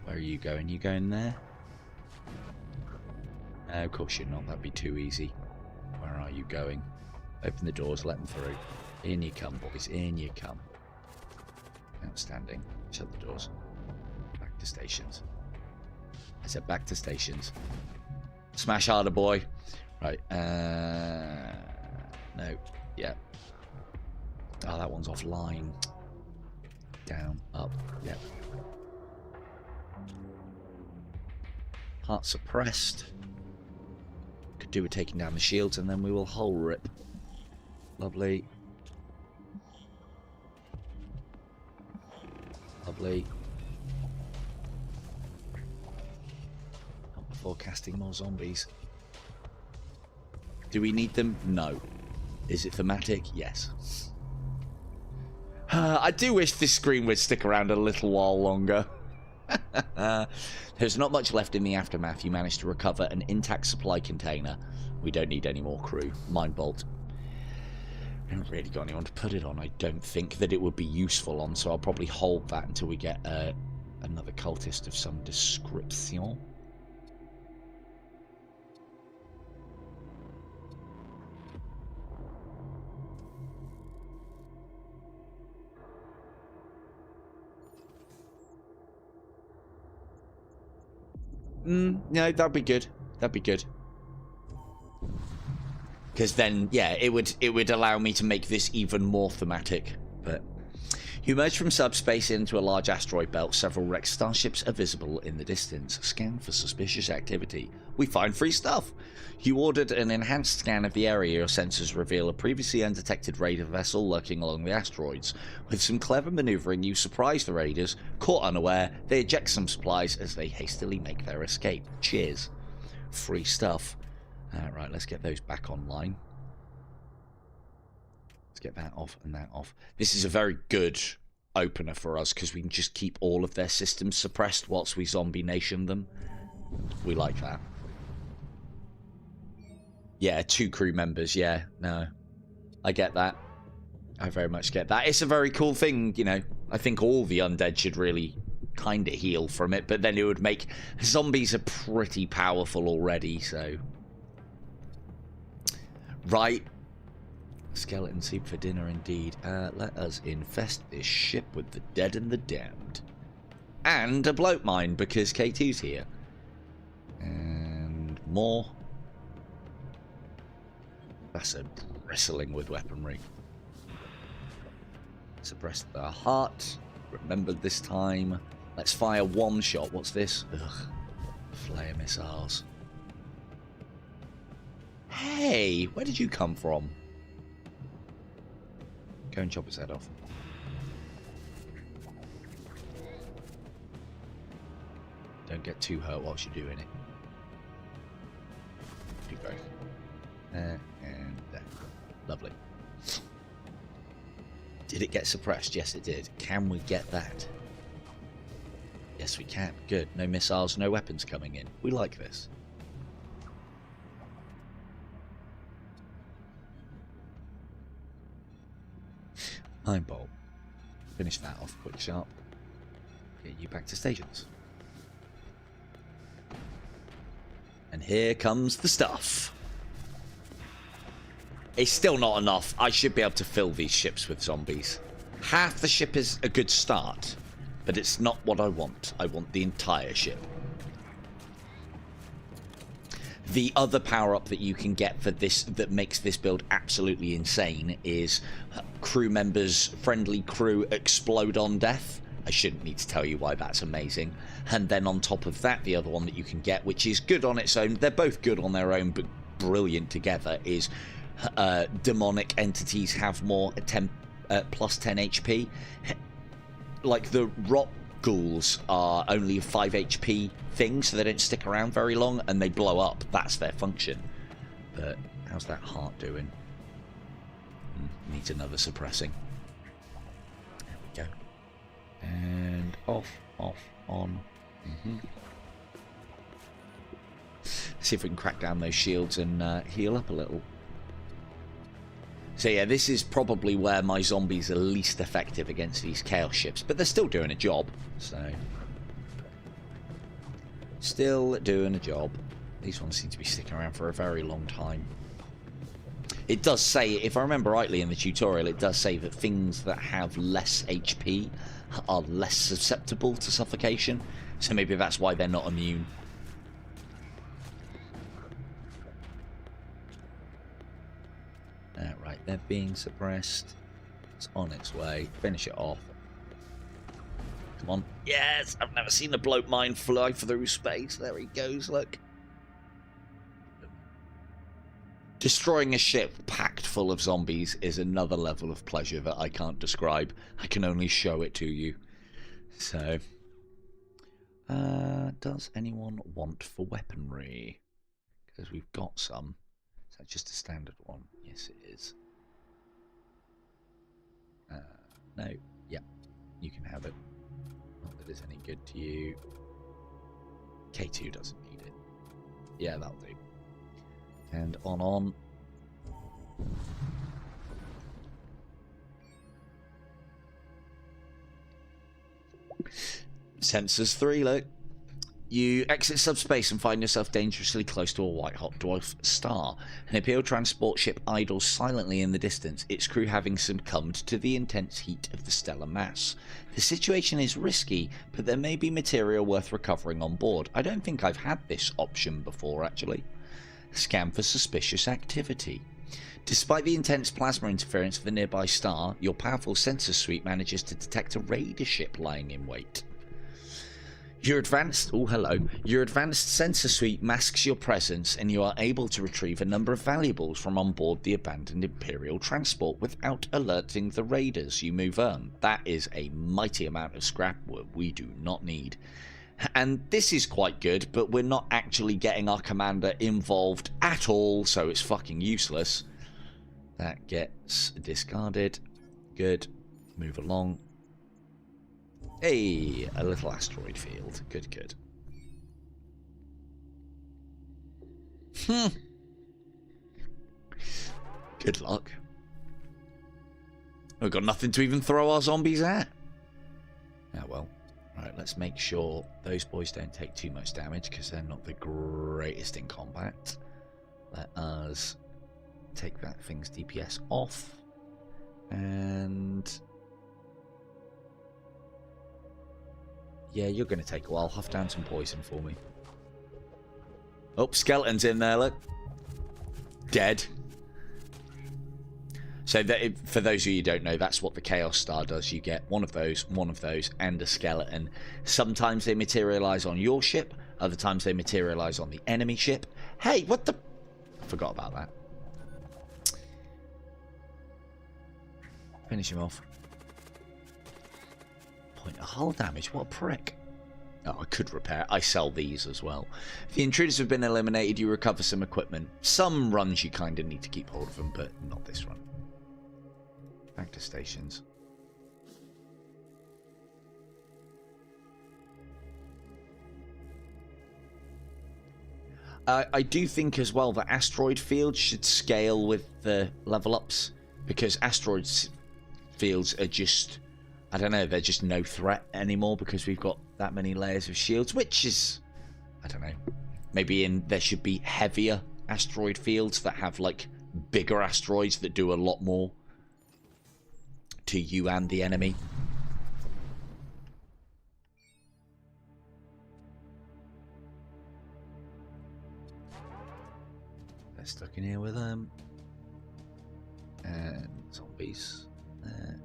Where are you going? You going there? No, of course you're not. That'd be too easy. Where are you going? Open the doors, let them through. In you come, boys. In you come. Outstanding. Shut the doors. Back to stations. I said back to stations. Smash harder, boy. Right. No. Yeah. Oh, that one's offline. Down, up. Yep. Heart suppressed. Could do with taking down the shields, and then we will hull rip. Lovely. Lovely. Not before casting more zombies. Do we need them? No. Is it thematic? Yes. I do wish this screen would stick around a little while longer. There's not much left in the aftermath. You managed to recover an intact supply container. We don't need any more crew. Mind bolt. I haven't really got anyone to put it on. I don't think that it would be useful on, so I'll probably hold that until we get another cultist of some description. No, that'd be good. That'd be good. Because then, yeah, it would allow me to make this even more thematic. But you emerge from subspace into a large asteroid belt. Several wrecked starships are visible in the distance. Scan for suspicious activity. We find free stuff. You ordered an enhanced scan of the area. Your sensors reveal a previously undetected raider vessel lurking along the asteroids. With some clever maneuvering, you surprise the raiders. Caught unaware, they eject some supplies as they hastily make their escape. Cheers. Free stuff. Right, let's get those back online. Let's get that off and that off. This is a very good opener for us because we can just keep all of their systems suppressed whilst we zombie nation them. We like that. Yeah, 2 crew members, yeah, no. I get that. I very much get that. It's a very cool thing, you know. I think all the undead should really kind of heal from it, but then it would make... Zombies are pretty powerful already, so... Right. Skeleton soup for dinner indeed. Let us infest this ship with the dead and the damned. And a bloat mine, because K2's here. And more. That's a bristling with weaponry. Suppress the heart. Remember this time. Let's fire one shot. What's this? Ugh. Flare missiles. Hey, where did you come from? Go and chop his head off. Don't get too hurt whilst you're doing it. Do both. There and there. Lovely. Did it get suppressed? Yes, it did. Can we get that? Yes, we can. Good. No missiles, no weapons coming in. We like this. Nine bolt. Finish that off quick sharp. Get you back to stations. And here comes the stuff. It's still not enough. I should be able to fill these ships with zombies. Half the ship is a good start, but it's not what I want. I want the entire ship. The other power-up that you can get for this that makes this build absolutely insane is crew members, friendly crew explode on death. I shouldn't need to tell you why that's amazing. And then on top of that, the other one that you can get, which is good on its own, they're both good on their own, but brilliant together, is demonic entities have more plus 10 HP. Like the rot ghouls are only a 5 HP thing, so they don't stick around very long and they blow up. That's their function. But how's that heart doing? Needs another suppressing. There we go. And off, on. See if we can crack down those shields and heal up a little. So yeah, this is probably where my zombies are least effective against these chaos ships, but they're still doing a job, so... Still doing a job. These ones seem to be sticking around for a very long time. It does say, if I remember rightly in the tutorial, it does say that things that have less HP are less susceptible to suffocation, so maybe that's why they're not immune. Right, they're being suppressed. It's on its way. Finish it off. Come on. Yes! I've never seen a bloat mine fly through space. There he goes, look. Destroying a ship packed full of zombies is another level of pleasure that I can't describe. I can only show it to you. So, does anyone want for weaponry? Because we've got some. Is that just a standard one? Yes, it is. No. Yeah, you can have it. Not that it's any good to you. K2 doesn't need it. Yeah, that'll do. And on. Sensors 3, look. You exit subspace and find yourself dangerously close to a white-hot dwarf star. An Imperial transport ship idles silently in the distance, its crew having succumbed to the intense heat of the stellar mass. The situation is risky, but there may be material worth recovering on board. I don't think I've had this option before, actually. Scan for suspicious activity. Despite the intense plasma interference of the nearby star, your powerful sensor suite manages to detect a raider ship lying in wait. Your advanced sensor suite masks your presence, and you are able to retrieve a number of valuables from on board the abandoned Imperial transport without alerting the raiders you move on. That is a mighty amount of scrap we do not need. And this is quite good, but we're not actually getting our commander involved at all, so it's fucking useless. That gets discarded. Good. Move along. Hey, a little asteroid field. Good, good. Good luck. We've got nothing to even throw our zombies at. Ah, well. Right, let's make sure those boys don't take too much damage, because they're not the greatest in combat. Let us take that thing's DPS off. And yeah, you're going to take a while. Huff down some poison for me. Oh, skeleton's in there, look. Dead. So that, for those of you who don't know, that's what the Chaos Star does. You get one of those, and a skeleton. Sometimes they materialize on your ship. Other times they materialize on the enemy ship. Hey, what the... I forgot about that. Finish him off. Point of hull damage. What a prick. Oh, I could repair. I sell these as well. If the intruders have been eliminated, you recover some equipment. Some runs you kind of need to keep hold of them, but not this run. Back to stations. I do think as well that asteroid fields should scale with the level ups, because asteroid fields are just, I don't know, they're just no threat anymore because we've got that many layers of shields, which is, I don't know, maybe there should be heavier asteroid fields that have like bigger asteroids that do a lot more to you and the enemy. They're stuck in here with them. And zombies there.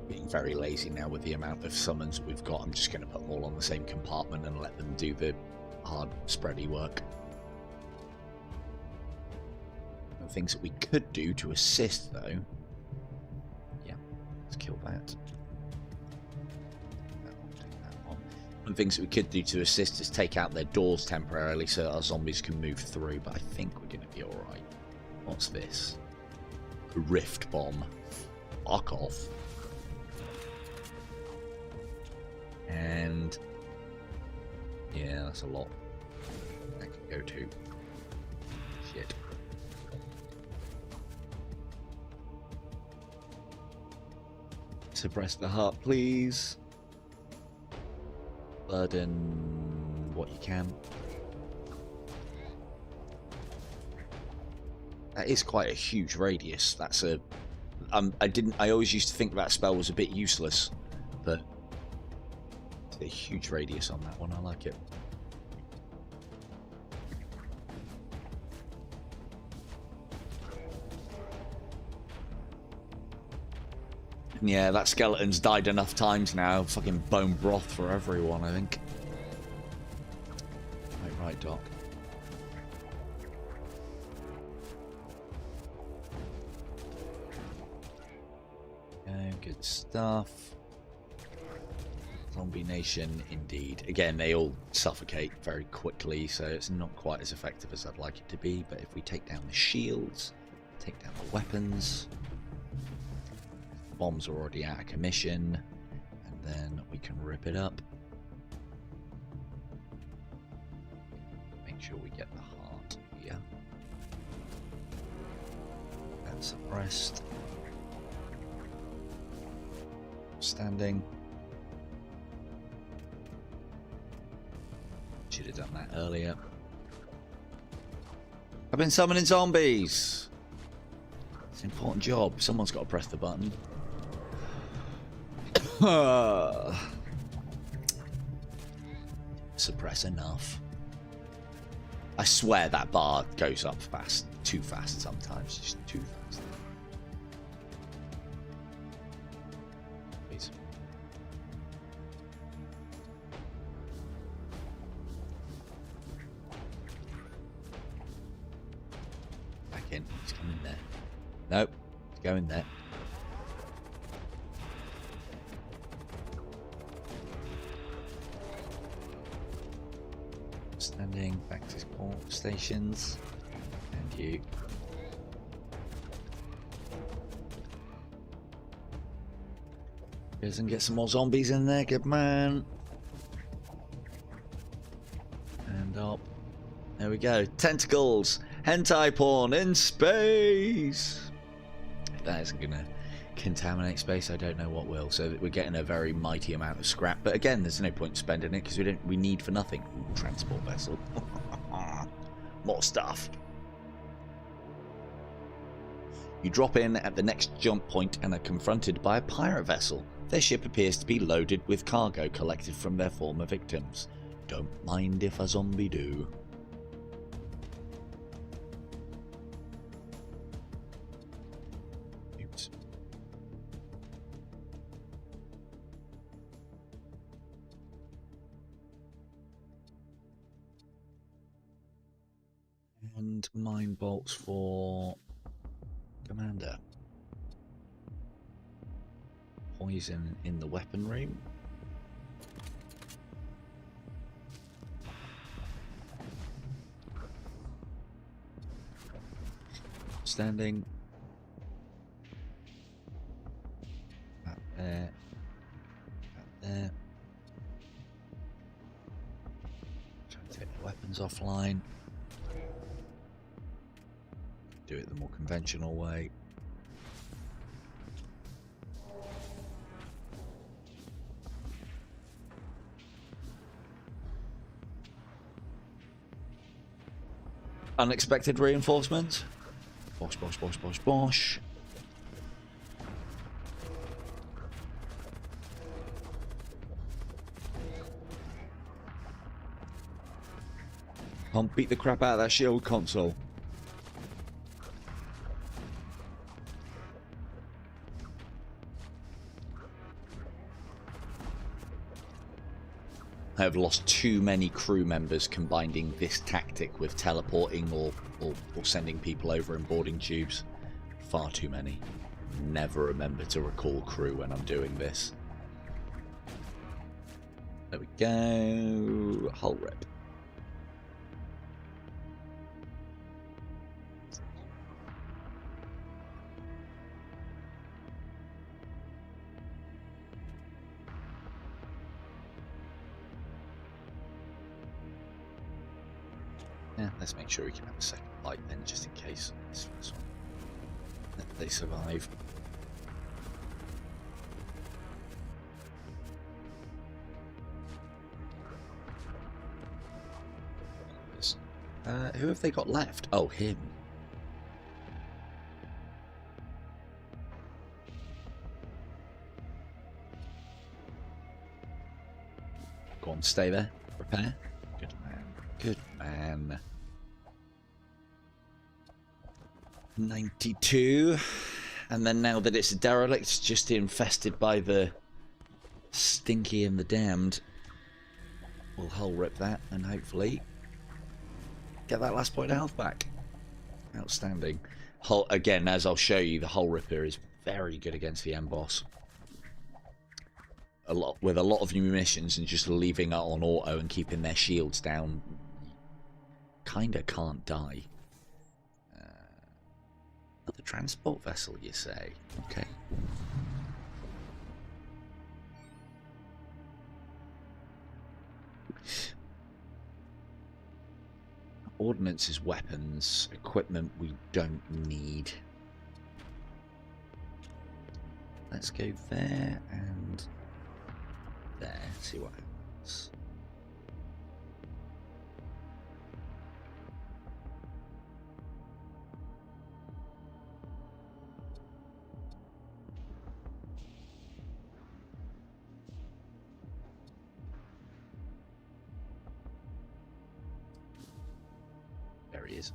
Being very lazy now with the amount of summons we've got. I'm just going to put them all on the same compartment and let them do the hard spready work. Things that we could do to assist, though. Yeah, let's kill that. Take that one. One things that we could do to assist is take out their doors temporarily so that our zombies can move through, but I think we're going to be alright. What's this? A rift bomb. Fuck off. And yeah, that's a lot. That could go to. Shit. Suppress the heart, please. Burden what you can. That is quite a huge radius. That's a... I always used to think that spell was a bit useless, but it's a huge radius on that one. I like it. Yeah, that skeleton's died enough times now. Fucking bone broth for everyone, I think. Right, Doc. Okay, good stuff. Zombie Nation, indeed. Again, they all suffocate very quickly, so it's not quite as effective as I'd like it to be. But if we take down the shields, take down the weapons, bombs are already out of commission, and then we can rip it up. Make sure we get the heart here. And suppressed. Standing. Should have done that earlier. I've been summoning zombies. It's an important job. Someone's got to press the button. Suppress enough. I swear that bar goes up fast. Too fast sometimes. Just too fast. Please. Back in. He's coming there. Nope. He's going there. Standing back to port stations. And you. Here's and get some more zombies in there, good man. And up. There we go. Tentacles. Hentai porn in space. If that isn't gonna contaminate space, I don't know what will. So we're getting a very mighty amount of scrap, but again, there's no point spending it because we need for nothing. Ooh, transport vessel. More stuff. You drop in at the next jump point and are confronted by a pirate vessel. Their ship appears to be loaded with cargo collected from their former victims. Don't mind if a zombie do. And mine bolts for Commander. Poison in the weapon room. Standing. Back there. Back there. Try to take the weapons offline. Do it the more conventional way. Unexpected reinforcements. Bosh, bosh, bosh, bosh, bosh. Can't beat the crap out of that shield console. I have lost too many crew members combining this tactic with teleporting or sending people over in boarding tubes. Far too many. Never remember to recall crew when I'm doing this. There we go. Hull rip. Yeah, let's make sure we can have a second light then, just in case this first one that they survive. Who have they got left? Oh, him. Go on, stay there. Repair. Good man. Good man. 92. And then now that it's a derelict, it's just infested by the stinky and the damned, we'll hull rip that and hopefully get that last point of health back. Outstanding. Hull, again, as I'll show you, the hull ripper is very good against the end boss. With a lot of munitions and just leaving it on auto and keeping their shields down, kinda can't die. The transport vessel, you say? Okay. Ordnance is weapons. Equipment we don't need. Let's go there and there. See what happens. There he is.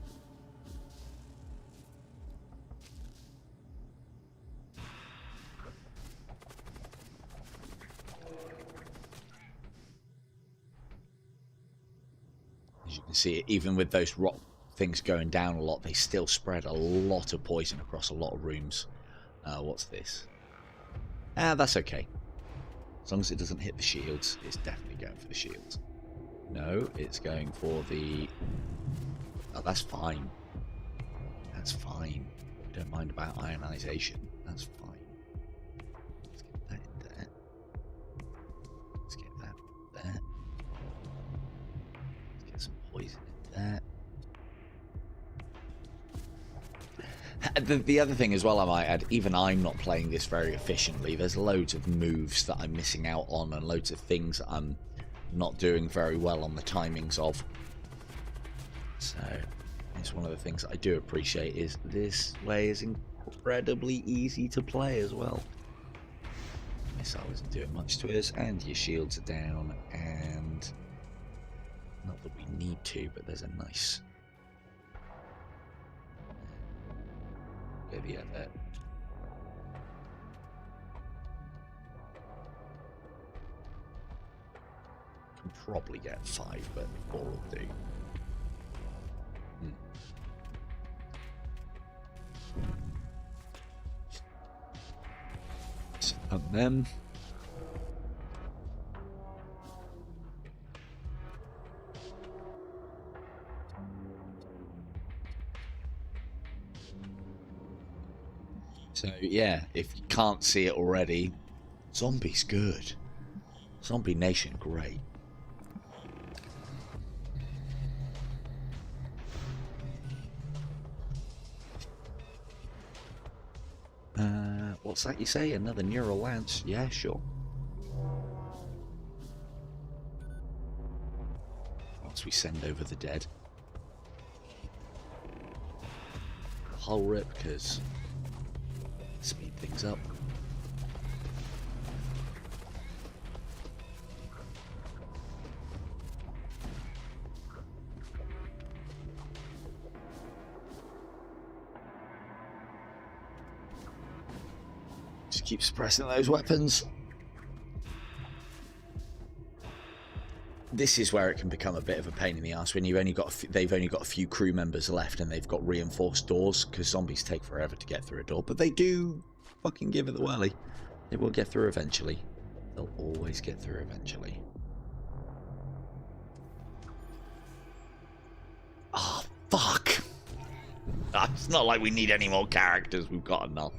As you can see, even with those rock things going down a lot, they still spread a lot of poison across a lot of rooms. What's this? That's okay. As long as it doesn't hit the shields, it's definitely going for the shields. No, it's going for the... Oh, that's fine. That's fine. We don't mind about ionization. That's fine. Let's get that in there. Let's get that there. Let's get some poison in there. The other thing as well, I might add, even I'm not playing this very efficiently. There's loads of moves that I'm missing out on and loads of things that I'm not doing very well on the timings of. So it's one of the things that I do appreciate is this way is incredibly easy to play as well. Missile isn't doing much to us, and your shields are down, and not that we need to, but there's a nice... Go the other. Can probably get 5, but 4 will do. And then so yeah, if you can't see it already, Zombie's good. Zombie Nation, great. What's that you say? Another neural lance? Yeah, sure. Once we send over the dead. Hull rip, because speed things up. Just keep suppressing those weapons. This is where it can become a bit of a pain in the ass when you've only got they've only got a few crew members left and they've got reinforced doors, because zombies take forever to get through a door, but they do fucking give it the whirly. They will get through eventually. They'll always get through eventually. Oh, fuck. It's not like we need any more characters. We've got enough.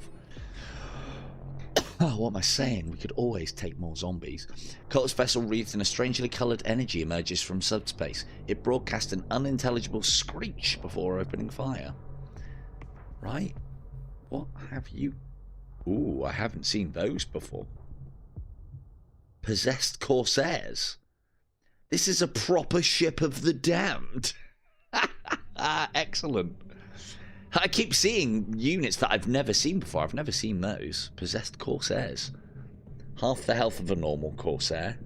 Oh, what am I saying? We could always take more zombies. Cultist vessel wreathed in a strangely coloured energy emerges from subspace. It broadcast an unintelligible screech before opening fire. Right? What have you... Ooh, I haven't seen those before. Possessed Corsairs. This is a proper ship of the damned. Excellent. I keep seeing units that I've never seen before. I've never seen those. Possessed Corsairs. Half the health of a normal Corsair.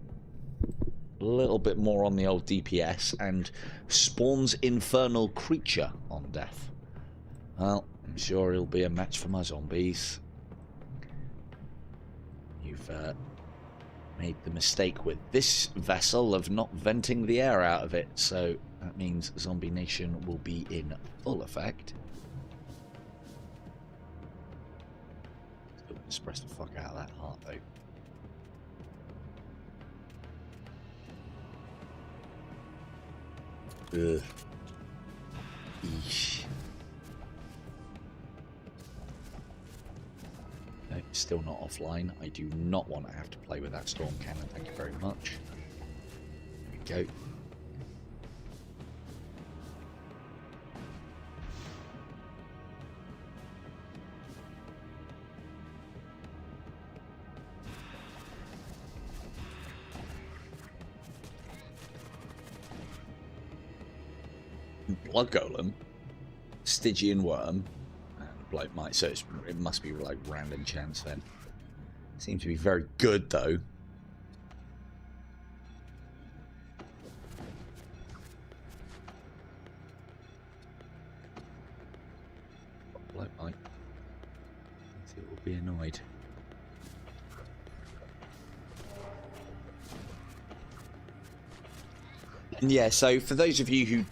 A little bit more on the old DPS. And spawns infernal creature on death. Well, I'm sure he'll be a match for my zombies. You've made the mistake with this vessel of not venting the air out of it, so that means Zombie Nation will be in full effect. Still gonna press the fuck out of that heart, though. Ugh. Eesh. No, still not offline. I do not want to have to play with that storm cannon. Thank you very much. There we go. Blood Golem, Stygian Worm, and Blight Might, so it must be like random chance then. Seems to be very good though. Blight Might. It will be annoyed. And yeah, so for those of you who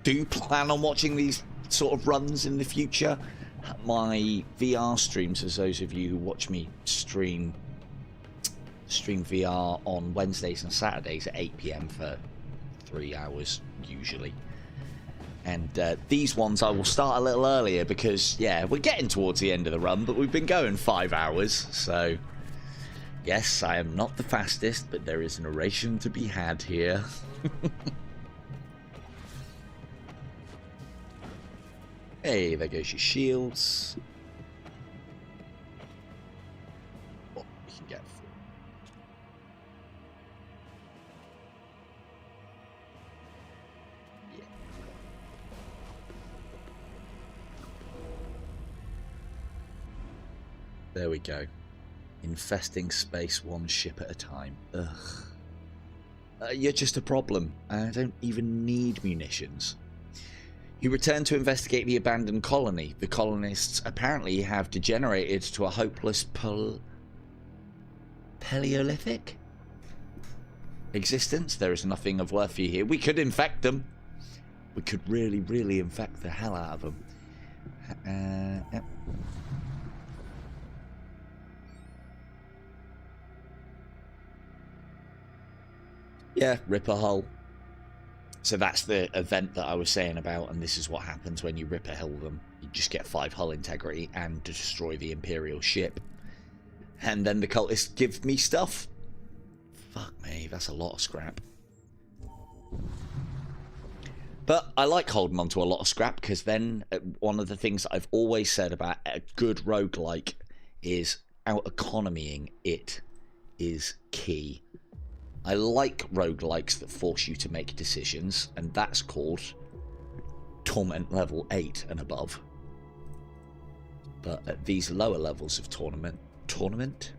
do plan on watching these sort of runs in the future, my VR streams, as those of you who watch me stream VR on Wednesdays and Saturdays at 8 PM for 3 hours usually. And these ones I will start a little earlier because, yeah, we're getting towards the end of the run, but we've been going 5 hours, so yes, I am not the fastest, but there is an oration to be had here. Hey, there goes your shields. What we can get for. Yeah. There we go. Infesting space one ship at a time. Ugh. You're just a problem. I don't even need munitions. You return to investigate the abandoned colony. The colonists apparently have degenerated to a hopeless Paleolithic existence. There is nothing of worth for you here. We could infect them. We could really, really infect the hell out of them. Yep. Yeah, rip a hull. So that's the event that I was saying about, and this is what happens when you rip a hull them. You just get 5 hull integrity and destroy the Imperial ship. And then the cultists give me stuff. Fuck me, that's a lot of scrap. But I like holding on to a lot of scrap, because then one of the things that I've always said about a good roguelike is out-economying it is key. I like roguelikes that force you to make decisions, and that's called Torment level 8 and above. But at these lower levels of tournament?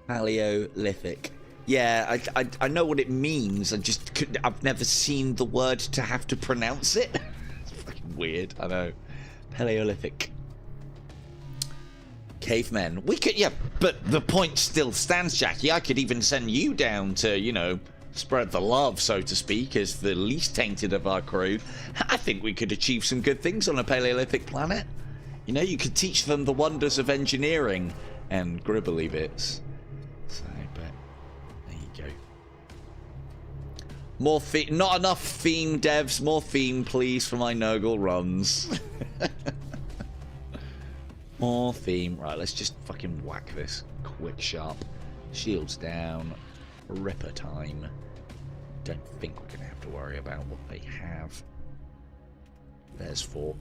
Paleolithic. Yeah, I know what it means. I've never seen the word to have to pronounce it. It's fucking weird, I know. Paleolithic. Cavemen. We could, yeah, but the point still stands, Jackie. I could even send you down to, you know, spread the love, so to speak, as the least tainted of our crew. I think we could achieve some good things on a Paleolithic planet. You know, you could teach them the wonders of engineering and gribbly bits. So, but there you go. More theme, not enough theme devs, more theme please for my Nurgle runs. More theme. Right, let's just fucking whack this. Quick, sharp. Shields down. Ripper time. Don't think we're going to have to worry about what they have. There's 4.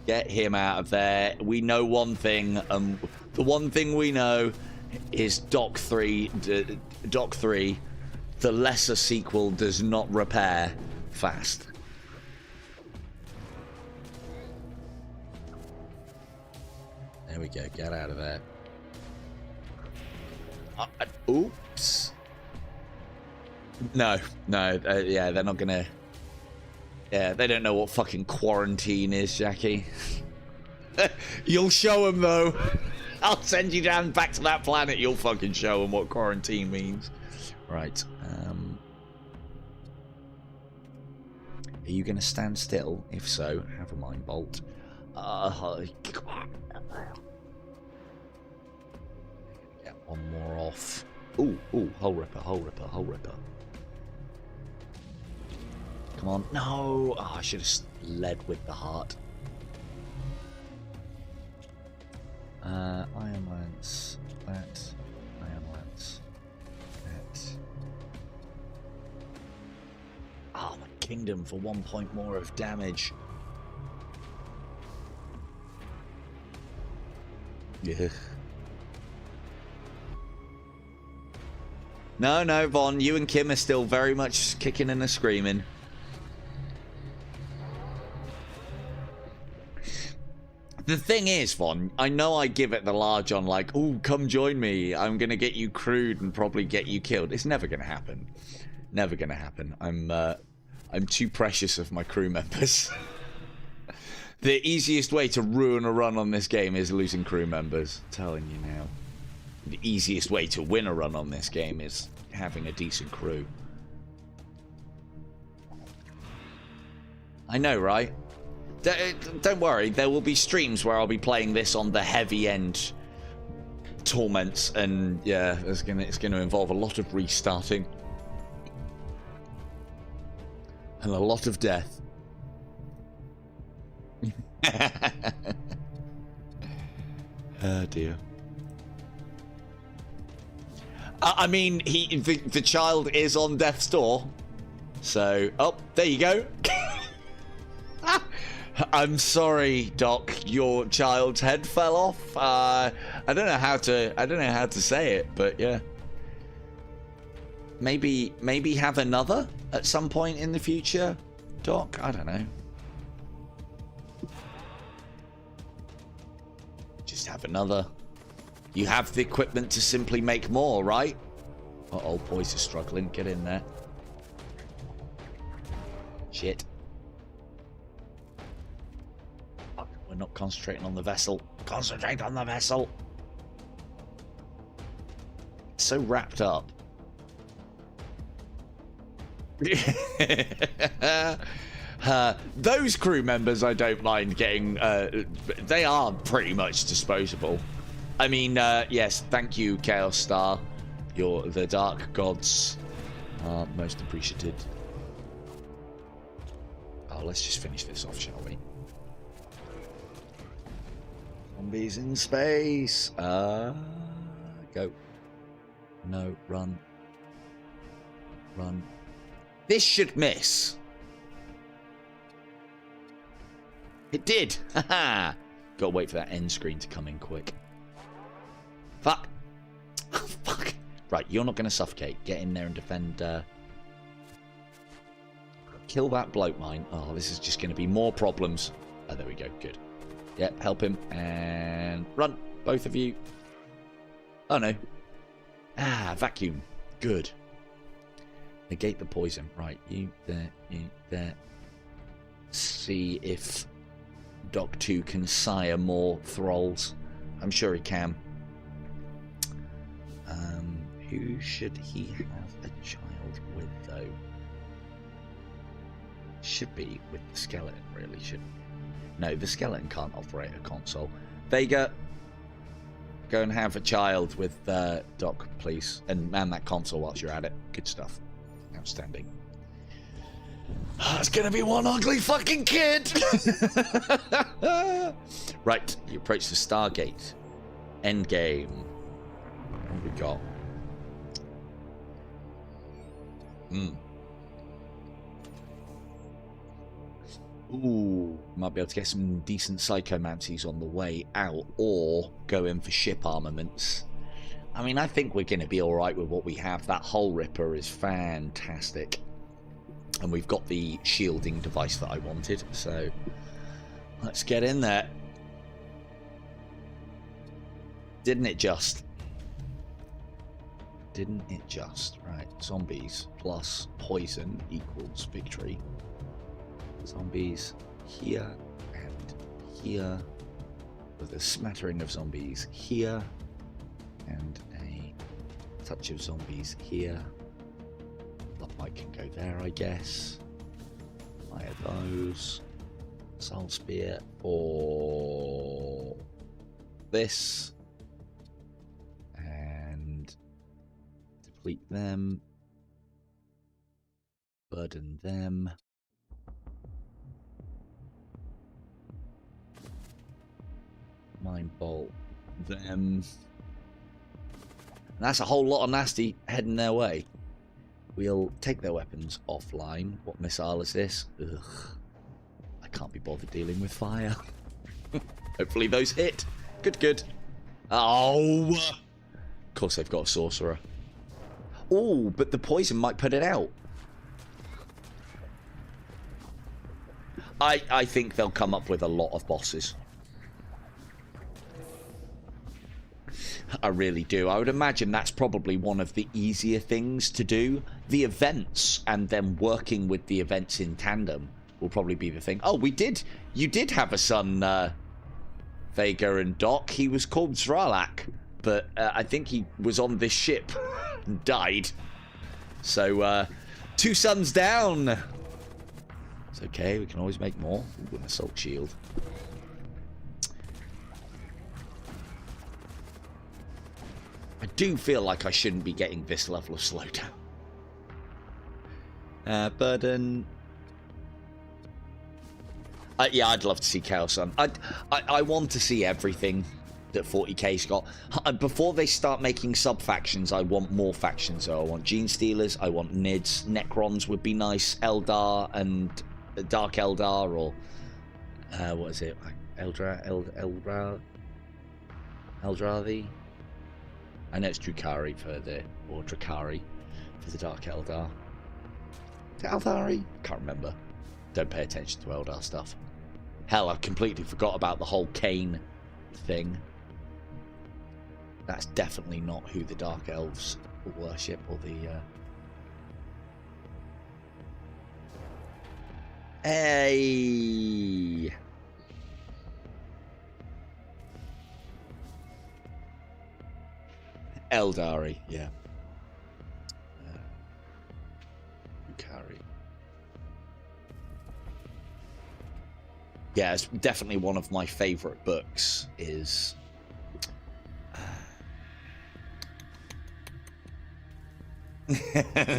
Get him out of there. We know one thing. The one thing we know is Doc 3. The lesser sequel does not repair fast. There we go. Get out of there. Oops. No, yeah, they're not gonna... Yeah, they don't know what fucking quarantine is, Jackie. You'll show them, though. I'll send you down back to that planet. You'll fucking show them what quarantine means. Right. Are you going to stand still? If so, have a mind bolt. Get one more off. Ooh, hole ripper. Come on. No! Oh, I should have led with the heart. Iron lance. That. Iron lance. That. Oh, my kingdom for 1 point more of damage. Yeah. No, Von. You and Kim are still very much kicking and screaming. The thing is, Von, I know I give it the large on like, oh, come join me. I'm going to get you crewed and probably get you killed. It's never going to happen. Never going to happen. I'm too precious of my crew members. The easiest way to ruin a run on this game is losing crew members. I'm telling you now. The easiest way to win a run on this game is having a decent crew. I know, right? Don't worry, there will be streams where I'll be playing this on the heavy end torments, and yeah, it's gonna involve a lot of restarting and a lot of death. Oh dear. I mean, the child is on death's door, so there you go. I'm sorry, Doc. Your child's head fell off. I don't know how to say it, but yeah. Maybe have another at some point in the future, Doc. I don't know. Just have another. You have the equipment to simply make more, right? Uh-oh, boys are struggling. Get in there. Shit. We're not concentrating on the vessel. Concentrate on the vessel. So wrapped up. Those crew members I don't mind getting. They are pretty much disposable. I mean, yes, thank you, Chaos Star. The Dark Gods are most appreciated. Oh, let's just finish this off, shall we? Zombies in space. Go. No, run. Run. This should miss. It did. Haha. Gotta wait for that end screen to come in quick. Fuck. Fuck. Right, you're not gonna suffocate. Get in there and defend. Kill that bloke mine. Oh, this is just gonna be more problems. Oh, there we go. Good. Yep, help him. And run. Both of you. Oh, no. Ah, vacuum. Good. Negate the poison. Right, you there, you there. See if Doc 2 can sire more thralls. I'm sure he can. Who should he have a child with, though? Should be with the skeleton, really, shouldn't he? No, the skeleton can't operate a console. Vega, go and have a child with Doc, please. And man that console whilst you're at it. Good stuff. Outstanding. It's gonna be one ugly fucking kid! Right, you approach the Stargate. Endgame. What have we got? Ooh, might be able to get some decent psychomancies on the way out, or go in for ship armaments. I mean, I think we're going to be alright with what we have. That hole ripper is fantastic. And we've got the shielding device that I wanted, so let's get in there. Didn't it just? Didn't it just? Right, zombies plus poison equals victory. Zombies here and here, with a smattering of zombies here, and a touch of zombies here. That might can go there, I guess. Fire those. Soul Spear or this. And deplete them. Burden them. Mind Bolt them. And that's a whole lot of nasty heading their way. We'll take their weapons offline. What missile is this? Ugh. I can't be bothered dealing with fire. Hopefully those hit. Good, good. Oh! Of course they've got a sorcerer. Oh, but the poison might put it out. I think they'll come up with a lot of bosses. I really do. I would imagine that's probably one of the easier things to do. The events and then working with the events in tandem will probably be the thing. Oh, you did have a son, Vega and Doc. He was called Zralak, but I think he was on this ship and died. So, 2 sons down. It's okay, we can always make more. Ooh, an assault shield. I do feel like I shouldn't be getting this level of slowdown. Burden. Yeah, I'd love to see Chaos Sun. I want to see everything that 40k's got. Before they start making sub-factions, I want more factions. So I want Gene Stealers, I want Nids, Necrons would be nice, Eldar and Dark Eldar, or what is it? Eldrazi? I know it's Drukhari for the, or Drukhari for the Dark Eldar. Eldari? Can't remember. Don't pay attention to Eldar stuff. Hell, I completely forgot about the whole Kane thing. That's definitely not who the Dark Elves worship, or the... Hey! Eldari, yeah. Drukhari. Yeah, it's definitely one of my favourite books is...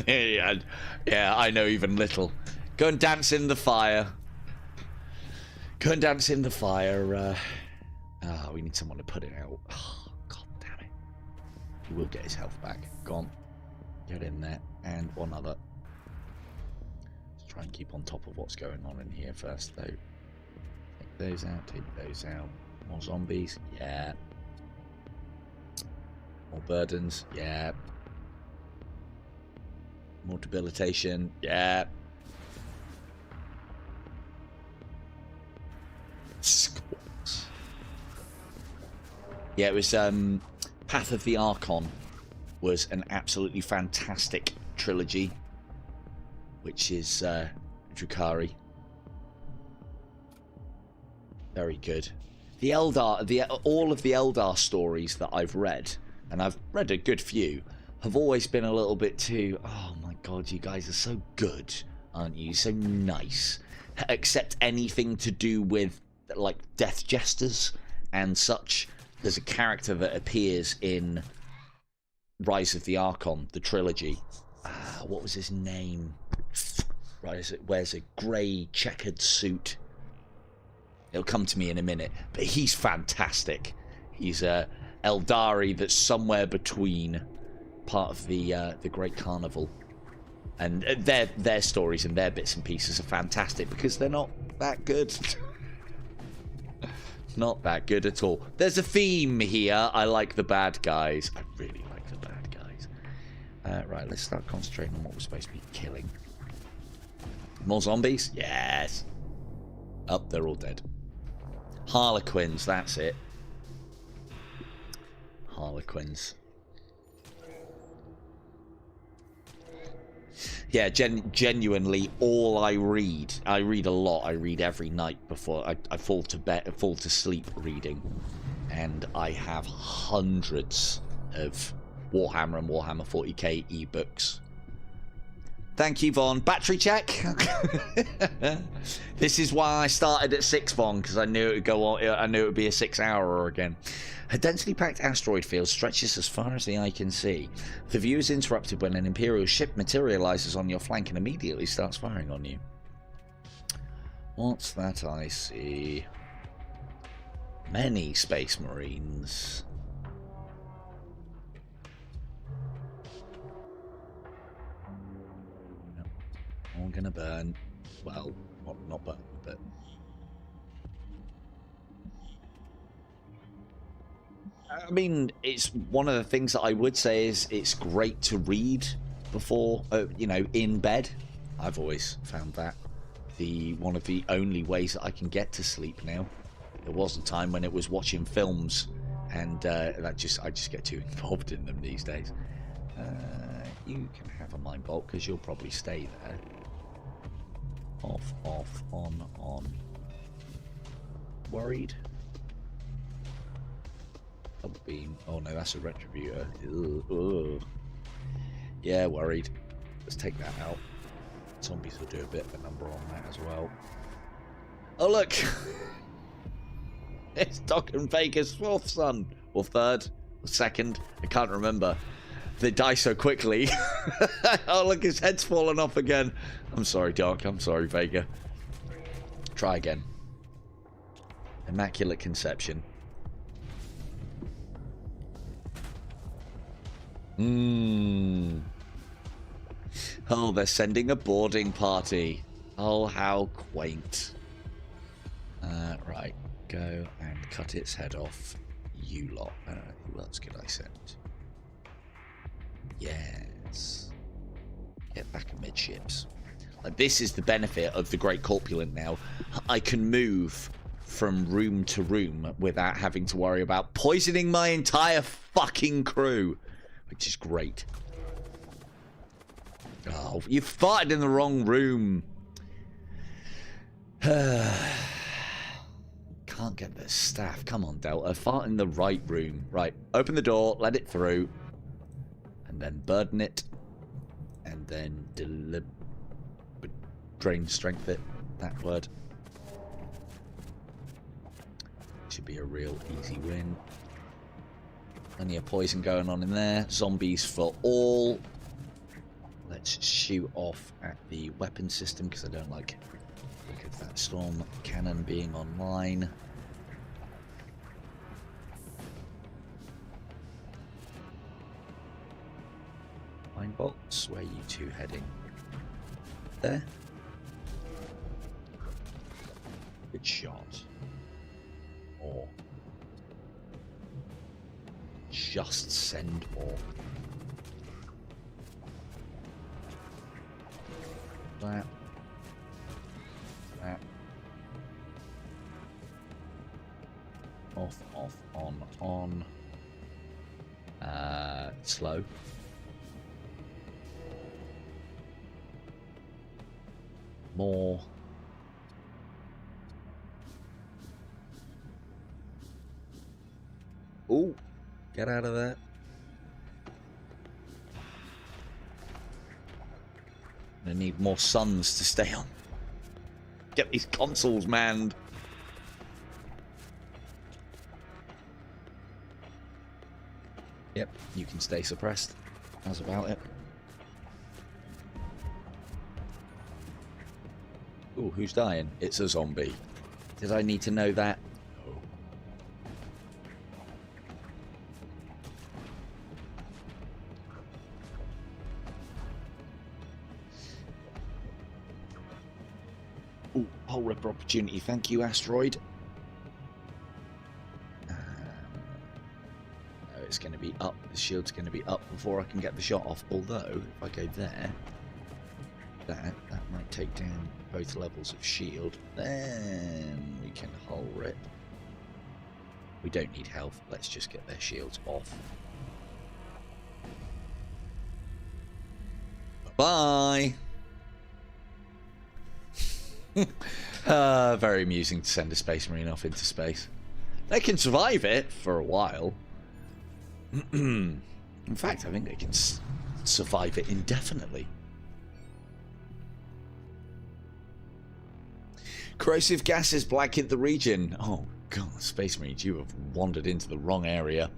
yeah, I know even little. Go and dance in the fire. Go and dance in the fire. We need someone to put it out. Oh, God damn it. He will get his health back. Go on. Get in there. And one other. Let's try and keep on top of what's going on in here first, though. Take those out. Take those out. More zombies. Yeah. More burdens. Yeah. More debilitation. Yeah. Squats. Yeah, it was Path of the Archon was an absolutely fantastic trilogy, which is Drukhari. Very good. The Eldar, all of the Eldar stories that I've read, and I've read a good few, have always been a little bit too, oh my God, you guys are so good, aren't you? So nice. Except anything to do with like death jesters and such. There's a character that appears in Rise of the Archon, the trilogy. What was his name? Wears a grey checkered suit. It'll come to me in a minute, but he's fantastic. He's a Eldari that's somewhere between part of the Great Carnival, and their stories and their bits and pieces are fantastic because they're not that good. Not that good at all. There's a theme here. I like the bad guys. I really like the bad guys. Right, let's start concentrating on what we're supposed to be killing. More zombies? Yes. Up, they're all dead. Harlequins, that's it. Harlequins. Yeah, genuinely, all I read a lot. I read every night before I fall to sleep reading, and I have hundreds of Warhammer and Warhammer 40k ebooks. Thank you, Vaughn. Battery check. This is why I started at 6, Vaughn, because I knew it would go on. I knew it would be a 6-hour again. A densely packed asteroid field stretches as far as the eye can see. The view is interrupted when an Imperial ship materializes on your flank and immediately starts firing on you. What's that I see? Many Space Marines. All gonna burn. Well, not burn, but... I mean, it's one of the things that I would say is it's great to read before, you know, in bed. I've always found that one of the only ways that I can get to sleep now. There was a time when it was watching films, and I just get too involved in them these days. You can have a mind bolt because you'll probably stay there. Off, off, on. Worried? Double beam. Oh no, that's a retributor. Ugh. Yeah, worried. Let's take that out. Zombies will do a bit of a number on that as well. Oh look! It's Doc and Vega's 4th son. Or 3rd. Or 2nd. I can't remember. They die so quickly. Oh look, his head's fallen off again. I'm sorry, Doc. I'm sorry, Vega. Try again. Immaculate Conception. Oh, they're sending a boarding party. Oh, how quaint. Right, go and cut its head off. You lot. Who else could I send? Yes. Get back amidships. Like, this is the benefit of the Great Corpulent now. I can move from room to room without having to worry about poisoning my entire fucking crew. Which is great. Oh, you farted in the wrong room. Can't get the staff. Come on, Delta. Fart in the right room. Right. Open the door. Let it through. And then burden it. And then drain strength it. That word. Should be a real easy win. Plenty of poison going on in there. Zombies for all. Let's shoot off at the weapon system because I don't like the look of that storm cannon being online. Mine bolts, where are you two heading? There. Good shot. Or just send more. That. Off, off, on. Slow. More. Ooh, get out of there. I need more suns to stay on. Get these consoles manned. Yep, you can stay suppressed. How's about it? Ooh, who's dying? It's a zombie. Did I need to know that? No. Ooh, hole ripper opportunity. Thank you, asteroid. It's going to be up. The shield's going to be up before I can get the shot off. Although, if I go there, that might take down both levels of shield. Then we can hull rip. We don't need health. Let's just get their shields off. Bye. Very amusing to send a space marine off into space. They can survive it for a while. In fact, I think they can survive it indefinitely. Corrosive gases blanket the region. Oh god, Space Marines, you have wandered into the wrong area.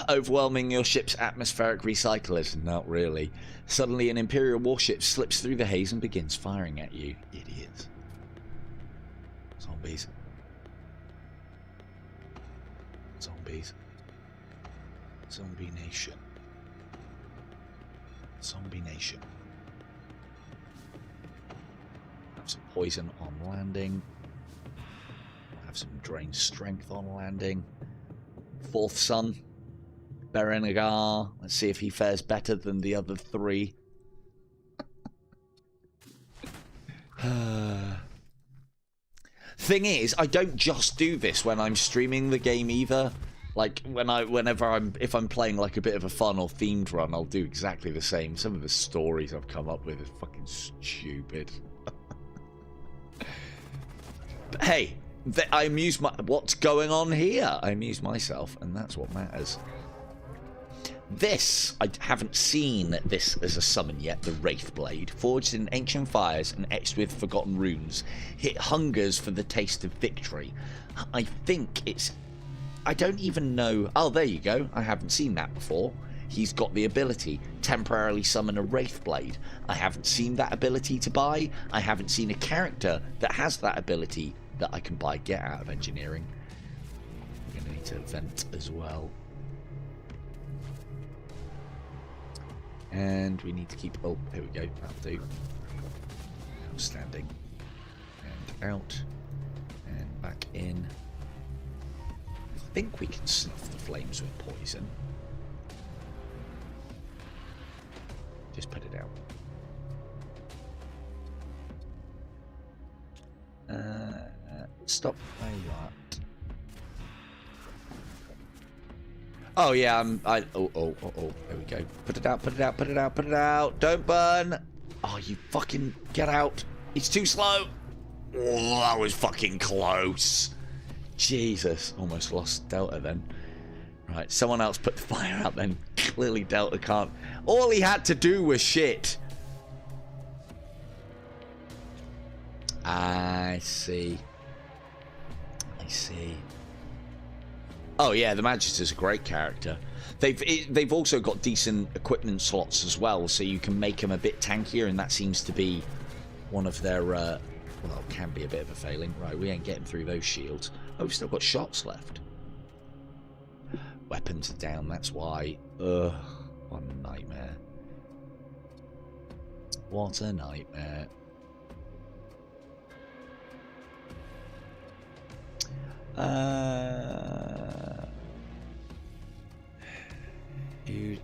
Overwhelming your ship's atmospheric recyclers. Not really. Suddenly an Imperial warship slips through the haze and begins firing at you. Idiots. Zombies. Zombies. Zombie Nation. Zombie Nation. Have some poison on landing. Have some drained strength on landing. Fourth son. Berenagar. Let's see if he fares better than the other three. Thing is, I don't just do this when I'm streaming the game either. Like if I'm playing like a bit of a fun or themed run, I'll do exactly the same. Some of the stories I've come up with is fucking stupid. But hey, I amuse what's going on here? I amuse myself, and that's what matters. This, I haven't seen this as a summon yet, the Wraith Blade. Forged in ancient fires and etched with forgotten runes. It hungers for the taste of victory. I think it's... I don't even know... Oh, there you go. I haven't seen that before. He's got the ability, temporarily summon a Wraith Blade. I haven't seen that ability to buy. I haven't seen a character that has that ability that I can buy. Get out of engineering. We're going to need to vent as well. And we need to keep... Oh, here we go. That'll do. Outstanding. And out. And back in. I think we can snuff the flames with poison. Just put it out. Stop where you are. Oh yeah, oh, there we go. Put it out, put it out, put it out, put it out. Don't burn. Oh, you fucking get out. It's too slow. Oh, that was fucking close. Jesus, almost lost Delta then. Right, someone else put the fire out then. Clearly Delta can't. All he had to do was shit. I see. I see. Oh yeah, the Magister's a great character. They've also got decent equipment slots as well, so you can make them a bit tankier, and that seems to be one of their well, can be a bit of a failing. Right, we ain't getting through those shields. Oh, we've still got shots left. Weapons are down, that's why. Ugh, what a nightmare. What a nightmare.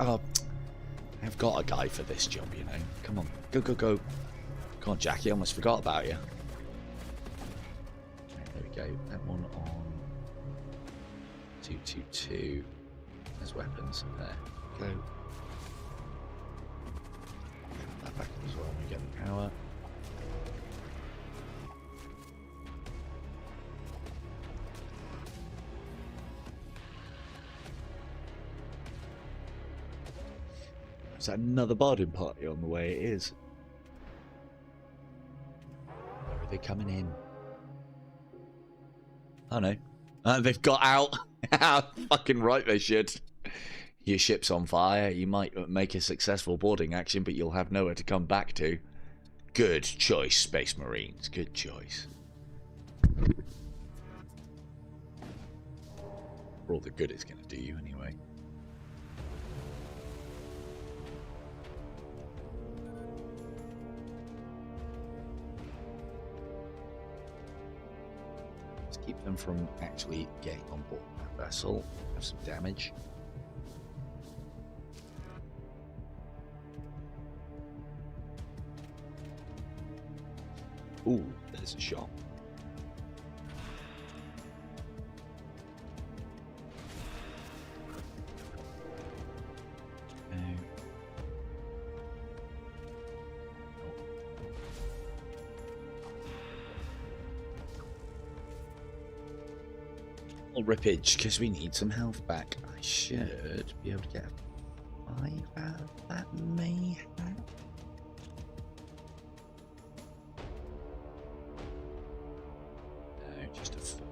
Oh, I've got a guy for this job, you know. Come on, go, go, go. Come on, Jackie, I almost forgot about you. Right, there we go. That one on 222. There's weapons in there. Go. Put that back up as well when we get the power. Is that another barding party on the way? It is. Where are they coming in? Oh no. They've got out. Fucking right they should. Your ship's on fire. You might make a successful boarding action, but you'll have nowhere to come back to. Good choice, Space Marines. Good choice. For all the good it's going to do you anyway. Keep them from actually getting on board that vessel. Have some damage. Ooh, there's a shot. More rippage, because we need some health back. I should be able to get 5 out of that, maybe. No, just a 4.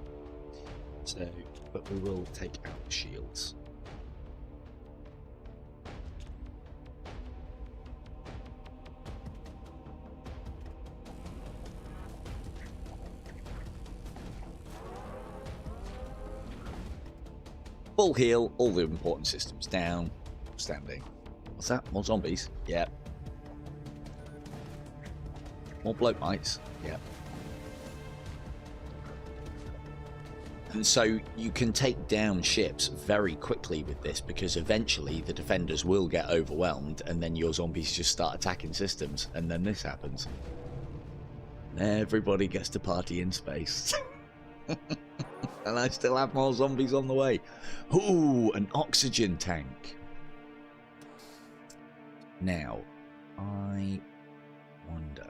So, but we will take out the shields. Full heal, all the important systems down. Standing. What's that? More zombies? Yep. More bloat mites? Yep. And so you can take down ships very quickly with this, because eventually the defenders will get overwhelmed and then your zombies just start attacking systems, and then this happens. And everybody gets to party in space. And I still have more zombies on the way. Ooh, an oxygen tank. Now, I wonder...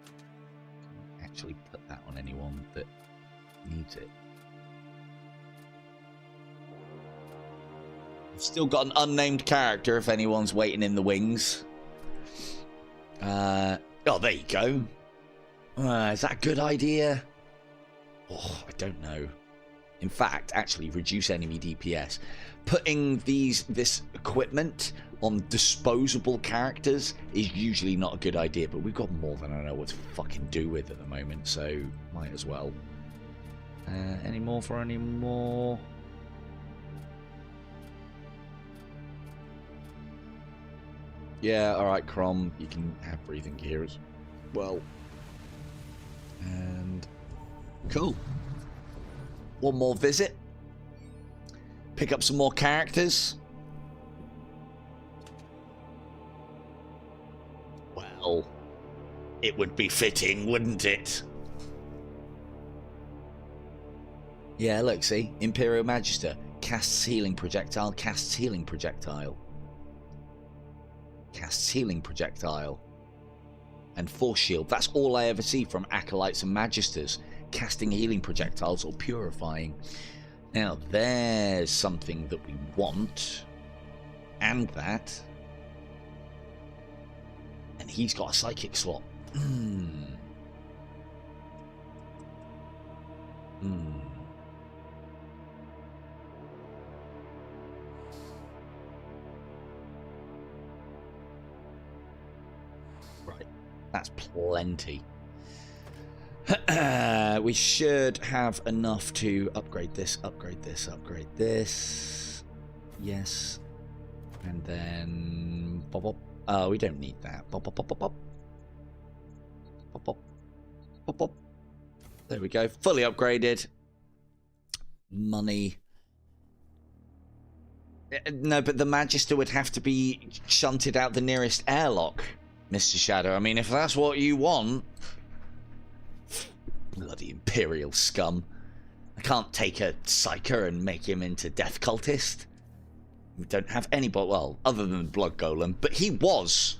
Can I actually put that on anyone that needs it? I've still got an unnamed character if anyone's waiting in the wings. Oh, there you go. Is that a good idea? Oh, I don't know. In fact, actually, reduce enemy DPS. Putting this equipment on disposable characters is usually not a good idea, but we've got more than I know what to fucking do with at the moment, so might as well. Any more for any more? Yeah, alright, Crom, you can have breathing gear as well. And... cool. One more visit. Pick up some more characters. Well, it would be fitting, wouldn't it? Yeah, look, see? Imperial Magister. Casts healing projectile, casts healing projectile. Casts healing projectile. And force shield. That's all I ever see from acolytes and magisters. Casting healing projectiles or purifying. Now there's something that we want, and that, and he's got a psychic slot. Right, that's plenty. We should have enough to upgrade this, upgrade this, upgrade this. Yes. And then... Pop, pop. Oh, we don't need that. Pop, pop, pop, pop, pop. Pop, pop. Pop, pop. There we go. Fully upgraded. Money. No, but the Magister would have to be shunted out the nearest airlock, Mr. Shadow. I mean, if that's what you want... Bloody Imperial scum. I can't take a Psyker and make him into Death Cultist. We don't have anybody, well, other than Blood Golem, but he was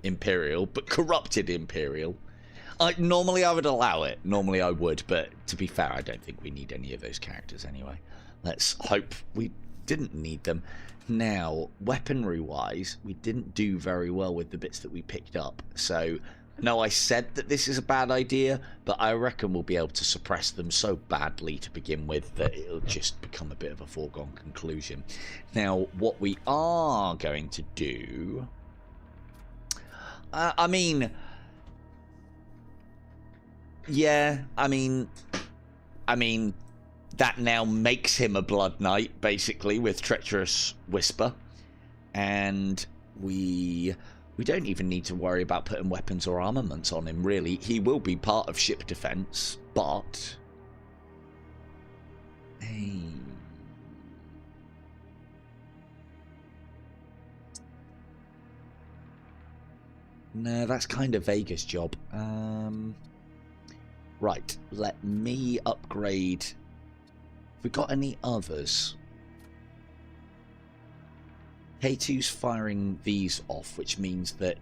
Imperial, but corrupted Imperial. Normally I would allow it. Normally I would, but to be fair, I don't think we need any of those characters anyway. Let's hope we didn't need them. Now, weaponry-wise, we didn't do very well with the bits that we picked up, so... No, I said that this is a bad idea, but I reckon we'll be able to suppress them so badly to begin with that it'll just become a bit of a foregone conclusion. Now, what we are going to do... I mean... Yeah, I mean, that now makes him a Blood Knight, basically, with Treacherous Whisper. And we don't even need to worry about putting weapons or armaments on him, really. He will be part of ship defense, but... Hey... No, that's kind of Vega's job. Right, let me upgrade... Have we got any others? K2's firing these off, which means that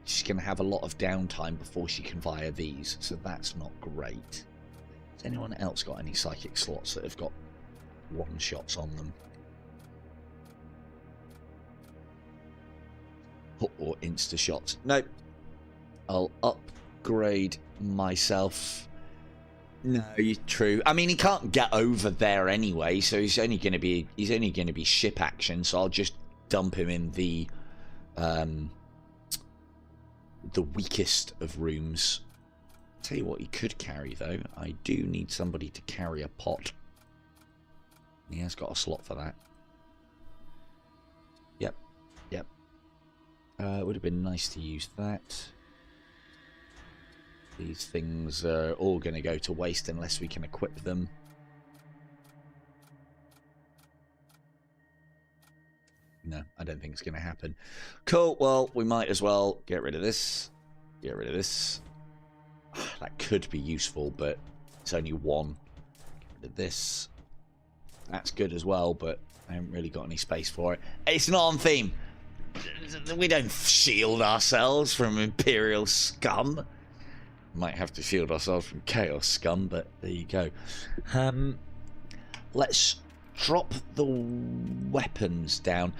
she's going to have a lot of downtime before she can fire these, so that's not great. Has anyone else got any psychic slots that have got one-shots on them? Or insta-shots? Nope. I'll upgrade myself. No, true. I mean, he can't get over there anyway, so he's only going to be ship action. So I'll just dump him in the weakest of rooms. Tell you what, he could carry though. I do need somebody to carry a pot. He has got a slot for that. Yep. It would have been nice to use that. These things are all going to go to waste unless we can equip them. No, I don't think it's going to happen. Cool, well, we might as well get rid of this. Get rid of this. That could be useful, but it's only one. Get rid of this. That's good as well, but I haven't really got any space for it. It's not on theme. We don't shield ourselves from Imperial scum. Might have to shield ourselves from Chaos scum, but there you go. Let's drop the weapons down.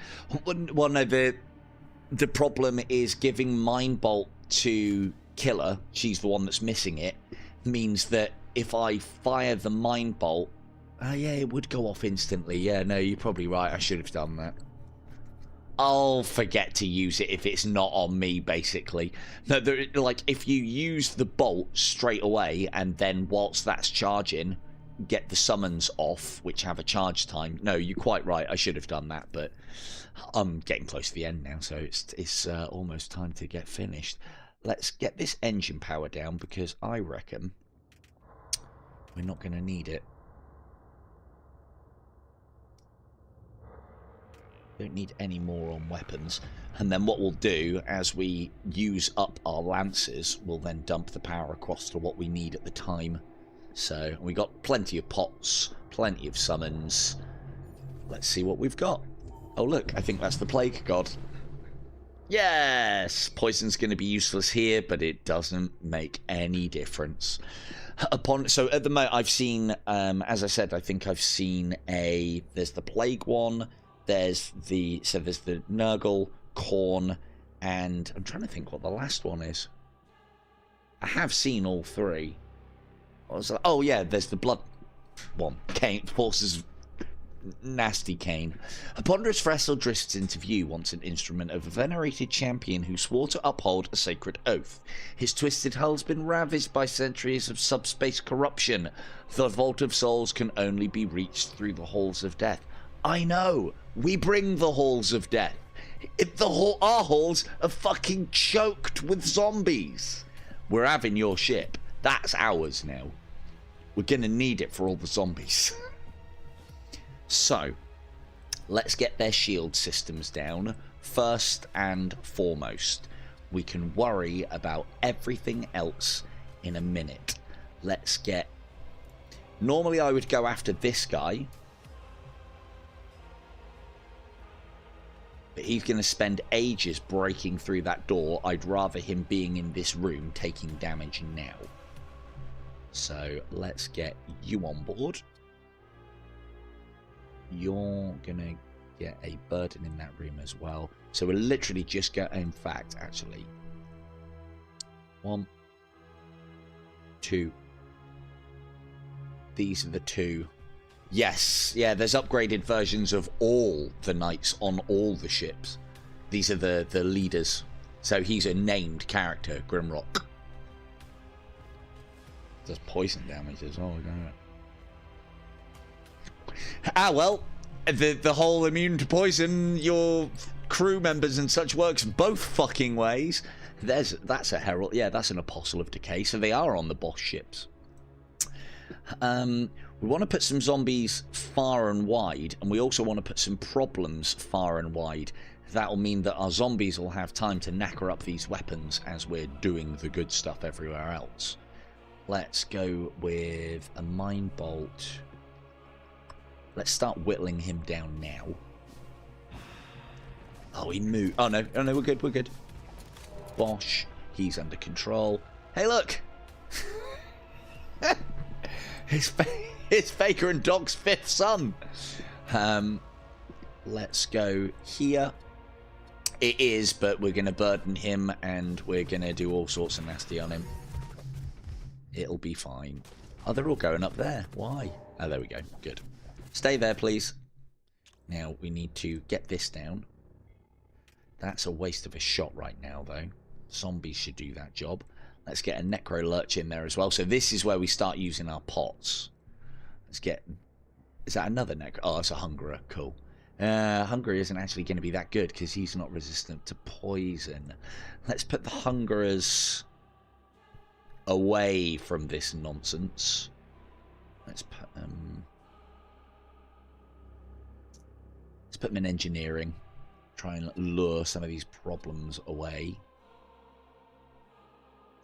Well, no, the problem is giving Mind Bolt to Killer, she's the one that's missing it, means that if I fire the Mind Bolt, yeah, it would go off instantly. Yeah, no, you're probably right. I should have done that. I'll forget to use it if it's not on me, basically. No, like, if you use the bolt straight away and then whilst that's charging, get the summons off, which have a charge time. No, you're quite right. I should have done that, but I'm getting close to the end now, so it's almost time to get finished. Let's get this engine power down because I reckon we're not going to need it. Don't need any more on weapons. And then what we'll do as we use up our lances, we'll then dump the power across to what we need at the time. So we got plenty of pots, plenty of summons. Let's see what we've got. Oh look, I think that's the plague god. Yes, poison's going to be useless here, but it doesn't make any difference. So at the moment, I've seen, as I said, I think I've seen there's the plague one. There's the Nurgle, Corn, and I'm trying to think what the last one is. I have seen all three. Oh yeah, there's the blood one. Kane forces nasty Kane. A ponderous vessel drifts into view, once an instrument of a venerated champion who swore to uphold a sacred oath. His twisted hull's been ravaged by centuries of subspace corruption. The Vault of Souls can only be reached through the halls of death. I know. We bring the halls of death. Our halls are fucking choked with zombies. We're having your ship. That's ours now. We're gonna need it for all the zombies. So, let's get their shield systems down first and foremost. We can worry about everything else in a minute. Let's get... Normally I would go after this guy, but he's going to spend ages breaking through that door. I'd rather him being in this room taking damage now. So let's get you on board. You're going to get a burden in that room as well. So we're literally just going... In fact, actually... 1, 2. These are the two. Yes, yeah, there's upgraded versions of all the knights on all the ships. These are the leaders. So he's a named character, Grimrock. Does poison damage as well, doesn't it? Ah, well, the whole immune to poison your crew members and such works both fucking ways. That's a herald. Yeah, that's an apostle of decay. So they are on the boss ships. We want to put some zombies far and wide, and we also want to put some problems far and wide. That'll mean that our zombies will have time to knacker up these weapons as we're doing the good stuff everywhere else. Let's go with a Mind Bolt. Let's start whittling him down now. Oh, he moved. Oh no, we're good, we're good. Bosh, he's under control. Hey, look! It's Faker and Dog's fifth son. Let's go here. It is, but we're going to burden him and we're going to do all sorts of nasty on him. It'll be fine. Oh, they're all going up there. Why? Oh, there we go. Good. Stay there, please. Now, we need to get this down. That's a waste of a shot right now, though. Zombies should do that job. Let's get a Necro Lurch in there as well. So this is where we start using our pots. Let's get... Is that another Necro? Oh, it's a Hungerer. Cool. Hungerer isn't actually going to be that good because he's not resistant to poison. Let's put the Hungerers away from this nonsense. Let's put them in engineering. Try and lure some of these problems away.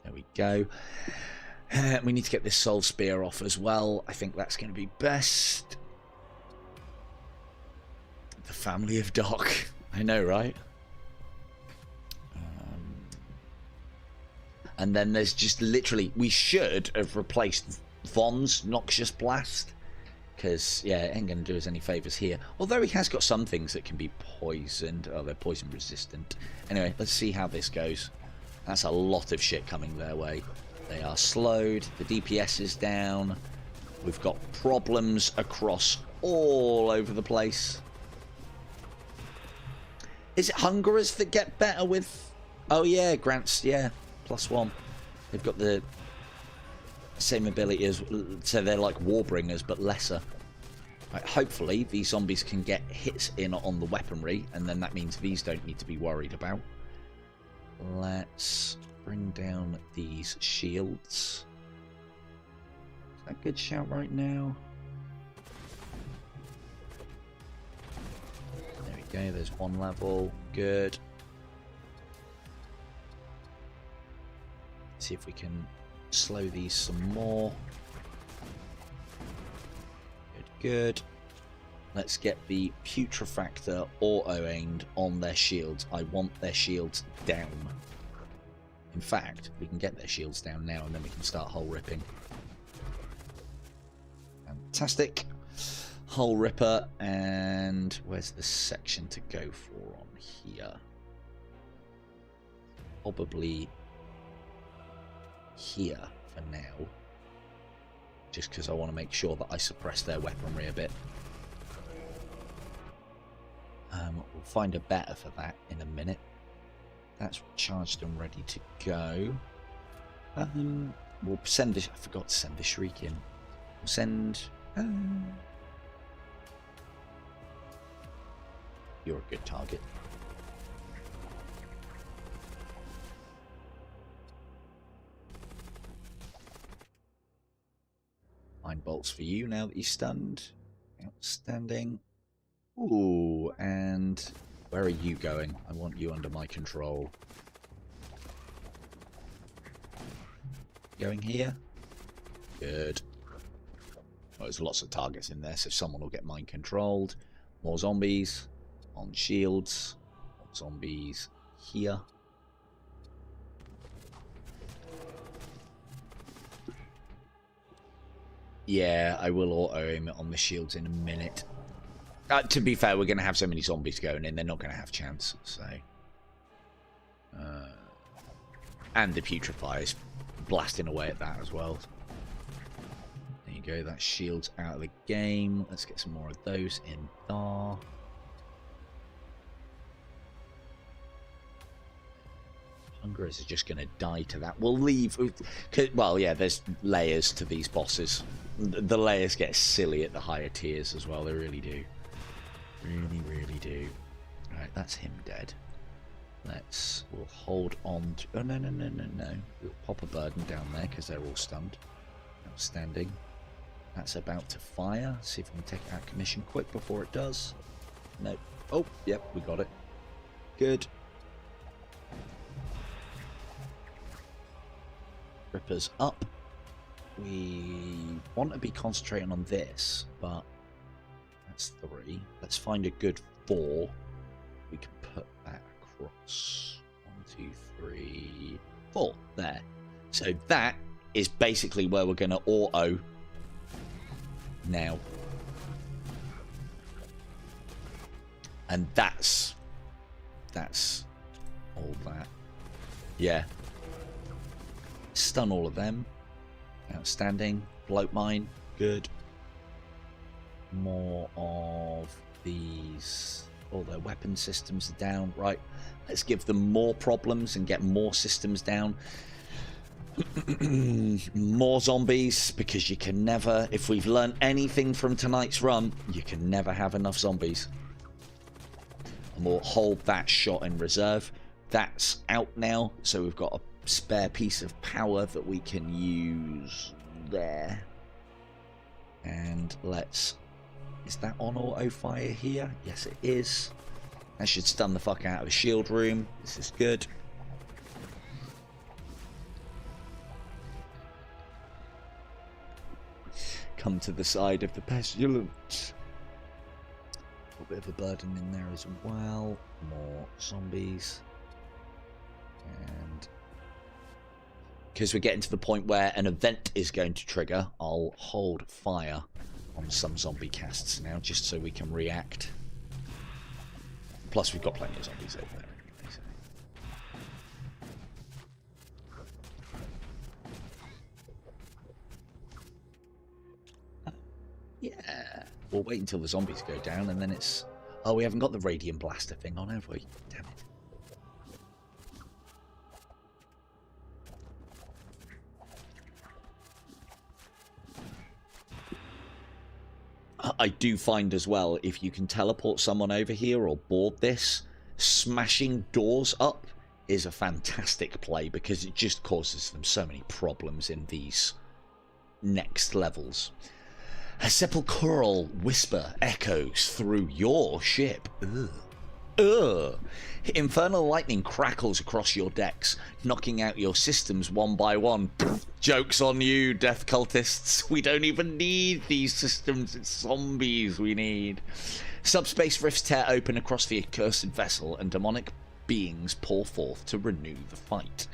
There we go. We need to get this Soul Spear off as well. I think that's going to be best. The family of Doc. I know, right? And then there's just literally... We should have replaced Von's Noxious Blast. Because, yeah, it ain't going to do us any favours here. Although he has got some things that can be poisoned. Oh, they're poison resistant. Anyway, let's see how this goes. That's a lot of shit coming their way. They are slowed. The DPS is down. We've got problems across all over the place. Is it Hungerers that get better with... Oh, yeah, Grants, yeah. +1. They've got the same ability as... So they're like Warbringers, but lesser. Right, hopefully, these zombies can get hits in on the weaponry, and then that means these don't need to be worried about. Let's bring down these shields. Is that a good shout right now? There we go, there's one level. Good. See if we can slow these some more. Good. Let's get the Putrefactor auto-aimed on their shields. I want their shields down. In fact, we can get their shields down now and then we can start hole ripping. Fantastic. Hole ripper, and where's the section to go for on here? Probably here for now. Just because I want to make sure that I suppress their weaponry a bit. We'll find a better for that in a minute. That's charged and ready to go. We'll send this. I forgot to send the Shriek in. We'll send. You're a good target. Mind bolts for you now that you're stunned. Outstanding. Ooh, and where are you going? I want you under my control. Going here? Good. Well, there's lots of targets in there, so someone will get mind controlled. More zombies on shields. More zombies here. Yeah, I will auto-aim it on the shields in a minute. To be fair, we're going to have so many zombies going in, they're not going to have chance, so... and the Putrefier's blasting away at that as well. There you go, that shield's out of the game. Let's get some more of those in there. Hungerers are just going to die to that. We'll leave... Well, yeah, there's layers to these bosses. The layers get silly at the higher tiers as well, they really do. Really do. Right, that's him dead. We'll hold on to... Oh, no. We'll pop a burden down there because they're all stunned. Outstanding. That's about to fire. See if we can take it out of commission quick before it does. No. Oh, yep, we got it. Good. Rippers up. We want to be concentrating on this, but that's 3. Let's find a good 4. We can put that across. 1, 2, 3, 4. There. So that is basically where we're going to auto now. And that's all that. Yeah. Stun all of them. Outstanding. Bloat mine. Good. More of these. All their weapon systems are down. Right. Let's give them more problems and get more systems down. More zombies, because you can never, if we've learned anything from tonight's run, you can never have enough zombies. And we'll hold that shot in reserve. That's out now, so we've got a spare piece of power that we can use there. And let's... Is that on auto fire here? Yes, it is. That should stun the fuck out of the shield room. This is good. Come to the side of the pestilence. A bit of a burden in there as well. More zombies. And because we're getting to the point where an event is going to trigger, I'll hold fire on some zombie casts now, just so we can react. Plus, we've got plenty of zombies over there anyway. So. Yeah. We'll wait until the zombies go down, and then it's... Oh, we haven't got the radiant blaster thing on, have we? Damn it. I do find as well, if you can teleport someone over here or board this, smashing doors up is a fantastic play, because it just causes them so many problems in these next levels. A sepulchral whisper echoes through your ship. Ugh. Ugh. Infernal lightning crackles across your decks, knocking out your systems one by one. Joke's on you, death cultists. We don't even need these systems. It's zombies we need. Subspace rifts tear open across the accursed vessel, and demonic beings pour forth to renew the fight.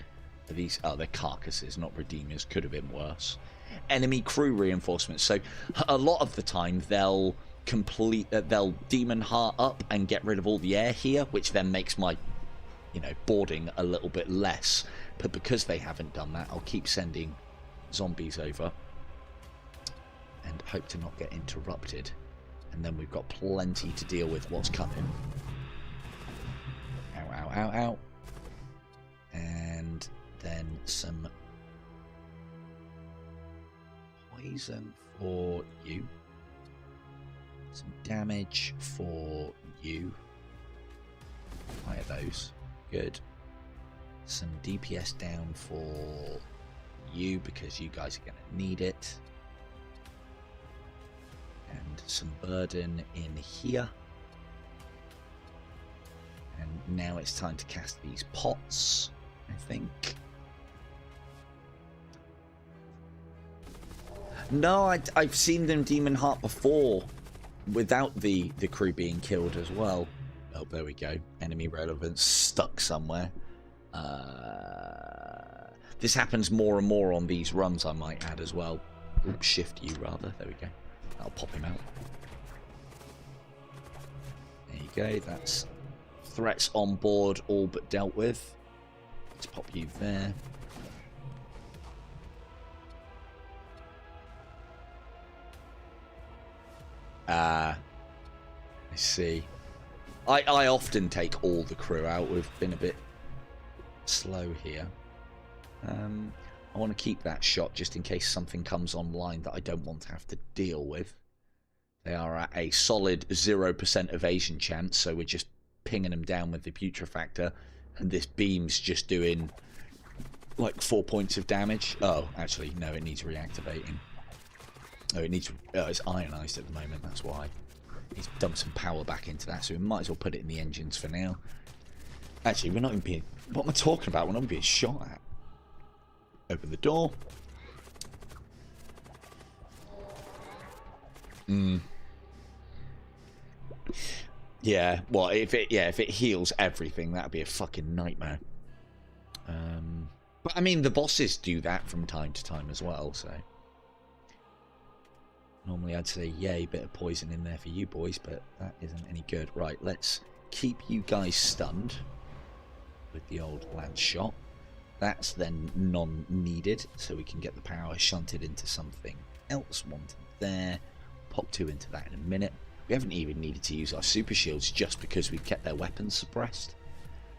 These are their carcasses, not redeemers. Could have been worse. Enemy crew reinforcements. So a lot of the time they'll they'll demon heart up and get rid of all the air here, which then makes my, boarding a little bit less. But because they haven't done that, I'll keep sending zombies over and hope to not get interrupted. And then we've got plenty to deal with what's coming. Ow, ow, ow, ow. And then some poison for you. Some damage for you. Fire those. Good. Some DPS down for you, because you guys are going to need it. And some burden in here. And now it's time to cast these pots, I think. No, I've seen them demon heart before, without the crew being killed as well. Oh, there we go. Enemy relevance stuck somewhere. This happens more and more on these runs, I might add as well. Oops, shift you rather. There we go. I'll pop him out. There you go. That's threats on board, all but dealt with. Let's pop you there. I see. I often take all the crew out. We've been a bit slow here. I want to keep that shot just in case something comes online that I don't want to have to deal with. They are at a solid 0% evasion chance, so we're just pinging them down with the putrefactor, and this beam's just doing like 4 points of damage. Oh, actually, no, it needs reactivating. Oh, it's ionized at the moment, that's why. He's dumped some power back into that, so we might as well put it in the engines for now. Actually, we're not even being... What am I talking about? We're not being shot at. Open the door. Yeah, well, if it heals everything, that'd be a fucking nightmare. But I mean, the bosses do that from time to time as well, so... Normally I'd say, yay, bit of poison in there for you boys, but that isn't any good. Right, let's keep you guys stunned with the old lance shot. That's then non-needed, so we can get the power shunted into something else. One there. Pop 2 into that in a minute. We haven't even needed to use our super shields just because we've kept their weapons suppressed.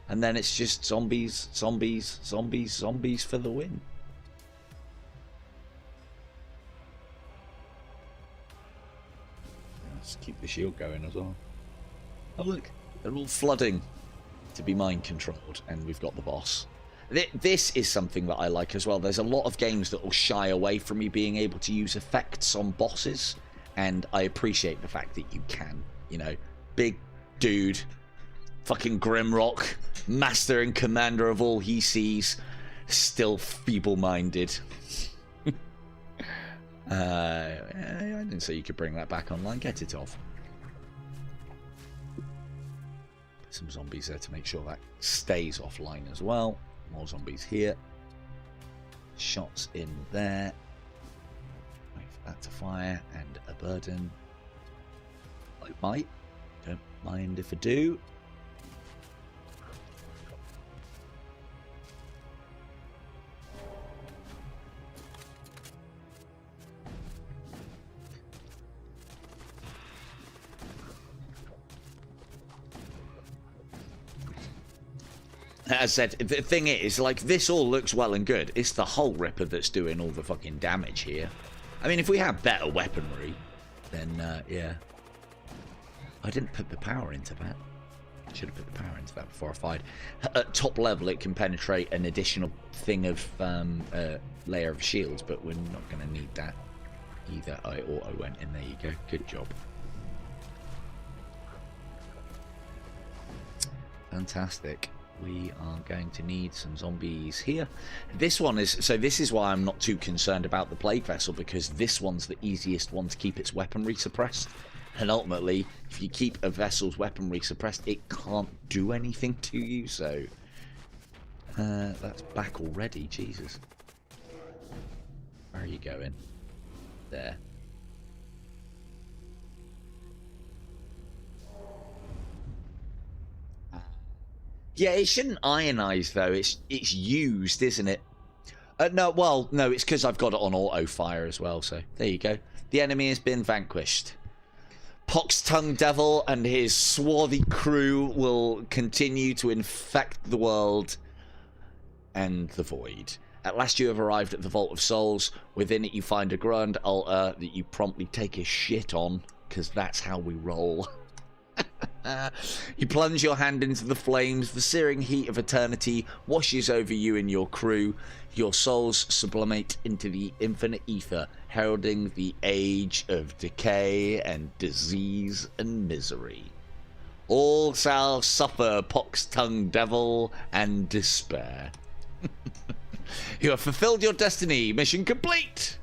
And then it's just zombies, zombies, zombies, zombies for the win. Let's keep the shield going as well. Oh look, they're all flooding to be mind controlled, and we've got the boss. This is something that I like as well. There's a lot of games that will shy away from me being able to use effects on bosses, and I appreciate the fact that you can. You know, big dude, fucking Grimrock, master and commander of all he sees, still feeble-minded. I didn't say you could bring that back online. Get it off. Some zombies there to make sure that stays offline as well. More zombies here. Shots in there. Wait for that to fire. And a burden. I might. Don't mind if I do. As I said, the thing is, like, this all looks well and good. It's the Hull Ripper that's doing all the fucking damage here. I mean, if we had better weaponry, then, yeah. I didn't put the power into that. I should have put the power into that before I fired. At top level, it can penetrate an additional thing of layer of shields, but we're not going to need that either. I auto went in. There you go. Good job. Fantastic. We are going to need some zombies here. This one is... So this is why I'm not too concerned about the Plague Vessel, because this one's the easiest one to keep its weaponry suppressed. And ultimately, if you keep a vessel's weaponry suppressed, it can't do anything to you, so... that's back already, Jesus. Where are you going? There. Yeah, it shouldn't ionize though. It's used, isn't it? No, well, no, it's because I've got it on auto fire as well. So there you go. The enemy has been vanquished. Pox-tongued devil and his swarthy crew will continue to infect the world and the void. At last you have arrived at the Vault of Souls. Within it you find a grand altar that you promptly take a shit on, because that's how we roll. You plunge your hand into the flames. The searing heat of eternity washes over you and your crew. Your souls sublimate into the infinite ether, heralding the age of decay and disease and misery. All shall suffer, pox-tongued devil, and despair. You have fulfilled your destiny. Mission complete.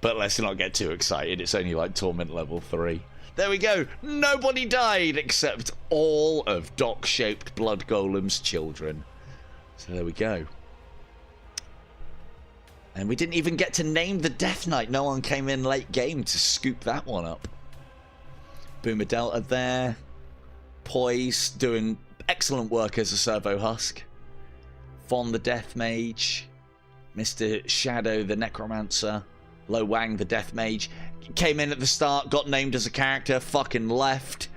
But let's not get too excited. It's only like torment level 3. There we go. Nobody died except all of dock-shaped blood golem's children. So there we go. And we didn't even get to name the Death Knight. No one came in late game to scoop that one up. Boomer Delta there. Poise doing excellent work as a servo husk. Von the Death Mage. Mr. Shadow the Necromancer. Lo Wang the Death Mage. Came in at the start, got named as a character, fucking left.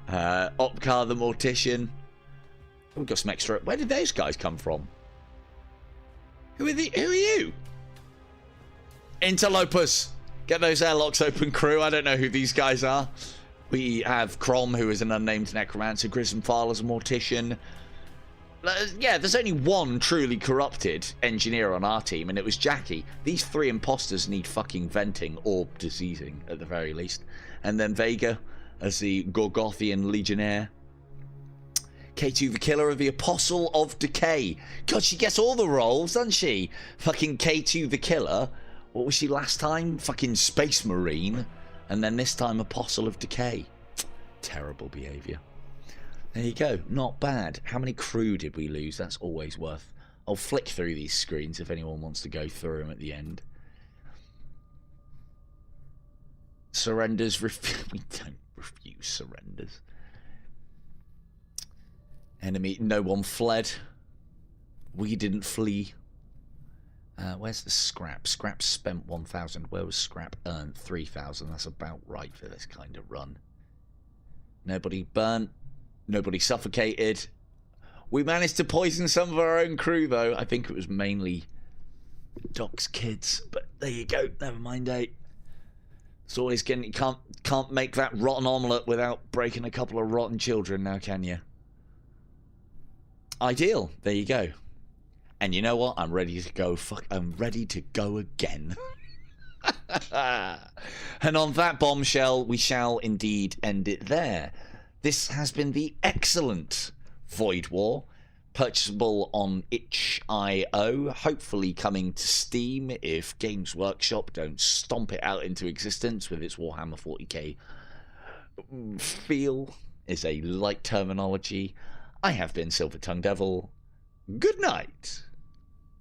Opkar the Mortician. We've got some extra... Where did those guys come from? Who are you? Interlopers. Get those airlocks open, crew. I don't know who these guys are. We have Crom, who is an unnamed necromancer. Grisenfall as a mortician. Yeah, there's only one truly corrupted engineer on our team, and it was Jackie. These 3 imposters need fucking venting or diseasing, at the very least. And then Vega as the Gorgothian Legionnaire. K2 the Killer, the Apostle of Decay. God, she gets all the roles, doesn't she? Fucking K2 the Killer. What was she last time? Fucking Space Marine. And then this time Apostle of Decay. Terrible behaviour. There you go. Not bad. How many crew did we lose? That's always worth... I'll flick through these screens if anyone wants to go through them at the end. Surrenders. We don't refuse surrenders. Enemy. No one fled. We didn't flee. Where's the scrap? Scrap spent 1,000. Where was scrap earned? 3,000. That's about right for this kind of run. Nobody burnt. Nobody suffocated. We managed to poison some of our own crew, though. I think it was mainly Doc's kids. But there you go. Never mind, eh? It's always getting... You can't make that rotten omelette without breaking a couple of rotten children now, can you? Ideal. There you go. And you know what? I'm ready to go. I'm ready to go again. And on that bombshell, we shall indeed end it there. This has been the excellent Void War, purchasable on itch.io, hopefully coming to Steam if Games Workshop don't stomp it out into existence with its Warhammer 40k feel, is a light terminology. I have been Silver Tongue Devil. Good night.